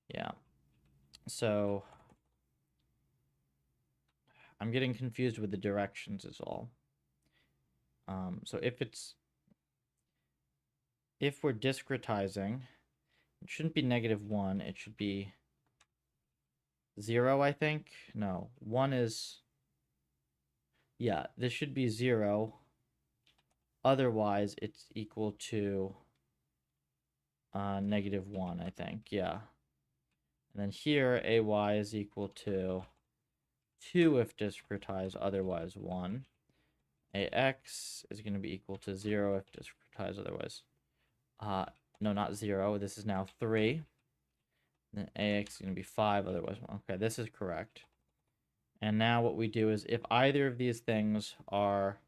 Yeah. So I'm getting confused with the directions is all. So if we're discretizing, it shouldn't be -1. It should be 0, I think. No, 1 is... Yeah, this should be 0. Otherwise, it's equal to -1, I think. Yeah. And then here, AY is equal to 2 if discretized, otherwise 1. AX is going to be equal to 0 if discretized, otherwise. No, not 0. This is now 3. Then AX is going to be 5, otherwise 1. Okay, this is correct. And now what we do is if either of these things are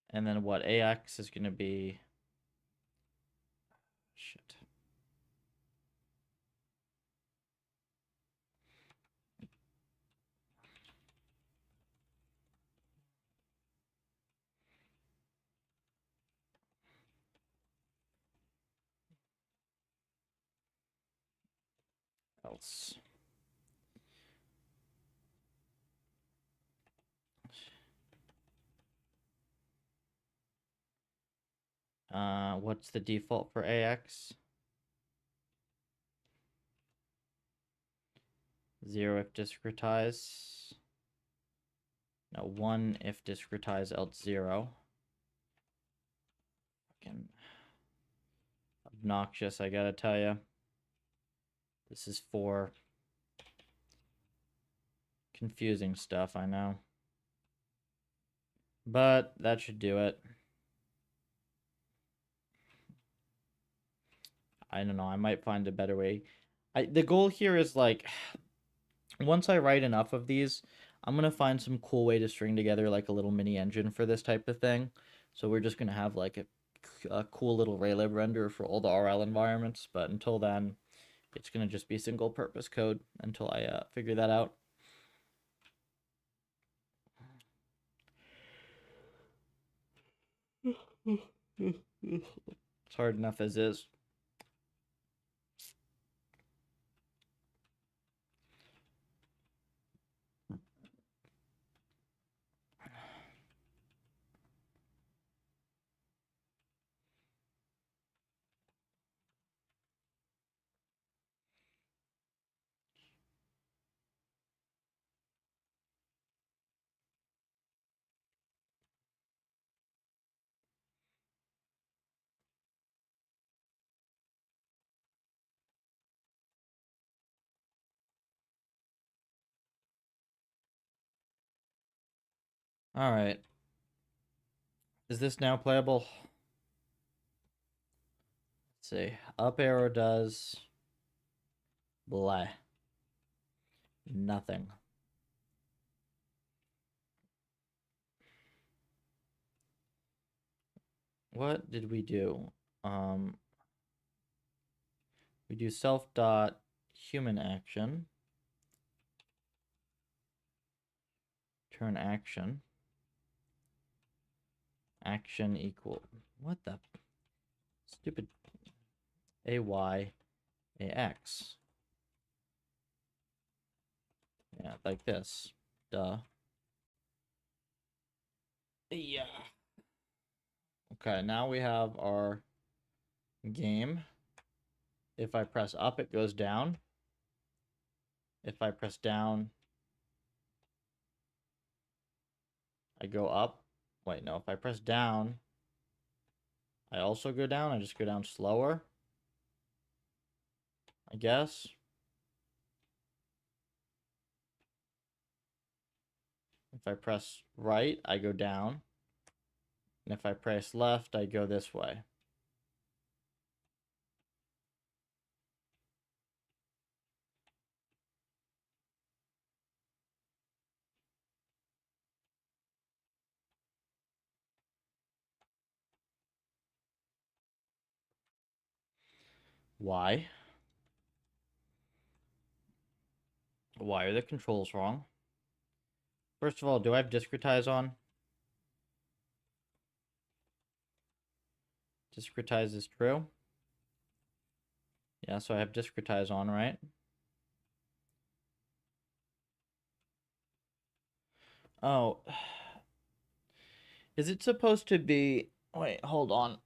and then what AX is going to be, shit. Else. What's the default for AX? 0 if discretize. No, 1 if discretize, else 0. Fucking obnoxious, I gotta tell you. This is for confusing stuff, I know. But that should do it. I don't know, I might find a better way. The goal here is like, once I write enough of these, I'm going to find some cool way to string together like a little mini engine for this type of thing. So we're just going to have like a cool little Raylib render for all the RL environments. But until then, it's going to just be single purpose code until I figure that out. It's hard enough as is. All right. Is this now playable? Let's see. Up arrow does blah. Nothing. What did we do? We do self dot human action. Turn action. Action equal. What the stupid AY AX. Yeah, like this. Duh. Yeah. Okay, now we have our game. If I press up, it goes down. If I press down, I go up. Wait, no, if I press down, I also go down. I just go down slower, I guess. If I press right, I go down. And if I press left, I go this way. Why? Why are the controls wrong? First of all, do I have discretize on? Discretize is true. Yeah, so I have discretize on, right? Oh. Is it supposed to be... Wait, hold on.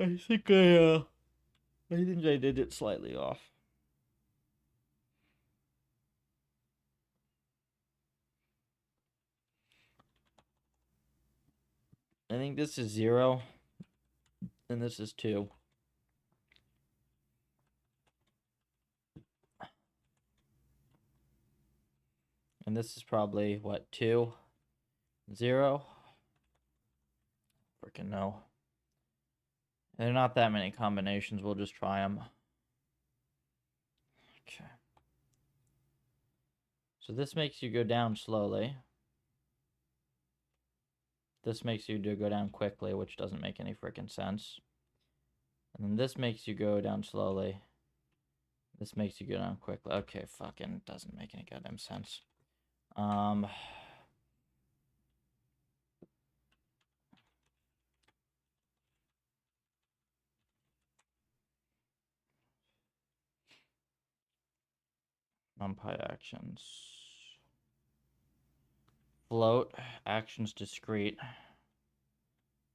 I think I did it slightly off. I think this is 0, and this is 2. And this is probably, what, 2, 0? Freaking no. There are not that many combinations. We'll just try them. Okay. So this makes you go down slowly. This makes you go down quickly, which doesn't make any freaking sense. And then this makes you go down slowly. This makes you go down quickly. Okay, fucking doesn't make any goddamn sense. NumPy actions. Float, actions discrete,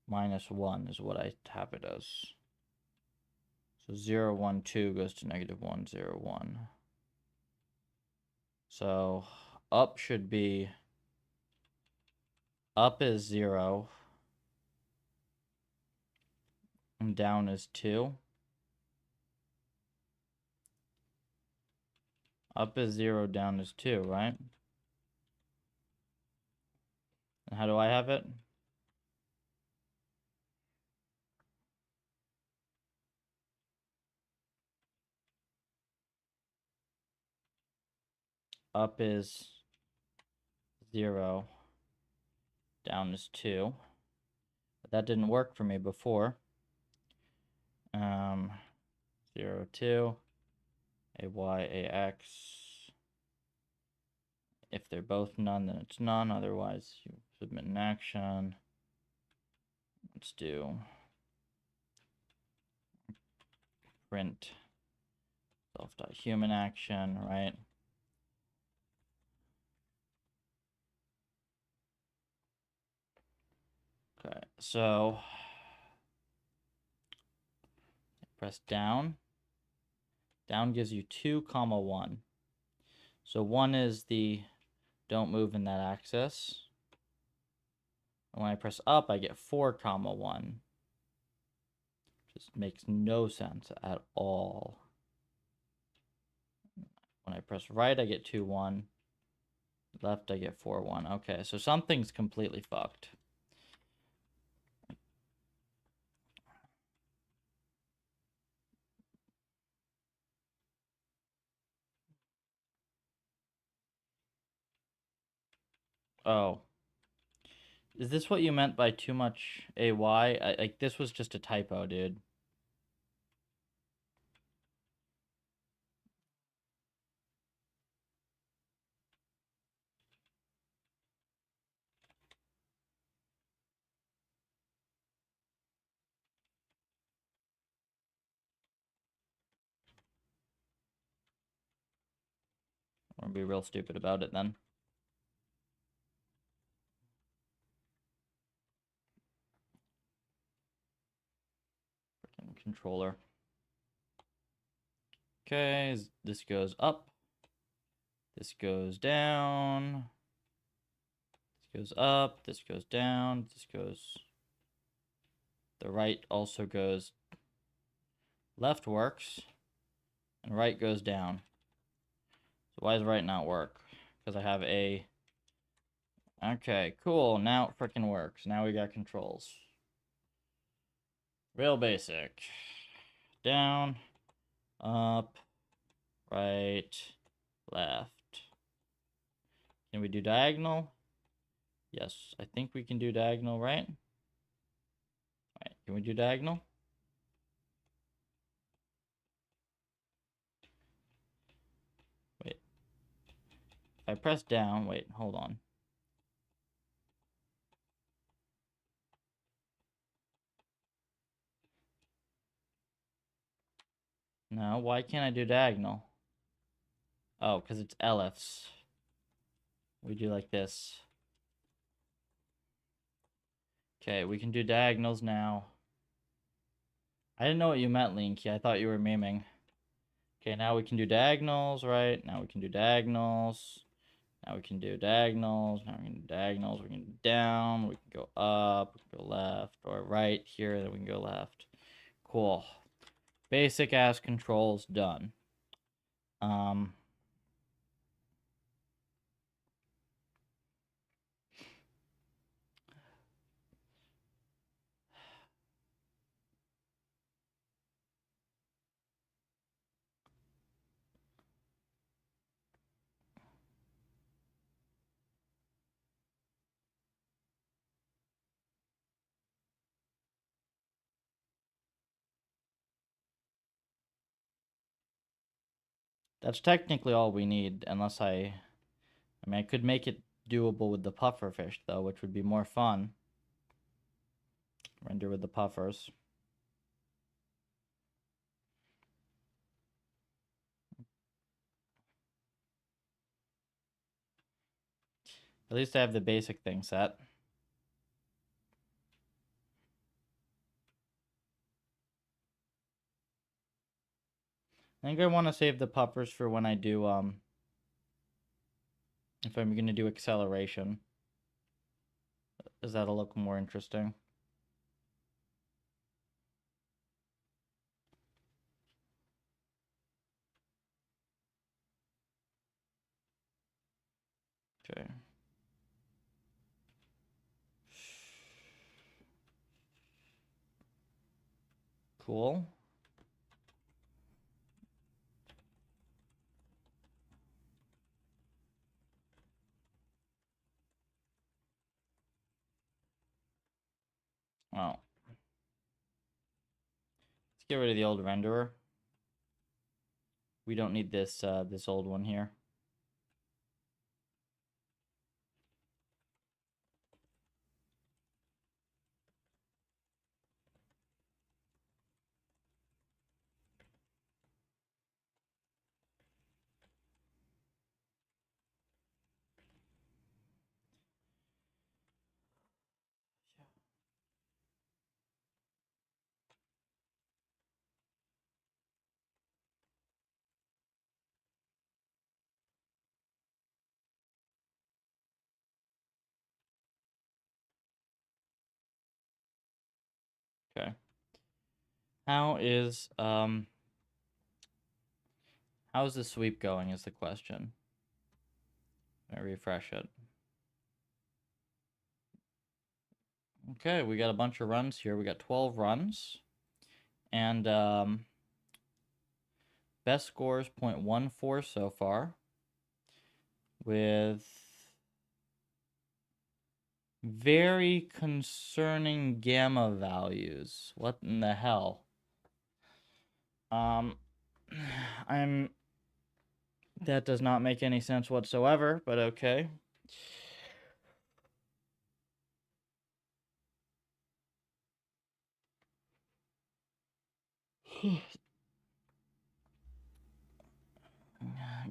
-1 is what I have it as. So 0, 1, 2 goes to -1, 0, 1. So up should be, up is 0, and down is 2. Up is 0, down is 2, right? And how do I have it? Up is 0, down is 2. But that didn't work for me before. 0, 2, AY, AX. If they're both none, then it's none. Otherwise, you submit an action. Let's do print self.human action, right? Okay, so press down. Down gives you 2, 1. So 1 is the don't move in that axis. And when I press up, I get 4, 1. Just makes no sense at all. When I press right, I get 2, 1. Left, I get 4, 1. Okay, so something's completely fucked. Oh. Is this what you meant by too much AY? Like, this was just a typo, dude. I'm gonna be real stupid about it then. Freaking controller. Okay, this goes up. This goes down. This goes up. This goes down. This goes... The right also goes... Left works. And right goes down. So why does right not work? Because I have a... Okay, cool. Now it freaking works. Now we got controls. Real basic. Down, up, right, left. Can we do diagonal? Yes, I think we can do diagonal, right? Alright, can we do diagonal? Wait. If I press down, wait, hold on. No, why can't I do diagonal? Oh, because it's ellipse. We do like this. Okay, we can do diagonals now. I didn't know what you meant, Linky. I thought you were memeing. Okay, now we can do diagonals, right? Now we can do diagonals. Now we can do diagonals. Now we can do diagonals. We can do down. We can go up. We can go left or right here. Then we can go left. Cool. Basic ass controls done. That's technically all we need, unless I mean, I could make it doable with the puffer fish, though, which would be more fun. Render with the puffers. At least I have the basic thing set. I think I want to save the puffers for when I do, if I'm going to do acceleration. Because that'll look more interesting. Okay. Cool. Oh. Let's get rid of the old renderer. We don't need this this old one here. Okay. How's the sweep going is the question. I refresh it. Okay, we got a bunch of runs here. We got 12 runs. And best score is 0.14 so far. With very concerning gamma values. What in the hell? That does not make any sense whatsoever, but okay.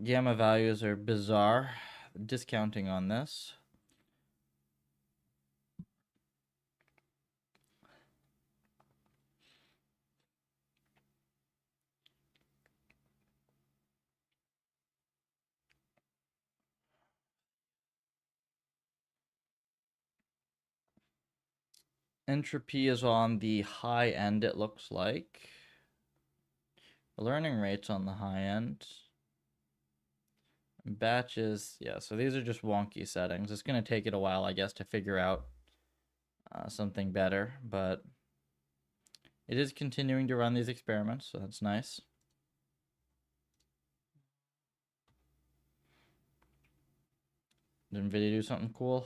Gamma values are bizarre. Discounting on this. Entropy is on the high end, it looks like. The learning rate's on the high end. Batches, yeah, so these are just wonky settings. It's going to take it a while, I guess, to figure out something better, but it is continuing to run these experiments, so that's nice. Did NVIDIA do something cool?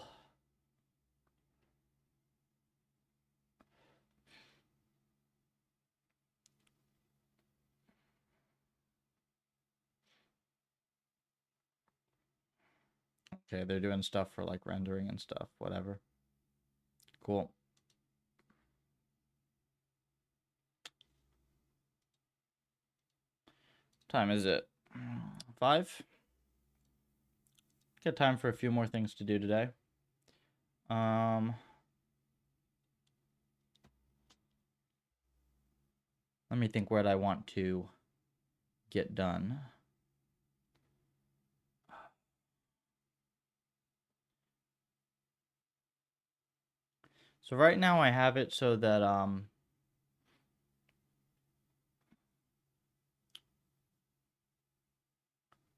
Okay, they're doing stuff for like rendering and stuff, whatever. Cool. Time is it? 5? Got time for a few more things to do today. Let me think what I want to get done. So right now I have it so that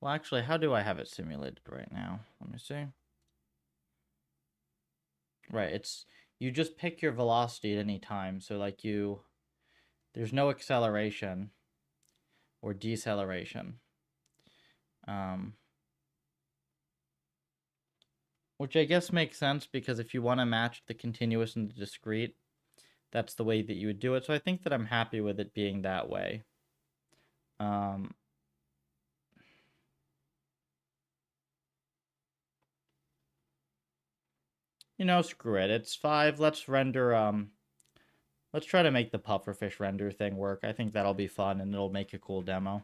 well, actually, how do I have it simulated right now? Let me see. Right, it's you just pick your velocity at any time. So like there's no acceleration or deceleration. Um, which I guess makes sense because if you want to match the continuous and the discrete, that's the way that you would do it. So I think that I'm happy with it being that way. Um, screw it. It's 5. Let's try to make the pufferfish render thing work. I think that'll be fun and it'll make a cool demo.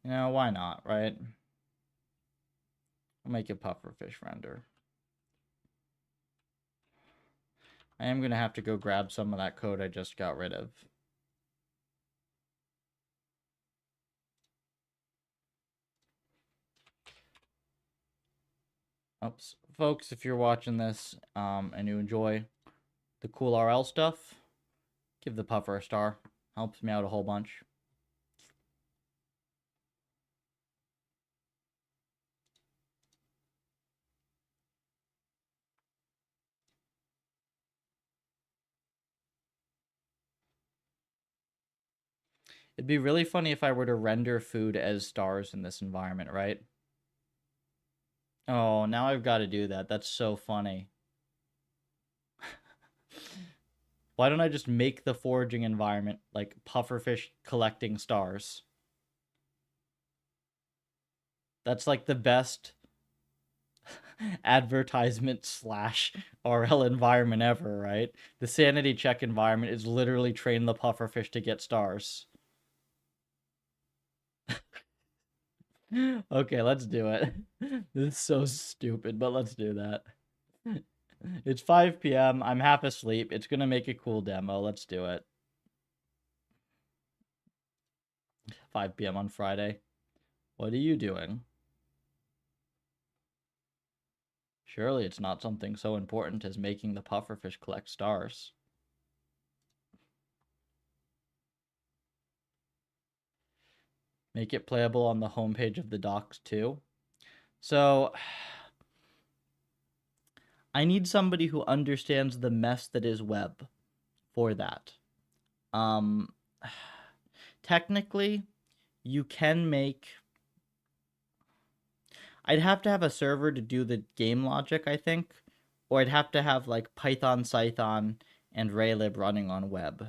Why not, right? I'll make a pufferfish render. I am going to have to go grab some of that code I just got rid of. Oops. Folks, if you're watching this and you enjoy the cool RL stuff, give the puffer a star. Helps me out a whole bunch. It'd be really funny if I were to render food as stars in this environment, right? Oh, now I've got to do that. That's so funny. Why don't I just make the foraging environment like pufferfish collecting stars? That's like the best advertisement / RL environment ever, right? The sanity check environment is literally train the pufferfish to get stars. Okay, let's do it. This is so stupid, but let's do that. It's 5 p.m. I'm half asleep. It's gonna make a cool demo. Let's do it. 5 p.m. on Friday. What are you doing? Surely it's not something so important as making the pufferfish collect stars. Make it playable on the homepage of the docs too. So I need somebody who understands the mess that is web for that. Technically, you can make... I'd have to have a server to do the game logic, I think. Or I'd have to have like Python, Cython, and Raylib running on web.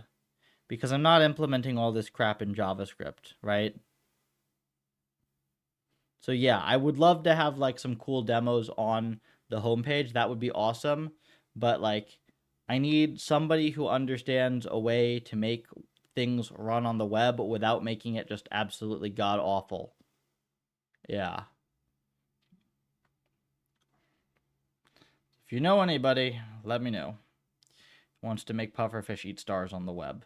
Because I'm not implementing all this crap in JavaScript, right? So yeah, I would love to have like some cool demos on the homepage. That would be awesome. But like, I need somebody who understands a way to make things run on the web without making it just absolutely god awful. Yeah. If you know anybody, let me know. Wants to make pufferfish eat stars on the web.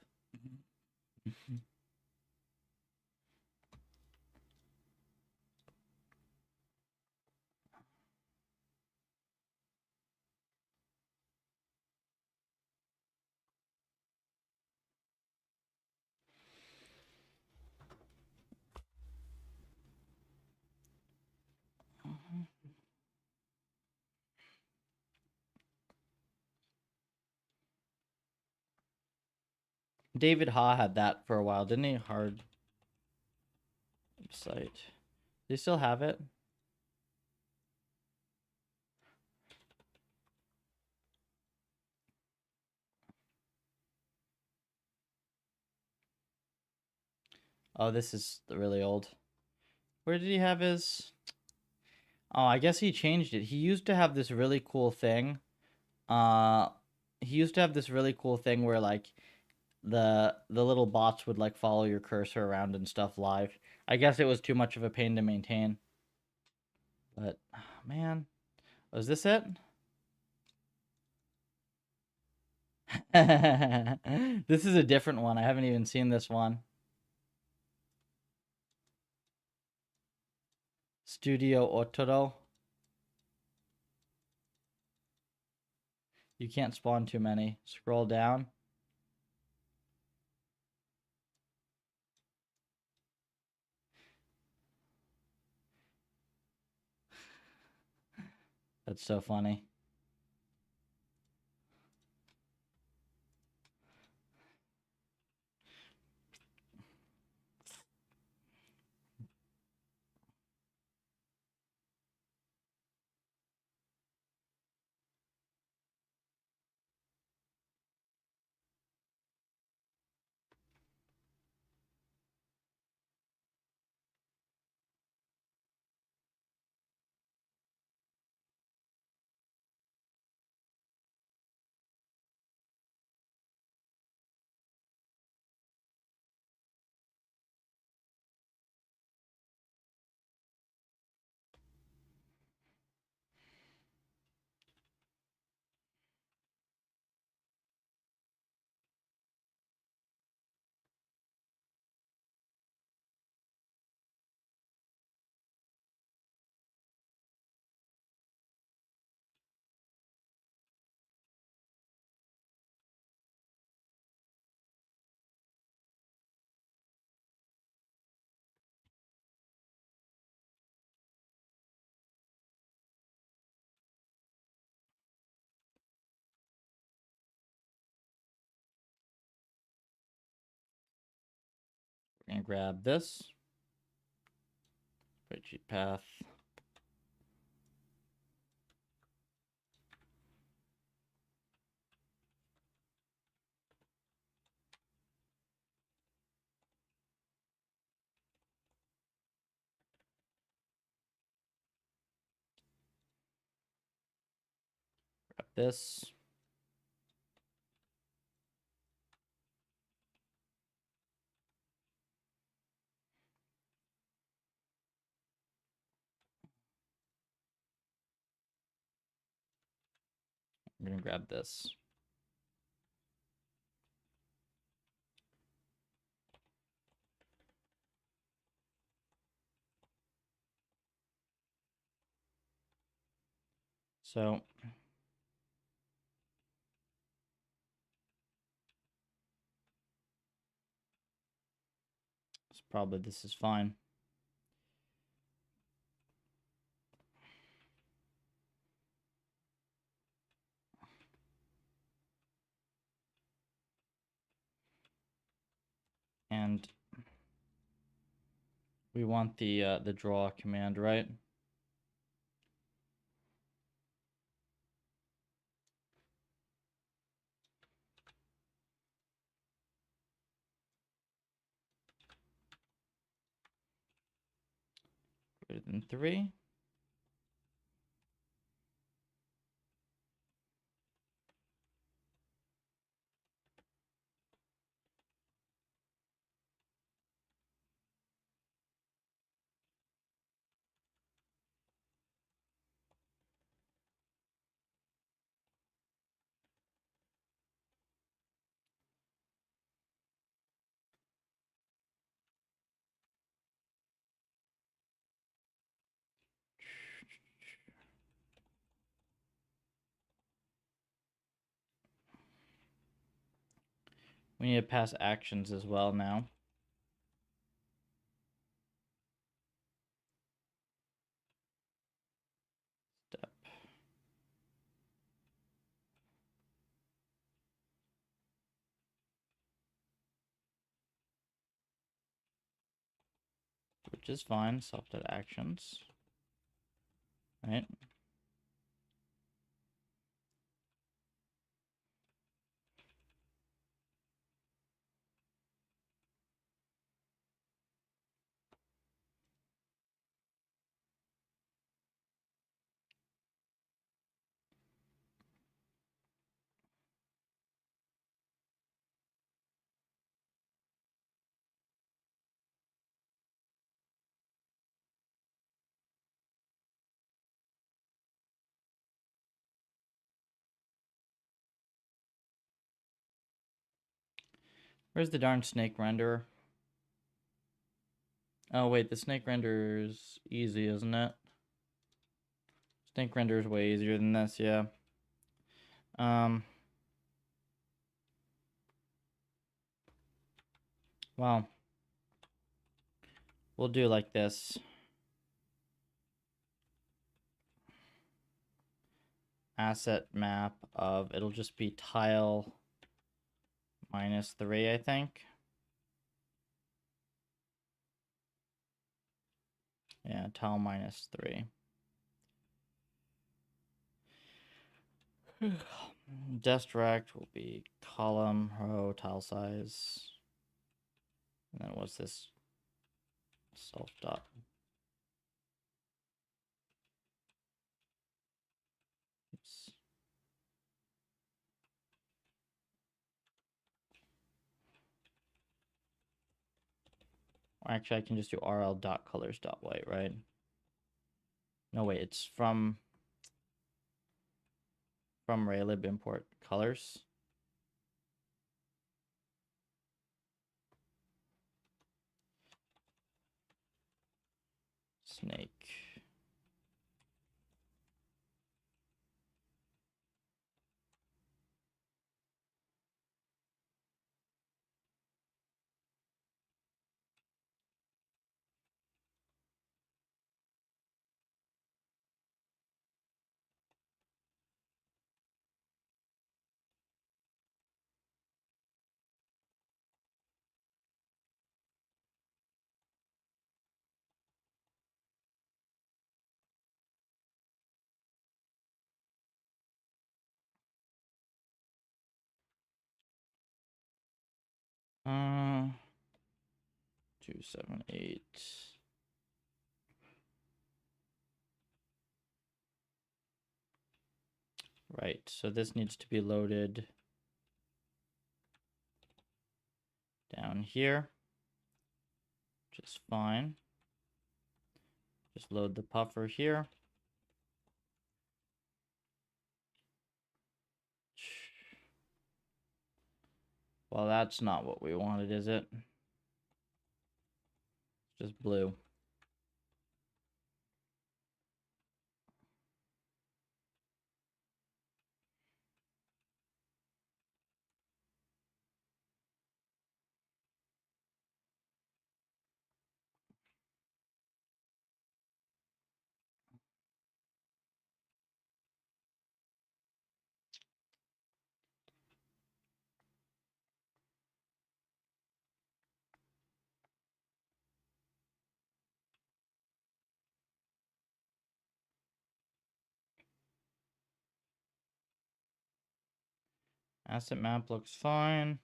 David Ha had that for a while, didn't he? Hard website. They still have it? Oh, this is really old. Where did he have his... Oh, I guess he changed it. He used to have this really cool thing. He used to have this really cool thing where like the little bots would like follow your cursor around and stuff live. I guess it was too much of a pain to maintain. But man, was this it? This is a different one. I haven't even seen this one. Studio Otoro. You can't spawn too many. Scroll down. That's so funny. We're gonna grab this. Spreadsheet path. Grab this. I'm gonna grab this. So this is fine. And we want the draw command, right? Greater than 3. We need to pass actions as well now. Step. Which is fine. Self.actions. Right? Where's the darn snake renderer? Oh, wait, the snake render is easy, isn't it? Snake render is way easier than this, yeah. Well, we'll do like this. Asset map of, it'll just be tile -3, I think. Yeah, tile -3. Dest direct will be column, row, tile size. And then what's this? Self dot. Oops. Or actually, I can just do rl.colors.white, right? No, wait, it's from Raylib import colors. Snake. Uh, 278. Right, so this needs to be loaded down here, which is fine. Just load the puffer here. Well, that's not what we wanted, is it? It's just blue. Asset map looks fine.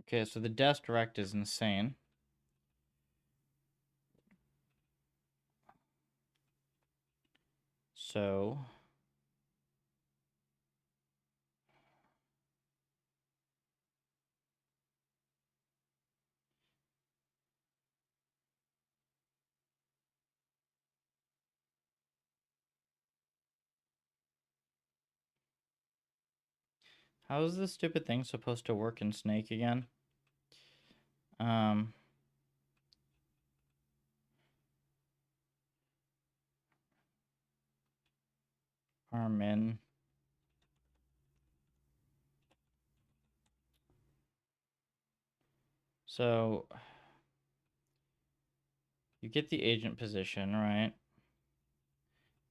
Okay, so the dest direct is insane. So how is this stupid thing supposed to work in Snake again? Armin. So you get the agent position, right?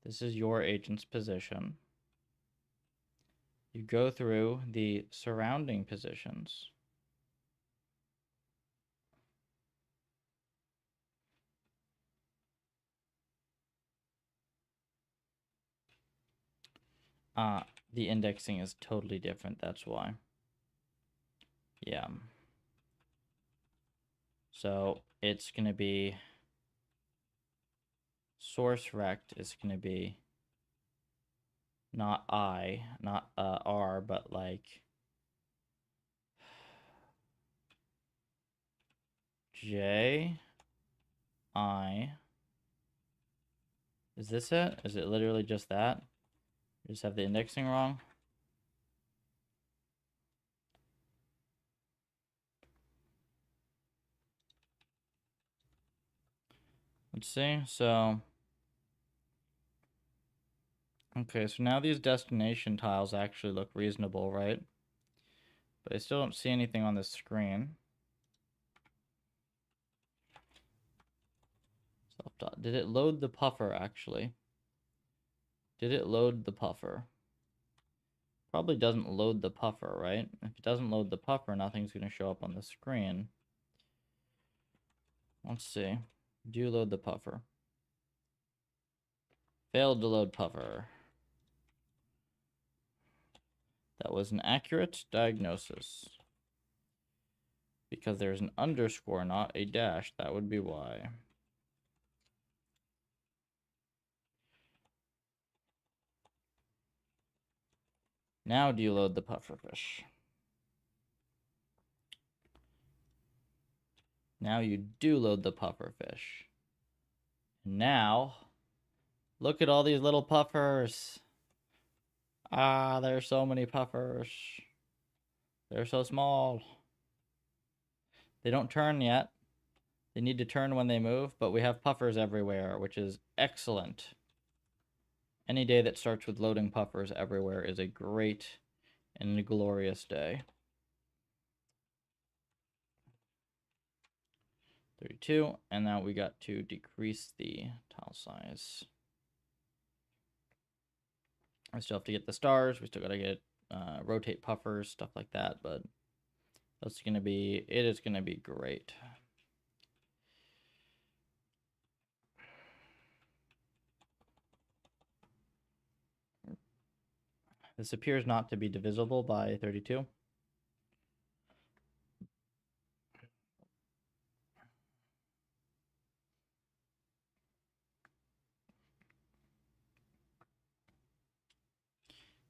This is your agent's position. You go through the surrounding positions. The indexing is totally different, that's why. Yeah. So it's going to be source rect is going to be not I, not R, but like J, I. Is this it? Is it literally just that? You just have the indexing wrong? Let's see. So, okay, so now these destination tiles actually look reasonable, right? But I still don't see anything on the screen. Self-dot. Did it load the puffer, actually? Did it load the puffer? Probably doesn't load the puffer, right? If it doesn't load the puffer, nothing's going to show up on the screen. Let's see. Do load the puffer. Failed to load puffer. That was an accurate diagnosis. Because there's an underscore, not a dash. That would be why. Now do you load the pufferfish? Now you do load the pufferfish. Now, look at all these little puffers. Ah, there's so many puffers. They're so small. They don't turn yet. They need to turn when they move, but we have puffers everywhere, which is excellent. Any day that starts with loading puffers everywhere is a great and a glorious day. 32, and now we got to decrease the tile size. I still have to get the stars. We still got to get rotate puffers, stuff like that, but it is going to be great. This appears not to be divisible by 32.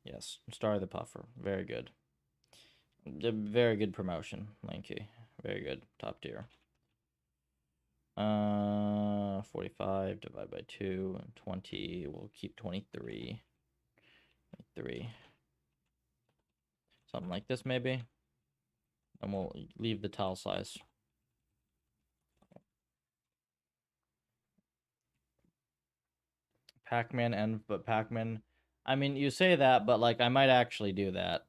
Yes, star the puffer. Very good. Very good promotion, Lanky. Very good. Top tier. 45 divided by 2 and 20. We'll keep 23. 3. Something like this, maybe. And we'll leave the tile size. Pac-Man but Pac-Man. I mean, you say that, but like, I might actually do that.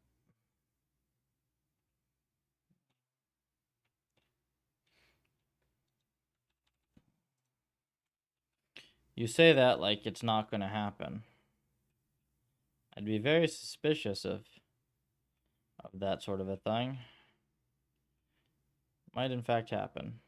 You say that like it's not going to happen. I'd be very suspicious of that sort of a thing. Might in fact happen.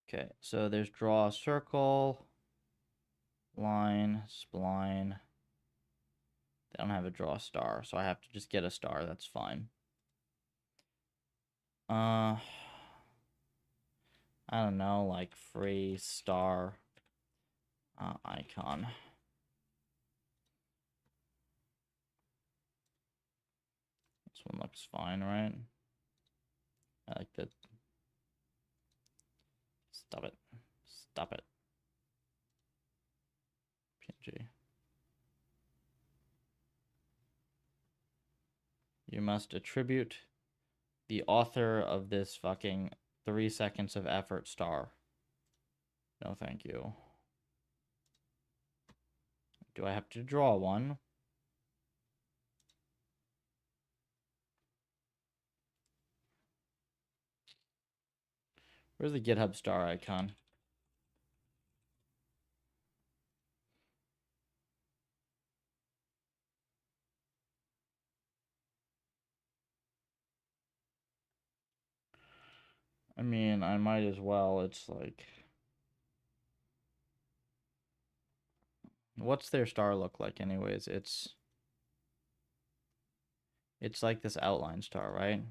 Okay, so there's draw a circle, line, spline. They don't have a draw star, so I have to just get a star. That's fine. I don't know, like free star icon. This one looks fine, right? I like that. Stop it. Stop it. PNG. You must attribute the author of this fucking 3 seconds of effort star. No, thank you. Do I have to draw one? Where's the GitHub star icon? mean, I might as well. It's like, what's their star look like anyways? It's like this outline star, right?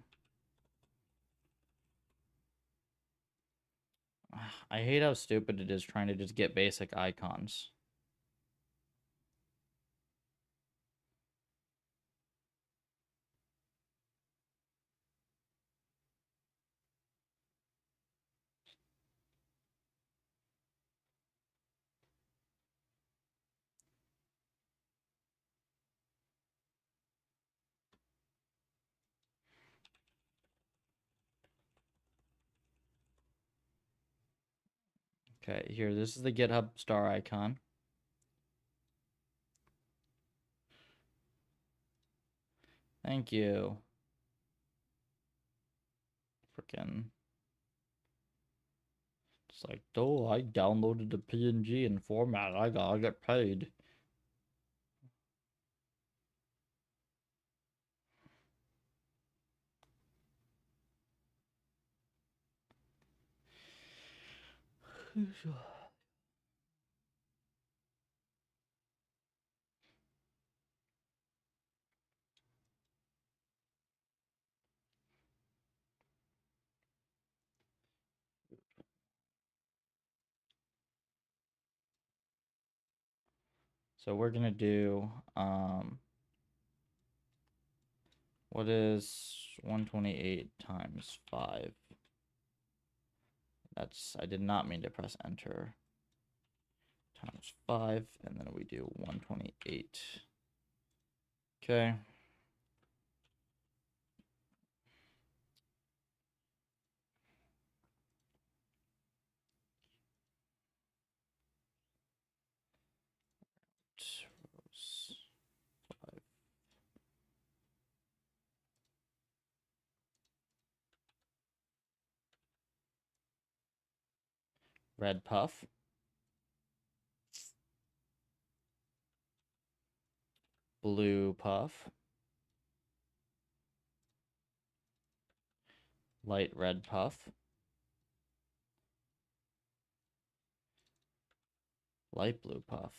I hate how stupid it is trying to just get basic icons. Okay, here, this is the GitHub star icon. Thank you. Freaking. It's like, oh, I downloaded the PNG in format. I gotta get paid. So we're gonna do what is 128 times 5? I did not mean to press enter. Times 5, and then we do 128. Okay. Red puff. Blue puff. Light red puff. Light blue puff.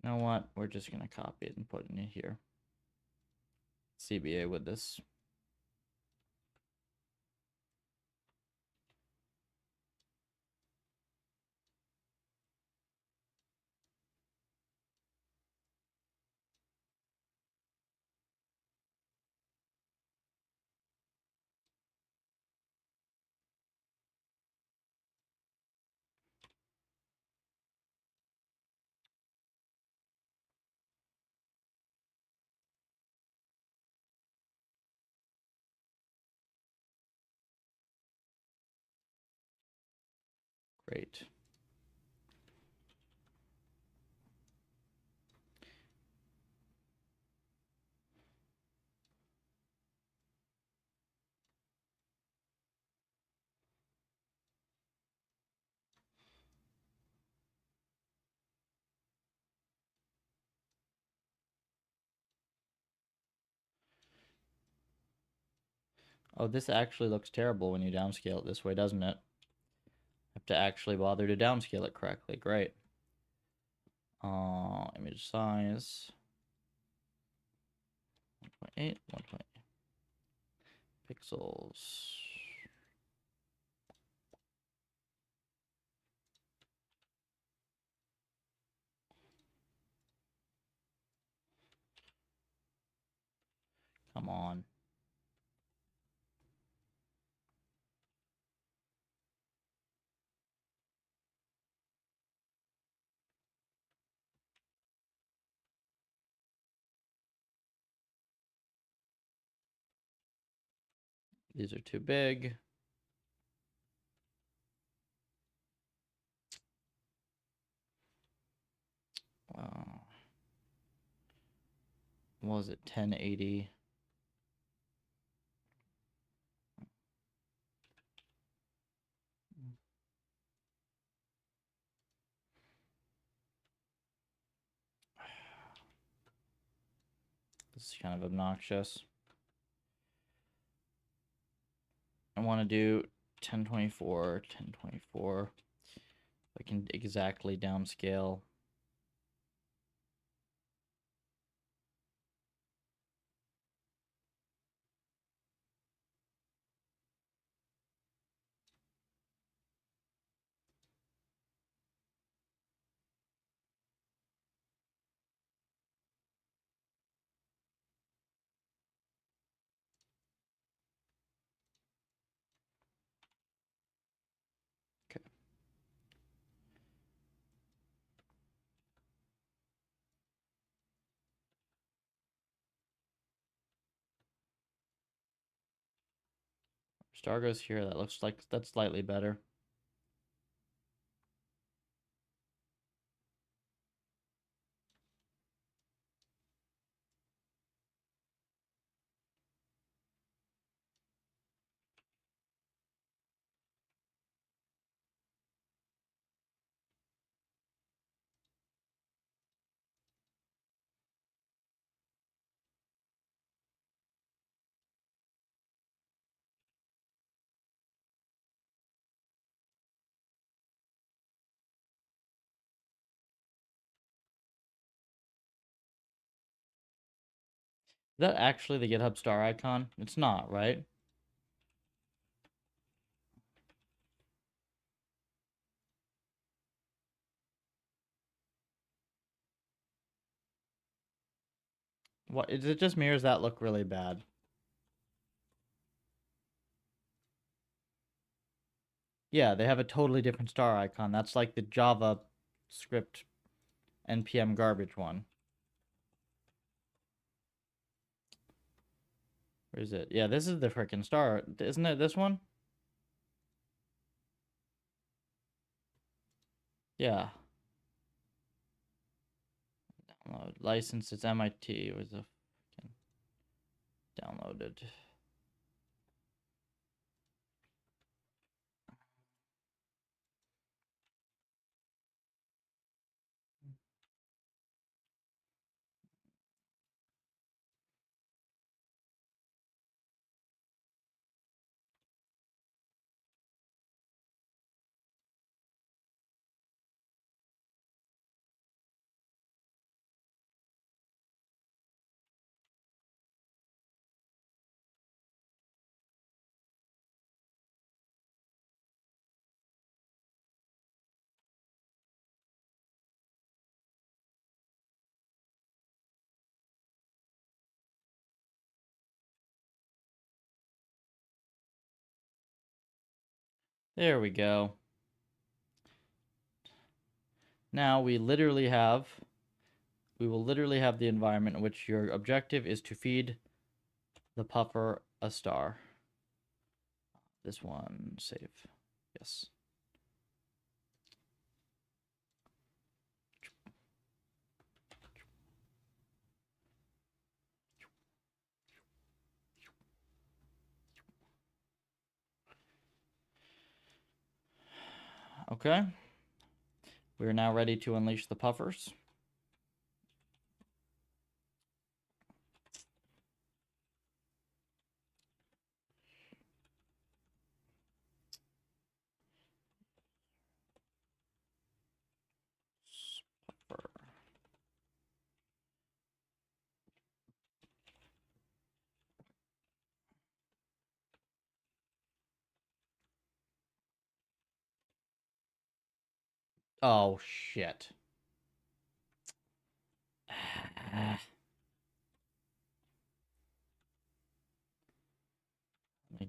You know what? We're just gonna copy it and put it in here. CBA with this. Great. Oh, this actually looks terrible when you downscale it this way, doesn't it? Have to actually bother to downscale it correctly. Great. Image size 1.8, 1.8 pixels. come on. These are too big. What was it? 1080. This is kind of obnoxious. I want to do 1024, 1024. I can exactly downscale. Okay. Star goes here. That looks like that's slightly better. Is that actually the GitHub star icon? It's not, right? What? It just mirrors that look really bad. Yeah, they have a totally different star icon. That's like the Java script npm garbage one. Where is it? Yeah, this is the frickin' star. Isn't it this one? Yeah. Download. License, it's MIT. It was a downloaded. There we go. Now we will literally have the environment in which your objective is to feed the puffer a star. This one, save. Yes. Okay. We are now ready to unleash the puffers. Puffer. Oh, shit.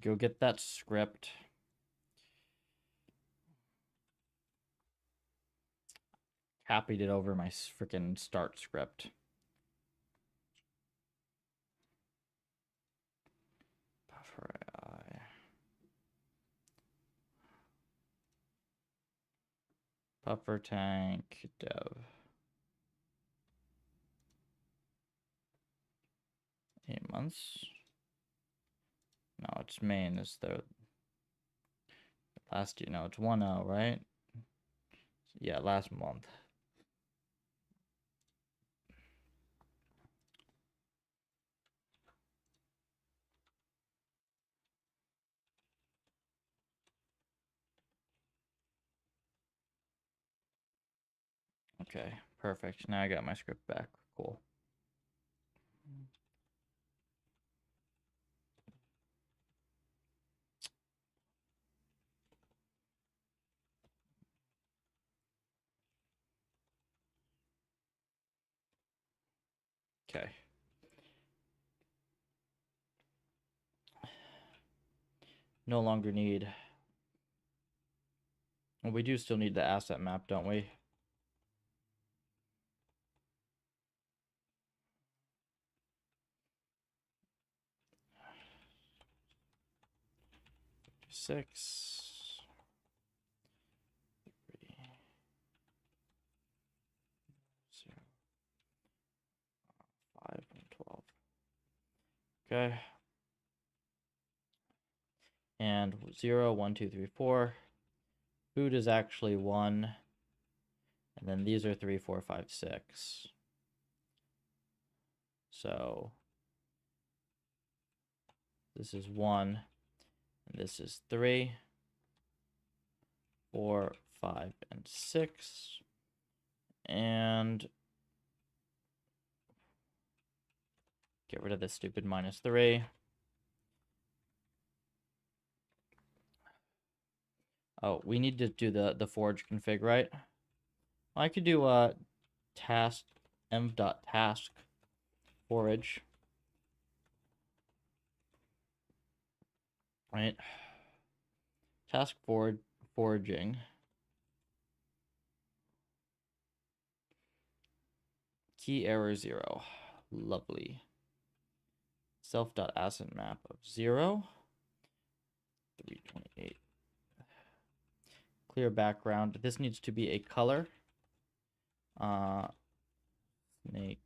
Go get that script. Copied it over my freaking start script. Buffer AI. Buffer tank dev. 8 months. No, it's main is the last year. No, it's 1.0, right? Yeah, last month. Okay, perfect. Now I got my script back. Cool. Okay. No longer need. Well, we do still need the asset map, don't we? Six. 3. 0. 5 and 12. Okay. And 0, 1, 2, 3, 4. Food is actually 1. And then these are 3, 4, 5, 6. So this is 1. And this is 3, 4, 5, and 6. And get rid of this stupid -3. Oh, we need to do the forge config, right? Well, I could do task env.task forage. Right? Task foraging. Key error 0. Lovely. Self.asset map of 0. 328. Clear background. This needs to be a color. Snake.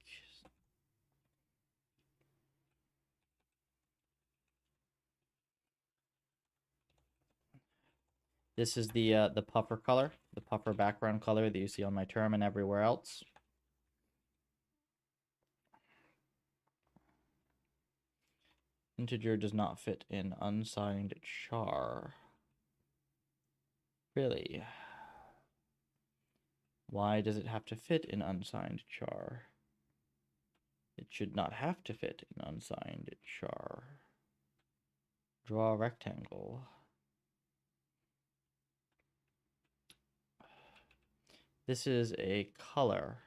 This is the puffer color, the puffer background color that you see on my term and everywhere else. Integer does not fit in unsigned char. Really? Why does it have to fit in unsigned char? It should not have to fit in unsigned char. Draw a rectangle. This is a color.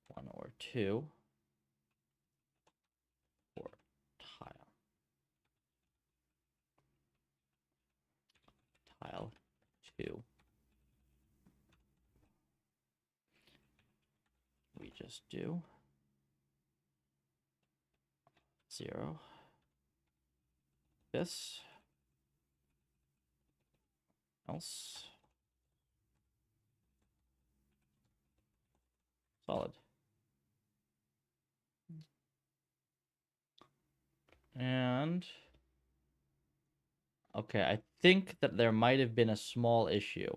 One or two. Or tile. Tile 2. We just do 0. This. Else. Solid. And okay, I think that there might have been a small issue.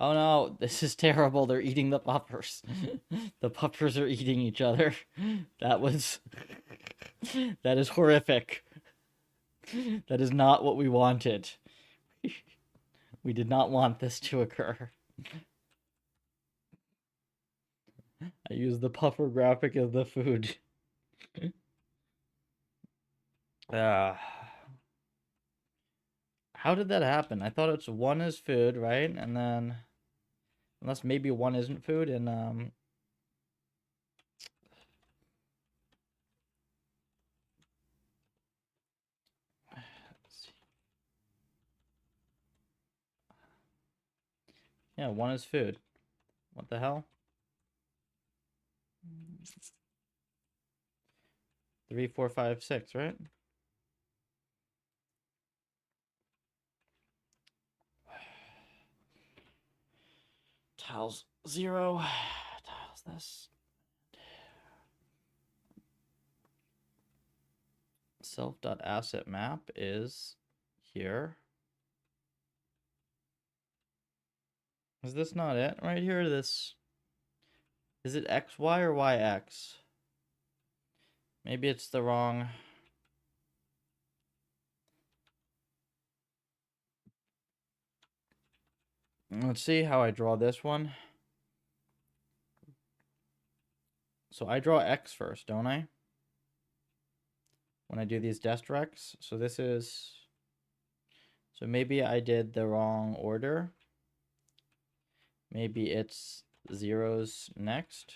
Oh no, this is terrible. They're eating the puffers. The puffers are eating each other. That is horrific. That is not what we wanted. We did not want this to occur. I used the puffer graphic as the food. How did that happen? I thought it's 1 is food, right? And then Unless maybe one isn't food and let's see. Yeah, one is food. What the hell? 3, 4, 5, 6, right? Tiles 0. Tiles this. Self.asset map is here. Is this not it right here? This is it XY or YX? Maybe it's the wrong. Let's see how I draw this one. So I draw X first, don't I? When I do these desk directs. So this is. So maybe I did the wrong order. Maybe it's zeros next.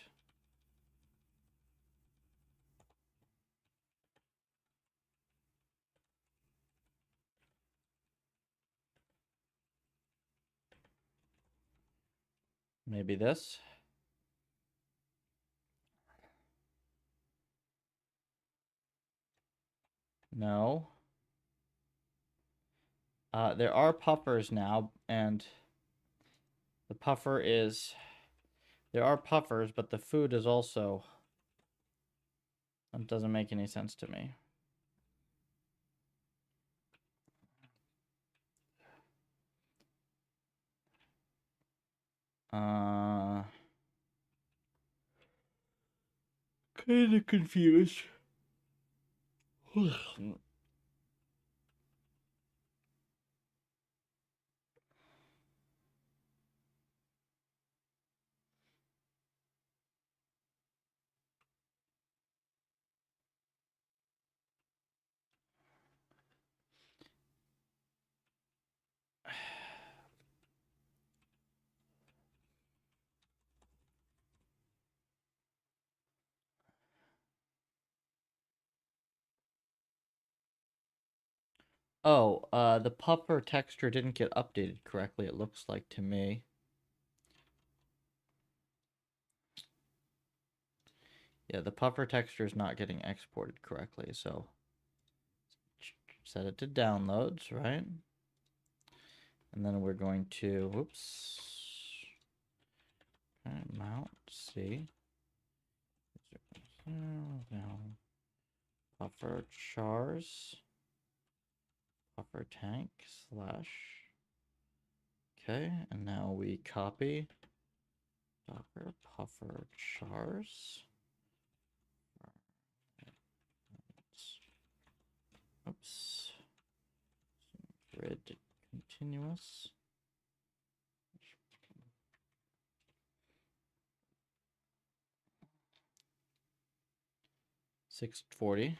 Maybe this. No. There are puffers now, and the puffer is... There are puffers, but the food is also... That doesn't make any sense to me. Kind of confused. Oh, the puffer texture didn't get updated correctly, it looks like to me. Yeah, the puffer texture is not getting exported correctly, so set it to downloads, right? And then we're going to, whoops, mount, C. Now, puffer chars, puffer tank slash. Okay, and now we copy docker puffer chars. Oops. Grid continuous. 640.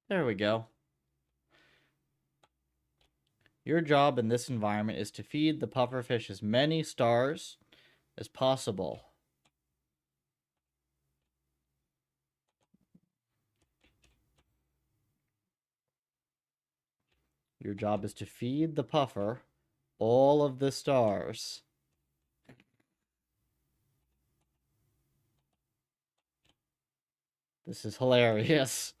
There we go. Your job in this environment is to feed the pufferfish as many stars as possible. Your job is to feed the puffer all of the stars. This is hilarious.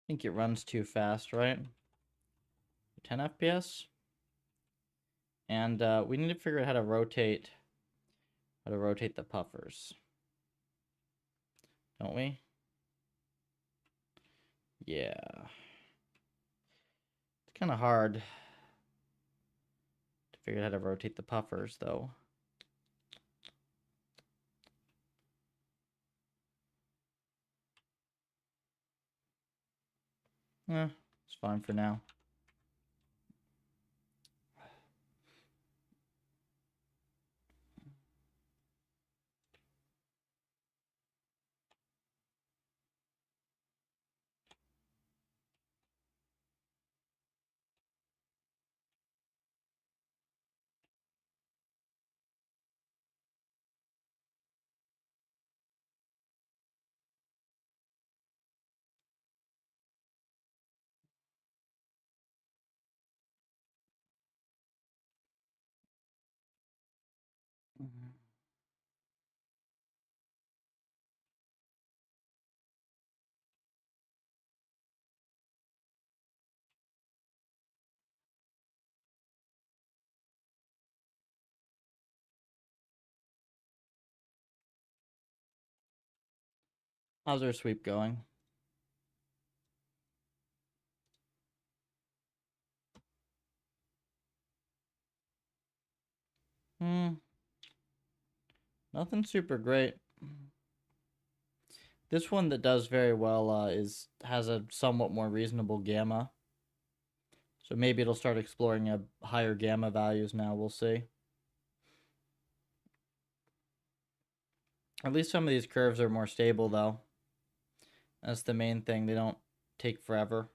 think it runs too fast, right? 10 FPS. And we need to figure out how to rotate the puffers. Don't we? Yeah. It's kind of hard to figure out how to rotate the puffers, though. It's fine for now. How's our sweep going? Nothing super great. This one that does very well has a somewhat more reasonable gamma. So maybe it'll start exploring a higher gamma values now. We'll see. At least some of these curves are more stable, though. That's the main thing. They don't take forever.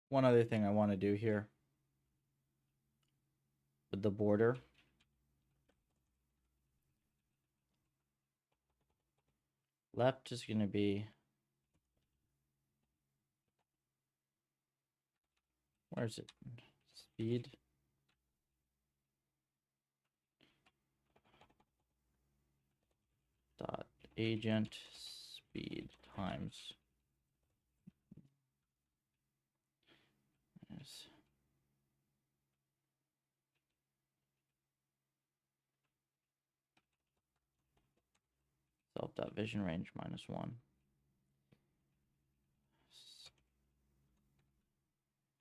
One other thing I want to do here with the border. Left is going to be... Where is it? Speed. Dot agent speed times. Yes. Self.vision range -1.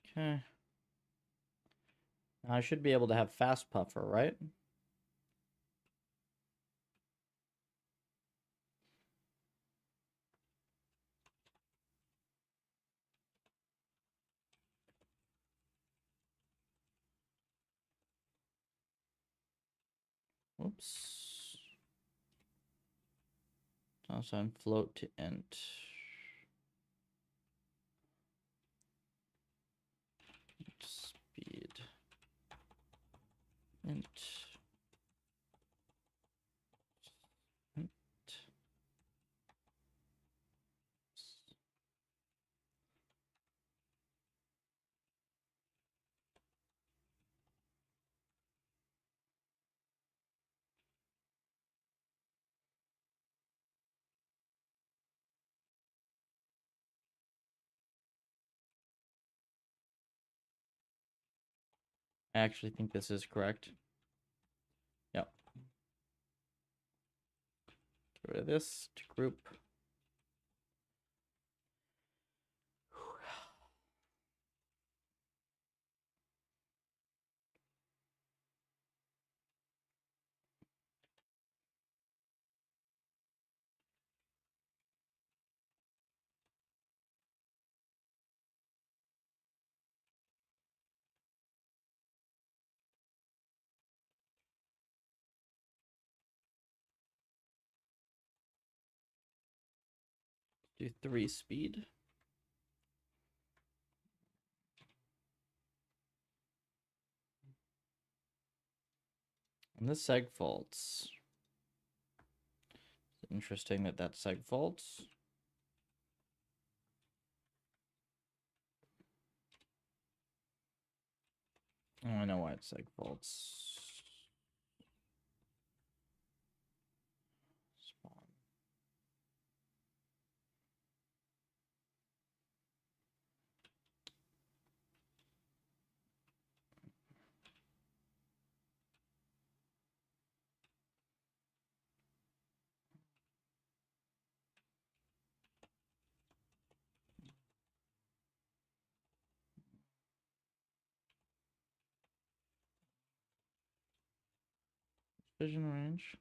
Okay. Now I should be able to have fast puffer, right? Whoops. Also float to int. Speed. Int. Int. I actually think this is correct. Yep. Get rid of this to group. Do 3 speed. And this seg faults. It's interesting that that seg faults. Oh, I know why it's seg faults. Spawn. Vision range.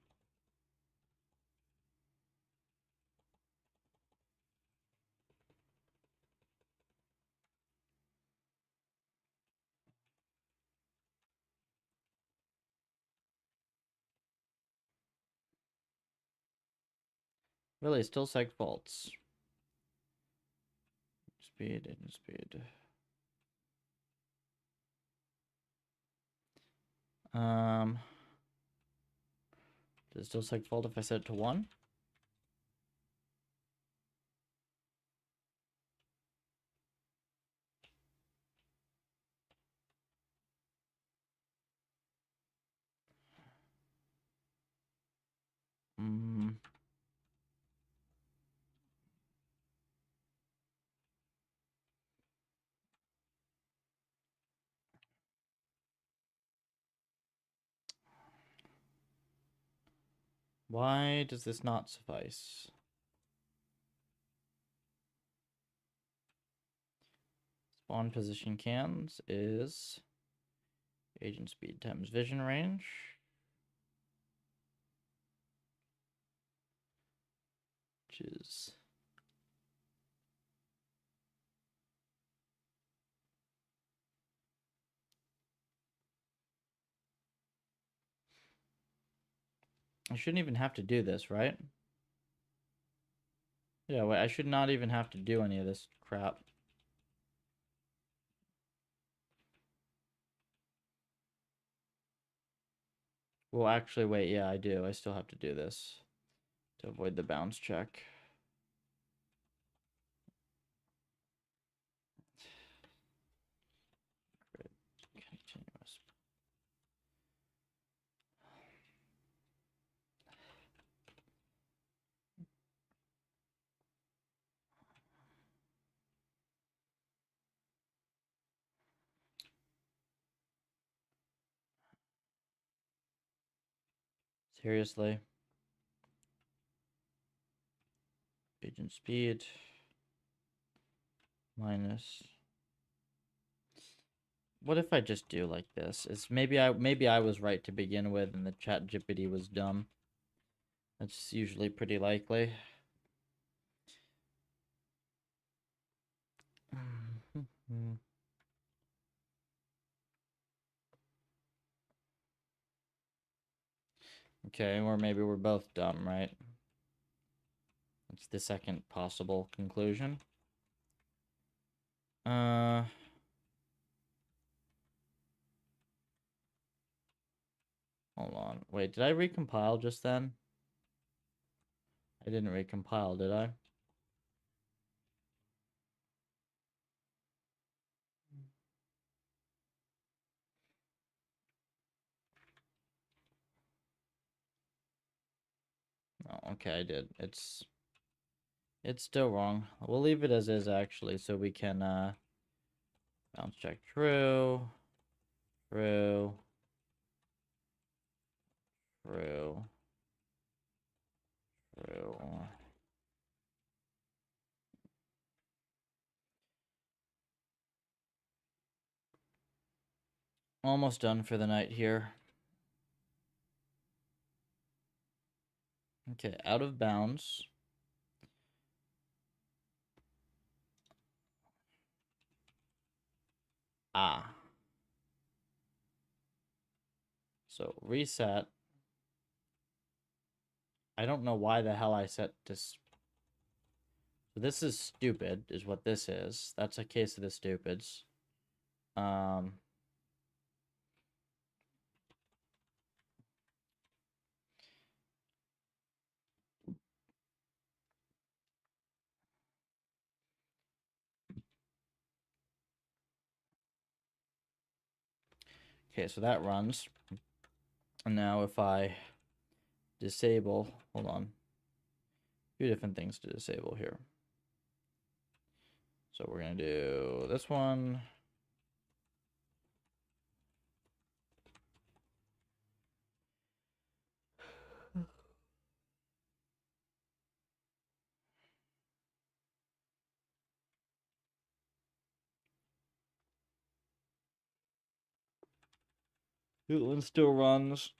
Really, still seg faults. Speed and speed. Does it still seg fault if I set it to 1? Why does this not suffice? Spawn position cans is agent speed times vision range. Which is I shouldn't even have to do this, right? Yeah, wait, I should not even have to do any of this crap. Well, actually, wait, yeah, I do. I still have to do this to avoid the bounce check. Continuous. Seriously. Agent speed minus. What if I just do like this? It's maybe I was right to begin with and the chat GPT was dumb. That's usually pretty likely. Okay, or maybe we're both dumb, right? That's the second possible conclusion. Hold on. Wait, did I recompile just then? I didn't recompile, did I? Oh, okay, I did. It's still wrong. We'll leave it as is, actually, so we can bounce check true. True. True. True. Almost done for the night here. Okay, out of bounds. Ah. So reset. I don't know why the hell I set this. So this is stupid, is what this is. That's a case of the stupids. Okay, so that runs. And now if I disable, hold on. Two different things to disable here. So we're going to do this one. That one still runs.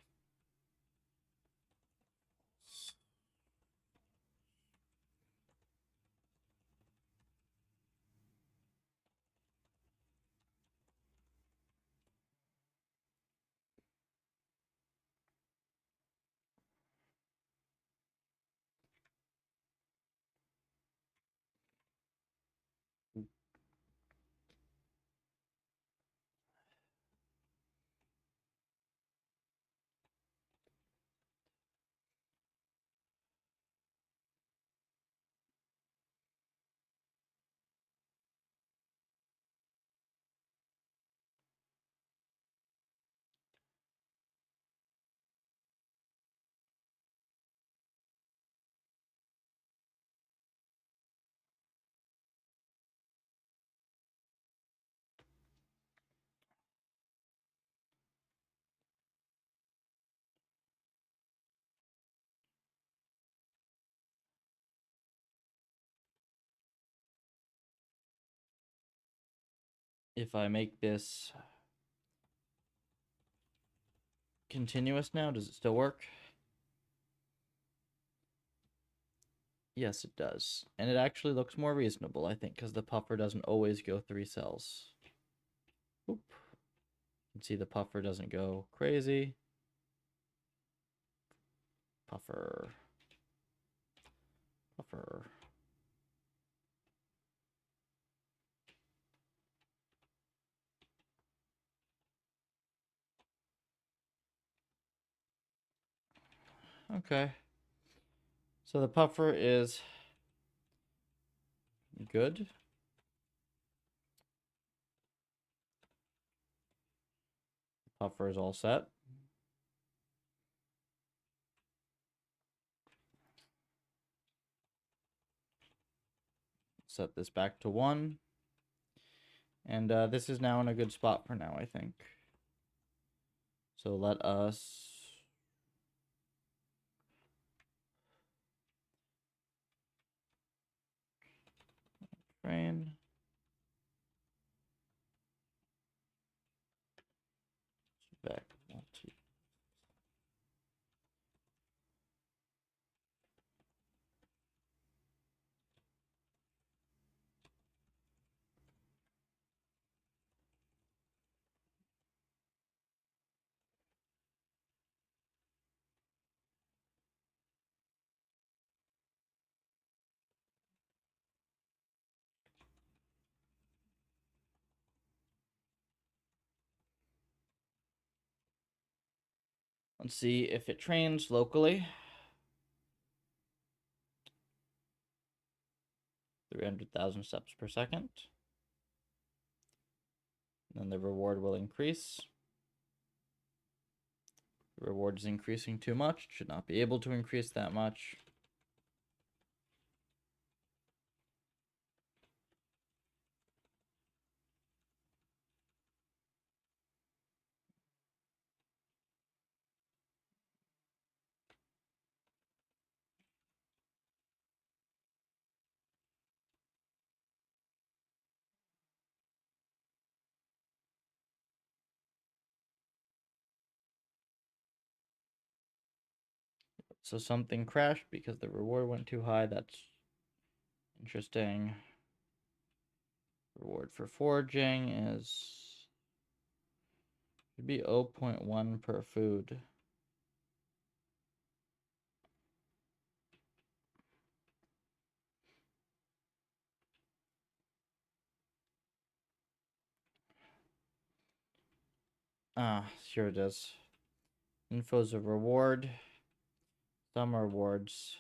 If I make this continuous now, does it still work? Yes, it does. And it actually looks more reasonable, I think, because the puffer doesn't always go 3 cells. Oop. You can see the puffer doesn't go crazy. Puffer. Puffer. Okay. So the puffer is good. Puffer is all set. Set this back to 1. And this is now in a good spot for now, I think. So let us train. Back 1, 2. Let's see if it trains locally. 300,000 steps per second. Then the reward will increase. The reward is increasing too much. Should not be able to increase that much. So something crashed because the reward went too high. That's interesting. Reward for foraging is should be 0.1 per food. Ah, here it is. Info's a reward. Some rewards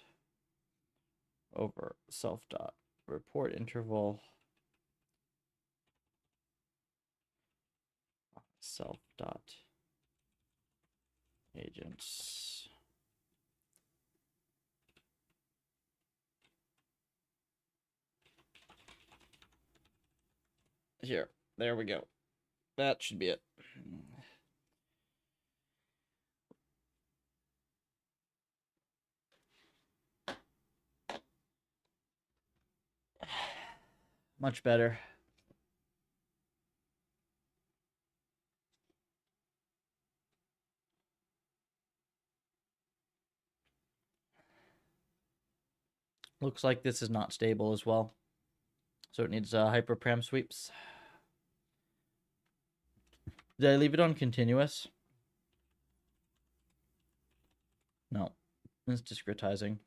over self dot. Report interval. Self dot. Agents. Here. There we go. That should be it. Much better. Looks like this is not stable as well. So it needs hyperparam sweeps. Did I leave it on continuous? No. It's discretizing.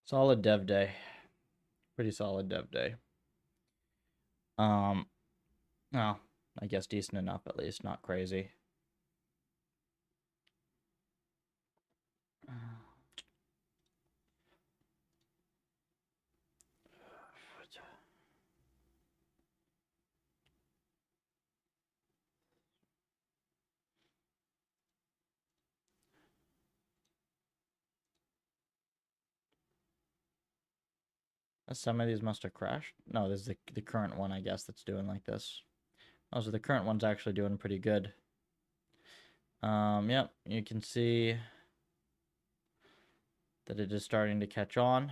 Solid dev day. Pretty solid dev day. Well, I guess decent enough at least, not crazy. Some of these must have crashed. No, this is the current one, I guess, that's doing like this. Oh, so the current one's actually doing pretty good. Yep, you can see that it is starting to catch on.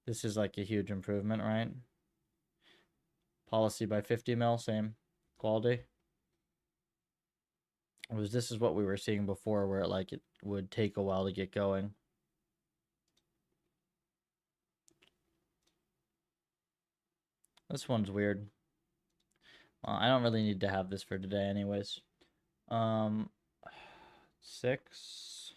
This is like a huge improvement, right? Policy by 50 mil, same quality. This is what we were seeing before, where it would take a while to get going. This one's weird. I don't really need to have this for today anyways. 6.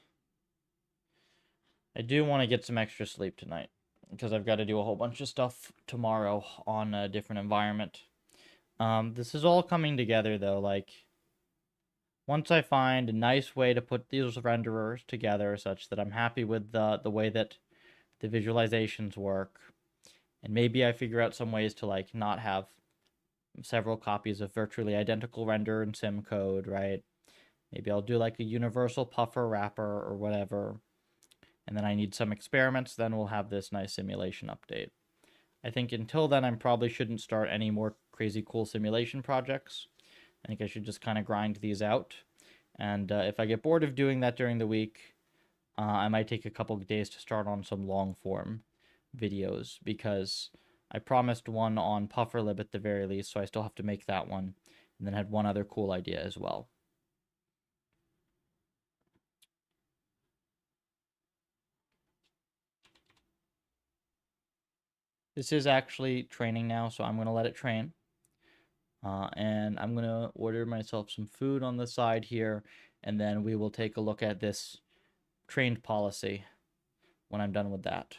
I do want to get some extra sleep tonight because I've got to do a whole bunch of stuff tomorrow on a different environment. This is all coming together though. Like, once I find a nice way to put these renderers together such that I'm happy with the way that the visualizations work, and maybe I figure out some ways to like not have several copies of virtually identical render and sim code, right? Maybe I'll do like a universal puffer wrapper or whatever. And then I need some experiments, then we'll have this nice simulation update. I think until then, I probably shouldn't start any more crazy cool simulation projects. I think I should just kind of grind these out. And if I get bored of doing that during the week, I might take a couple of days to start on some long form videos, because I promised one on PufferLib at the very least, so I still have to make that one. And then had one other cool idea as well. This is actually training now, so I'm going to let it train. And I'm going to order myself some food on the side here, and then we will take a look at this trained policy when I'm done with that.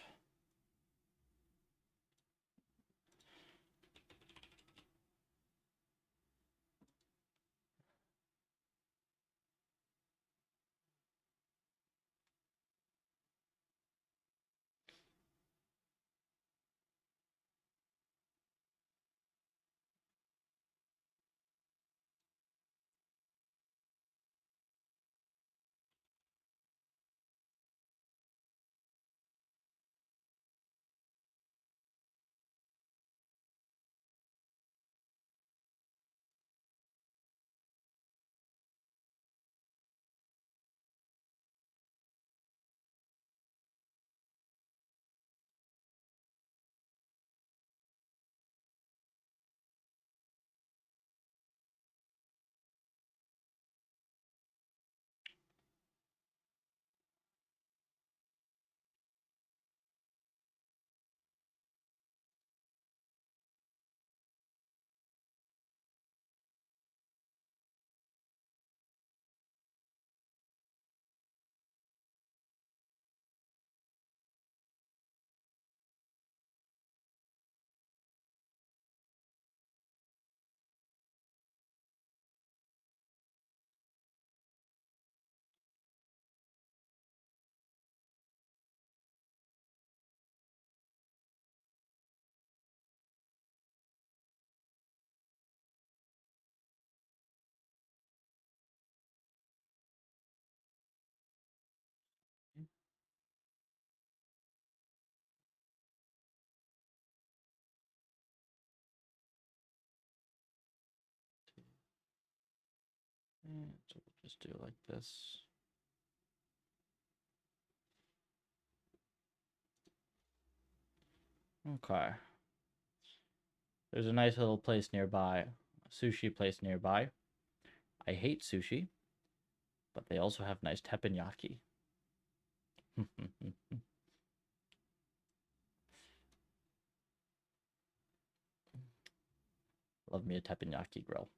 So we'll just do it like this. Okay. There's a nice little place nearby, a sushi place nearby. I hate sushi, but they also have nice teppanyaki. Love me a teppanyaki grill.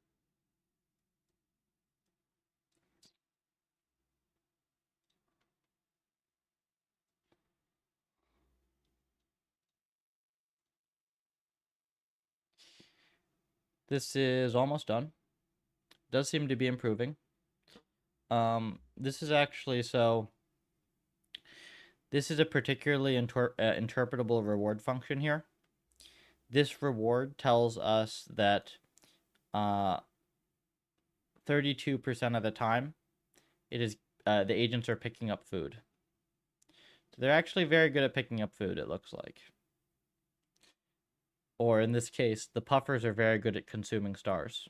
This is almost done. Does seem to be improving. This is actually this is a particularly interpretable reward function here. This reward tells us that 32% of the time it is the agents are picking up food. So they're actually very good at picking up food, it looks like. Or in this case, the puffers are very good at consuming stars.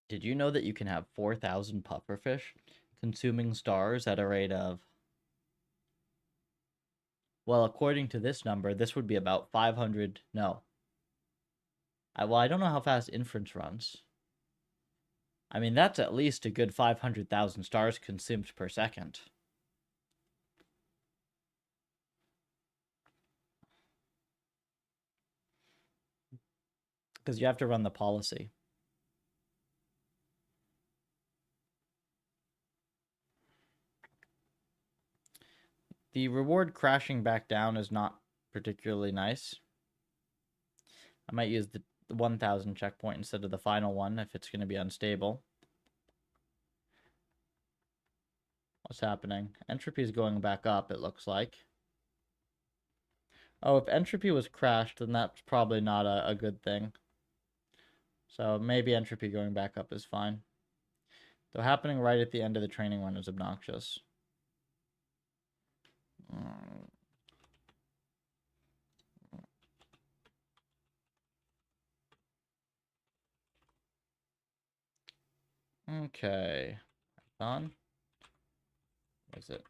Did you know that you can have 4,000 pufferfish consuming stars at a rate of... Well, according to this number, this would be about 500... No. Well, I don't know how fast inference runs. I mean, that's at least a good 500,000 stars consumed per second. Because you have to run the policy. The reward crashing back down is not particularly nice. I might use the 1,000 checkpoint instead of the final one if it's going to be unstable. What's happening? Entropy is going back up, it looks like. Oh, if entropy was crashed, then that's probably not a good thing. So maybe entropy going back up is fine. Though happening right at the end of the training run is obnoxious. Okay. Done. What is it?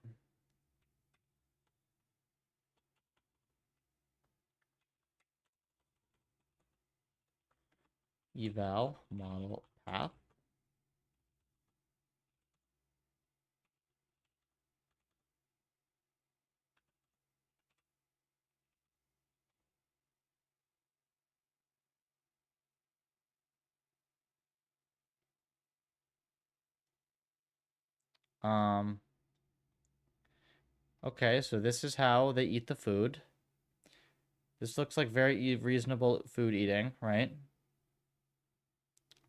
Eval model path. Okay, so this is how they eat the food. This looks like very reasonable food eating, right?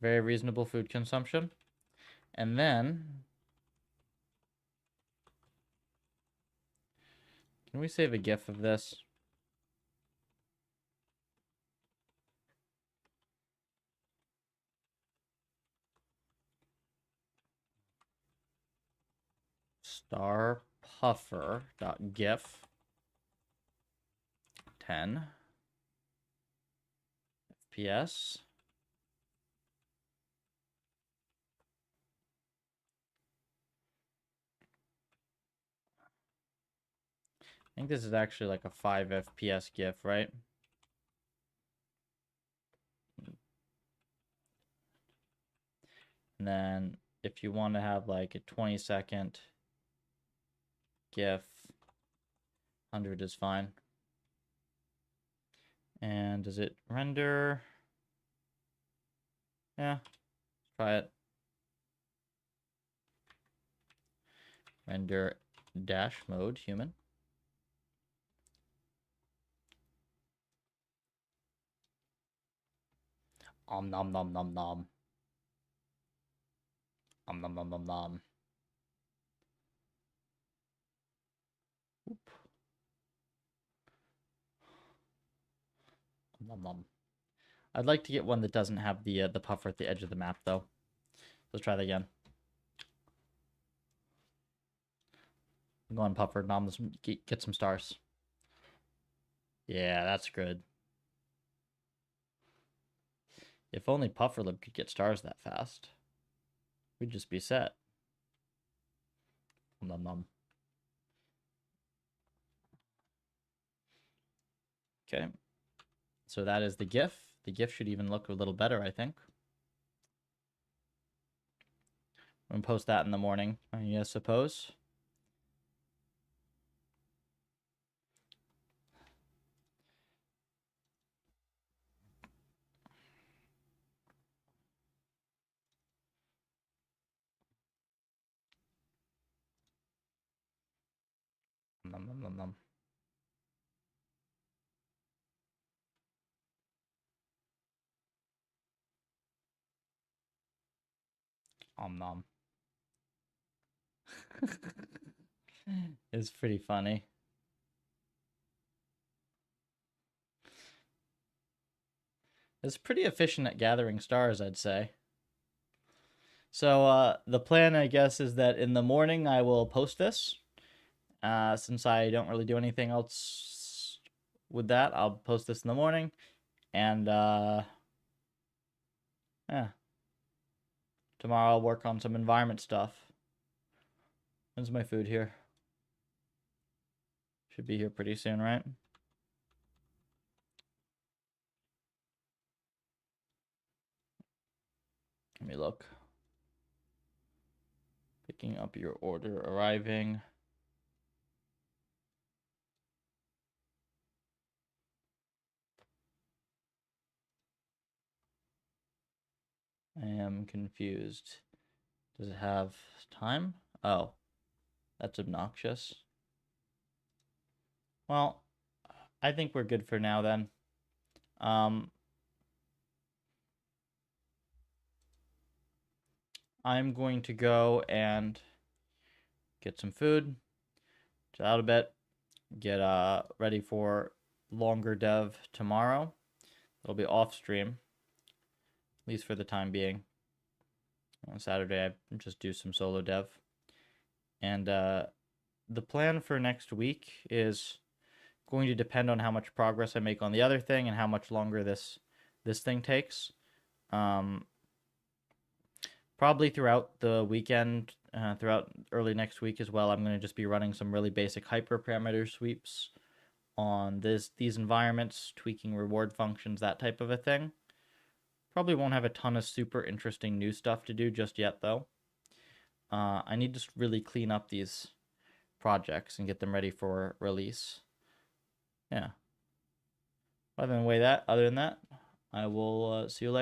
Very reasonable food consumption. And then, can we save a GIF of this? Starpuffer.gif 10 FPS. I think this is actually like a 5 FPS GIF, right? And then if you want to have like a 20-second GIF, 100 is fine. And does it render? Yeah, try it. Render dash mode human. Om nom nom nom nom. Om nom nom nom nom. Oop. Om nom nom. I'd like to get one that doesn't have the puffer at the edge of the map, though. Let's try that again. Go on, puffer. Nom, let's get some stars. Yeah, that's good. If only PufferLib could get stars that fast, we'd just be set. Nom nom. Okay. So that is the GIF. The GIF should even look a little better, I think. I'm going to post that in the morning, I suppose. Nom nom nom nom. Om nom. It's pretty funny. It's pretty efficient at gathering stars, I'd say. So the plan, I guess, is that in the morning I will post this. Since I don't really do anything else with that, I'll post this in the morning. And yeah. Tomorrow I'll work on some environment stuff. When's my food here? Should be here pretty soon, right? Let me look. Picking up your order, arriving. I am confused. Does it have time? Oh, that's obnoxious. Well, I think we're good for now then. I'm going to go and get some food, chill out a bit, get ready for longer dev tomorrow. It'll be off stream, at least for the time being. On Saturday, I just do some solo dev. And the plan for next week is going to depend on how much progress I make on the other thing and how much longer this thing takes. Probably throughout the weekend, throughout early next week as well, I'm going to just be running some really basic hyperparameter sweeps on these environments, tweaking reward functions, that type of a thing. Probably won't have a ton of super interesting new stuff to do just yet, though. I need to really clean up these projects and get them ready for release. Yeah. Other than that, I will see you later.